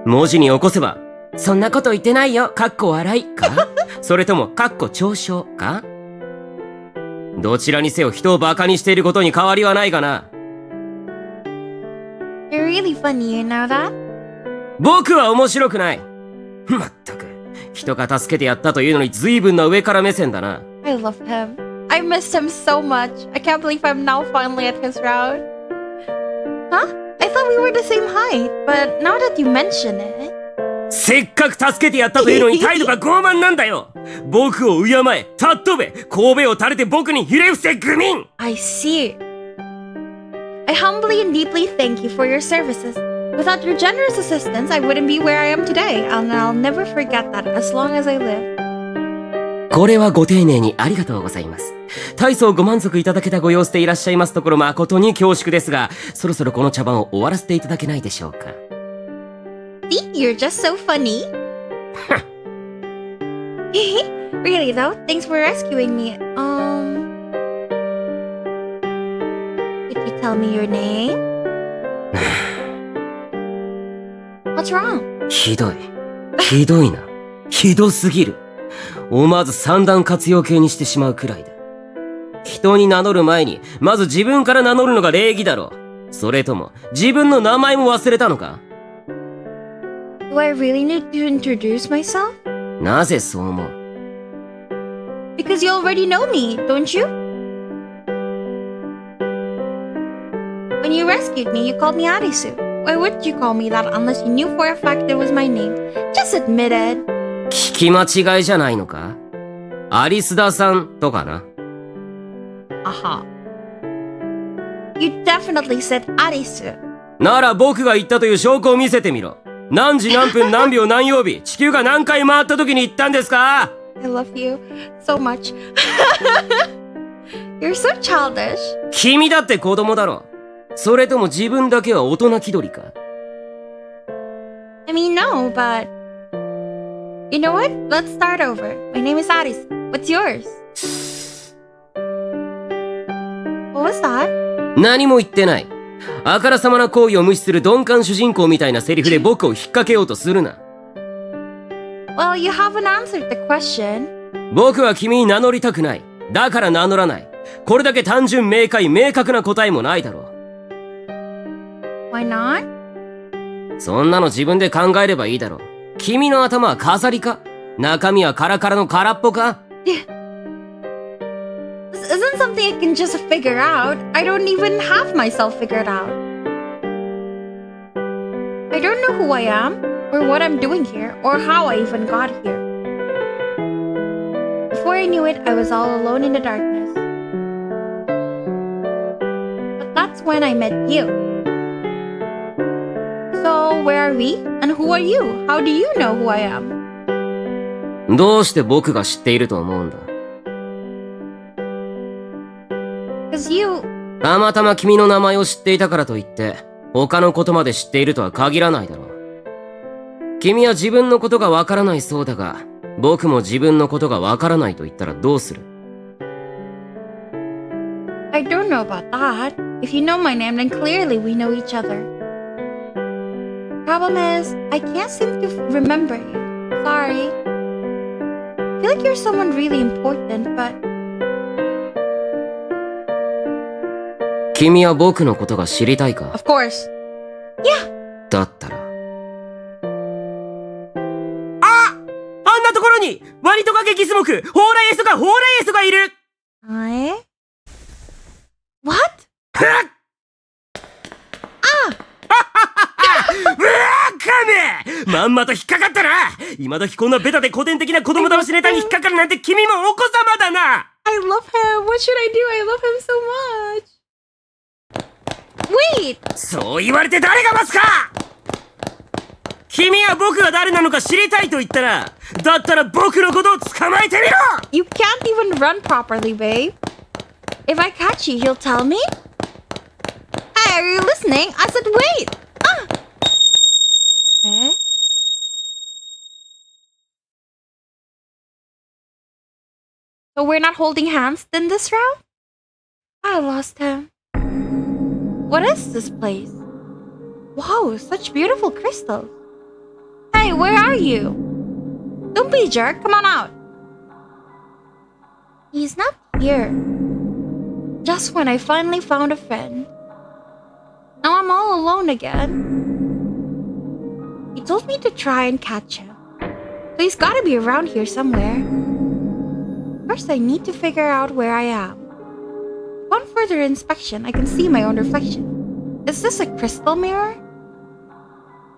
文字に起こせば、そんなこと言ってないよ、かっこ笑いかそれとも、かっこ嘲笑かどちらにせよ人をバカにしていることに変わりはないがな。You're really funny, you know that? 僕は面白くない。まったく、人が助けてやったというのに随分な上から目線だな。I love him. I missed him so much. I can't believe I'm now finally at his round. Huh? I thought we were the same height, but now that you mention it... せっかく助けてやったというのに態度が傲慢なんだよ。僕を敬え、尊べ、神戸を垂れて僕にひれ伏せ、愚民。 I see. I humbly and deeply thank you for your services. Without your generous assistance, I wouldn't be where I am today, and I'll never forget that as long as I live. これはご丁寧にありがとうございます。大層ご満足いただけたご様子でいらっしゃいますところ誠に恐縮ですが、そろそろこの茶番を終わらせていただけないでしょうか。See, you're just so funny. Really though, thanks for rescuing me. Could you tell me your name? What's wrong? ひどい。ひどいな。ひどすぎる。思わず三段活用形にしてしまうくらいだ。人に名乗る前に、まず自分から名乗るのが礼儀だろう。それとも、自分の名前も忘れたのか？ Do I really need to introduce myself? なぜそう思う？ Because you already know me, don't you? When you rescued me, you called me Arisu. Why would you call me that unless you knew for a fact it was my name? Just admit it. 聞き間違いじゃないのか？アリスダさんとかな。Aha. You definitely said Arisu. なら僕が言ったという証拠を見せてみろ。何時何分何秒何曜日、地球が何回回った時に言ったんですか？ I love you so much. You're so childish. 君だって子供だろ。それとも自分だけは大人気取りか？ I mean, no, but... You know what? Let's start over. My name is Arisu. What's yours? What was that? 何も言ってない。あからさまな行為を無視する鈍感主人公みたいなセリフで僕を引っ掛けようとするな。Well, you haven't answered the question. 僕は君に名乗りたくない。だから名乗らない。これだけ単純明快明確な答えもないだろう。Why not? そんなの自分で考えればいいだろう。君の頭は飾りか？中身はカラカラの空っぽか？ This isn't something I can just figure out. I don't even have myself figured out. I don't know who I am, or what I'm doing here, or how I even got here. Before I knew it, I was all alone in the darkness. But that's when I met you. So, where are we? And who are you? How do you know who I am? どうして僕が知っていると思うんだ？ Because you... たまたま君の名前を知っていたからといって、他のことまで知っているとは限らないだろう。君は自分のことがわからないそうだが、僕も自分のことがわからないと言ったらどうする？ I don't know about that. If you know my name, then clearly we know each other. Problem is, I can't seem to remember you. Sorry. I feel like you're someone really important, but... 君は僕のことが知りたいか？ Of course. Yeah. だったら。あんなところにワニトカゲギスモク、ホーライエソがいる。 What? うわーカメ！まんまと引っかかったな！今時こんなベタで古典的な子供騙しネタに引っかかるなんて君もお子様だな！ I love him. What should I do? I love him so much. Wait! そう言われて誰が待つか！君は僕が誰なのか知りたいと言ったら、だったら僕のことを捕まえてみろ！ You can't even run properly, babe. If I catch you, you'll tell me? Hey, are you listening? I said wait! Eh? So we're not holding hands then this round? I lost him. What is this place? Wow, such beautiful crystals. Hey, where are you? Don't be a jerk, come on out. He's not here. Just when I finally found a friend. Now I'm all alone again. He told me to try and catch him. So he's gotta be around here somewhere. First, I need to figure out where I am. Upon further inspection, I can see my own reflection. Is this a crystal mirror?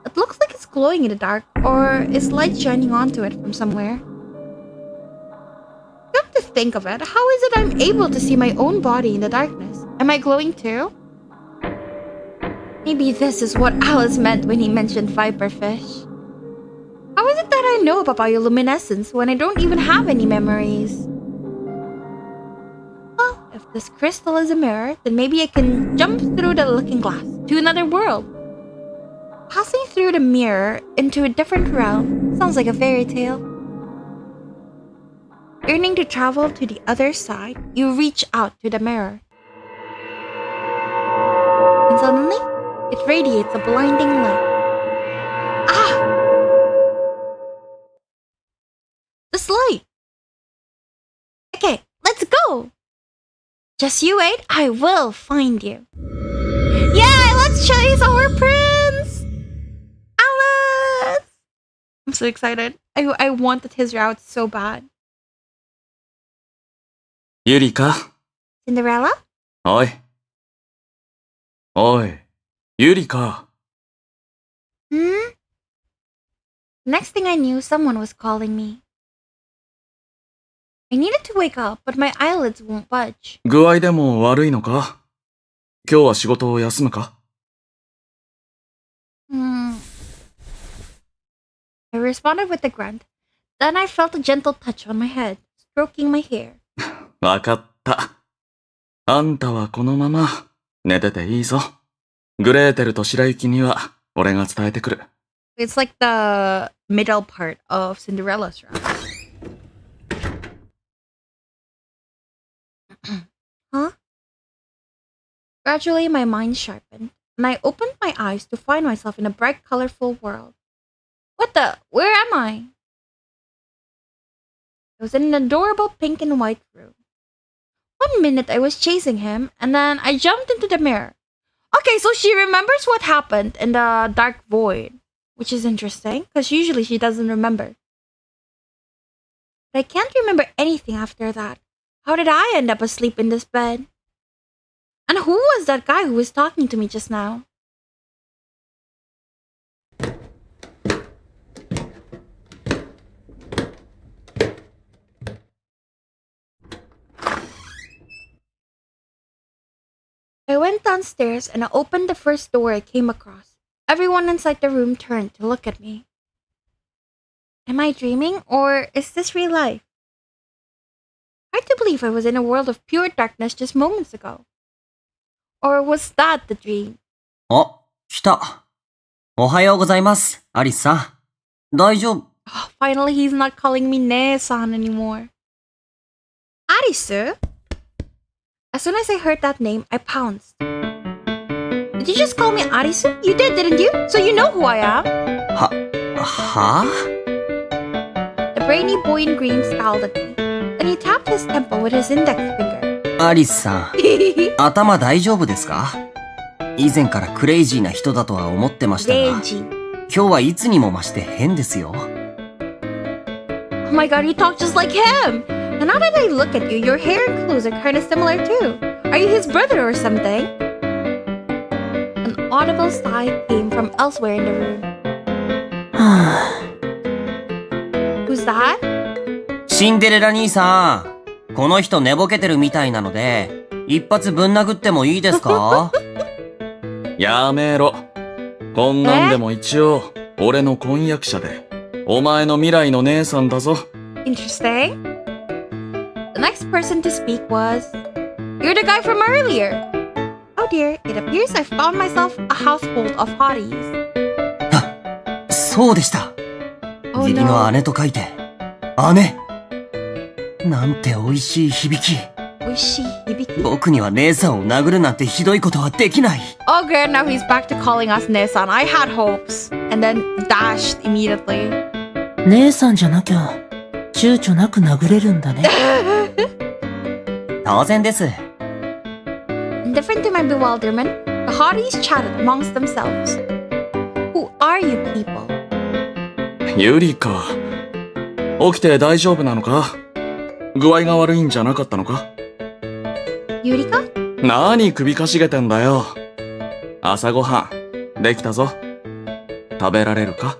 It looks like it's glowing in the dark, or is light shining onto it from somewhere? Come to think of it, how is it I'm able to see my own body in the darkness? Am I glowing too? Maybe this is what Alice meant when he mentioned viperfish. How is it that I know about bioluminescence when I don't even have any memories? Well, if this crystal is a mirror, then maybe I can jump through the looking glass to another world. Passing through the mirror into a different realm sounds like a fairy tale. Yearning to travel to the other side, you reach out to the mirror. And suddenly, it radiates a blinding light. Ah! This light! Okay, let's go! Just you wait, I will find you. Yeah, let's chase our prince! Alice! I'm so excited. I wanted his route so bad. ゆりか Cinderella? おい。おい。ゆりか Hmm? Next thing I knew, someone was calling me. I needed to wake up, but my eyelids won't budge. 具合でも悪いのか今日は仕事を休むか I responded with a grunt. Then I felt a gentle touch on my head, stroking my hair. わかった。あんたはこのまま寝てていいぞ。グレーテルと白雪には俺が伝えてくる。It's like the middle part of Cinderella's route. Huh? Gradually, my mind sharpened, and I opened my eyes to find myself in a bright, colorful world. What the? Where am I? I was in an adorable pink and white room. 1 minute I was chasing him, and then I jumped into the mirror. Okay, so she remembers what happened in the dark void, which is interesting, because usually she doesn't remember. But I can't remember anything after that. How did I end up asleep in this bed? And who was that guy who was talking to me just now? I went downstairs and I opened the first door I came across. Everyone inside the room turned to look at me. Am I dreaming, or is this real life? Hard to believe I was in a world of pure darkness just moments ago. Or was that the dream? あ、来た。おはようございます、アリスさん。大丈夫。Oh, finally, he's not calling me Ne-san anymore. Arisu? As soon as I heard that name, I pounced. Did you just call me Arisu? You did, didn't you? So you know who I am? は The brainy boy in green scowled at me. Then he tapped his temple with his index finger. アリスさん、頭大丈夫ですか？以前からクレイジーな人だとは思ってましたが、今日はいつにも増して変ですよ。Oh my god, you talk just like him! And now that I look at you, your hair and clothes are kind of similar too. Are you his brother or something? An audible sigh came from elsewhere in the room. Who's that? シンデレラ兄さん、この人寝ぼけてるみたいなので、一発ぶん殴ってもいいですか？やめろ。こんなんでも一応、俺の婚約者で、お前の未来の姉さんだぞ。Interesting. The next person to speak was... You're the guy from earlier! Oh dear, it appears I found myself a household of hotties. そうでした。Oh 義理の no. 姉と書いて、姉。なんて美味しい響き。僕には姉さんを殴るなんてひどいことはできない。Oh good, now he's back to calling us Ne-san. I had hopes. And then dashed immediately. 姉さんじゃなきゃ、躊躇なく殴れるんだね。当然です。Indifferent to my bewilderment, the hotties chatted amongst themselves. Who are you people? ユリか。起きて大丈夫なのか？具合が悪いんじゃなかったのか？ユリカ？何首かしげてんだよ。朝ごはん、できたぞ。食べられるか？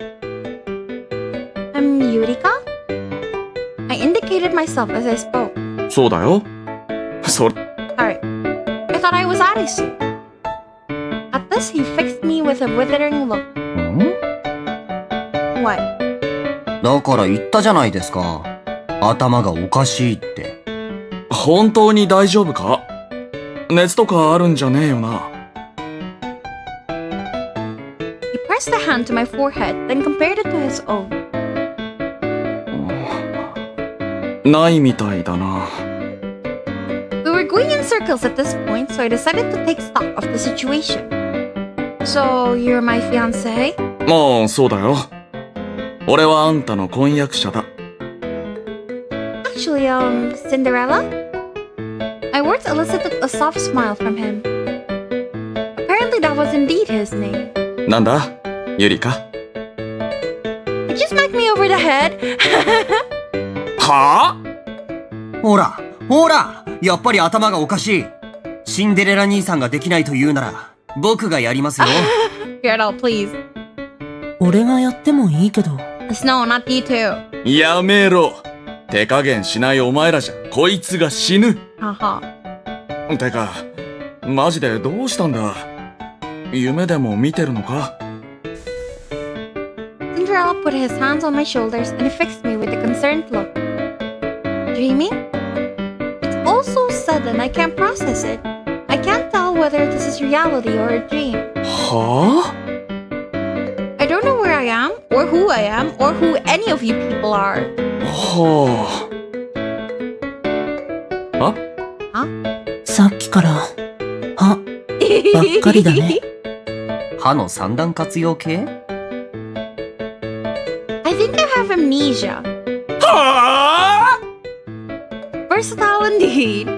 I'm Yurika? I indicated myself as I spoke. そうだよ。それ、 Sorry. I thought I was Arisu. At this, he fixed me with a withering look. ん What? だから言ったじゃないですか。頭がおかしいって。本当に大丈夫か？熱とかあるんじゃねえよな。He pressed a hand to my forehead, then compared it to his own. ないみたいだな。We were going in circles at this point, so I decided to take stock of the situation. So, you're my fiancé? まあ、そうだよ。俺はあんたの婚約者だ。Actually, Cinderella? My words elicited a soft smile from him. Apparently that was indeed his name. なんだゆりか？ Did you smack me over the head? はほら、ほら、やっぱり頭がおかしい。シンデレラ兄さんができないと言うなら、僕がやりますよ。Geralt, please. 俺がやってもいいけど。No, not you too. ぁやめろ。手加減しないお前らじゃ、こいつが死ぬ。Haha. てか、マジでどうしたんだ？夢でも見てるのか？ Cinderella put his hands on my shoulders and fixed me with a concerned look. Dreaming? It's all so sudden I can't process it. I can't tell whether this is reality or a dream. はぁ？ I don't know where I am, or who I am, or who any of you people are. はぁ。さっきから、歯、ばっかりだね。歯の三段活用系？ I think I have amnesia. はぁ？ Versatile indeed.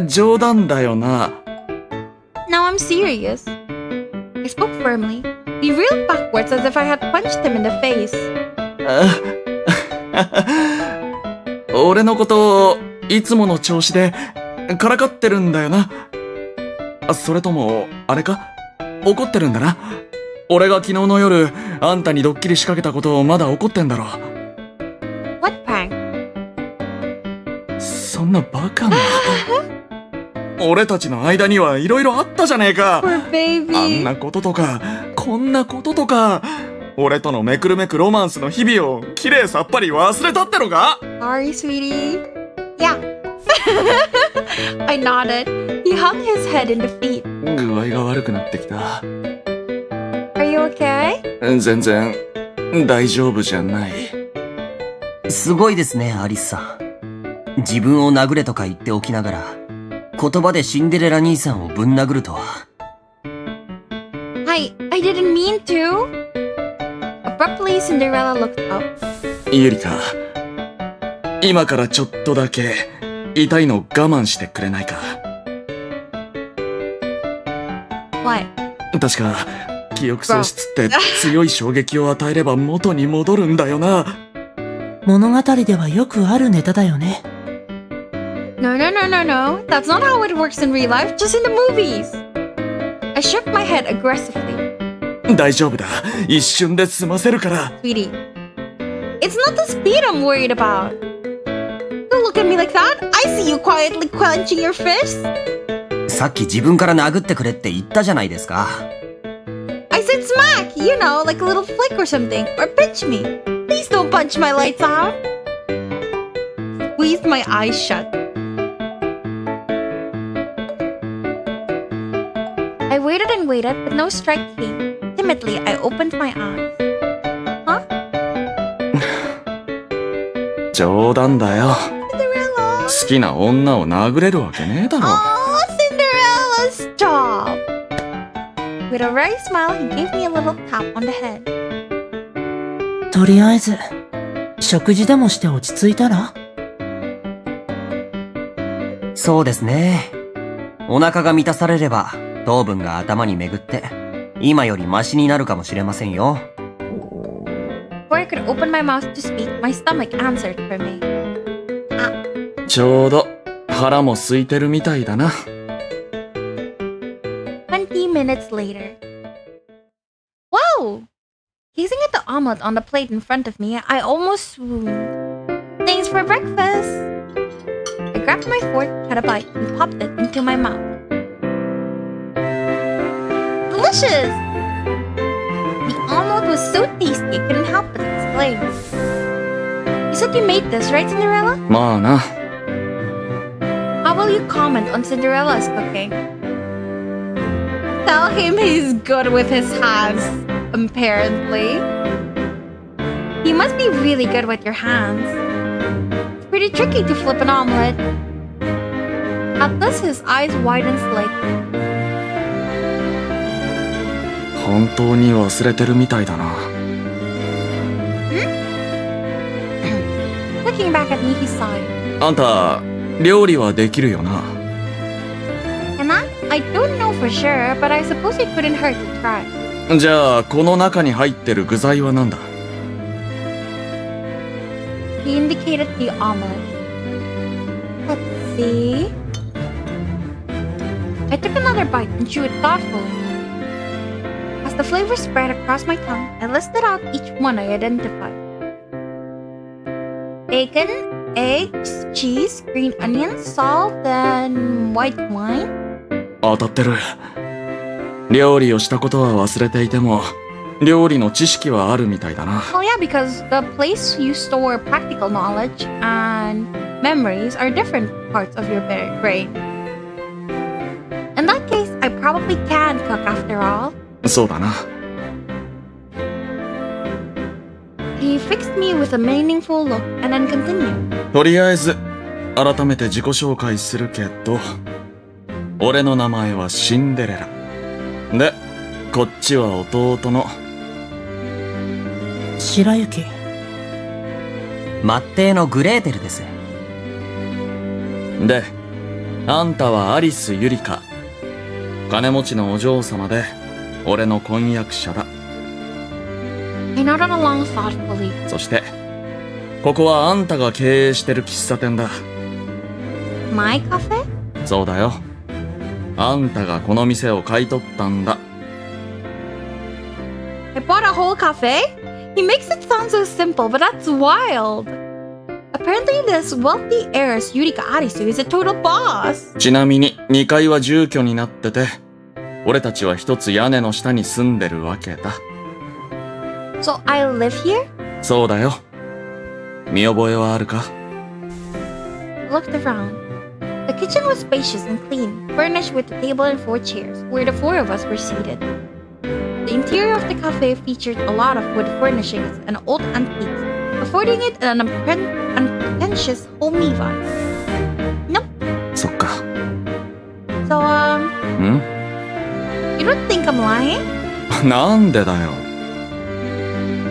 冗談だよな。 Now I'm serious. I spoke firmly. He reeled backwards as if I had punched him in the face. 俺のこといつもの調子でからかってるんだよな。それともあれか？怒ってるんだな。俺が昨日の夜あんたにドッキリ仕掛けたことをまだ怒ってんだろ。 What prank? そんなバカな。俺たちの間にはいろいろあったじゃねえか。 Poor baby. あんなこととかこんなこととか、俺とのめくるめくロマンスの日々をきれいさっぱり忘れたってのか？ Sorry, sweetie. Yeah. I nodded. He hung his head in defeat. 具合が悪くなってきた。 Are you okay? 全然大丈夫じゃない。すごいですね、アリスさん。自分を殴れとか言っておきながら、言葉でシンデレラ兄さんをぶん殴るとは。I didn't mean to. Abruptly, Cinderella looked up. ゆりか、今からちょっとだけ痛いの我慢してくれないか？ What? 確か記憶喪失って強い衝撃を与えれば元に戻るんだよな。物語ではよくあるネタだよね。No. That's not how it works in real life, just in the movies. I shook my head aggressively. 大丈夫だ。一瞬で済ませるから。 Sweetie, it's not the speed I'm worried about. Don't look at me like that. I see you quietly clenching your fist. さっき自分から殴ってくれって言ったじゃないですか。I said smack, you know, like a little flick or something, or pinch me. Please don't punch my lights out. Squeezed my eyes shut. I waited and waited, but no strike came. Timidly, I opened my eyes. Huh? 冗談だよ。 Cinderella? 好きな女を殴れるわけねえだろ。 Oh, Cinderella, stop! With a wry smile, he gave me a little tap on the head. とりあえず、食事でもして落ち着いたら？そうですね。お腹が満たされれば、糖分が頭に巡って、今よりマシになるかもしれませんよ。Before I could open my mouth to speak, my stomach answered for me. ちょうど腹も空いてるみたいだな。 20 minutes later. omelet on the plate in front of me, I almost swooned. Thanks for breakfast! I grabbed my fork, had a bite, and popped it into my mouth. Delicious! The omelet was so tasty I couldn't help but exclaim. You said you made this, right, Cinderella? まあな。 How will you comment on Cinderella's cooking? Tell him he's good with his hands, apparently. You must be really good with your hands. It's pretty tricky to flip an omelet. At this, his eyes widened slightly. 本当に忘れてるみたいだな。Looking back at me, he sighed. あんた、料理はできるよな。And I don't know for sure, but I suppose it couldn't hurt to try. じゃあ、この中に入ってる具材は何だ？ He indicated the omelet. Let's see. I took another bite and chewed thoughtfully. As the flavor spread across my tongue, I listed out each one I identified. Bacon, eggs, cheese, green onions, salt, and white wine. 当たってる。料理をしたことは忘れていても、料理の知識はあるみたいだな。Oh yeah, because the place you store practical knowledge and memories are different parts of your brain. In that case, I probably can cook after all. そうだな。 He fixed me with a meaningful look and then continued. とりあえず、改めて自己紹介するけど、俺の名前はシンデレラ。で、こっちは弟の白雪。末帝のグレーテルです。で、あんたはアリス・ユリカ。金持ちのお嬢様で、俺の婚約者だ。I nodded along thoughtfully. そして、ここはあんたが経営してる喫茶店だ。My cafe? そうだよ。あんたがこの店を買い取ったんだ。I bought a whole cafe? He makes it sound so simple, but that's wild. Apparently this wealthy heiress Yurika Arisu is a total boss. ちなみに2階は住居になってて、俺たちは一つ屋根の下に住んでるわけだ。So I live here? そうだよ。見覚えはあるか？ I looked around. The kitchen was spacious and clean, furnished with a table and 4 chairs, where the 4 of us were seated. The interior of the cafe featured a lot of wood furnishings and old antiques, affording it an unpretentious, homey vibe. Nope. そっか。So, Hmm? You don't think I'm lying? なんでだよ。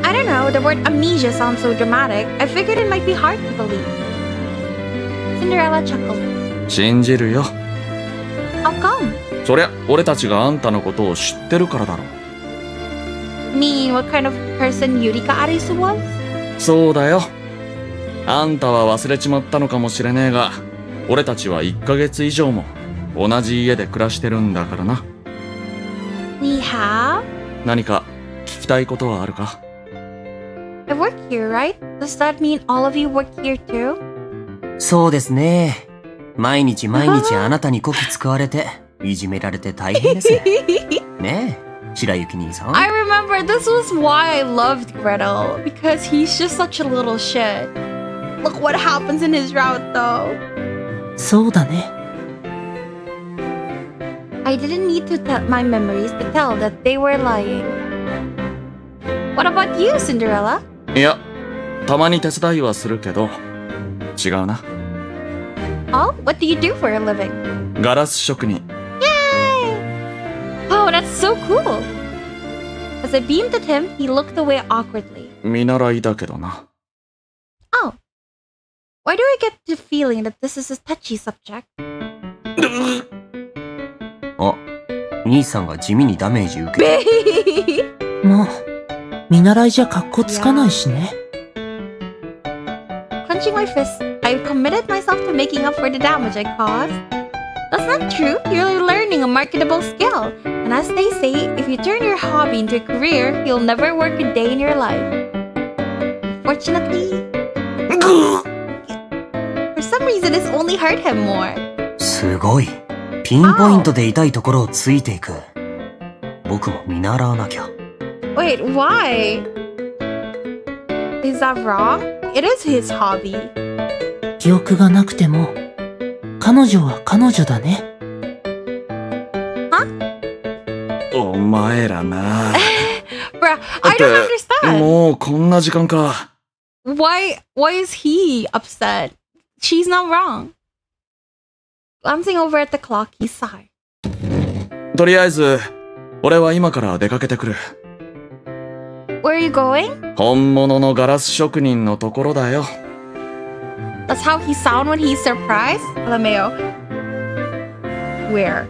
I don't know, the word amnesia sounds so dramatic, I figured it might be hard to believe. Cinderella chuckled. 信じるよ。How come? そりゃ、俺たちがあんたのことを知ってるからだろ。Mean what kind of person Yurika Arisu was? そうだよ。あんたは忘れちまったのかもしれねえが、俺たちは1ヶ月以上も同じ家で暮らしてるんだからな。We have? 何か聞きたいことはあるか？ I work here, right? Does that mean all of you work here too? そうですね。毎日毎日あなたにこき使われて、いじめられて大変です。ねえ、白雪兄さん。I remember this was why I loved Gretel, because he's just such a little shit. Look what happens in his route though. そうだね。I didn't need to tell my memories to tell that they were lying. What about you, Cinderella? いや、たまに手伝いはするけど、違うな。Oh, what do you do for a living? ガラス職人。Yay! Oh, that's so cool. As I beamed at him, he looked away awkwardly. 見習いだけどな。Oh. Why do I get the feeling that this is a touchy subject? あ、兄さんが地味にダメージ受けた。もう、見習いじゃ格好つかないしね。Clenching my fist, I committed myself to making up for the damage I caused. That's not true. You're learning a marketable skill, and And as they say, if you turn your hobby into a career, you'll never work a day in your life. Unfortunately, for some reason, it's only hurt him more. すごい。ピンポイントで痛いところをついていく。僕も見習わなきゃ。Wait, why? Is that wrong? It is his hobby. 記憶がなくても、彼女は彼女だね。お前らな。Bruh, I don't understand. もうこんな時間か。Why is he upset? She's not wrong. Glancing over at the clock, he sighed. とりあえず、俺は今から出かけてくる。Where are you going? 本物のガラス職人のところだよ。That's how he sound when he's surprised? Lameo. Where?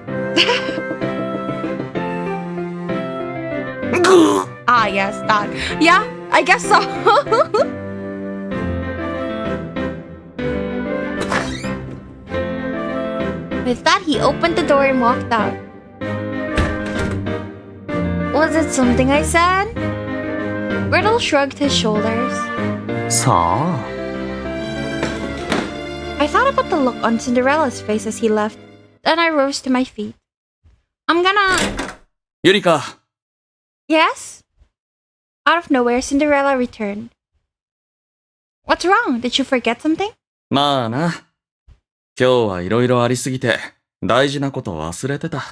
Ah, yes, that. Yeah, I guess so. With that, he opened the door and walked out. Was it something I said? Riddle shrugged his shoulders. さあ。I thought about the look on Cinderella's face as he left. Then I rose to my feet. I'm gonna... ゆりか。 Yes? Out of nowhere, Cinderella returned. What's wrong? Did you forget something? まあな。今日はいろいろありすぎて、大事なこと忘れてた。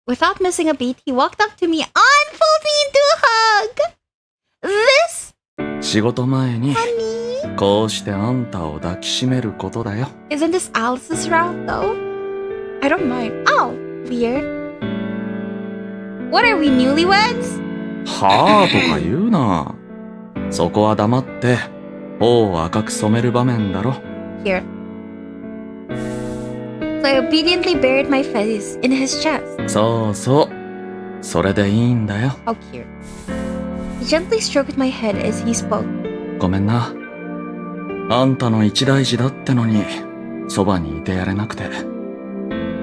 Without missing a beat, he walked up to me and pulled me into a hug! This? 仕事前に、 Honey? こうしてあんたを抱きしめることだよ。 Isn't this Alice's route, though? I don't mind. Oh, weird. What are we, newlyweds? はぁとか言うな。そこは黙って、頬を赤く染める場面だろ。Here. So I obediently buried my face in his chest. そうそう。それでいいんだよ。How cute. He gently stroked my head as he spoke. ごめんな。あんたの一大事だってのに、そばにいてやれなくて。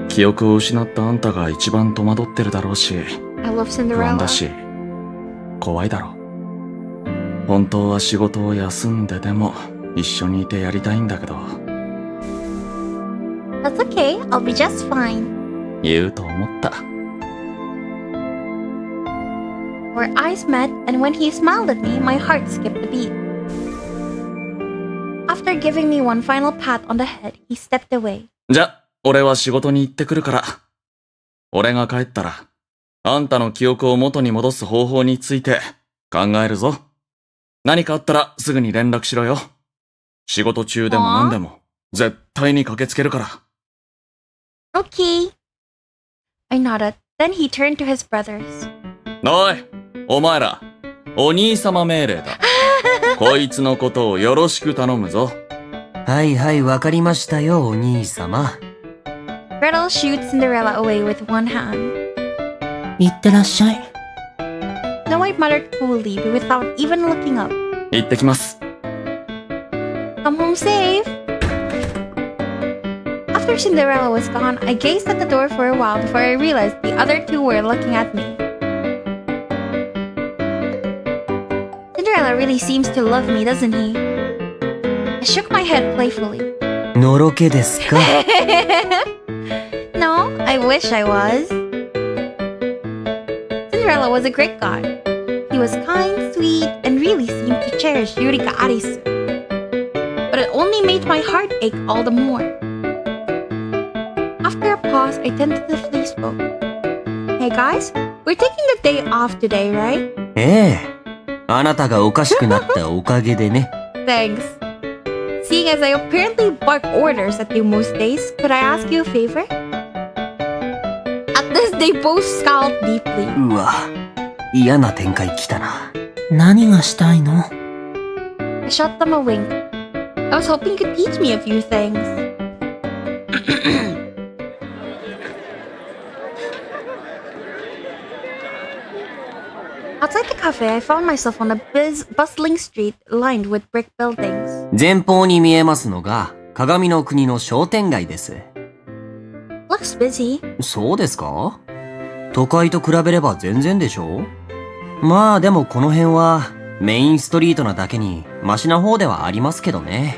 記憶を失ったあんたが一番戸惑ってるだろうし、 I love 不安 Cinderella. だし、怖いだろ。本当は仕事を休んででも一緒にいてやりたいんだけど。 That's okay. I'll be just fine. 言うと思った。 Our eyes met, and when he smiled at me, my heart skipped a beat. After giving me one final pat on the head, he stepped away. じゃ、俺は仕事に行ってくるから。俺が帰ったら、あんたの記憶を元に戻す方法について考えるぞ。何かあったらすぐに連絡しろよ。仕事中でも何でも、絶対に駆けつけるから。Okay. I nodded. Then he turned to his brothers. おい、お前ら、お兄様命令だ。こいつのことをよろしく頼むぞ。はいはい、わかりましたよ、お兄様。Gretel shooed Cinderella away with one hand. いってらっしゃい。 Snow White muttered coolly, but without even looking up. 行ってきます。 Come home safe. After Cinderella was gone, I gazed at the door for a while before I realized the other two were looking at me. Cinderella really seems to love me, doesn't he? I shook my head playfully. のろけですか？ No, I wish I was. Cinderella was a great god. He was kind, sweet, and really seemed to cherish Yurika Arisu. But it only made my heart ache all the more. After a pause, I tentatively spoke. Hey guys, we're taking the day off today, right? ええ。あなたがおかしくなったおかげでね。Thanks. Seeing as I apparently bark orders at you most days, could I ask you a favor? At this, they both scowled deeply. うわ、嫌な展開来たな。何がしたいの？ I shot them a wink. I was hoping you could teach me a few things. Outside the cafe, I found myself on a bustling street lined with brick buildings. 前方に見えますのが、鏡の国の商店街です。Looks busy. そうですか？都会と比べれば全然でしょ？まあでもこの辺はメインストリートなだけにマシな方ではありますけどね。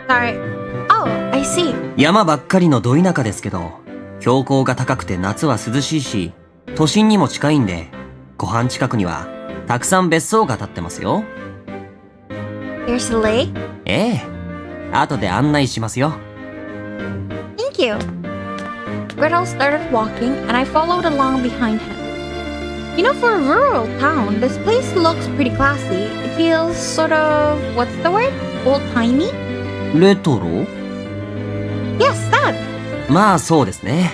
Sorry. Oh, I see. 山ばっかりのど田舎ですけど、標高が高くて夏は涼しいし、都心にも近いんで、湖畔近くにはたくさん別荘が建ってますよ。There's a lake? ええ。後で案内しますよ。Thank you. Gretel started walking and I followed along behind him. You know, for a rural town, this place looks pretty classy. It feels sort of, what's the word? Old-timey? レトロ？ Yes, that! まあそうですね。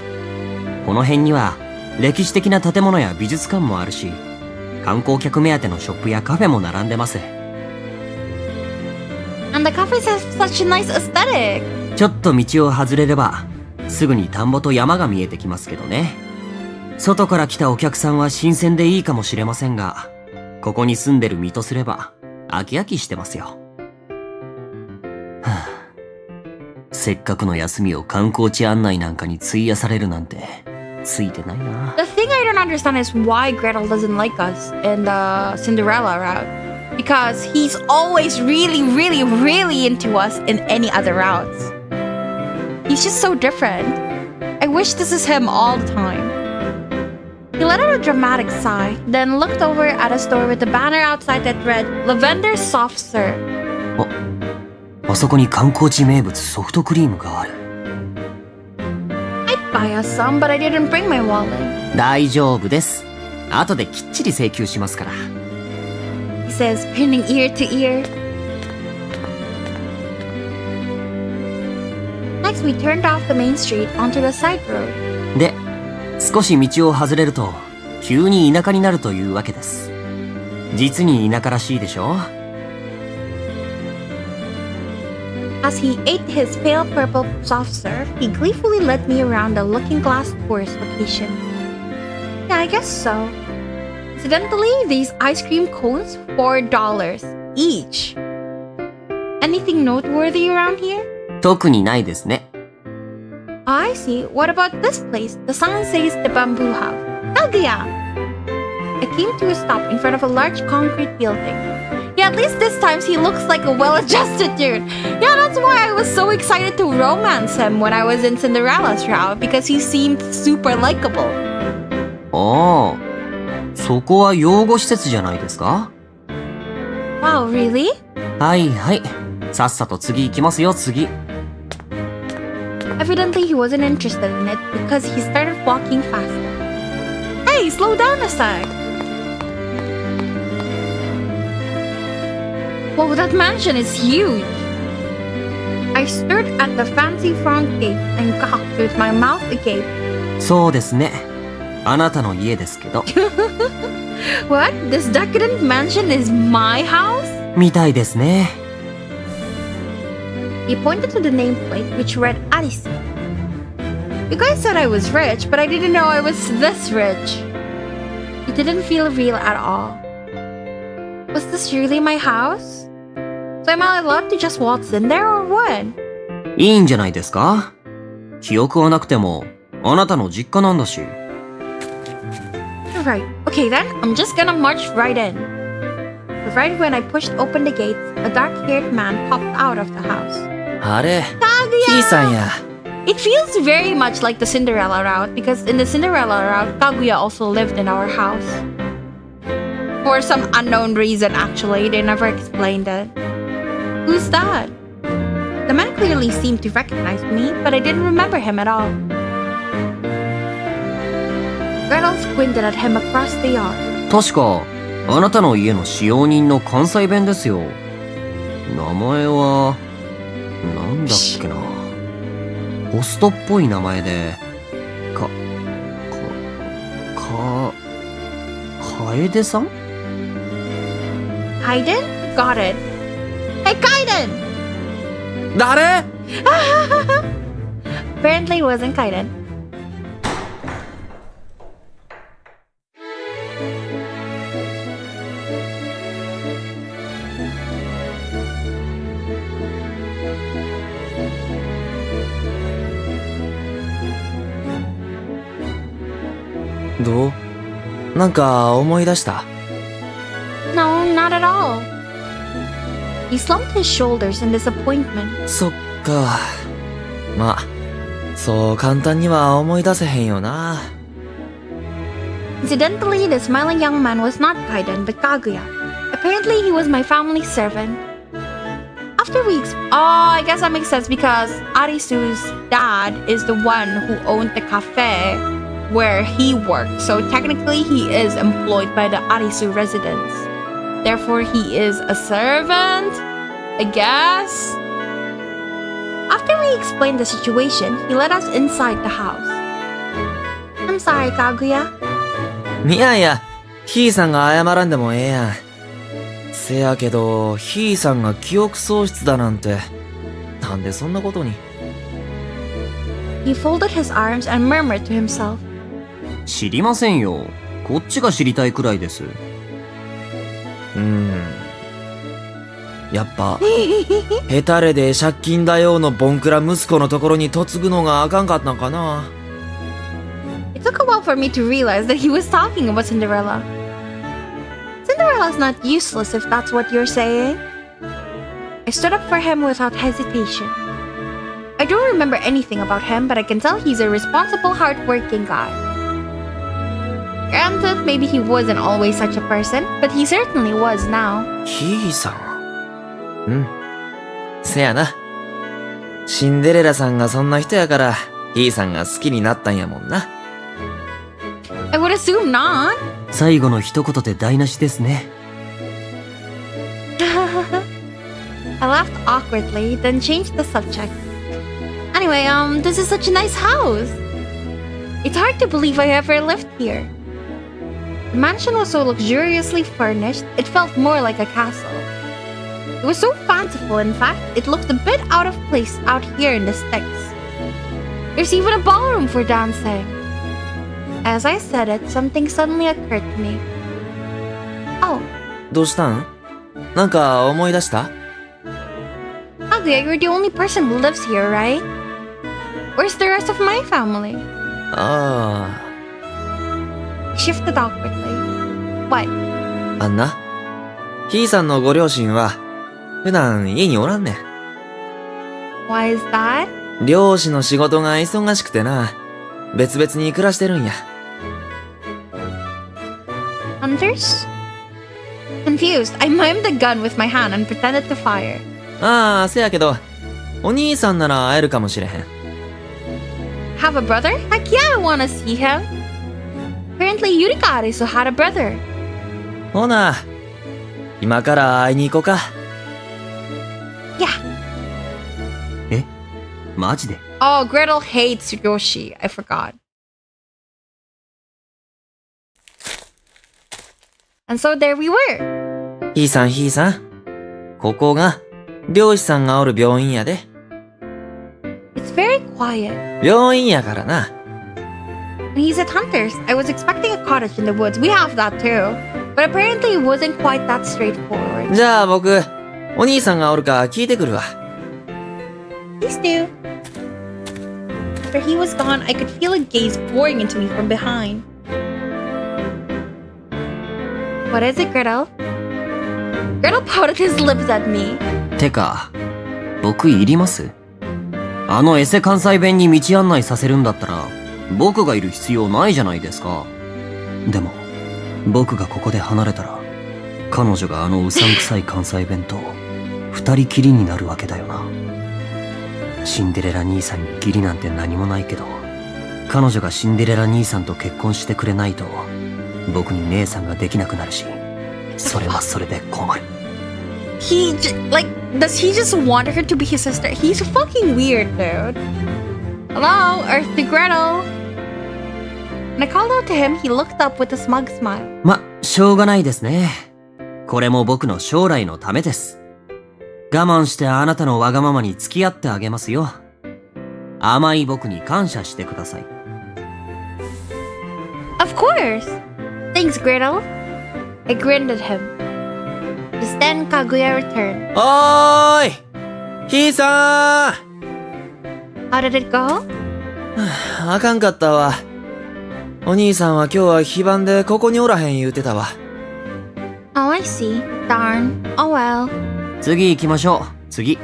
この辺には歴史的な建物や美術館もあるし、観光客目当てのショップやカフェも並んでます。And the cafes have such a nice aesthetic. ちょっと道を外れれば、すぐに田んぼと山が見えてきますけどね。外から来たお客さんは新鮮でいいかもしれませんが、ここに住んでる身とすれば、飽き飽きしてますよ。はあ、せっかくの休みを観光地案内なんかに費やされるなんて、ついてないな。The thing I don't understand is why Gretel doesn't like us in the Cinderella route. Because he's always really, really, really into us in any other routes. He's just so different. I wish this is him all the time. He let out a dramatic sigh, then looked over at a store with a banner outside that read, Lavender Soft Serve. あそこに観光地名物ソフトクリームがある。I'd buy us some, but I didn't bring my wallet. 大丈夫です。後できっちり請求しますから。He says, grinning ear to ear. Next, we turned off the main street onto the side road. で、少し道を外れると、急に田舎になるというわけです。実に田舎らしいでしょ？ As he ate his pale purple soft serve, he gleefully led me around the Looking Glass tourist location. Yeah, I guess so. Incidentally, these ice cream cones, $4 each. Anything noteworthy around here? 特にないですね。I see. What about this place? The sign says the bamboo house. Kaguya! I came to a stop in front of a large concrete building. Yeah, at least this time he looks like a well-adjusted dude. Yeah, that's why I was so excited to romance him when I was in Cinderella's route, because he seemed super likable. ああ、そこは養護施設じゃないですか？ Wow, really? はいはい。さっさと次行きますよ、次。Evidently, he wasn't interested in it because he started walking faster. Hey, slow down a sec! Whoa, that mansion is huge! I stared at the fancy front gate and gawked with my mouth agape. そうですね。あなたの家ですけど。What? This decadent mansion is my house? みたいですね。He pointed to the nameplate, which read Alice. You guys said I was rich, but I didn't know I was this rich. It didn't feel real at all. Was this really my house? So am I allowed to just waltz in there or what? いいんじゃないですか？記憶はなくても、あなたの実家なんだし。Right. Okay then, I'm just gonna march right in. But right when I pushed open the gates, a dark-haired man popped out of the house. あれ、 Kaguya! キイさんや。It feels very much like the Cinderella route because in the Cinderella route, Kaguya also lived in our house. For some unknown reason, actually, they never explained it. Who's that? The man clearly seemed to recognize me, but I didn't remember him at all. Gretel squinted at him across the yard. 確か、あなたの家の使用人の関西弁ですよ。名前は、なんだっけな。ホストっぽい名前で、楓さん？ Kaiden? Got it. Hey, Kaiden! 誰？ Apparently it wasn't Kaiden. どう？なんか思い出した？ No, not at all. He slumped his shoulders in disappointment. そっか。まあ、そう簡単には思い出せへんよな。Incidentally, the smiling young man was not Kaiden, but Kaguya. Apparently, he was my family servant. After weeks, I guess that makes sense because Arisu's dad is the one who owned the cafe where he worked. So technically, he is employed by the Arisu residence. Therefore, he is a servant, I guess. After we explained the situation, he led us inside the house. I'm sorry, Kaguya. いやいや、ひーさんが謝らんでもええやん。せやけど、ひーさんが記憶喪失だなんて、なんでそんなことに。He folded his arms and murmured to himself. 知りませんよ。こっちが知りたいくらいです。やっぱ、ヘタレで借金だよのボンクラ息子のところに嫁ぐのがあかんかったんかな。It took a while for me to realize that he was talking about Cinderella. Cinderella's not useless if that's what you're saying. I stood up for him without hesitation. I don't remember anything about him, but I can tell he's a responsible, hardworking guy. Granted, maybe he wasn't always such a person, but he certainly was now. ひーさん。せやな。シンデレラさんがそんな人やから、ひーさんが好きになったんやもんな。I would assume not. 最後の一言で台無しですね。I laughed awkwardly, then changed the subject. Anyway, this is such a nice house. It's hard to believe I ever lived here. The mansion was so luxuriously furnished, it felt more like a castle. It was so fanciful, in fact, it looked a bit out of place out here in the sticks. There's even a ballroom for dancing. As I said it, something suddenly occurred to me. Oh. どうしたん？なんか思い出した？ Kaguya, you're the only person who lives here, right? Where's the rest of my family? Ah. He shifted awkwardly. What? あんな、ひーさんのご両親は、普段家におらんねん。Why is that? 漁師の仕事が忙しくてな、別々に暮らしてるんや。Hunters? Confused, I mimed the gun with my hand and pretended to fire. ああ、せやけど、お兄さんなら会えるかもしれへん。Have a brother? Heck yeah, I wanna see him. Apparently, Yurika Arisu had a brother. ほな、今から会いに行こうか。Yeah. え？マジで？ Oh, Gretel hates Yoshi. I forgot. And so there we were. ひーさん、ひーさん。ここが、漁師さんがおる病院やで。It's very quiet. 病院やからな。And he's at Hunter's. I was expecting a cottage in the woods. We have that too. But apparently it wasn't quite that straightforward. じゃあ僕、お兄さんがおるか聞いてくるわ。Please do. After he was gone, I could feel a gaze boring into me from behind. What is it, Gretel? Gretel pouted his lips at me. てか、僕いります？あのエセ関西弁に道案内させるんだったら、僕がいる必要ないじゃないですか。でも、僕がここで離れたら、彼女があのうさんくさい関西弁と、二人きりになるわけだよな。シンデレラ兄さんに義理なんて何もないけど、彼女がシンデレラ兄さんと結婚してくれないと、僕に姉さんができなくなるし、それはそれで困る。Does he just want her to be his sister? He's fucking weird, dude. Hello, Earth to Gretel. When I called out to him, he looked up with a smug smile. ま、しょうがないですね。これも僕の将来のためです。我慢してあなたのわがままに付き合ってあげますよ。甘い僕に感謝してください。Of course. Thanks, Gretel. I grinned at him. Just then, Kaguya returned. おーい！ひーさーん！ How did it go? あかんかったわ。お兄さんは今日は非番でここにおらへん言うてたわ。Oh, I see. Darn. Oh well. 次行きましょう。次。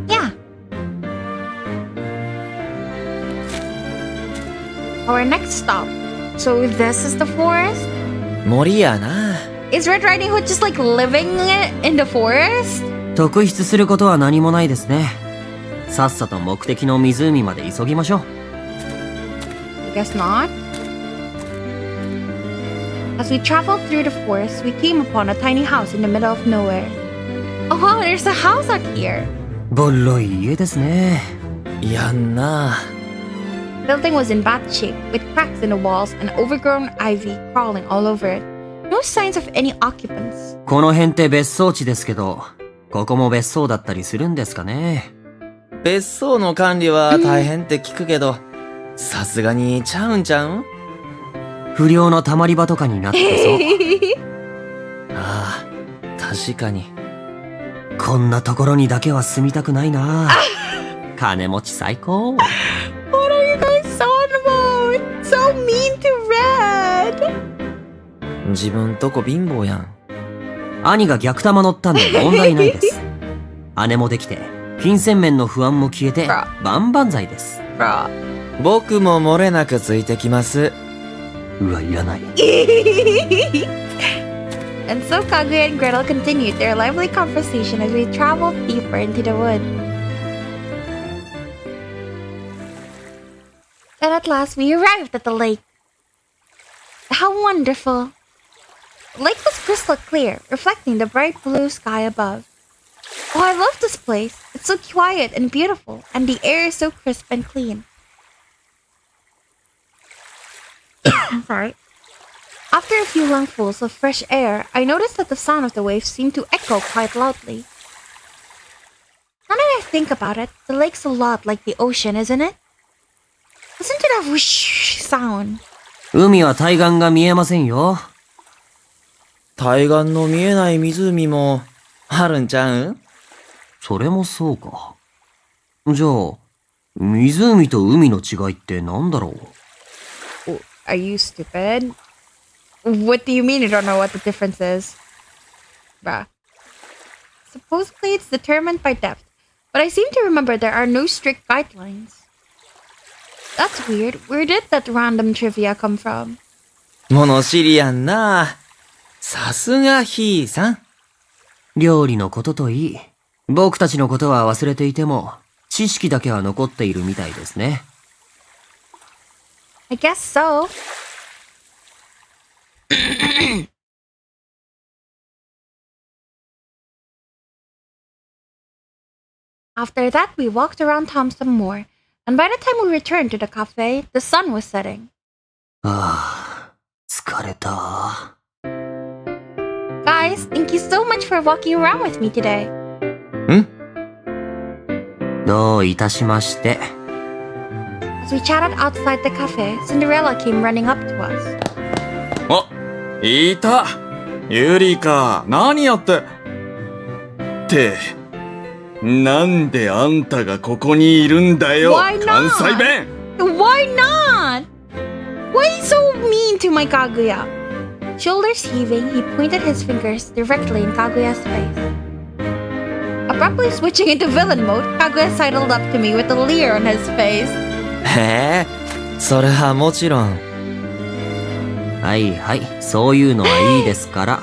Yeah. Our next stop. So this is the forest? 森やな。Is Red Riding Hood just like living in the forest? 特筆することは何もないですね。さっさと目的の湖まで急ぎましょう。I guess not. As we traveled through the forest, we came upon a tiny house in the middle of nowhere. Oh wow, there's a house out here. ボロい家ですね。やんな。The building was in bad shape, with cracks in the walls and overgrown ivy crawling all over it. No signs of any occupants. この辺って別荘地ですけど、ここも別荘だったりするんですかね。別荘の管理は大変って聞くけど、さすがにちゃうんちゃうん？不良のたまり場とかになってそう。ああ、確かに。こんなところにだけは住みたくないな。金持ち最高。What are you guys talking about? So mean to Red. 自分とこ貧乏やん。兄が逆玉乗ったんで問題ないです。姉もできて、金銭面の不安も消えて、万々歳です。僕も漏れなくついてきます。うわ、いらない。And so Kaguya and Gretel continued their lively conversation as we traveled deeper into the wood. Then at last we arrived at the lake. How wonderful! The lake was crystal clear, reflecting the bright blue sky above. Oh, I love this place. It's so quiet and beautiful, and the air is so crisp and clean. Sorry. After a few lungfuls of fresh air, I noticed that the sound of the waves seemed to echo quite loudly. Now that I think about it, the lake's a lot like the ocean, isn't it? Listen to that whoosh sound. 海は対岸が見えませんよ。対岸の見えない湖もあるんちゃうん？それもそうか。じゃあ、湖と海の違いって何だろう？ Are you stupid? What do you mean you don't know what the difference is? Bruh. Supposedly it's determined by depth, but I seem to remember there are no strict guidelines. That's weird. Where did that random trivia come from? 物知りやんな。さすがひいさん。料理のことといい、僕たちのことは忘れていても、知識だけは残っているみたいですね。I guess so. After that, we walked around town some more, and by the time we returned to the cafe, the sun was setting. ああ、疲れた。Guys, thank you so much for walking around with me today. どういたしまして。As we chatted outside the cafe, Cinderella came running up to us. あ、いた。ユリカ、何やって。って、なんであんたがここにいるんだよ、関西弁。Why not? Why are you so mean to my Kaguya? Shoulders heaving, he pointed his fingers directly in Kaguya's face. Abruptly switching into villain mode, Kaguya sidled up to me with a leer on his face. へえ、それはもちろん。はいはい、そういうのはいいですから。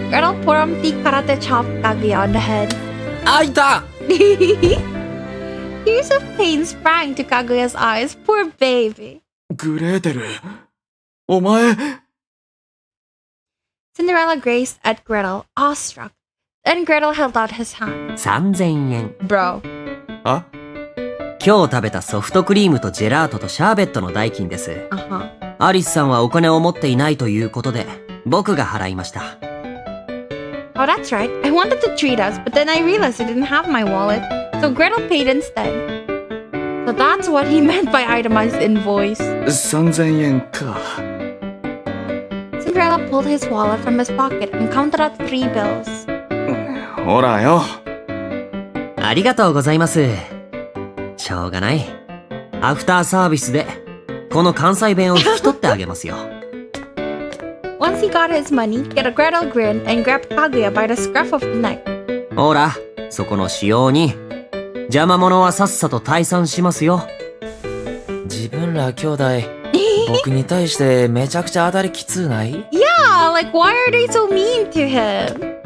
Gretel promptly karate chopped Kaguya on the head. あ、いた! Tears of pain sprang to Kaguya's eyes. Poor baby. グレーテル、お前。Cinderella gazed at Gretel, awestruck. Then Gretel held out his hand. 3000円。Bro. あ？今日食べたソフトクリームとジェラートとシャーベットの代金です。アリスさんはお金を持っていないということで、僕が払いました。Oh, that's right. I wanted to treat us, but then I realized I didn't have my wallet, so Gretel paid instead. So that's what he meant by itemized invoice. 3000円か。Cinderella pulled his wallet from his pocket and counted out 3 bills. ほらよ。ありがとうございます。しょうがない。アフターサービスでこの関西弁を引き取ってあげますよ。Once he got his money, Gretel grinned and grabbed Kaguya by the scruff of the neck. ほら、そこの使用に。邪魔者はさっさと退散しますよ。自分ら兄弟、僕に対してめちゃくちゃ当たりきつうない？ Yeah, like why are they so mean to him?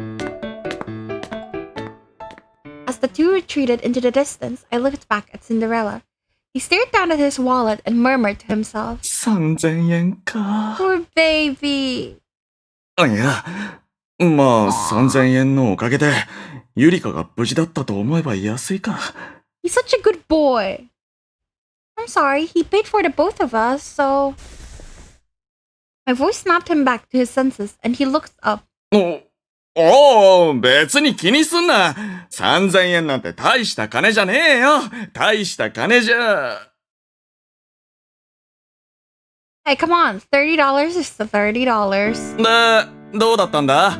As the two retreated into the distance, I looked back at Cinderella. He stared down at his wallet and murmured to himself. 3000円か。Poor baby. いや、まあ3000円のおかげで、ゆりかが無事だったと思えば安いか。He's such a good boy. I'm sorry, he paid for the both of us, so... My voice snapped him back to his senses, and he looked up. おー、別に気にすんな。3000円なんて大した金じゃねえよ。大した金じゃ。Hey, come on, $30 is $30. で、どうだったんだ？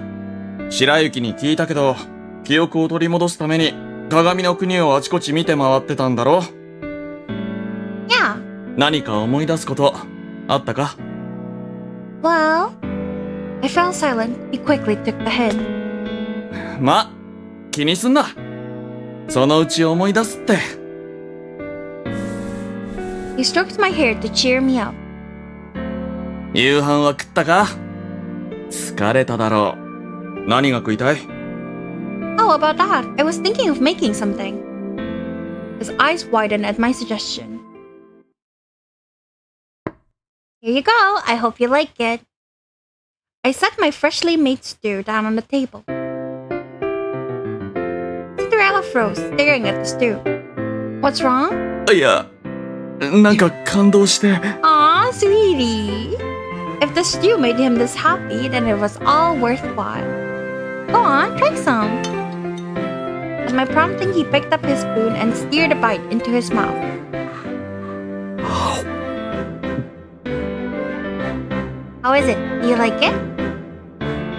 白雪に聞いたけど、記憶を取り戻すために鏡の国をあちこち見て回ってたんだろ？ Yeah. 何か思い出すことあったか？ Well, I fell silent. He quickly took the hint. ま、気にすんな。そのうち思い出すって。He stroked my hair to cheer me up. 夕飯は食ったか？疲れただろう。何が食いたい？ Oh, about that. I was thinking of making something. His eyes widened at my suggestion. Here you go. I hope you like it. I set my freshly made stew down on the table. Cinderella froze, staring at the stew. What's wrong? いや、なんか感動して。Aw, sweetie. If the stew made him this happy, then it was all worthwhile. Go on, try some. At my prompting, he picked up his spoon and steered a bite into his mouth. How is it? Do you like it?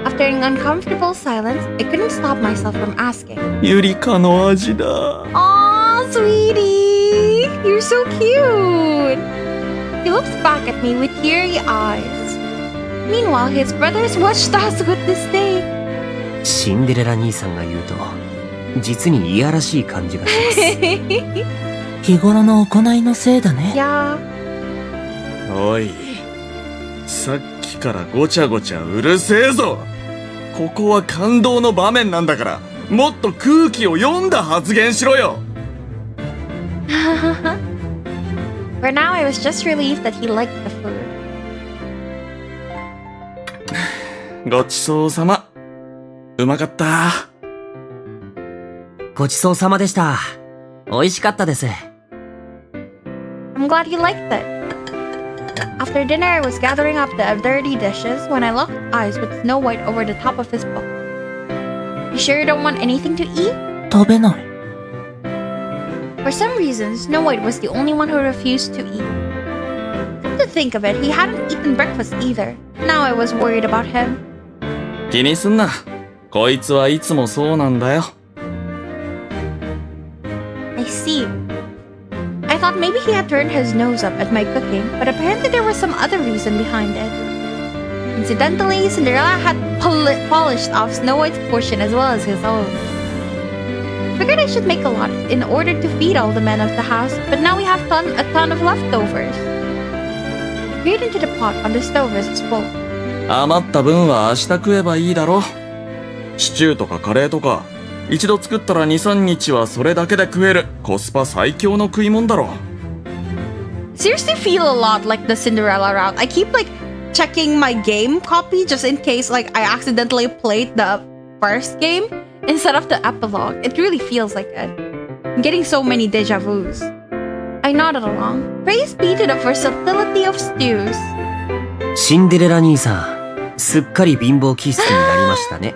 After an uncomfortable silence, I couldn't stop myself from asking. ゆりかの味だ。Aw, sweetie! You're so cute! He looked back at me with teary eyes. Meanwhile, his brothers watched us with disdain. シンデレラ兄さんが言うと、実にいやらしい感じがします。日頃の行いのせいだね。Yeah. おい、さっきからごちゃごちゃうるせえぞ。ここは感動の場面なんだから、もっと空気を読んだ発言しろよ。For now, I was just relieved that he liked the food. ごちそうさま。うまかった。ごちそうさまでした。美味しかったです。I'm glad he liked it. After dinner, I was gathering up the dirty dishes when I locked eyes with Snow White over the top of his book. You sure you don't want anything to eat? 食べない。For some reason, Snow White was the only one who refused to eat. Come to think of it, he hadn't eaten breakfast either. Now I was worried about him. 気にすんな。こいつはいつもそうなんだよ。I see. I thought maybe he had turned his nose up at my cooking, but apparently there was some other reason behind it. Incidentally, Cinderella had polished off Snow White's portion as well as his own. I figured I should make a lot in order to feed all the men of the house, but now we have a ton of leftovers. I peered into the pot on the stove as I spoke. 余った分は明日食えばいいだろ。シチューとかカレーとか、一度作ったら 2,3 日はそれだけで食えるコスパ最強の食い物だろ。Seriously feel a lot like the Cinderella route. I keep checking my game copy just in case I accidentally played the first game instead of the epilogue. It really feels like it. I'm getting so many deja vus. I nodded along. Praise be to the versatility of stews. シンデレラ兄さん、すっかり貧乏気質になりましたね。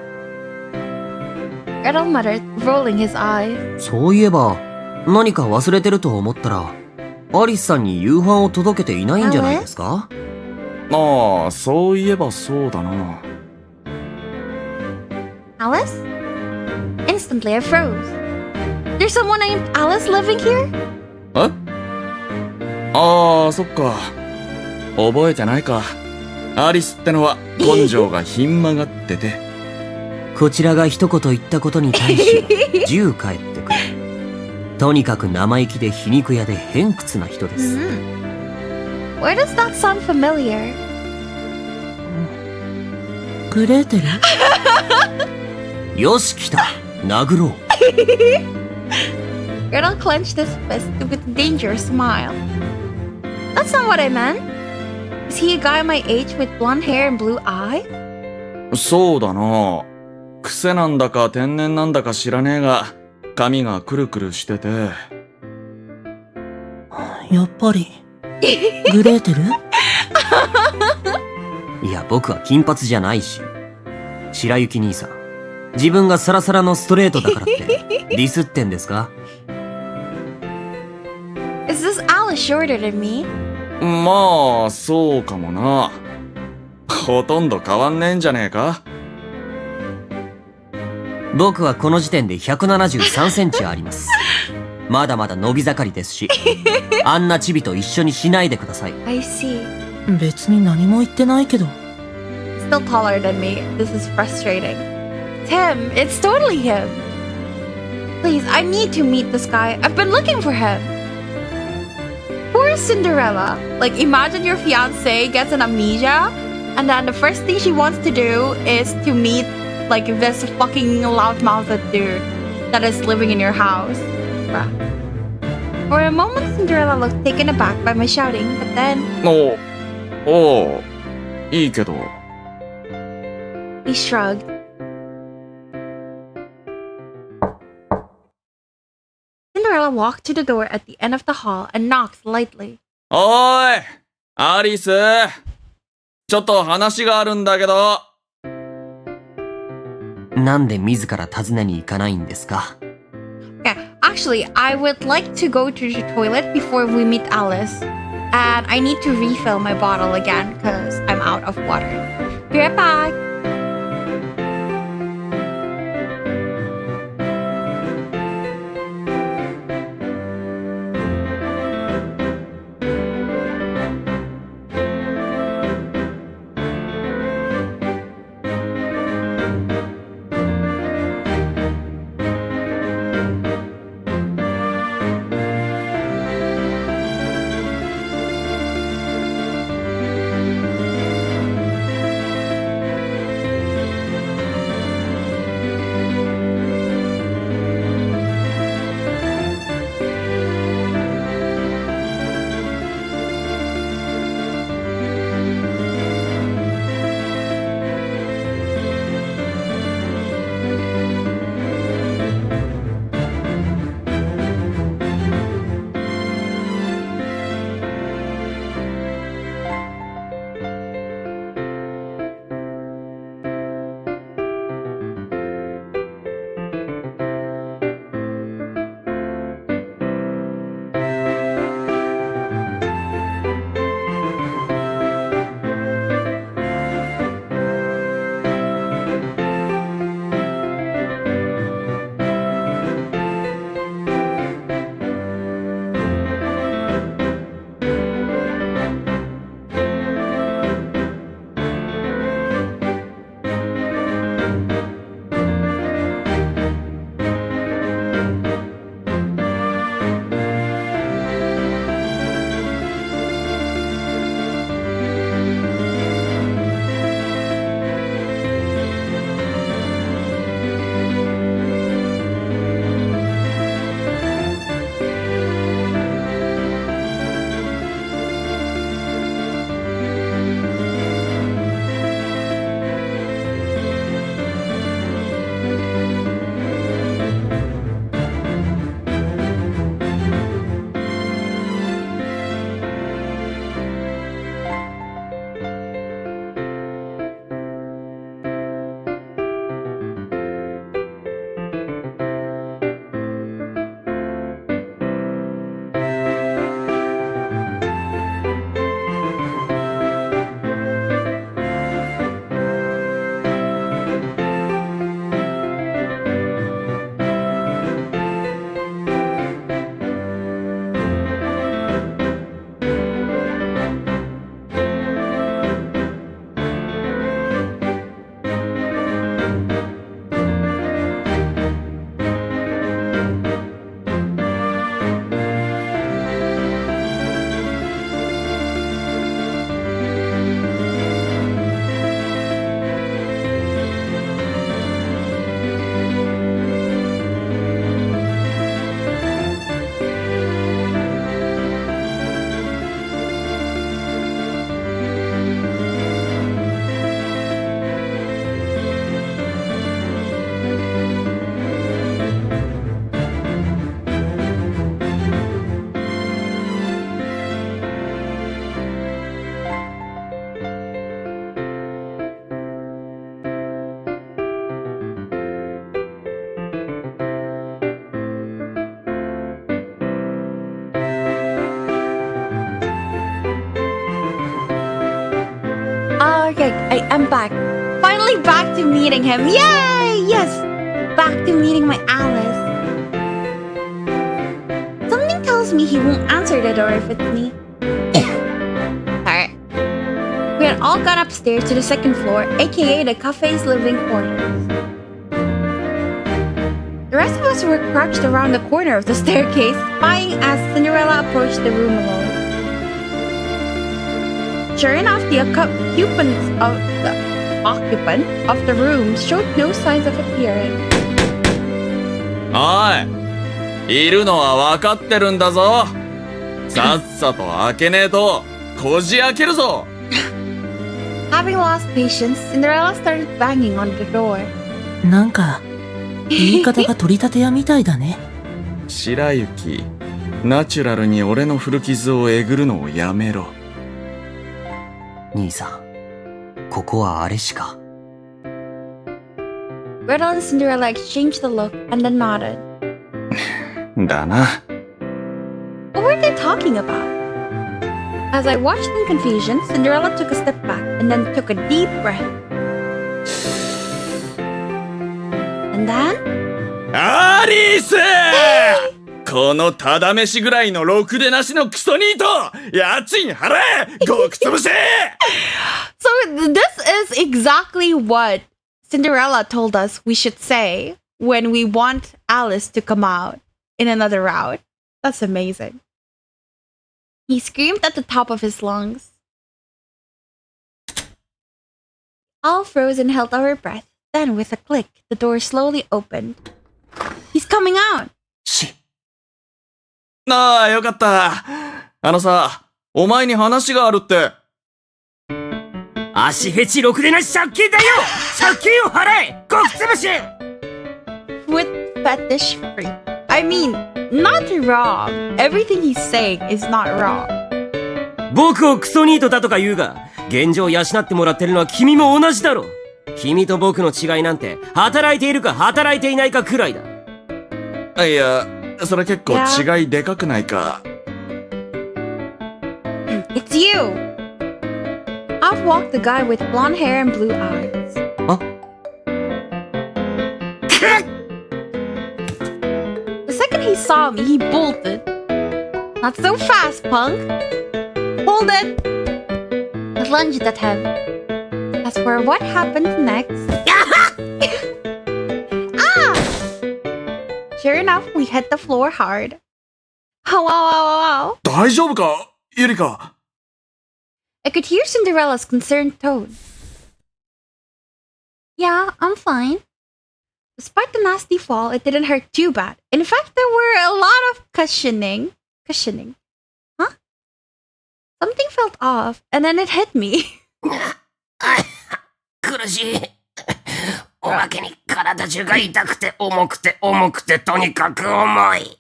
Gretel muttered, rolling his eyes. そういえば、何か忘れてると思ったら、アリスさんに夕飯を届けていないんじゃないですか？ああ、そういえばそうだな。Alice? Instantly I froze. There's someone named Alice living here? え？ああ、そっか。覚えてないか。アリスってのは根性がひん曲がってて。こちらが一言言ったことに対し、10返ってくる。とにかく生意気で皮肉屋で偏屈な人です。Where does that sound familiar? グレーテル？よし来た。殴ろう。Gretel clenched his fist with a dangerous smile. That's not what I meant. Is he a guy my age with blonde hair and blue eyes? そうだな。癖なんだか天然なんだか知らねえが、髪がくるくるしてて。やっぱり、グレーテル？いや、僕は金髪じゃないし。白雪兄さん、自分がサラサラのストレートだからってディスってんですか？ Is this Alice shorter than me? まあ、そうかもな。ほとんど変わんねえんじゃねえか？僕はこの時点で173センチあります。まだまだ伸び盛りですし、あんなチビと一緒にしないでください。I see. 別に何も言ってないけど。Still taller than me. This is frustrating. It's him. It's totally him. Please, I need to meet this guy. I've been looking for him. Poor Cinderella. Like, imagine your fiance gets an amnesia, and then the first thing she wants to do is to meet, like, this fucking loudmouthed dude that is living in your house. Bruh. For a moment, Cinderella looked taken aback by my shouting, but then おう、いいけど。he shrugged. Cinderella walked to the door at the end of the hall and knocked lightly. おーい、アリス。ちょっと話があるんだけど。なんで自ら訪ねに行かないんですか？ Yeah, actually, I would like to go to the toilet before we meet Alice. And I need to refill my bottle again because I'm out of water. Be right back. I'm back. Finally back to meeting him. Yay! Yes! Back to meeting my Alice. Something tells me he won't answer the door if it's me. Alright. We had all gone upstairs to the second floor, aka the cafe's living quarters. The rest of us were crouched around the corner of the staircase, spying as Cinderella approached the room alone. Sure enough, the occupant of the room showed no signs of appearing. おい、いるのは分かってるんだぞ。さっさと開けねえと、こじ開けるぞ。Having lost patience, Cinderella started banging on the door. なんか、言い方が取り立て屋みたいだね。白雪、ナチュラルに俺の古傷をえぐるのをやめろ。兄さん、ここはあれしか。Gretel and Cinderella exchanged a look and then nodded. だな。What were they talking about? As I watched in confusion, Cinderella took a step back and then took a deep breath. And then... アリスこのただ飯ぐらいのろくでなしのクソニート家賃払えごくつぶせ So this is exactly what Cinderella told us we should say when we want Alice to come out in another route. That's amazing. He screamed at the top of his lungs. All froze and held our breath. Then with a click, the door slowly opened. He's coming out! ああ、よかった。さ、お前に話があるって。足フェチろくでなし借金だよ借金を払えごくつぶし With fetish free. I mean, not wrong. Everything he's saying is not wrong. 僕をクソニートだとか言うが、現状養ってもらってるのは君も同じだろ。君と僕の違いなんて、働いているか働いていないかくらいだ。いや、それ結構違いでかくないか。It's you! Outwalked the guy with blonde hair and blue eyes. The second he saw me, he bolted. Not so fast, punk! Hold it! I lunged at him. As for what happened next... Ah! Sure enough, we hit the floor hard. Oh, wow. 大丈夫かゆりか I could hear Cinderella's concerned tone. Yeah, I'm fine. Despite the nasty fall, it didn't hurt too bad. In fact, there were a lot of cushioning. Huh? Something felt off, and then it hit me. 苦しい。おまけに体中が痛くて重くてとにかく重い。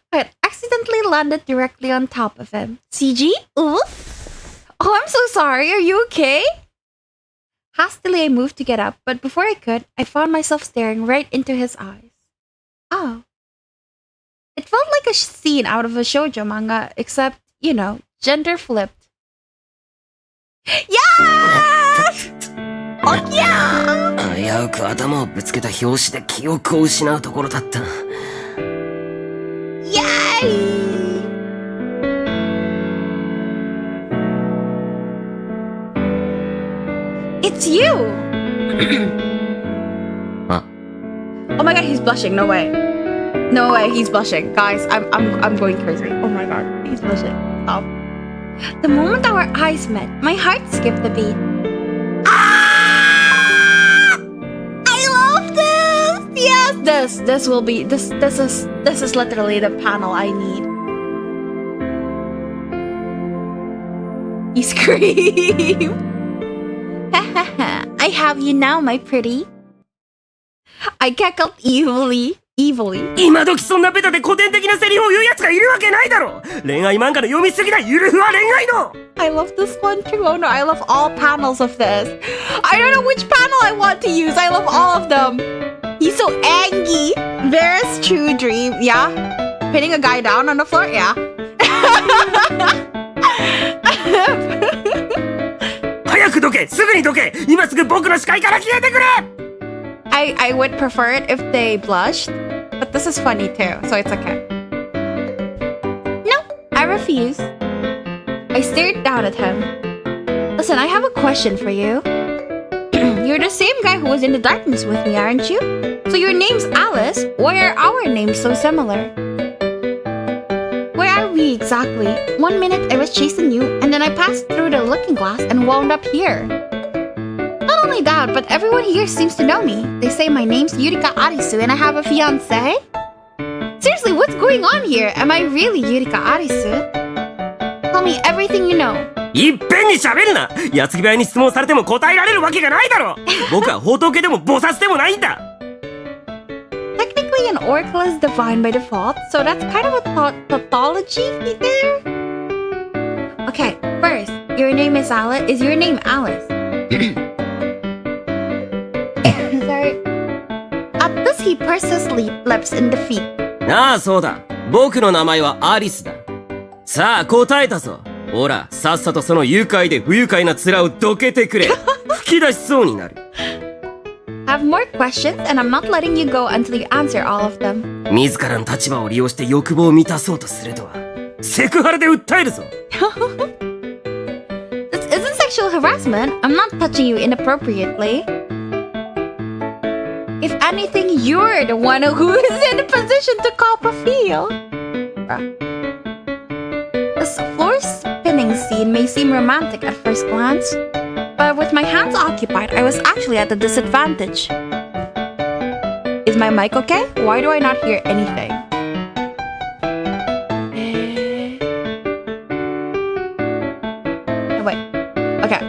I had accidentally landed directly on top of him. CG? Ooh? Oh, I'm so sorry. Are you okay? Hastily, I moved to get up, but before I could, I found myself staring right into his eyes. Oh. It felt like a scene out of a shoujo manga, except, you know, gender flipped. Yeah! Oh, yeah! 危うく頭をぶつけた拍子で記憶を失うところだった。Yay! It's you! Huh? Oh my god, he's blushing. No way. No way, he's blushing. Guys, I'm going crazy. Oh my god, he's blushing. Stop. The moment our eyes met, my heart skipped a beat. Ah! I love this! Yes, this will be this is literally the panel I need. He screamed. I have you now, my pretty. I cackled evilly. 今時そんなベタで古典的なセリフを言うやつがいるわけないだろ。恋愛漫画の読みすぎだ。ゆるふわ恋愛の。I love this one too. Oh no, I love all panels of this. I don't know which panel I want to use. I love all of them. He's so angry. Vera's true dream. Yeah. Pinning a guy down on the floor. Yeah. 早くどけ、すぐにどけ、今すぐ僕の視界から消えてくれ。 I would prefer it if they blushed, but this is funny too, so it's okay. No, I refuse. I stared down at him. Listen, I have a question for you. You're the same guy who was in the darkness with me, aren't you? So your name's Alice. Why are our names so similar? Where are we exactly? 1 minute I was chasing you, and then I passed through the looking glass and wound up here. Not only that, but everyone here seems to know me. They say my name's Yurika Arisu and I have a fiancé? Seriously, what's going on here? Am I really Yurika Arisu? Tell me everything you know. いっぺんに喋るな。矢継ぎ早に質問されても答えられるわけがないだろ。僕は仏でも菩薩でもないんだ。Technically, an oracle is divine by default, so that's kind of a tautology there. Okay, first, your name is Alice. Is your name Alice? Sorry. At this, he pursed his lips in defeat. ああ、そうだ。僕の名前はアリスだ。さあ、答えたぞ。ほら、さっさとその愉快で不愉快な面をどけてくれ。吹き出しそうになる。Have more questions, and I'm not letting you go until you answer all of them. 自らの立場を利用して欲望を満たそうとするとは、セクハラで訴えるぞ。This isn't sexual harassment. I'm not touching you inappropriately. If anything, you're the one who is in a position to cop a feel. This floor spinning scene may seem romantic at first glance, but with my hands occupied, I was actually at a disadvantage. Is my mic okay? Why do I not hear anything? Oh, wait. Okay.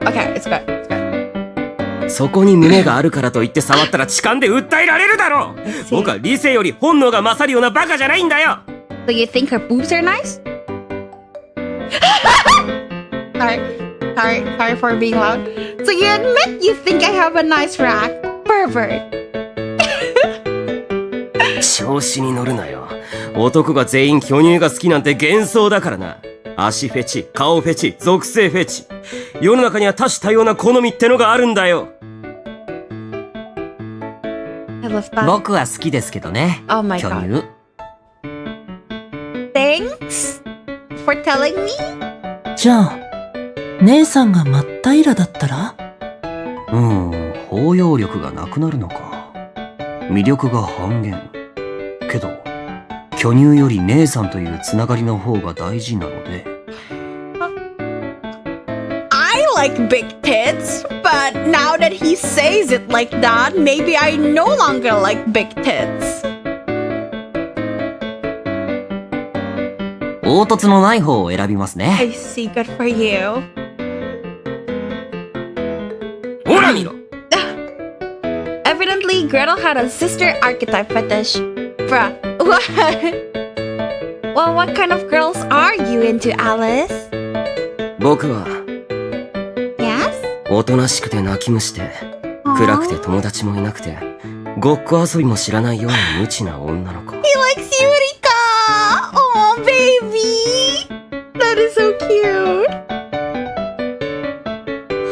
Okay, it's good. It's good. そこに胸があるからといって触ったら痴漢で訴えられるだろう。僕は理性より本能が勝るようなバカじゃないんだよ。So you think her boobs are nice? Sorry for being loud. So you admit you think I have a nice rack? Pervert. 調子に乗るなよ。男が全員巨乳が好きなんて幻想だからな。足フェチ、顔フェチ、属性フェチ。世の中には多種多様な好みってのがあるんだよ。I love that. 僕は好きですけどね。 Oh my 巨 god. 乳。Thanks for telling me. じゃあ、姉さんが真っ平らだったら？包容力がなくなるのか。魅力が半減。けど、巨乳より姉さんというつながりの方が大事なので。I like big tits, but now that he says it like that, maybe I no longer like big tits. 凹凸のない方を選びますね。 I see, good for you. ほら見ろ。Evidently, Gretel had a sister archetype fetish. Bruh, what? Well, what kind of girls are you into, Alice? 僕は Yes? おとなしくて泣き虫で、暗くて友達もいなくて、ごっこ遊びも知らないような無知な女の子。He likes Yurika! Oh, baby! That is so cute.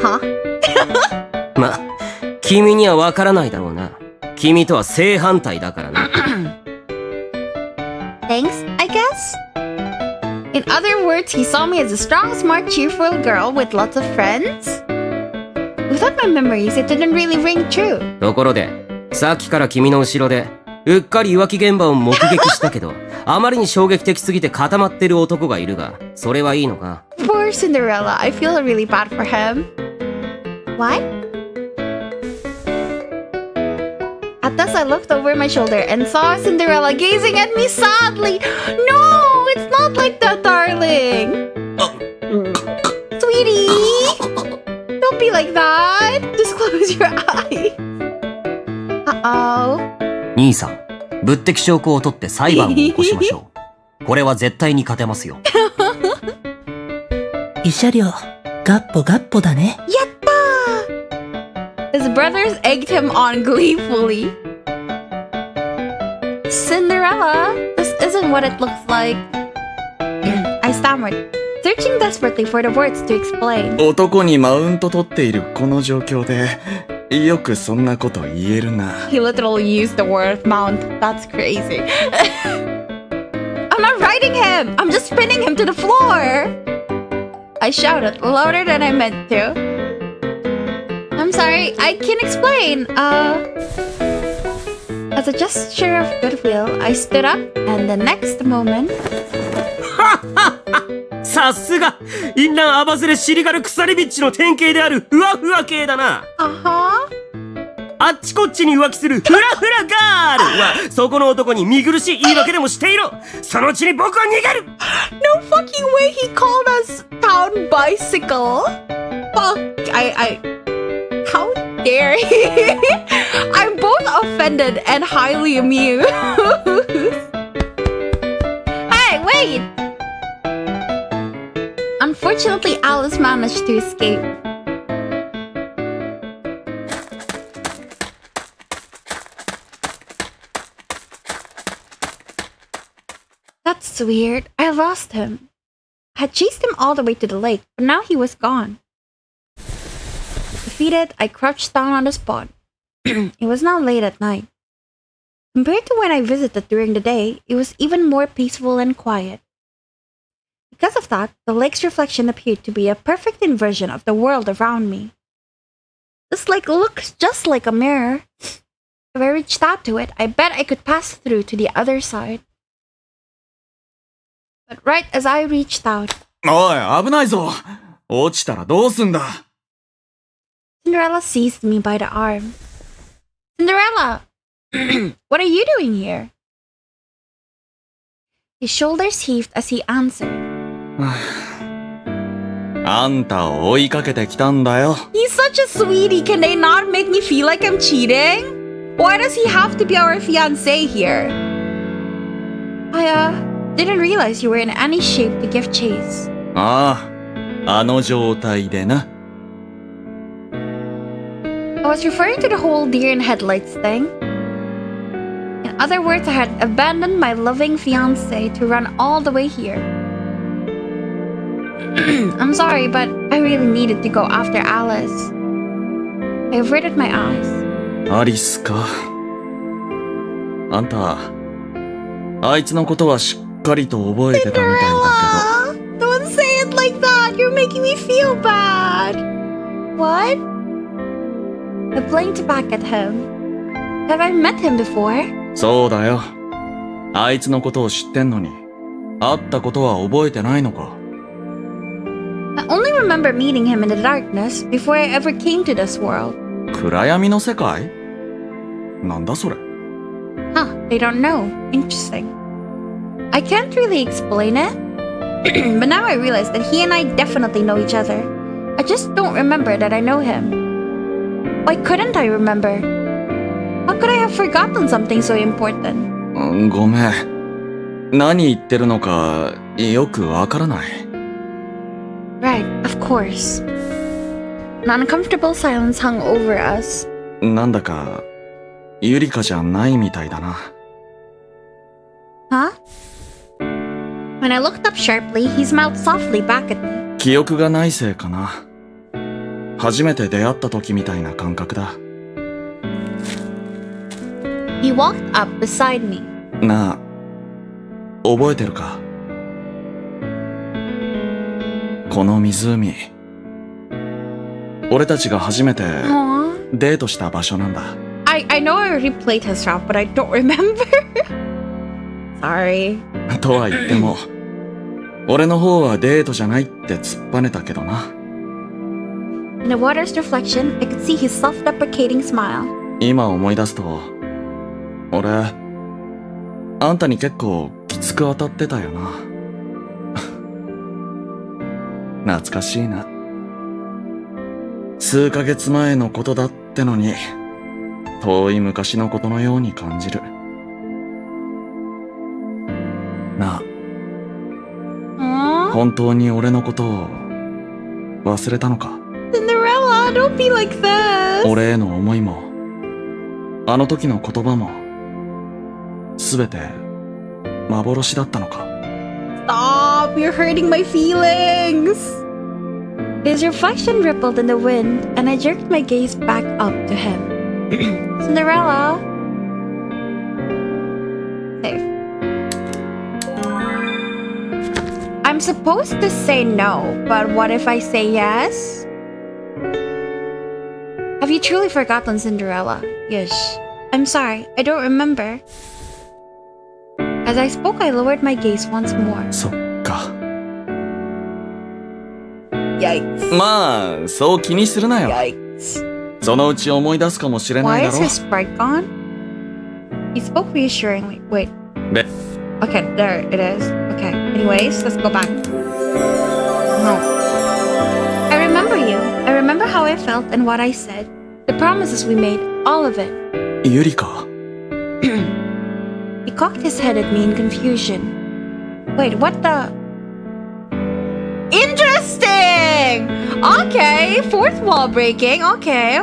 Huh? ま、君にはわからないだろうな。君とは正反対だからな。Thanks, I guess? In other words, he saw me as a strong, smart, cheerful girl with lots of friends? Without my memories, it didn't really ring true. ところで、さっきから君の後ろで、うっかり浮気現場を目撃したけど、あまりに衝撃的すぎて固まってる男がいるが、それはいいのか？ Poor Cinderella, I feel really bad for him. Why? At this, I looked over my shoulder and saw Cinderella gazing at me sadly. No, it's not like that, darling. Sweetie, don't be like that. Just close your eyes. Uh-oh. 兄さん、物的証拠を取って裁判を起こしましょう。これは絶対に勝てますよ。慰謝料、ガッポガッポだね。His brothers egged him on gleefully. Cinderella, this isn't what it looks like. I stammered. searching desperately for the words to explain. 男にマウント取っているこの状況で、よくそんなこと言えるな。He literally used the word mount. That's crazy. I'm not riding him. I'm just spinning him to the floor. I shouted louder than I meant to. I'm sorry, I can't explain. As a gesture of goodwill, I stood up, and the next moment... さすがインナーアバズレシリガル鎖ビッチの典型であるふわふわ系だな。あっちこっちに浮気するフラフラガールはそこの男に見苦しい言い訳でもしていろ。そのうちに僕は逃げる。 No fucking way he called us town bicycle. Fuck, how dare he? I'm both offended and highly amused. Hey, wait! Unfortunately, Alice managed to escape. That's weird. I lost him. I had chased him all the way to the lake, but now he was gone. Defeated, I crouched down on the spot. It was now late at night. Compared to when I visited during the day, it was even more peaceful and quiet. Because of that, the lake's reflection appeared to be a perfect inversion of the world around me. This lake looks just like a mirror. If I reached out to it, I bet I could pass through to the other side. But right as I reached out... おい、危ないぞ。落ちたらどうすんだ。Cinderella seized me by the arm. Cinderella! What are you doing here? His shoulders heaved as he answered. あんたを追いかけてきたんだよ。 He's such a sweetie. Can they not make me feel like I'm cheating? Why does he have to be our fiancé here? I didn't realize you were in any shape to give chase. ああ、あの状態でな。I was referring to the whole deer in headlights thing. In other words, I had abandoned my loving fiancé to run all the way here. I'm sorry, but I really needed to go after Alice. I averted my eyes. アリスか。あんた、あいつのことはしっかりと覚えてたみたいだけど。Don't say it like that! You're making me feel bad! What? I blinked back at him. Have I met him before? そうだよ。あいつのことを知ってんのに、会ったことは覚えてないのか。I only remember meeting him in the darkness before I ever came to this world. 暗闇の世界？なんだそれ。Huh, they don't know. Interesting. I can't really explain it, but now I realize that he and I definitely know each other. I just don't remember that I know him. Why couldn't I remember? How could I have forgotten something so important? ごめん。何言ってるのかよくわからない。Right, of course. An uncomfortable silence hung over us. なんだか、ユリカじゃないみたいだな。Huh? When I looked up sharply, he smiled softly back at me. 記憶がないせいかな。初めて出会った時みたいな感覚だ。He walked up beside me. なあ、覚えてるか？この湖、俺たちが初めてデートした場所なんだ。I know I already played his route, but I don't remember. Sorry. とは言っても、俺の方はデートじゃないって突っぱねたけどな。In the water's reflection, I could see his self-deprecating smile. 今思い出すと、俺、あんたに結構きつく当たってたよな。懐かしいな。数ヶ月前のことだってのに、遠い昔のことのように感じる。なあ、本当に俺のことを忘れたのか？ Cinderella, don't be like this. 俺への思いも、あの時の言葉も、すべて幻だったのか？ Stop! You're hurting my feelings! His reflection rippled in the wind, and I jerked my gaze back up to him. Cinderella! Safe. I'm supposed to say no, but what if I say yes? Have you truly forgotten, Cinderella? Yes. I'm sorry, I don't remember. As I spoke, I lowered my gaze once more. そっか。 Yikes. まあ、そう気にするなよ。 Yikes. そのうち思い出すかもしれない Why だ is ろ。 his sprite gone? He spoke reassuringly. Wait. べ、 Okay, there it is. Okay, anyways, let's go back. No. I remember you. I remember how I felt and what I said. The promises we made, all of it. ゆりか。 He cocked his head at me in confusion. Wait, what the? Interesting! Okay, fourth wall breaking. Okay.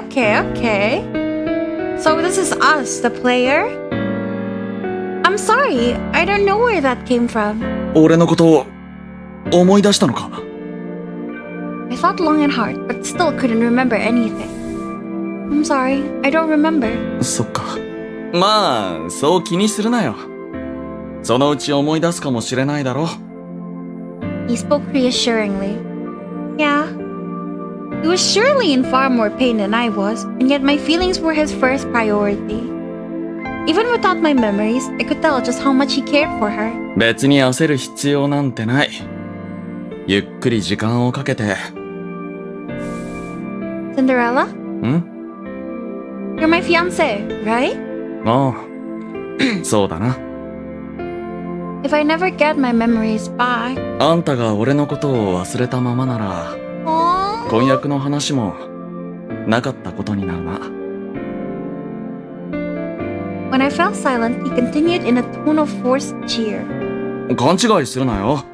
So this is us, the player? I'm sorry, I don't know where that came from. 俺のことを思い出したのか。 I thought long and hard, but still couldn't remember anything. I'm sorry, I don't remember. そっか。まあ、そう気にするなよ。そのうち思い出すかもしれないだろ。 He spoke reassuringly. Yeah. He was surely in far more pain than I was, and yet my feelings were his first priority. Even without my memories, I could tell just how much he cared for her. 別に焦る必要なんてない。ゆっくり時間をかけて。 Cinderella? ん？ You're my fiancé, right? ああ、そうだな。 If I never get my memories back... あんたが俺のことを忘れたままなら、 Aww. 婚約の話もなかったことになるな。 When I fell silent, he continued in a tone of forced cheer. 勘違いするなよ。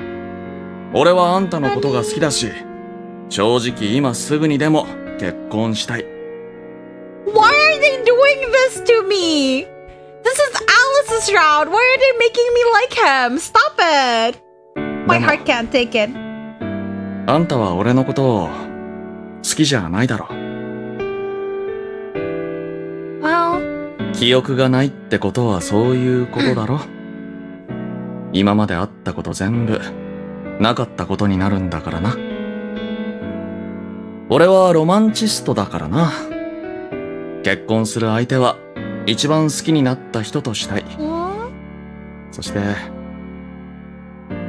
俺はあんたのことが好きだし、正直今すぐにでも結婚したい。 Why are they doing this to me? This is Alice's route. Why are they making me like him? Stop it. My heart can't take it. あんたは俺のことを好きじゃないだろ。 Well... 記憶がないってことはそういうことだろ。今まであったこと全部なかったことになるんだからな。俺はロマンチストだからな。結婚する相手は一番好きになった人としたい。そして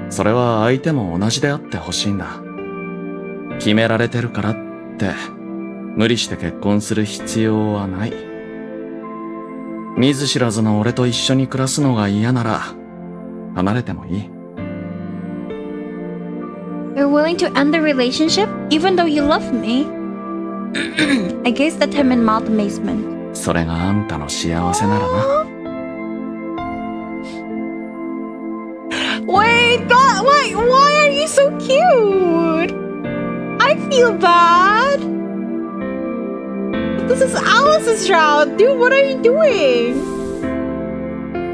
それは相手も同じであってほしいんだ。決められてるからって無理して結婚する必要はない。見ず知らずの俺と一緒に暮らすのが嫌なら離れてもいい。 You're willing to end the relationship even though you love me? I gazed at him in mild amazement. それがあんたの幸せならな。 Wait, God, why are you so cute? I feel bad. This is Alice's route. Dude, what are you doing?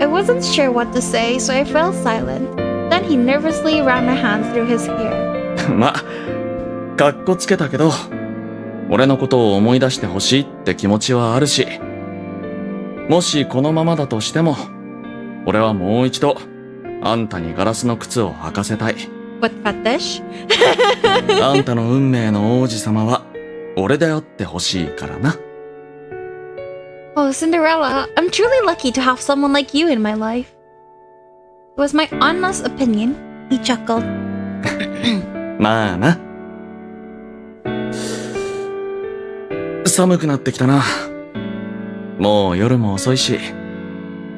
I wasn't sure what to say, so I fell silent. Then he nervously ran a hand through his hair. ま、かっこつけたけど、俺のことを思い出してほしいって気持ちはあるし、もしこのままだとしても、俺はもう一度、あんたにガラスの靴を履かせたい。What fetish? あんたの運命の王子様は、俺であってほしいからな。Oh, Cinderella, I'm truly lucky to have someone like you in my life. It was my honest opinion. He chuckled. まあな。寒くなってきたな。もう夜も遅いし、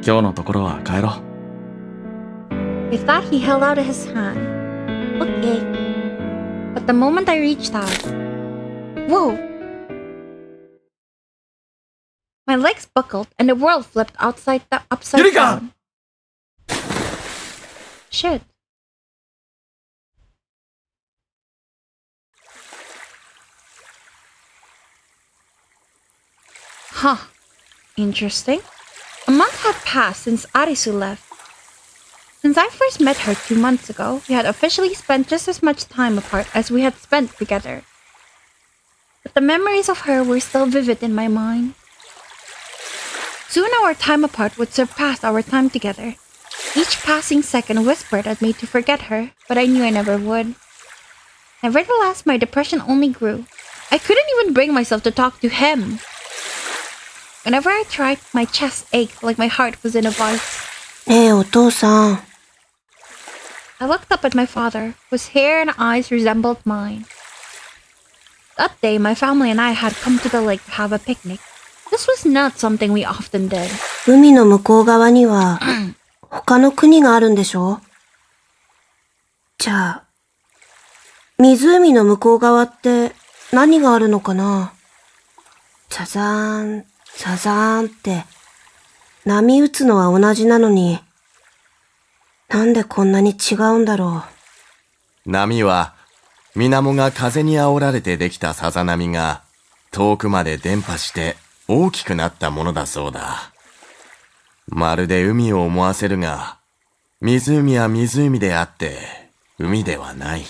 今日のところは帰ろう。With that, he held out his hand. Okay. But the moment I reached out... Whoa! My legs buckled and the world flipped upside down. Shit. Huh. Interesting. A month had passed since Arisu left. Since I first met her 2 months ago, we had officially spent just as much time apart as we had spent together. But the memories of her were still vivid in my mind. Soon our time apart would surpass our time together. Each passing second whispered at me to forget her, but I knew I never would. Nevertheless, my depression only grew. I couldn't even bring myself to talk to him. Whenever I tried, my chest ached like my heart was in a vice. ねえ、お父さん。I looked up at my father, whose hair and eyes resembled mine. That day, my family and I had come to the lake to have a picnic. This was not something we often did. 海の向こう側には、他の国があるんでしょ？じゃあ、湖の向こう側って何があるのかな？ザザーン、ザザーンって、波打つのは同じなのに、なんでこんなに違うんだろう。波は、水面が風に煽られてできたさざ波が、遠くまで伝播して大きくなったものだそうだ。まるで海を思わせるが、湖は湖であって、海ではない。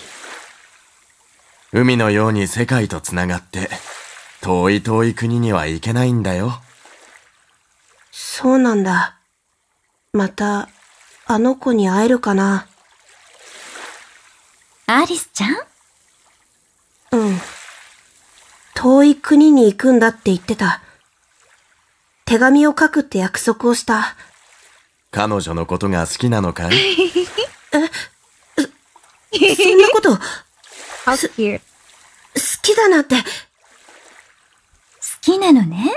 海のように世界とつながって、遠い遠い国には行けないんだよ。そうなんだ。また、あの子に会えるかな。アリスちゃん？うん。遠い国に行くんだって言ってた。手紙を書くって約束をした。彼女のことが好きなのかい？そんなこと、How cute. 好きだなって。好きなのね。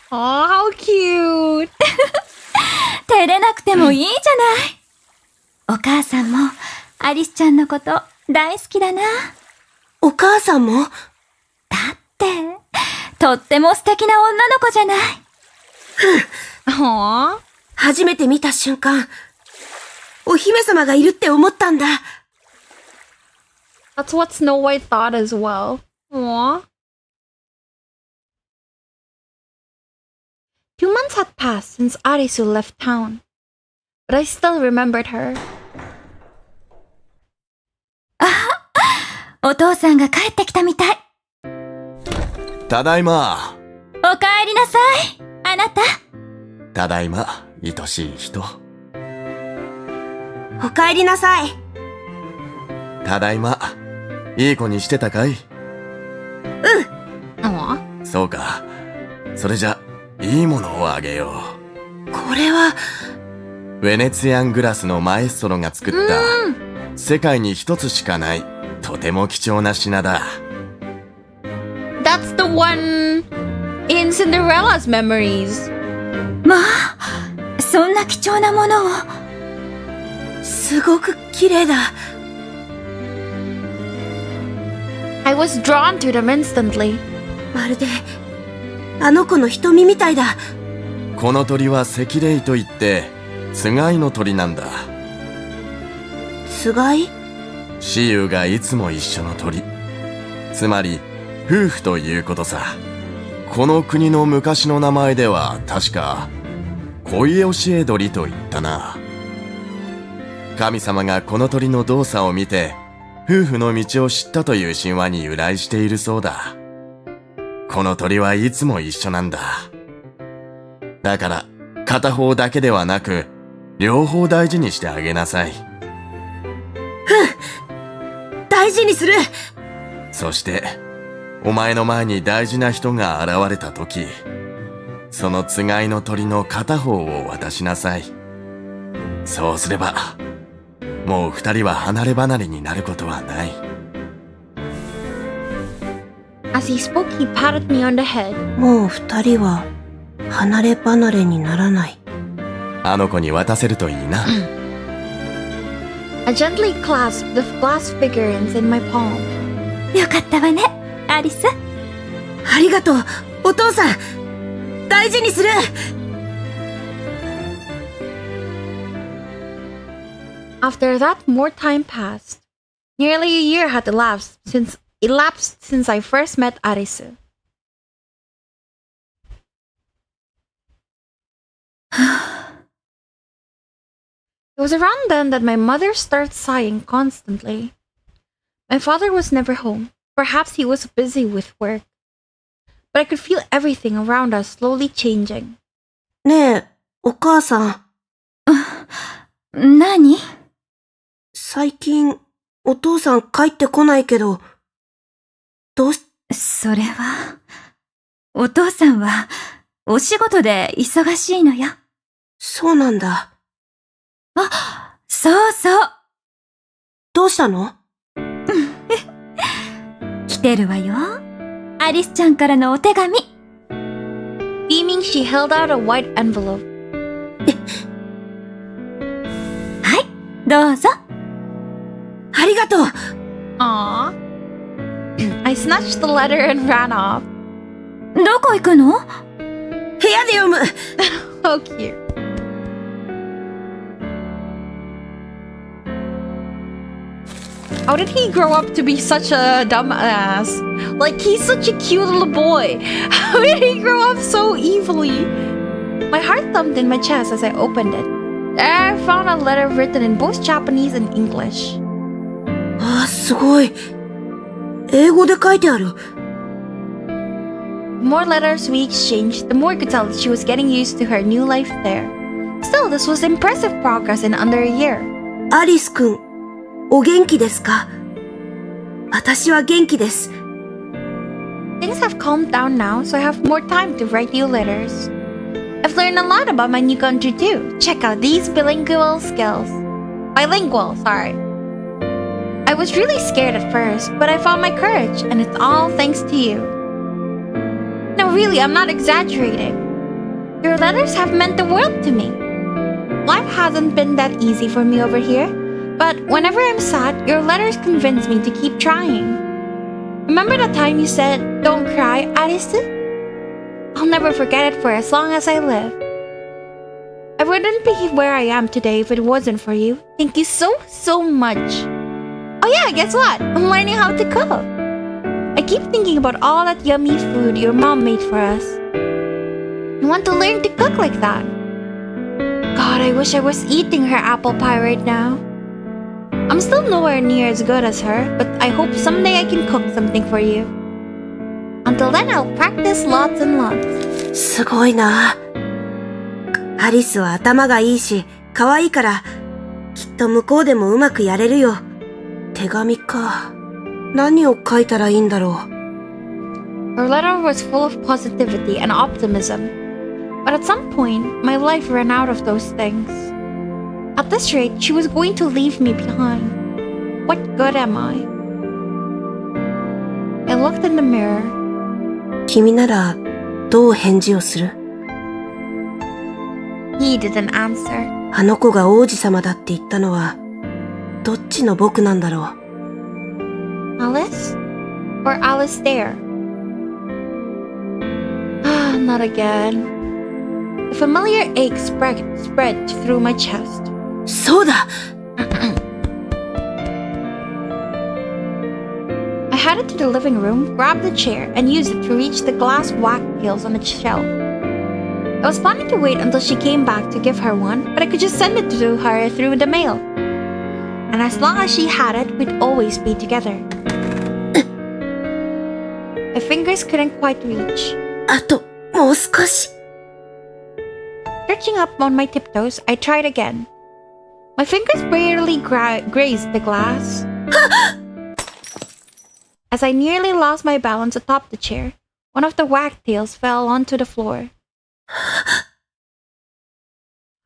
Oh, how cute. 照れなくてもいいじゃない。お母さんもアリスちゃんのこと大好きだな。お母さんも？だって、とっても素敵な女の子じゃない。Aww. 初めて見た瞬間、お姫様がいるって思ったんだ。That's what Snow White thought as well. Aww. 2 months had passed since Arisu left town, but I still remembered her. お父さんが帰ってきたみたい。ただいま。おかえりなさい、あなた。ただいま、愛しい人。おかえりなさい。ただいま、いい子にしてたかい？Aww. そうか。それじゃ、いいものをあげよう。これは、ウェネツィアングラスのマエストロが作った、世界に一つしかない、とても貴重な品だ。That's the one in Cinderella's memories. まあ、そんな貴重なものを。すごく綺麗だ。I was drawn to them instantly. まるで、あの子の瞳みたいだ。この鳥は赤霊といって、つがいの鳥なんだ。つがい？雌雄がいつも一緒の鳥。つまり、夫婦ということさ。この国の昔の名前では、確か、恋教え鳥と言ったな。神様がこの鳥の動作を見て、夫婦の道を知ったという神話に由来しているそうだ。この鳥はいつも一緒なんだ。だから、片方だけではなく、両方大事にしてあげなさい。大事にする。そして、お前の前に大事な人が現れたとき、そのつがいの鳥の片方を渡しなさい。そうすれば、もう二人は離れ離れになることはない。As he spoke, he patted me on the head. もう二人は離れ離れにならない。あの子に渡せるといいな。I gently clasped the glass figurines in my palm. よかったわね、アリス。ありがとう、お父さん。大事にする。After that, more time passed. Nearly a year had elapsed since I first met Arisu. It was around then that my mother started sighing constantly. My father was never home. Perhaps he was busy with work. But I could feel everything around us slowly changing. ねえ、お母さん。何？最近、お父さん帰ってこないけど、どうし、それは、お父さんは、お仕事で忙しいのよ。そうなんだ。あ、そうそう。どうしたの？来てるわよ。アリスちゃんからのお手紙。Beaming, she held out a white envelope. はい、どうぞ。ありがとう。 Aww. I snatched the letter and ran off. どこ行くの？部屋で読む。How cute. How did he grow up to be such a dumbass? Like, he's such a cute little boy. How did he grow up so evilly? My heart thumped in my chest as I opened it. There I found a letter written in both Japanese and English. あ、すごい。英語で書いてある。The more letters we exchanged, the more I could tell that she was getting used to her new life there. Still, this was impressive progress in under a year. アリスくん、お元気ですか？私は元気です。Things have calmed down now, so I have more time to write new letters. I've learned a lot about my new country too. Check out these bilingual skills. Bilingual, sorry. I was really scared at first, but I found my courage, and it's all thanks to you. No, really, I'm not exaggerating. Your letters have meant the world to me. Life hasn't been that easy for me over here, but whenever I'm sad, your letters convince me to keep trying. Remember the time you said, "Don't cry, Arisu"? I'll never forget it for as long as I live. I wouldn't be where I am today if it wasn't for you. Thank you so, so much. Oh yeah, guess what? I'm learning how to cook. I keep thinking about all that yummy food your mom made for us. I want to learn to cook like that. God, I wish I was eating her apple pie right now. I'm still nowhere near as good as her, but I hope someday I can cook something for you. Until then, I'll practice lots and lots. すごいな。アリスは頭がいいし、可愛いから、きっと向こうでもうまくやれるよ。手紙か。何を書いたらいいんだろう。Her letter was full of positivity and optimism. But at some point, my life ran out of those things. At this rate, she was going to leave me behind. What good am I? I looked in the mirror. 君なら、どう返事をする？ He didn't answer. あの子が王子様だって言ったのは、どっちの僕なんだろう。Alice? Or Alice there? Ah, not again. A familiar ache spread through my chest. そうだ！ I headed to the living room, grabbed a chair, and used it to reach the glass wagtails on the shelf. I was planning to wait until she came back to give her one, but I could just send it to her through the mail. And as long as she had it, we'd always be together. My fingers couldn't quite reach. あと、もう少し。Stretching up on my tiptoes, I tried again. My fingers barely grazed the glass. As I nearly lost my balance atop the chair, one of the wagtails fell onto the floor.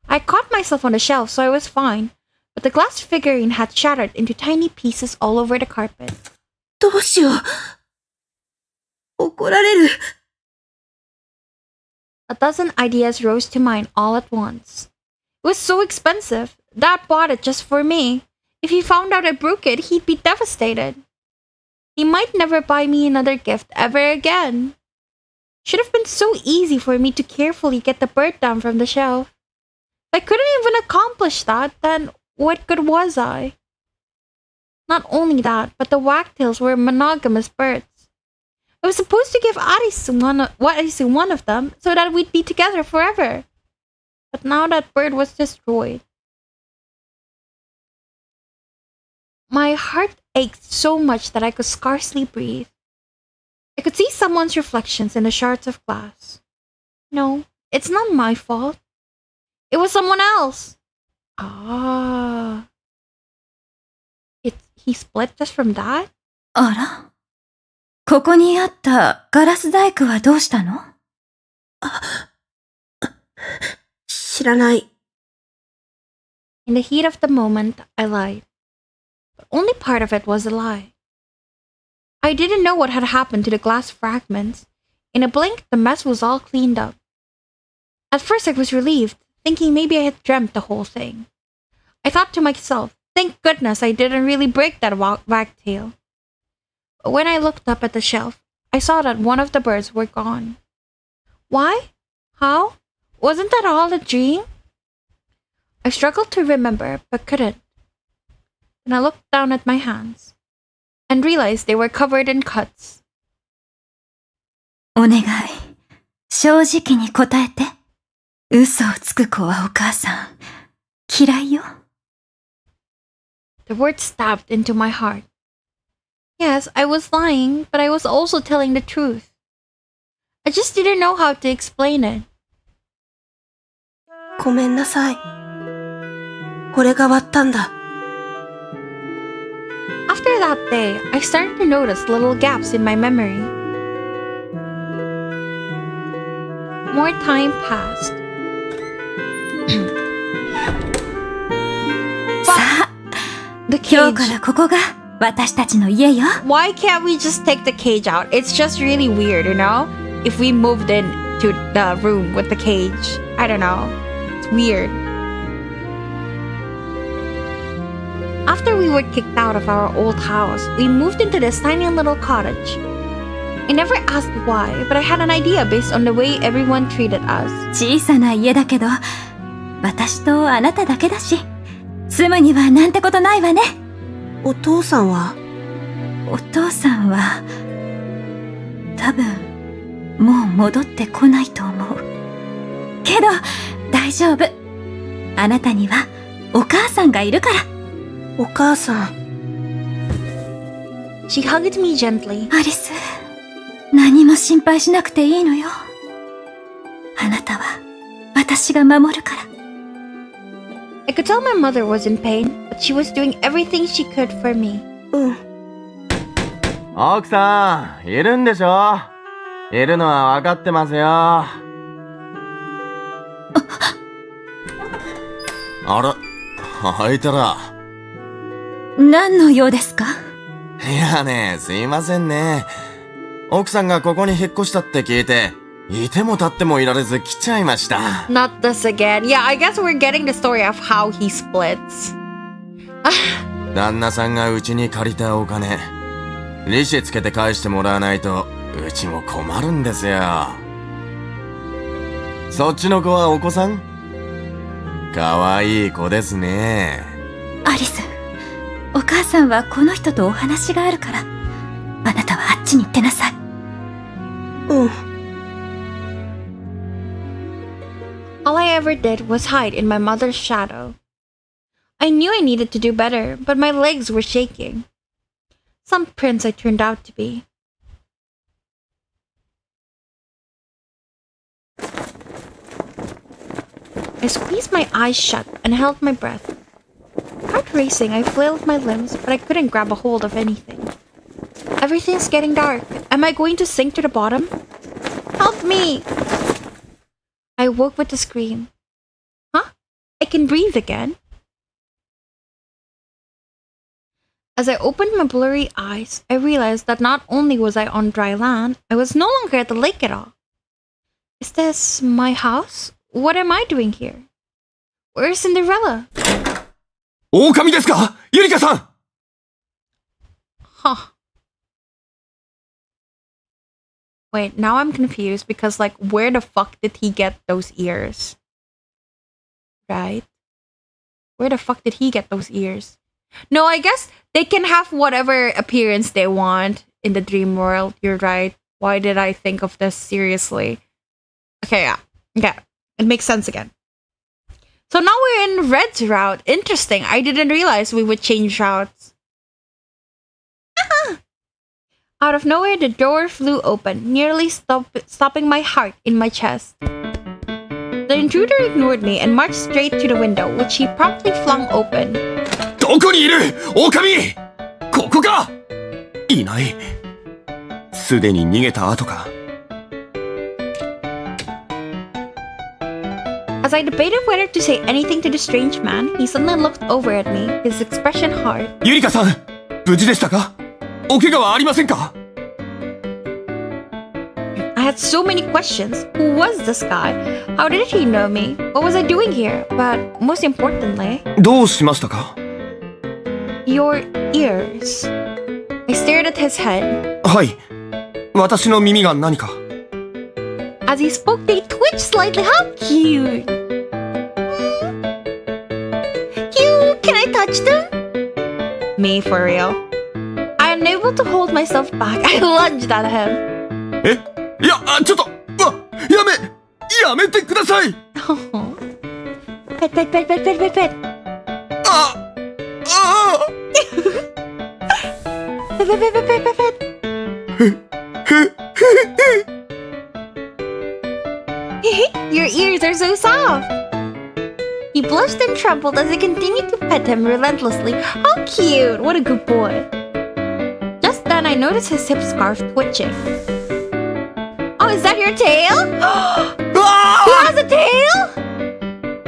I caught myself on the shelf, so I was fine, but the glass figurine had shattered into tiny pieces all over the carpet. どうしよう。怒られる。A dozen ideas rose to mind all at once. It was so expensive. Dad bought it just for me. If he found out I broke it, he'd be devastated. He might never buy me another gift ever again. Should have been so easy for me to carefully get the bird down from the shelf. If I couldn't even accomplish that, then what good was I? Not only that, but the wagtails were monogamous birds. I was supposed to give Arisu one of them so that we'd be together forever. But now that bird was destroyed. My heart ached so much that I could scarcely breathe. I could see someone's reflections in the shards of glass. No, it's not my fault. It was someone else. Ah. He split us from that? あら。ここにあったガラス細工はどうしたの？知らない。In the heat of the moment, I lied. But only part of it was a lie. I didn't know what had happened to the glass fragments. In a blink, the mess was all cleaned up. At first, I was relieved, thinking maybe I had dreamt the whole thing. I thought to myself, thank goodness I didn't really break that wagtail. But when I looked up at the shelf, I saw that one of the birds were gone. Why? How? Wasn't that all a dream? I struggled to remember, but couldn't. Then I looked down at my hands and realized they were covered in cuts. お願い。正直に答えて。嘘をつく子はお母さん。嫌いよ。The words stabbed into my heart. Yes, I was lying, but I was also telling the truth. I just didn't know how to explain it. ごめんなさい。俺が割ったんだ。After that day, I started to notice little gaps in my memory. More time passed. さあ、 The 今日か cage. らここが私たちの家よ。Why can't we just take the cage out? It's just really weird, you know? If we moved into the room with the cage. I don't know. It's weird. After we were kicked out of our old house, we moved into this tiny little cottage. I never asked why, but I had an idea based on the way everyone treated us. 小さな家だけど、私とあなただけだし、住むにはなんてことないわね。お父さんは？お父さんは、多分、もう戻ってこないと思う。けど、大丈夫。あなたにはお母さんがいるから。お母さん。She hugged me gently. アリス、何も心配しなくていいのよ。あなたは私が守るから。I could tell my mother was in pain, but she was doing everything she could for me. うん。奥さん、いるんでしょ？いるのは分かってますよ。あら、あいたら。何の用ですか？いやね、すいませんね。奥さんがここに引っ越したって聞いて、いても立ってもいられず来ちゃいました。Not this again. Yeah, I guess we're getting the story of how he splits. 旦那さんがうちに借りたお金、利子つけて返してもらわないと、うちも困るんですよ。そっちの子はお子さん？かわいい子ですね。アリス、お母さんはこの人とお話があるから、あなたはあっちに行ってなさい。うん。All I ever did was hide in my mother's shadow. I knew I needed to do better, but my legs were shaking. Some prince I turned out to be. I squeezed my eyes shut and held my breath. Heart racing, I flailed my limbs, but I couldn't grab a hold of anything. Everything's getting dark. Am I going to sink to the bottom? Help me! I woke with a scream. Huh? I can breathe again. As I opened my blurry eyes, I realized that not only was I on dry land, I was no longer at the lake at all. Is this my house? What am I doing here? Where's Cinderella? 狼ですか？ゆりかさん！ Huh. Wait, now I'm confused because, like, where the fuck did he get those ears? Right? Where the fuck did he get those ears? No, I guess they can have whatever appearance they want in the dream world. You're right. Why did I think of this seriously? Okay, yeah. Okay. It makes sense again. So now we're in Red's route. Interesting. I didn't realize we would change routes. Out of nowhere, the door flew open, nearly stopping my heart in my chest. The intruder ignored me and marched straight to the window, which he promptly flung open. どこにいる狼！ここか！いない。すでに逃げた後か。As I debated whether to say anything to the strange man, he suddenly looked over at me, his expression hard. ゆりかさん、無事でしたか？お怪我はありませんか？ I had so many questions. Who was this guy? How did he know me? What was I doing here? But most importantly, どうしましたか？ your ears. I stared at his head. はい。私の耳が何か。As he spoke, they twitched slightly. How cute! Cute! Can I touch them? Me, for real. I unable to hold myself back. I lunged at him. え？いや、ちょっと、やめてください。Pet, pet, pet, pet, pet, pet, pet. Pet, pet, pet, pet, pet, pet. Your ears are so soft. He blushed and trembled as I continued to pet him relentlessly. How cute! What a good boy. Just then, I noticed his hip scarf twitching. Oh, is that your tail? Who has a tail?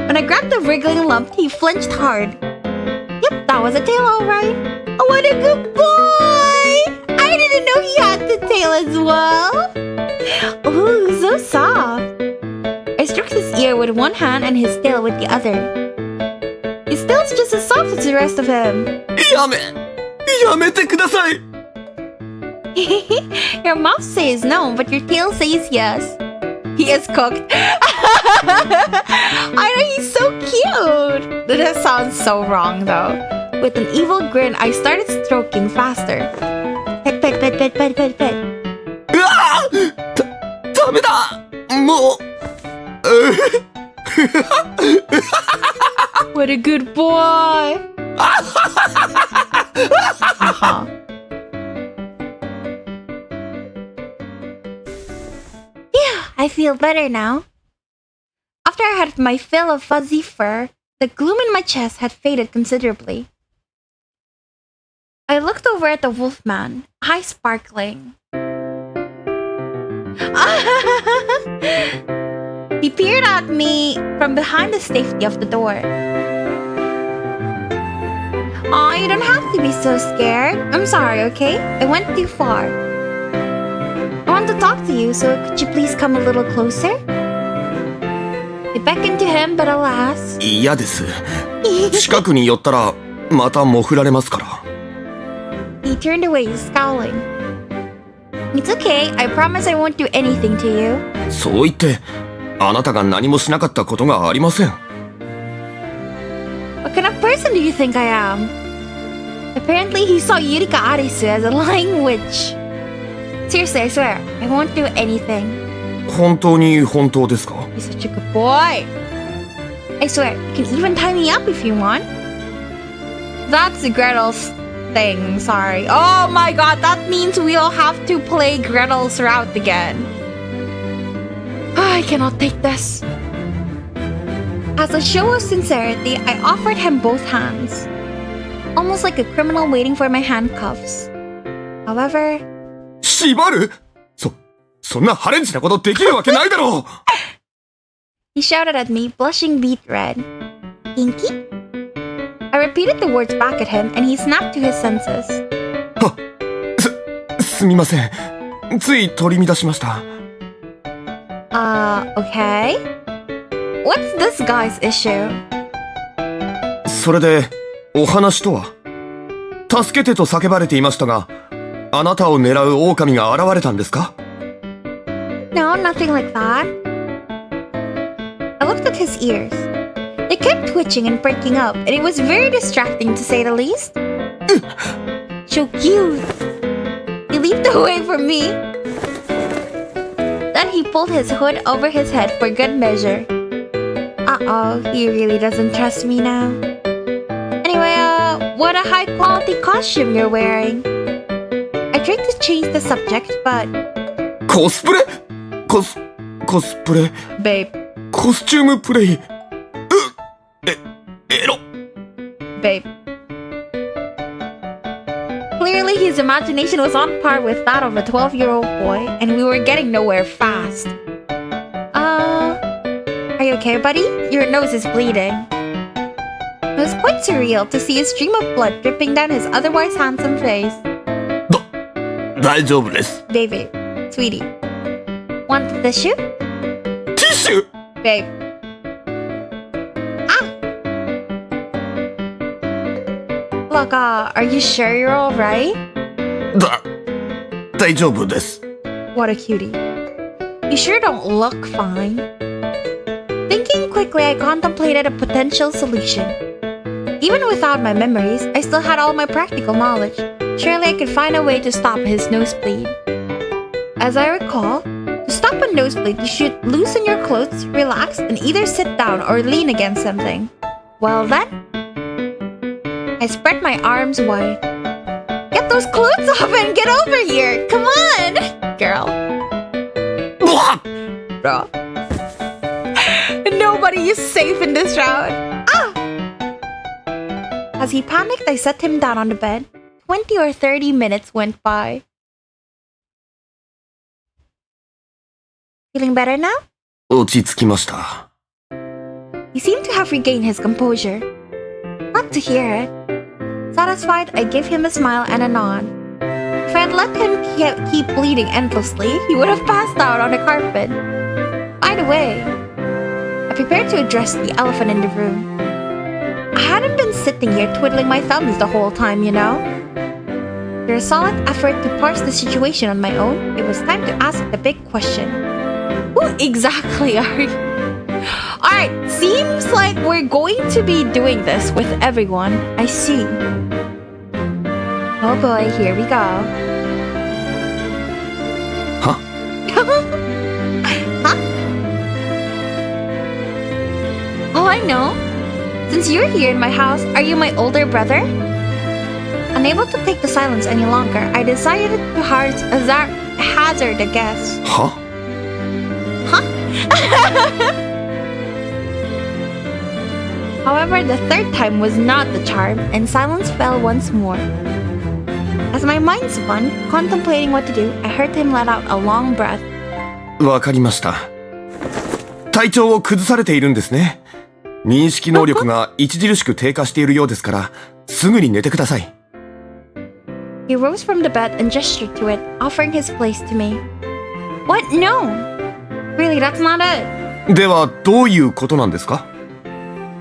When I grabbed the wriggling lump, he flinched hard. Yep, that was a tail, all right. Oh, what a good boy! I didn't know he had the tail as well. Ooh, so soft. I stroked his ear with one hand and his tail with the other. His tail's just as soft as the rest of him. やめてください。Your mouth says no, but your tail says yes. He is cooked. I know, he's so cute. That sounds so wrong though. With an evil grin, I started stroking faster. Pet, pet, pet, pet, pet, pet, pet. ダメだ。もう。What a good boy. I feel better now. After I had my fill of fuzzy fur, the gloom in my chest had faded considerably. I looked over at the wolfman, eyes sparkling. He peered at me from behind the safety of the door. Aw, you don't have to be so scared. I'm sorry, okay? I went too far. I want to talk to you, so could you please come a little closer? I beckoned to him, but alas. 嫌です。近くに寄ったらまたもふられますから。He turned away, scowling. It's okay. I promise I won't do anything to you. そう言って、あなたが何もしなかったことがありません。What kind of person do you think I am? Apparently, he saw Yurika Arisu as a lying witch. Seriously, I swear, I won't do anything. 本当に本当ですか？ You're such a good boy. I swear, you can even tie me up if you want. That's Gretel's thing, sorry. Oh my god, that means we'll have to play Gretel's route again. I cannot take this. As a show of sincerity, I offered him both hands. Almost like a criminal waiting for my handcuffs. However... 縛る？そんなハレンチなことできるわけないだろう！ He shouted at me, blushing beet red. Kinky? I repeated the words back at him, and he snapped to his senses. すみません。つい取り乱しました。Okay? What's this guy's issue? それで、お話とは？助けてと叫ばれていましたが、あなたを狙う狼が現れたんですか？ No, nothing like that. I looked at his ears. They kept twitching and breaking up, and it was very distracting to say the least. So cute. He leaped away from me. Then he pulled his hood over his head for good measure. Uh-oh, he really doesn't trust me now. Anyway, what a high-quality costume you're wearing. I tried to change the subject, but コスプレコスプレ babe, コスチュームプレイエロ babe. Clearly his imagination was on par with that of a 12-year-old boy, and we were getting nowhere fast. Are you okay, buddy? Your nose is bleeding. It was quite surreal to see a stream of blood dripping down his otherwise handsome face. 大丈夫です Baby, sweetie. Want the tissue? ティッシュ Babe. Look, are you sure you're alright? 大丈夫です What a cutie. You sure don't look fine. Thinking quickly, I contemplated a potential solution. Even without my memories, I still had all my practical knowledge. Surely I could find a way to stop his nosebleed. As I recall, to stop a nosebleed, you should loosen your clothes, relax, and either sit down or lean against something. Well then, I spread my arms wide. Get those clothes off and get over here! Come on! Girl. Bro. Nobody is safe in this round. As he panicked, I set him down on the bed. 20 or 30 minutes went by. Feeling better now? 落ち着きました He seemed to have regained his composure. Glad to hear it. Satisfied, I gave him a smile and a nod. If I had let him keep bleeding endlessly, he would have passed out on the carpet. By the way, I prepared to address the elephant in the room. I hadn't been sitting here twiddling my thumbs the whole time, you know? After a solid effort to parse the situation on my own, it was time to ask the big question. Who exactly are you? Alright, seems like we're going to be doing this with everyone. I see. Oh boy, here we go. Huh? Huh? Oh, I know. Since you're here in my house, are you my older brother? Unable to take the silence any longer, I decided to hazard a guess. Huh? Huh? However, the third time was not the charm, and silence fell once more. As my mind spun, contemplating what to do, I heard him let out a long breath. わかりました体調を崩されているんですね認識能力が著しく低下しているようですからすぐに寝てください He rose from the bed and gestured to it, offering his place to me. What? No! Really, that's not it. ではどういうことなんですか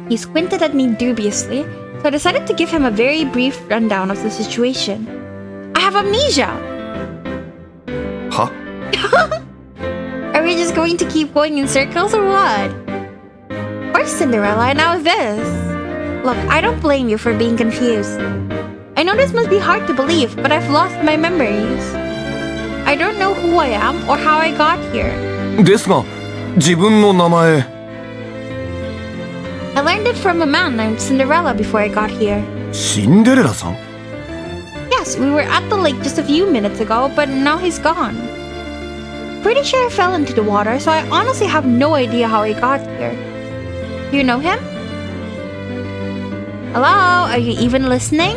He squinted at me dubiously, so I decided to give him a very brief rundown of the situation. I have amnesia! は Are we just going to keep going in circles or what? First Cinderella and now this. Look, I don't blame you for being confused. I know this must be hard to believe, but I've lost my memories. I don't know who I am or how I got here. ですが自分の名前 I learned it from a man named Cinderella before I got here. シンデレラさん Yes, we were at the lake just a few minutes ago, but now he's gone. Pretty sure I fell into the water, so I honestly have no idea how he got here. Do you know him? Hello? Are you even listening?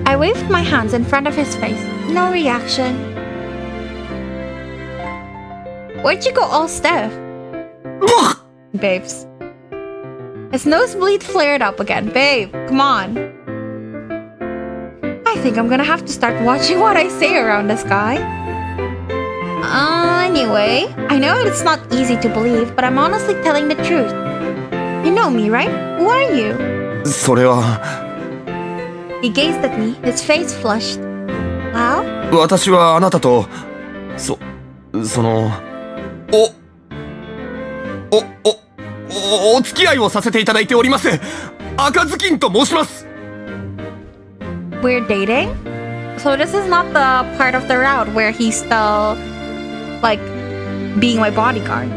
I waved my hands in front of his face. No reaction. Where'd you go all stiff? Babes. His nosebleed flared up again. Babe, come on. I think I'm gonna have to start watching what I say around this guy. Anyway, I know it's not easy to believe, but I'm honestly telling the truth. You know me, right? Who are you? それは He gazed at me, his face flushed. Wow? 私はあなたとそのお付き合いをさせていただいております赤ずきんと申します We're dating? So this is not the part of the route where he's still, like, being my bodyguard.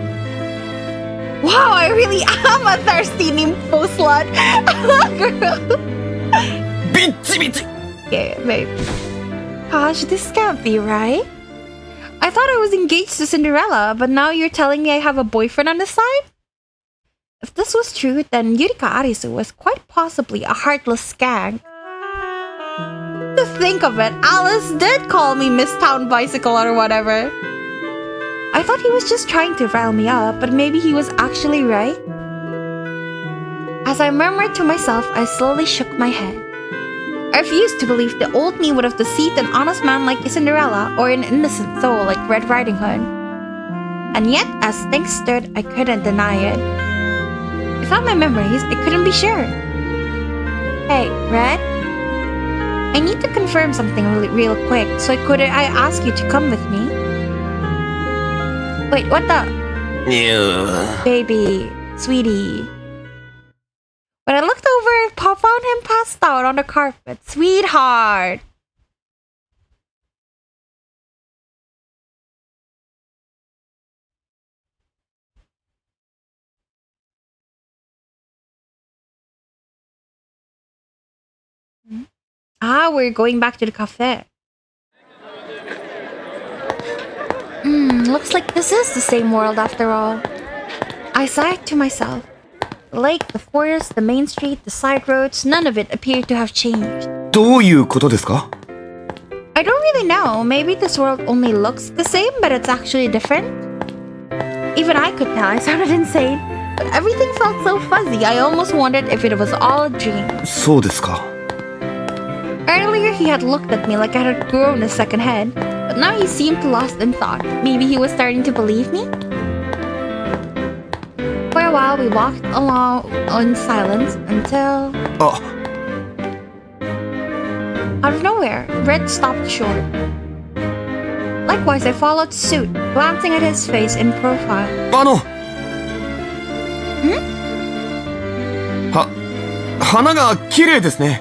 Wow, I really am a thirsty nympho slut! Girl! ビッチビチ Yeah, babe. Gosh, this can't be right. I thought I was engaged to Cinderella, but now you're telling me I have a boyfriend on the side? If this was true, then Yurika Arisu was quite possibly a heartless skag. To think of it, Alice did call me Miss Town Bicycle or whatever. I thought he was just trying to rile me up, but maybe he was actually right. As I murmured to myself, I slowly shook my head. I refused to believe the old me would have deceived an honest man like Cinderella or an innocent soul like Red Riding Hood. And yet, as things stood, I couldn't deny it. Without my memories, I couldn't be sure. Hey, Red? I need to confirm something real quick, so could I ask you to come with me? Wait, what the? Baby, sweetie. When I looked over, I found him passed out on the carpet. Sweetheart! Ah, we're going back to the cafe. Looks like this is the same world after all. I sighed to myself. The lake, the forest, the main street, the side roads, none of it appeared to have changed. どういうことですか? I don't really know. Maybe this world only looks the same, but it's actually different. Even I could tell I sounded insane. But everything felt so fuzzy, I almost wondered if it was all a dream. そうですか. Earlier he had looked at me like I had grown a second head, but now he seemed lost in thought. Maybe he was starting to believe me? For a while we walked along in silence until... Out of nowhere, Red stopped short. Likewise, I followed suit, glancing at his face in profile. Hmm? 花が綺麗ですね.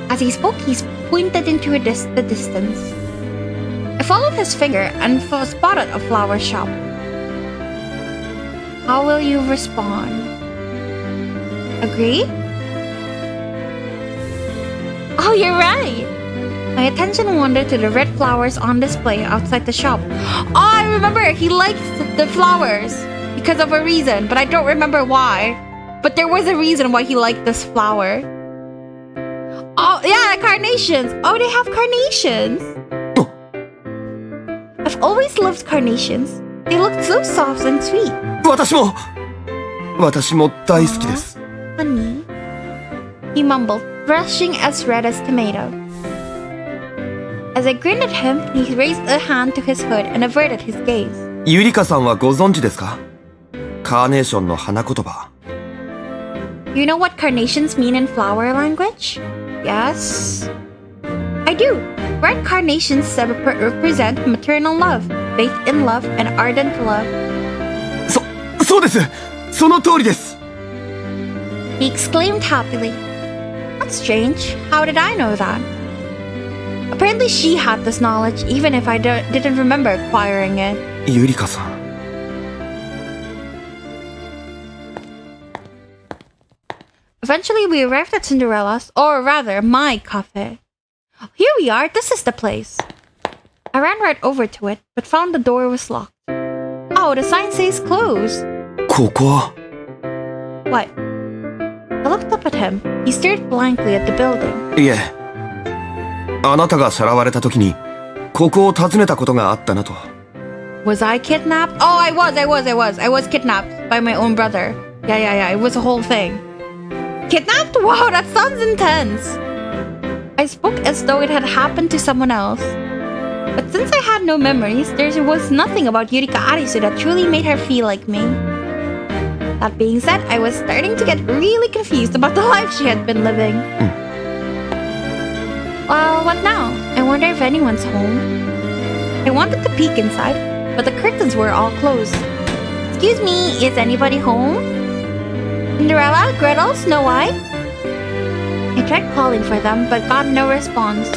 As he spoke, he pointed into the distance. I followed his finger and spotted a flower shop. How will you respond? Agree? Oh, you're right! My attention wandered to the red flowers on display outside the shop. Oh, I remember! He liked the flowers! Because of a reason, but I don't remember why. But there was a reason why he liked this flower. Oh, yeah, carnations! Oh, they have carnations! I've always loved carnations. They looked so soft and sweet. 私も大好きです. Honey, he mumbled, blushing as red as tomato. As I grinned at him, he raised a hand to his hood and averted his gaze. ゆりかさんはご存知ですか? カーネーションの花言葉. You know what carnations mean in flower language? Yes? I do. Red carnations represent maternal love, faith in love, and ardent love. そうです! その通りです! He exclaimed happily. That's strange. How did I know that? Apparently she had this knowledge, even if I didn't remember acquiring it. ゆりかさん. Eventually we arrived at Cinderella's, or rather, my cafe. Here we are, this is the place. I ran right over to it, but found the door was locked. Oh, the sign says closed. ここは? What? I looked up at him. He stared blankly at the building. いえ。あなたがさらわれた時に、ここを訪ねたことがあったなと。Was I kidnapped? Oh, I was kidnapped by my own brother. Yeah, it was a whole thing. Kidnapped? Wow, that sounds intense. I spoke as though it had happened to someone else. But since I had no memories, there was nothing about Yurika Arisu that truly made her feel like me. That being said, I was starting to get really confused about the life she had been living. Well, what now? I wonder if anyone's home. I wanted to peek inside, but the curtains were all closed. Excuse me, is anybody home? Cinderella, Gretel, Snow White? I tried calling for them, but got no response.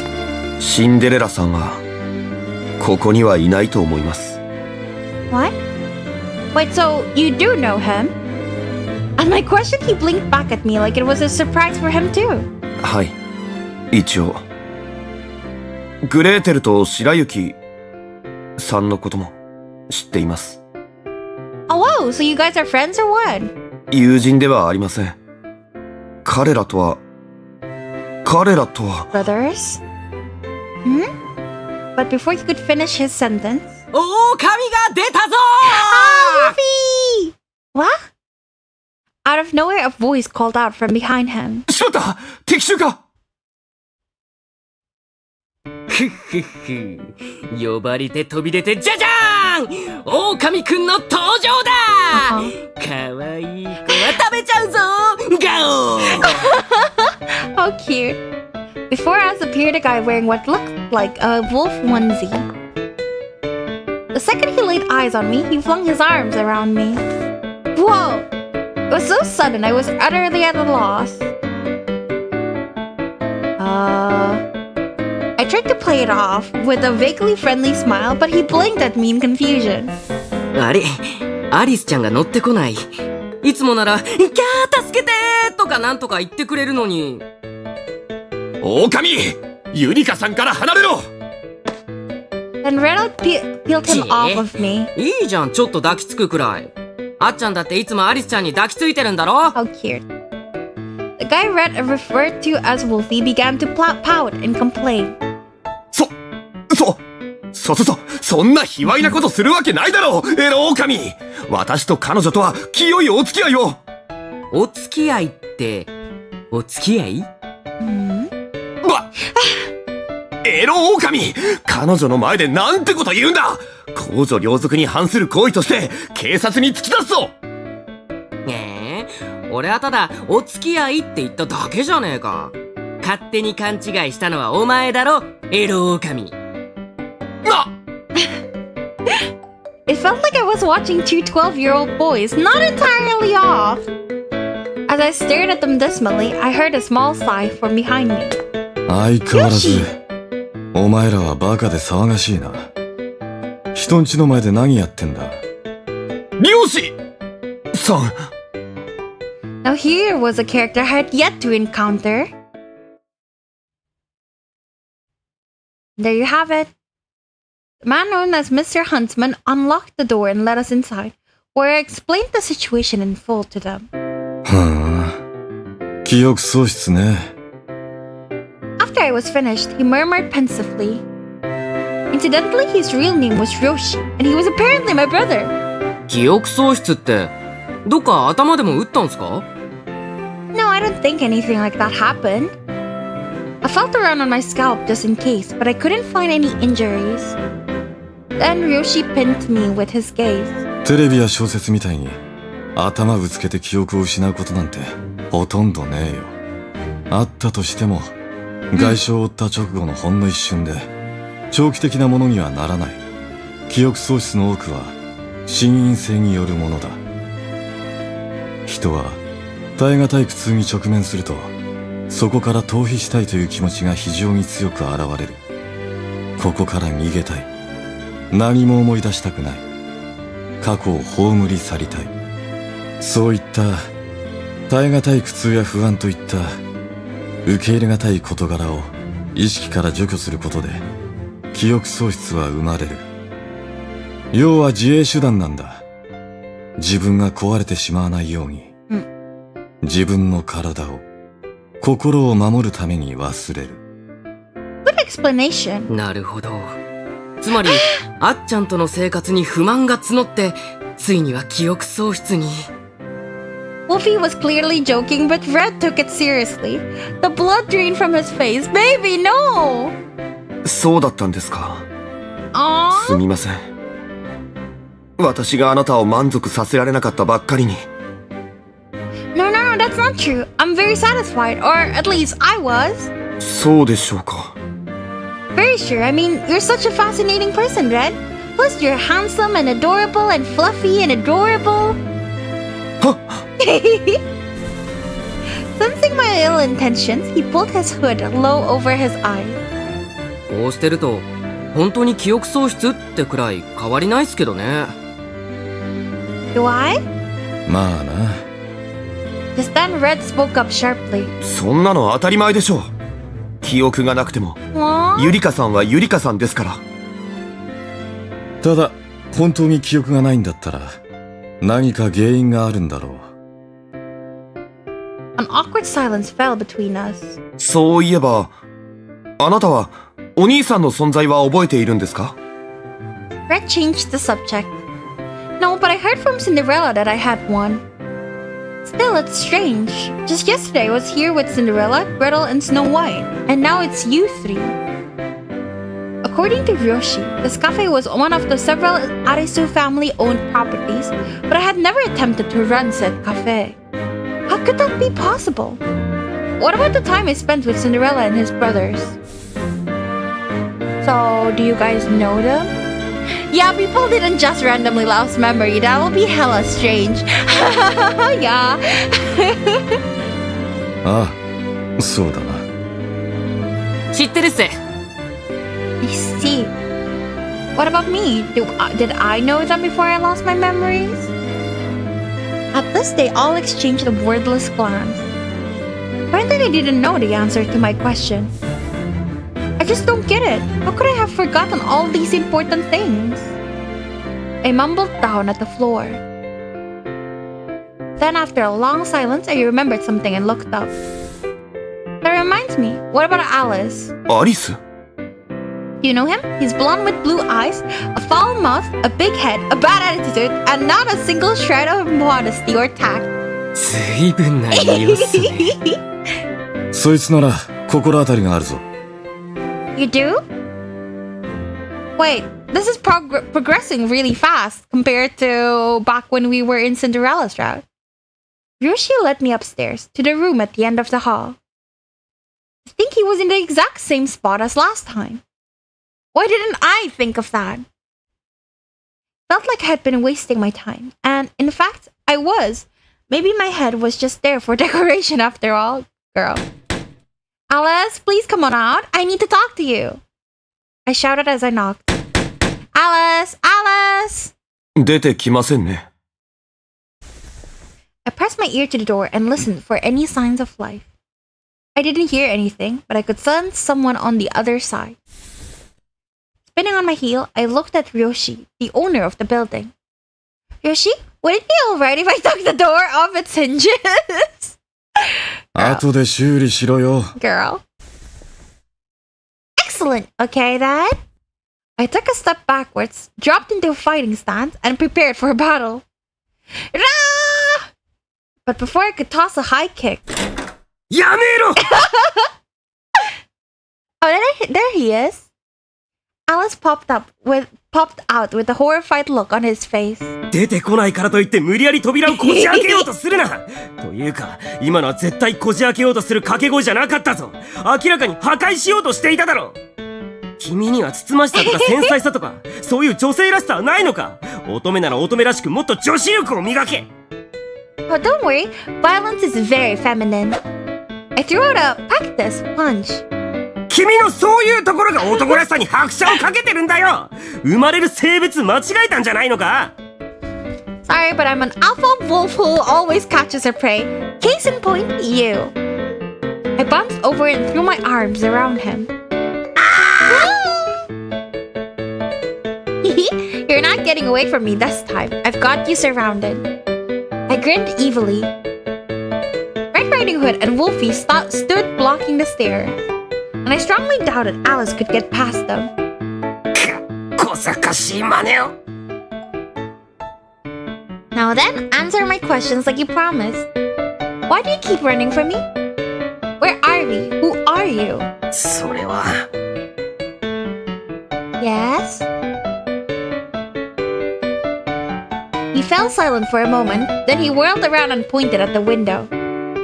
シンデレラさんはここにはいないと思います。 What? Wait, so you do know him? At my question, he blinked back at me like it was a surprise for him too. はい、一応。グレーテルと白雪さんのことも知っています。Oh wow, so you guys are friends or what? 友人ではありません。彼らとは Brothers? Hmm? But before he could finish his sentence... 狼が出たぞLuffy! What? Out of nowhere, a voice called out from behind him. しまった、敵襲か。ふっふっふ。呼ばれて飛び出てじゃじゃーん、狼くんの登場だ。かわいい子は食べちゃうぞガオー。 How cute. Before us appeared a guy wearing what looked like a wolf onesie. The second he laid eyes on me, he flung his arms around me. Whoa! It was so sudden, I was utterly at a loss. I tried to play it off with a vaguely friendly smile, but he blinked at me in confusion. あれ、アリスちゃんが乗ってこない。いつもなら、キャー助けてーとかなんとか言ってくれるのに。狼、ユリカさんから離れろ。 Then Red peeled him off of me. いいじゃん、ちょっと抱きつくくらい。あっちゃんだっていつもアリスちゃんに抱きついてるんだろ。 How cute. The guy Red referred to as Wolfie began to pout and complain. そんな卑猥なことするわけないだろう、エロ狼。私と彼女とは清いお付き合いを。お付き合いって、お付き合い？エロ狼、彼女の前でなんてこと言うんだ。公序良俗に反する行為として警察に突き出すぞ。俺はただお付き合いって言っただけじゃねえか。勝手に勘違いしたのはお前だろ、エロ狼。It felt like I was watching two 12-year-old boys, not entirely off. As I stared at them dismally, I heard a small sigh from behind me. 相変わらずお前らはバカで騒がしいな。人んちの前で何やってんだ。漁師さん。 Now here was a character I had yet to encounter. There you have it. The man known as Mr. Huntsman unlocked the door and let us inside, where I explained the situation in full to them. 記憶喪失ね。 After I was finished, he murmured pensively. Incidentally, his real name was Roshi, and he was apparently my brother. 記憶喪失って、どっか頭でも打ったんすか？ No, I don't think anything like that happened. I felt around on my scalp just in case, but I couldn't find any injuries. Then Ryoshi pinned me with his gaze. テレビや小説みたいに頭ぶつけて記憶を失うことなんてほとんどねえよ。あったとしても外傷を負った直後のほんの一瞬で長期的なものにはならない。記憶喪失の多くは心因性によるものだ。人は耐え難い苦痛に直面するとそこから逃避したいという気持ちが非常に強く現れる。ここから逃げたい。何も思い出したくない。過去を葬り去りたい。そういった耐え難い苦痛や不安といった受け入れ難い事柄を意識から除去することで記憶喪失は生まれる。要は自衛手段なんだ。自分が壊れてしまわないように、自分の体を心を守るために忘れる。 Good explanation. なるほど。つまりあっちゃんとの生活に不満が募ってついには記憶喪失に。 Wolfie was clearly joking, but Red took it seriously. The blood drained from his face. Baby, no! そうだったんですか。 Aww. すみません。私があなたを満足させられなかったばっかりに。 No, that's not true. I'm very satisfied, or at least I was. そうでしょうか。 Very sure. I mean, you're such a fascinating person, Red. Plus, you're handsome and adorable and fluffy and adorable. Sensing my ill intentions, he pulled his hood low over his eyes. こうしてると本当に記憶喪失ってくらい変わりないっすけどね。 Do I? まあな。 Just then, Red spoke up sharply. そんなの当たり前でしょう。記憶がなくても、 Aww. ゆりかさんはゆりかさんですから。ただ、本当に記憶がないんだったら、何か原因があるんだろう。An awkward silence fell between us. そういえば、あなたは、お兄さんの存在は覚えているんですか？ Red changed the subject. No, but I heard from Cinderella that I had one. Still, it's strange. Just yesterday I was here with Cinderella, Gretel, and Snow White, and now it's you three. According to Ryoshi, this cafe was one of the several Arisu family-owned properties, but I had never attempted to run said cafe. How could that be possible? What about the time I spent with Cinderella and his brothers? So, do you guys know them? Yeah, people didn't just randomly lose memory. That will be hella strange. Yeah. ああ、そうだな。知ってるっす。 I see. What about me? Did I know them before I lost my memories? At this, they all exchanged a wordless glance. Apparently, they didn't know the answer to my question. I just don't get it. How could I have forgotten all these important things? I mumbled down at the floor. Then, after a long silence, I remembered something and looked up. That reminds me, what about Alice? アリス？ Do you know him? He's blonde with blue eyes, a foul mouth, a big head, a bad attitude, and not a single shred of modesty or tact. 随分な色っすね。そいつなら心当たりがあるぞ。You do? Wait, this is progressing really fast compared to back when we were in Cinderella's route. Ryoshi led me upstairs to the room at the end of the hall. I think he was in the exact same spot as last time. Why didn't I think of that? Felt like I had been wasting my time, and in fact, I was. Maybe my head was just there for decoration after all, girl. Alice, please come on out. I need to talk to you. I shouted as I knocked. Alice! Alice! 出てきませんね。I pressed my ear to the door and listened for any signs of life. I didn't hear anything, but I could sense someone on the other side. Spinning on my heel, I looked at Ryoshi, the owner of the building. Ryoshi, would it be alright if I took the door off its hinges? 後で修理しろよ。 Girl. Excellent, okay then? I took a step backwards, dropped into a fighting stance, and prepared for a battle. Rah! But before I could toss a high kick... やめろ! Oh, there he is. Alice popped out with a horrified look on his face. 出てこないからといって無理やり扉をこじ開けようとするなというか、今のは絶対こじ開けようとする掛け声じゃなかったぞ。明らかに破壊しようとしていただろう。君にはつつましさとか繊細さとか、そういう女性らしさはないのか。乙女なら乙女らしくもっと女子力を磨け。 Oh, don't worry. Violence is very feminine. I threw out a practice punch. 君のそういうところが男らしさに拍車をかけてるんだよ。生まれる性別間違えたんじゃないのか。 Sorry, but I'm an alpha wolf who always catches her prey. Case in point, you. I bounced over and threw my arms around him. You're not getting away from me this time. I've got you surrounded. I grinned evilly. Red Riding Hood and Wolfie stood blocking the stairs, and I strongly doubted Alice could get past them. 小賢しい真似を。 Now then, answer my questions like you promised. Why do you keep running from me? Where are we? Who are you? それは。 Yes? He fell silent for a moment, then he whirled around and pointed at the window.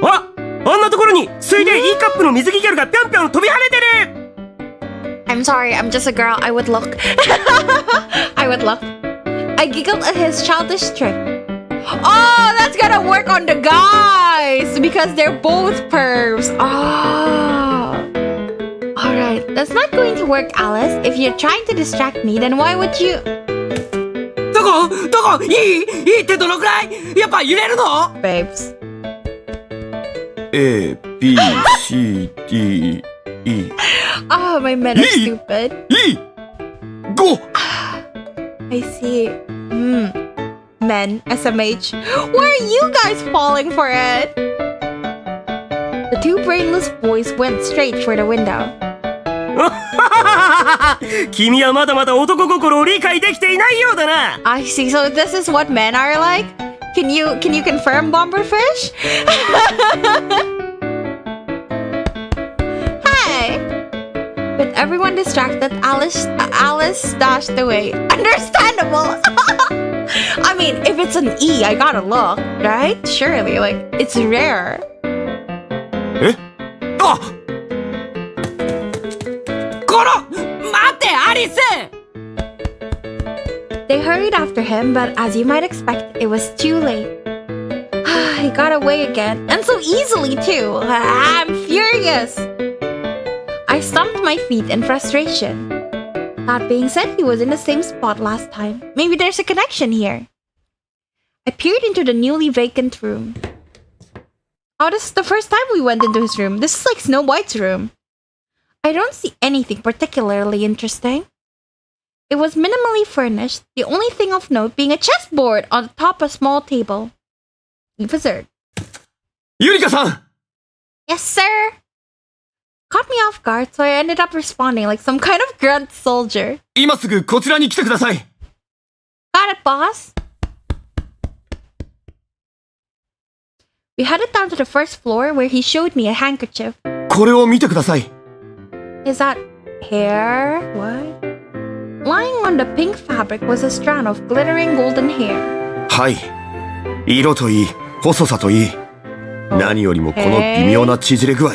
あ、あんなところに水泳 E カップの水着ギャルがぴょんぴょん飛び跳ねてる。 I'm sorry, I'm just a girl. I would look. I would look. I giggled at his childish trick. Oh, that's gonna work on the guys because they're both pervs. Oh. Alright, that's not going to work, Alice. If you're trying to distract me, then why would you... どこいいってどのくらいやっぱ揺れるの Babes. A, B, C, D, いい。 Oh, my men are stupid. いい !5! I see. Men, SMH. Why are you guys falling for it? The two brainless boys went straight for the window. 君はまだまだ男心を理解できていないようだな。 I see. So this is what men are like? Can you confirm, Bomberfish? Hey! With everyone distracted, Alice stashed away. Understandable! I mean, if it's an E, I gotta look, right? Surely, like, it's rare. えあこら待ってアリス They hurried after him, but as you might expect, it was too late. He got away again, and so easily too. I'm furious. I stomped my feet in frustration. That being said, he was in the same spot last time. Maybe there's a connection here. I peered into the newly vacant room. Oh, this is the first time we went into his room. This is like Snow White's room. I don't see anything particularly interesting. It was minimally furnished, the only thing of note being a chessboard on the top of a small table. He wizard. ゆりかさん Yes, sir. Caught me off guard, so I ended up responding like some kind of grunt soldier. 今すぐこちらに来てください Got it, boss. We headed down to the first floor where he showed me a handkerchief. これを見てください Is that hair? What? Lying on the pink fabric was a strand of glittering golden hair. はい色といい細さといい何よりもこの微妙な縮れ具合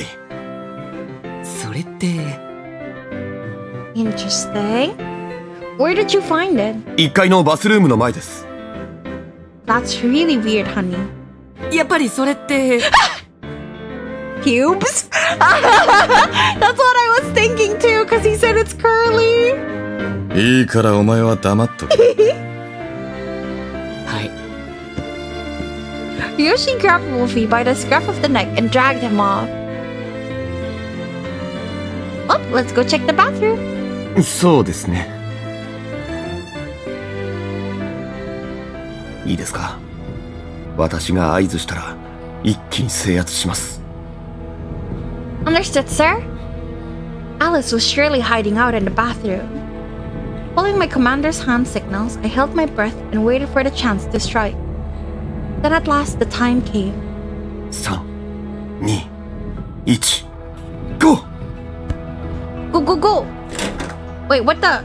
それって、Interesting. Where did you find it? 1階のバスルームの前です That's really weird, honey. やっぱりそれって Pubes? That's what I was thinking too, because he said it's curly. いいからお前は黙っとけ。はい Yoshi grabbed Wolfie by the scruff of the neck and dragged him off. Well, let's go check the bathroom. そうですねいいですか私が合図したら一気に制圧します Understood, sir. Alice was surely hiding out in the bathroom. Following my commander's hand signals, I held my breath and waited for the chance to strike. Then at last the time came. 3、2、1、GO! Go, go, go! Wait, what the?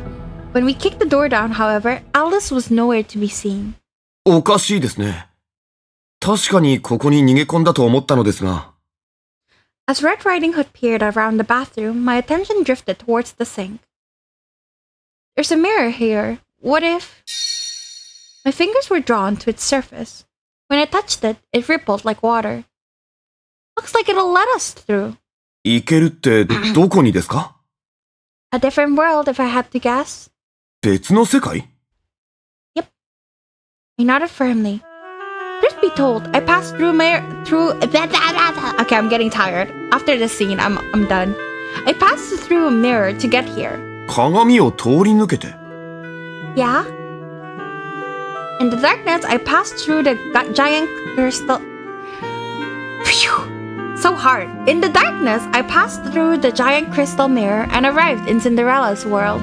When we kicked the door down, however, Alice was nowhere to be seen. おかしいですね確かにここに逃げ込んだと思ったのですが As Red Riding Hood peered around the bathroom, my attention drifted towards the sink. There's a mirror here. What if... My fingers were drawn to its surface. When I touched it, it rippled like water. Looks like it'll let us through. 行けるってどこにですか A different world, if I had to guess. 別の世界 I nodded firmly. Truth be told, I passed through Okay, I'm getting tired. After this scene, I'm done. I passed through a mirror to get here. 鏡を通り抜けて Yeah? In the darkness, I passed through the giant crystal... Phew! So hard. In the darkness, I passed through the giant crystal mirror and arrived in Cinderella's world.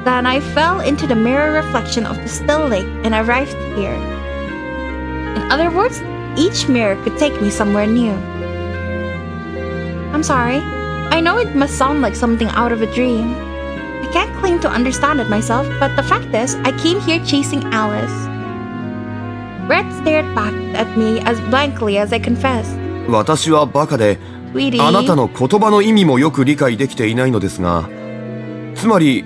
Then I fell into the mirror reflection of the still lake and arrived here. In other words, each mirror could take me somewhere new. I'm sorry. I know it must sound like something out of a dream. I can't claim to understand it myself, but the fact is, I came here chasing Alice. Red stared back at me as blankly as I confessed. 私はバカで Sweetie. あなたの言葉の意味もよく理解できていないのですがつまり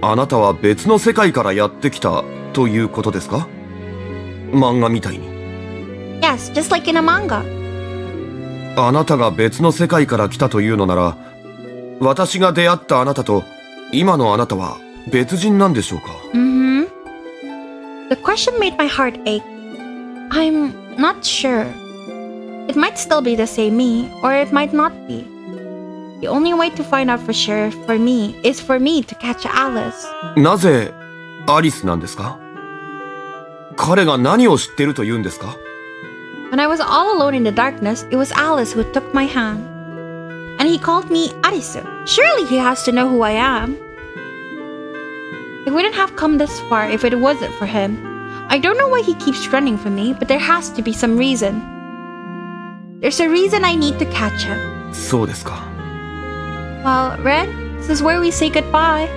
あなたは別の世界からやってきたということですか漫画みたいに Yes, just like in a manga. あなたが別の世界から来たというのなら私が出会ったあなたと今のあなたは別人なんでしょうか Mm-hmm. The question made my heart ache. I'm not sure. It might still be the same me, or it might not be. The only way to find out for sure for me is for me to catch Alice. なぜアリスなんですか？彼が何を知ってると言うんですか？ When I was all alone in the darkness, it was Alice who took my hand. And he called me Arisu. Surely he has to know who I am. I wouldn't have come this far if it wasn't for him. I don't know why he keeps running from me, but there has to be some reason. There's a reason I need to catch him. そうですか。 Well, Red, this is where we say goodbye.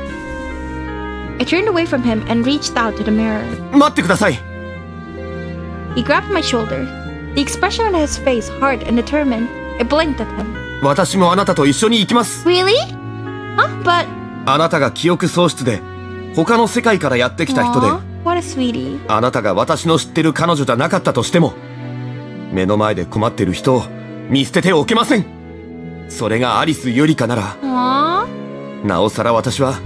I turned away from him and reached out to the mirror. 待ってください。 He grabbed my shoulder. The expression on his face, hard and determined. I blinked at him. 私もあなたと一緒に行きます。 Really? Huh? But... あなたが記憶喪失で他の世界からやってきた人で、 Aw, what a sweetie. あなたが私の知ってる彼女じゃなかったとしても、目の前で困ってる人を見捨てておけません。それがアリスゆりかなら、 Aww. なおさら私は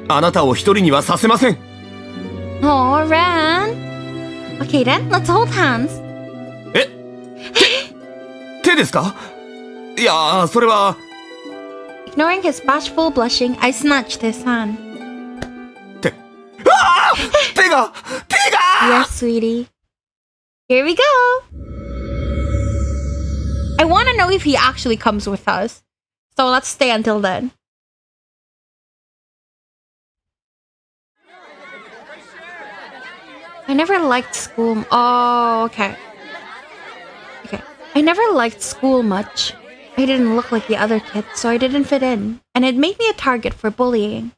あなたを一人にはさせません。 Oh, Ren. Okay then, let's hold hands. 手ですか？いや、それは。 Ignoring his bashful blushing, I snatched his hand. 手が Yes, sweetie. Here we go. I want to know if he actually comes with us. So let's stay until then. I never liked school. Oh, okay. Okay. I never liked school much. I didn't look like the other kids, so I didn't fit in. And it made me a target for bullying.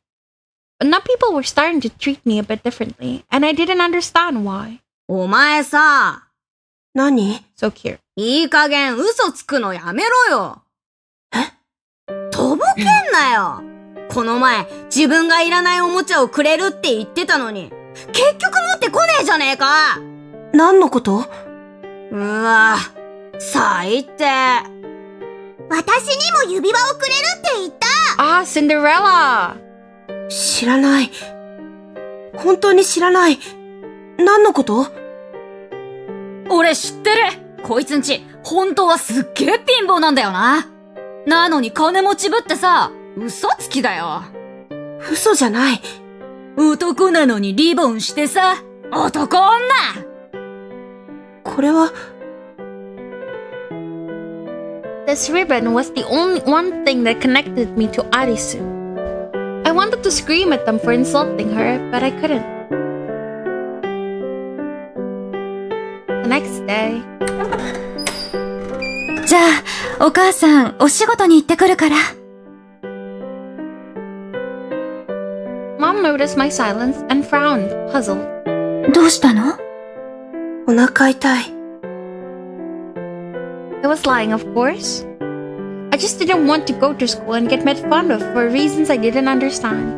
But now people were starting to treat me a bit differently, and I didn't understand why. お前さ、何？ So cute. いい加減嘘つくのやめろよ。とぼけんなよ。この前、自分がいらないおもちゃをくれるって言ってたのに、結局持ってこねえじゃねえか。何のこと？うわ、最低。私にも指輪をくれるって言った。Ah, Cinderella! 知らない。本当に知らない。何のこと？俺知ってる。こいつんち、本当はすっげえ貧乏なんだよな。なのに金持ちぶってさ、嘘つきだよ。嘘じゃない。男なのにリボンしてさ、男女。これは。This ribbon was the only one thing that connected me to Arisu. I wanted to scream at them for insulting her, but I couldn't. The next day. じゃあ、お母さん、お仕事に行ってくるから。Mom noticed my silence and frowned, puzzled. どうしたの？お腹痛い。I was lying, of course. I just didn't want to go to school and get made fun of for reasons I didn't understand.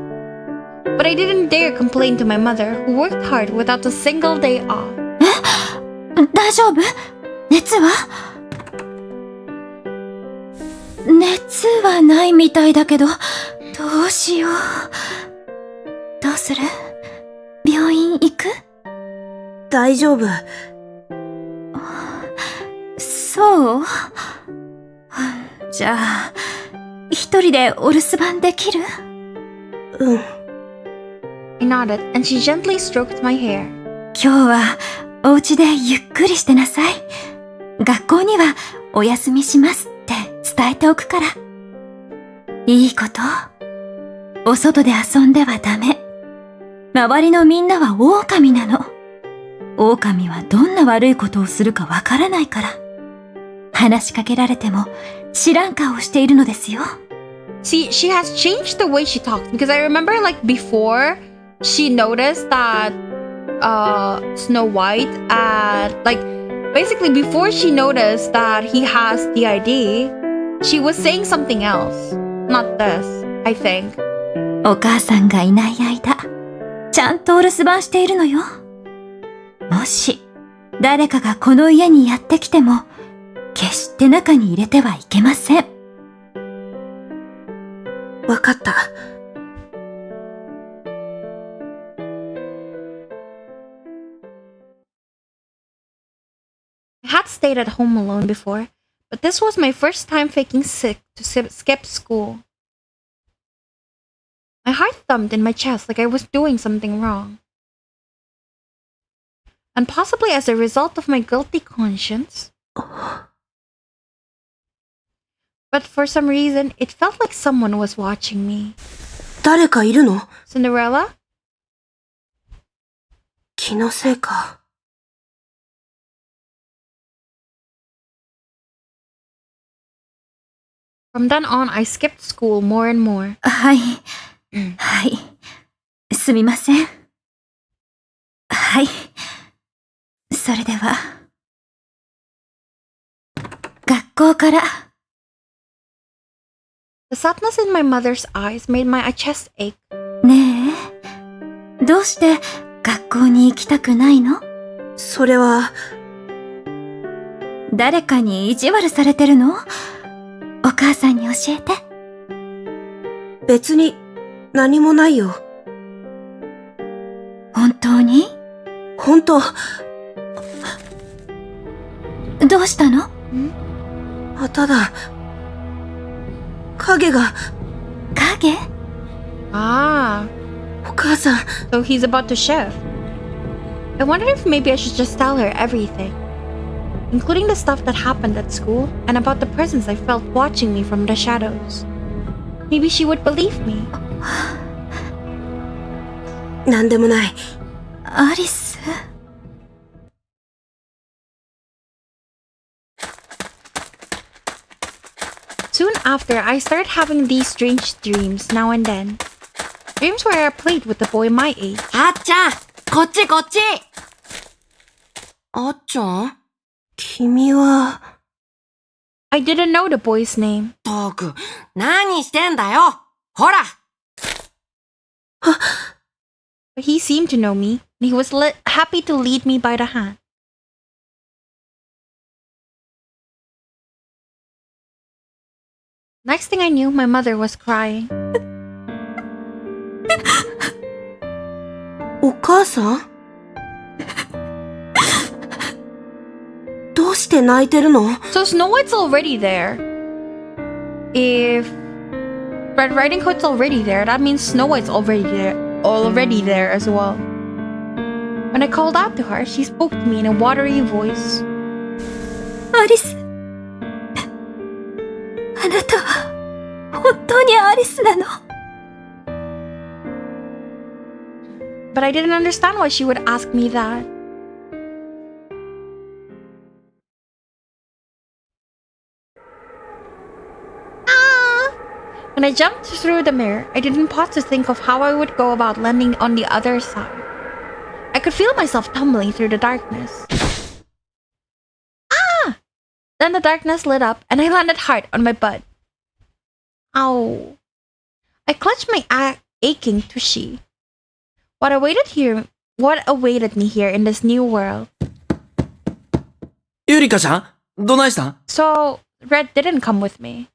But I didn't dare complain to my mother, who worked hard without a single day off. 大丈夫？熱は？熱はないみたいだけど、どうしよう。どうする？病院行く？大丈夫。そう？じゃあ、一人でお留守番できる？うん。I nodded, and she gently stroked my hair. 今日はお家でゆっくりしてなさい。学校にはお休みしますって伝えておくから。いいこと。お外で遊んではダメ。周りのみんなは狼なの。狼はどんな悪いことをするかわからないから。話しかけられても知らん顔をしているのですよ。See, she has changed the way she talks because I remember like before she noticed that Snow White and like basically before she noticed that he has the ID, she was saying something else. Not this, I think. お母さんがいない間、ちゃんとお留守番しているのよ。もし誰かがこの家にやってきても、決して中に入れてはいけません。わかった。I had stayed at home alone before, But this was my first time faking sick to skip school. My heart thumped in my chest like I was doing something wrong. And possibly as a result of my guilty conscience. But for some reason, it felt like someone was watching me. 誰かいるの? Cinderella? 気のせいか。From then on, I skipped school more and more. はい。はい。すみません。はい。それでは。学校から。The sadness in my mother's eyes made my chest ache. ねえ。どうして学校に行きたくないの？それは。誰かに意地悪されてるの？お母さんに教えて。別に何もないよ。本当に？本当。どうしたの？ただ、影が。影？ Ah. お母さん。So he's about to shift. I wondered if maybe I should just tell her everything. Including the stuff that happened at school and about the presence I felt watching me from the shadows. Maybe she would believe me. なんでもない。アリス。Soon after, I started having these strange dreams now and then. Dreams where I played with a boy my age. あっちゃん、こっちこっち。あっちゃん？君は。I didn't know the boy's name. トーク、何してんだよ。ほら。But he seemed to know me, and he was happy to lead me by the hand. Next thing I knew, my mother was crying. お母さん？どうして泣いてるの？ So Snow White's already there. If Red Riding Hood's already there, that means Snow White's already there as well. When I called out to her, she spoke to me in a watery voice. アリス。あなたは本当にアリスなの？ But I didn't understand why she would ask me that. When I jumped through the mirror, I didn't pause to think of how I would go about landing on the other side. I could feel myself tumbling through the darkness. Ah! Then the darkness lit up and I landed hard on my butt. Ow. I clutched my aching tushy. What awaited me here in this new world? ゆりかちゃん、どないしたん？ So, Red didn't come with me.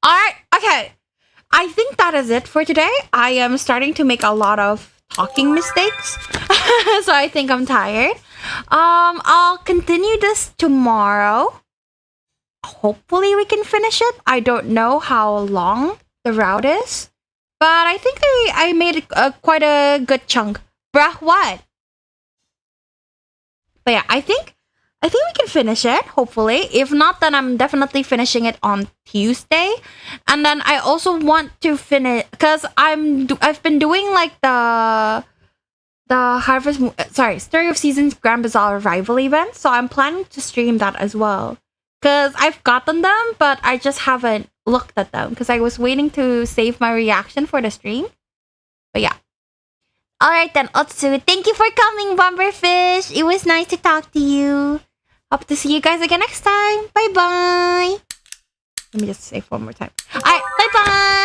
Alright, okay. I think that is it for today. I am starting to make a lot of talking mistakes. So I think I'm tired. I'll continue this tomorrow. Hopefully we can finish it. I don't know how long the route is. But I think I made quite a good chunk. Bruh, what? But yeah, I think we can finish it, hopefully. If not, then I'm definitely finishing it on Tuesday. And then I also want to finish, because I've been doing like the Story of Seasons Grand Bazaar Rival event. So I'm planning to stream that as well. Because I've gotten them, but I just haven't looked at them. Because I was waiting to save my reaction for the stream. But yeah. Alright then, Otsu, thank you for coming, Bomberfish. It was nice to talk to you. Hope to see you guys again next time. Bye-bye. Let me just say one more time. Alright, bye-bye.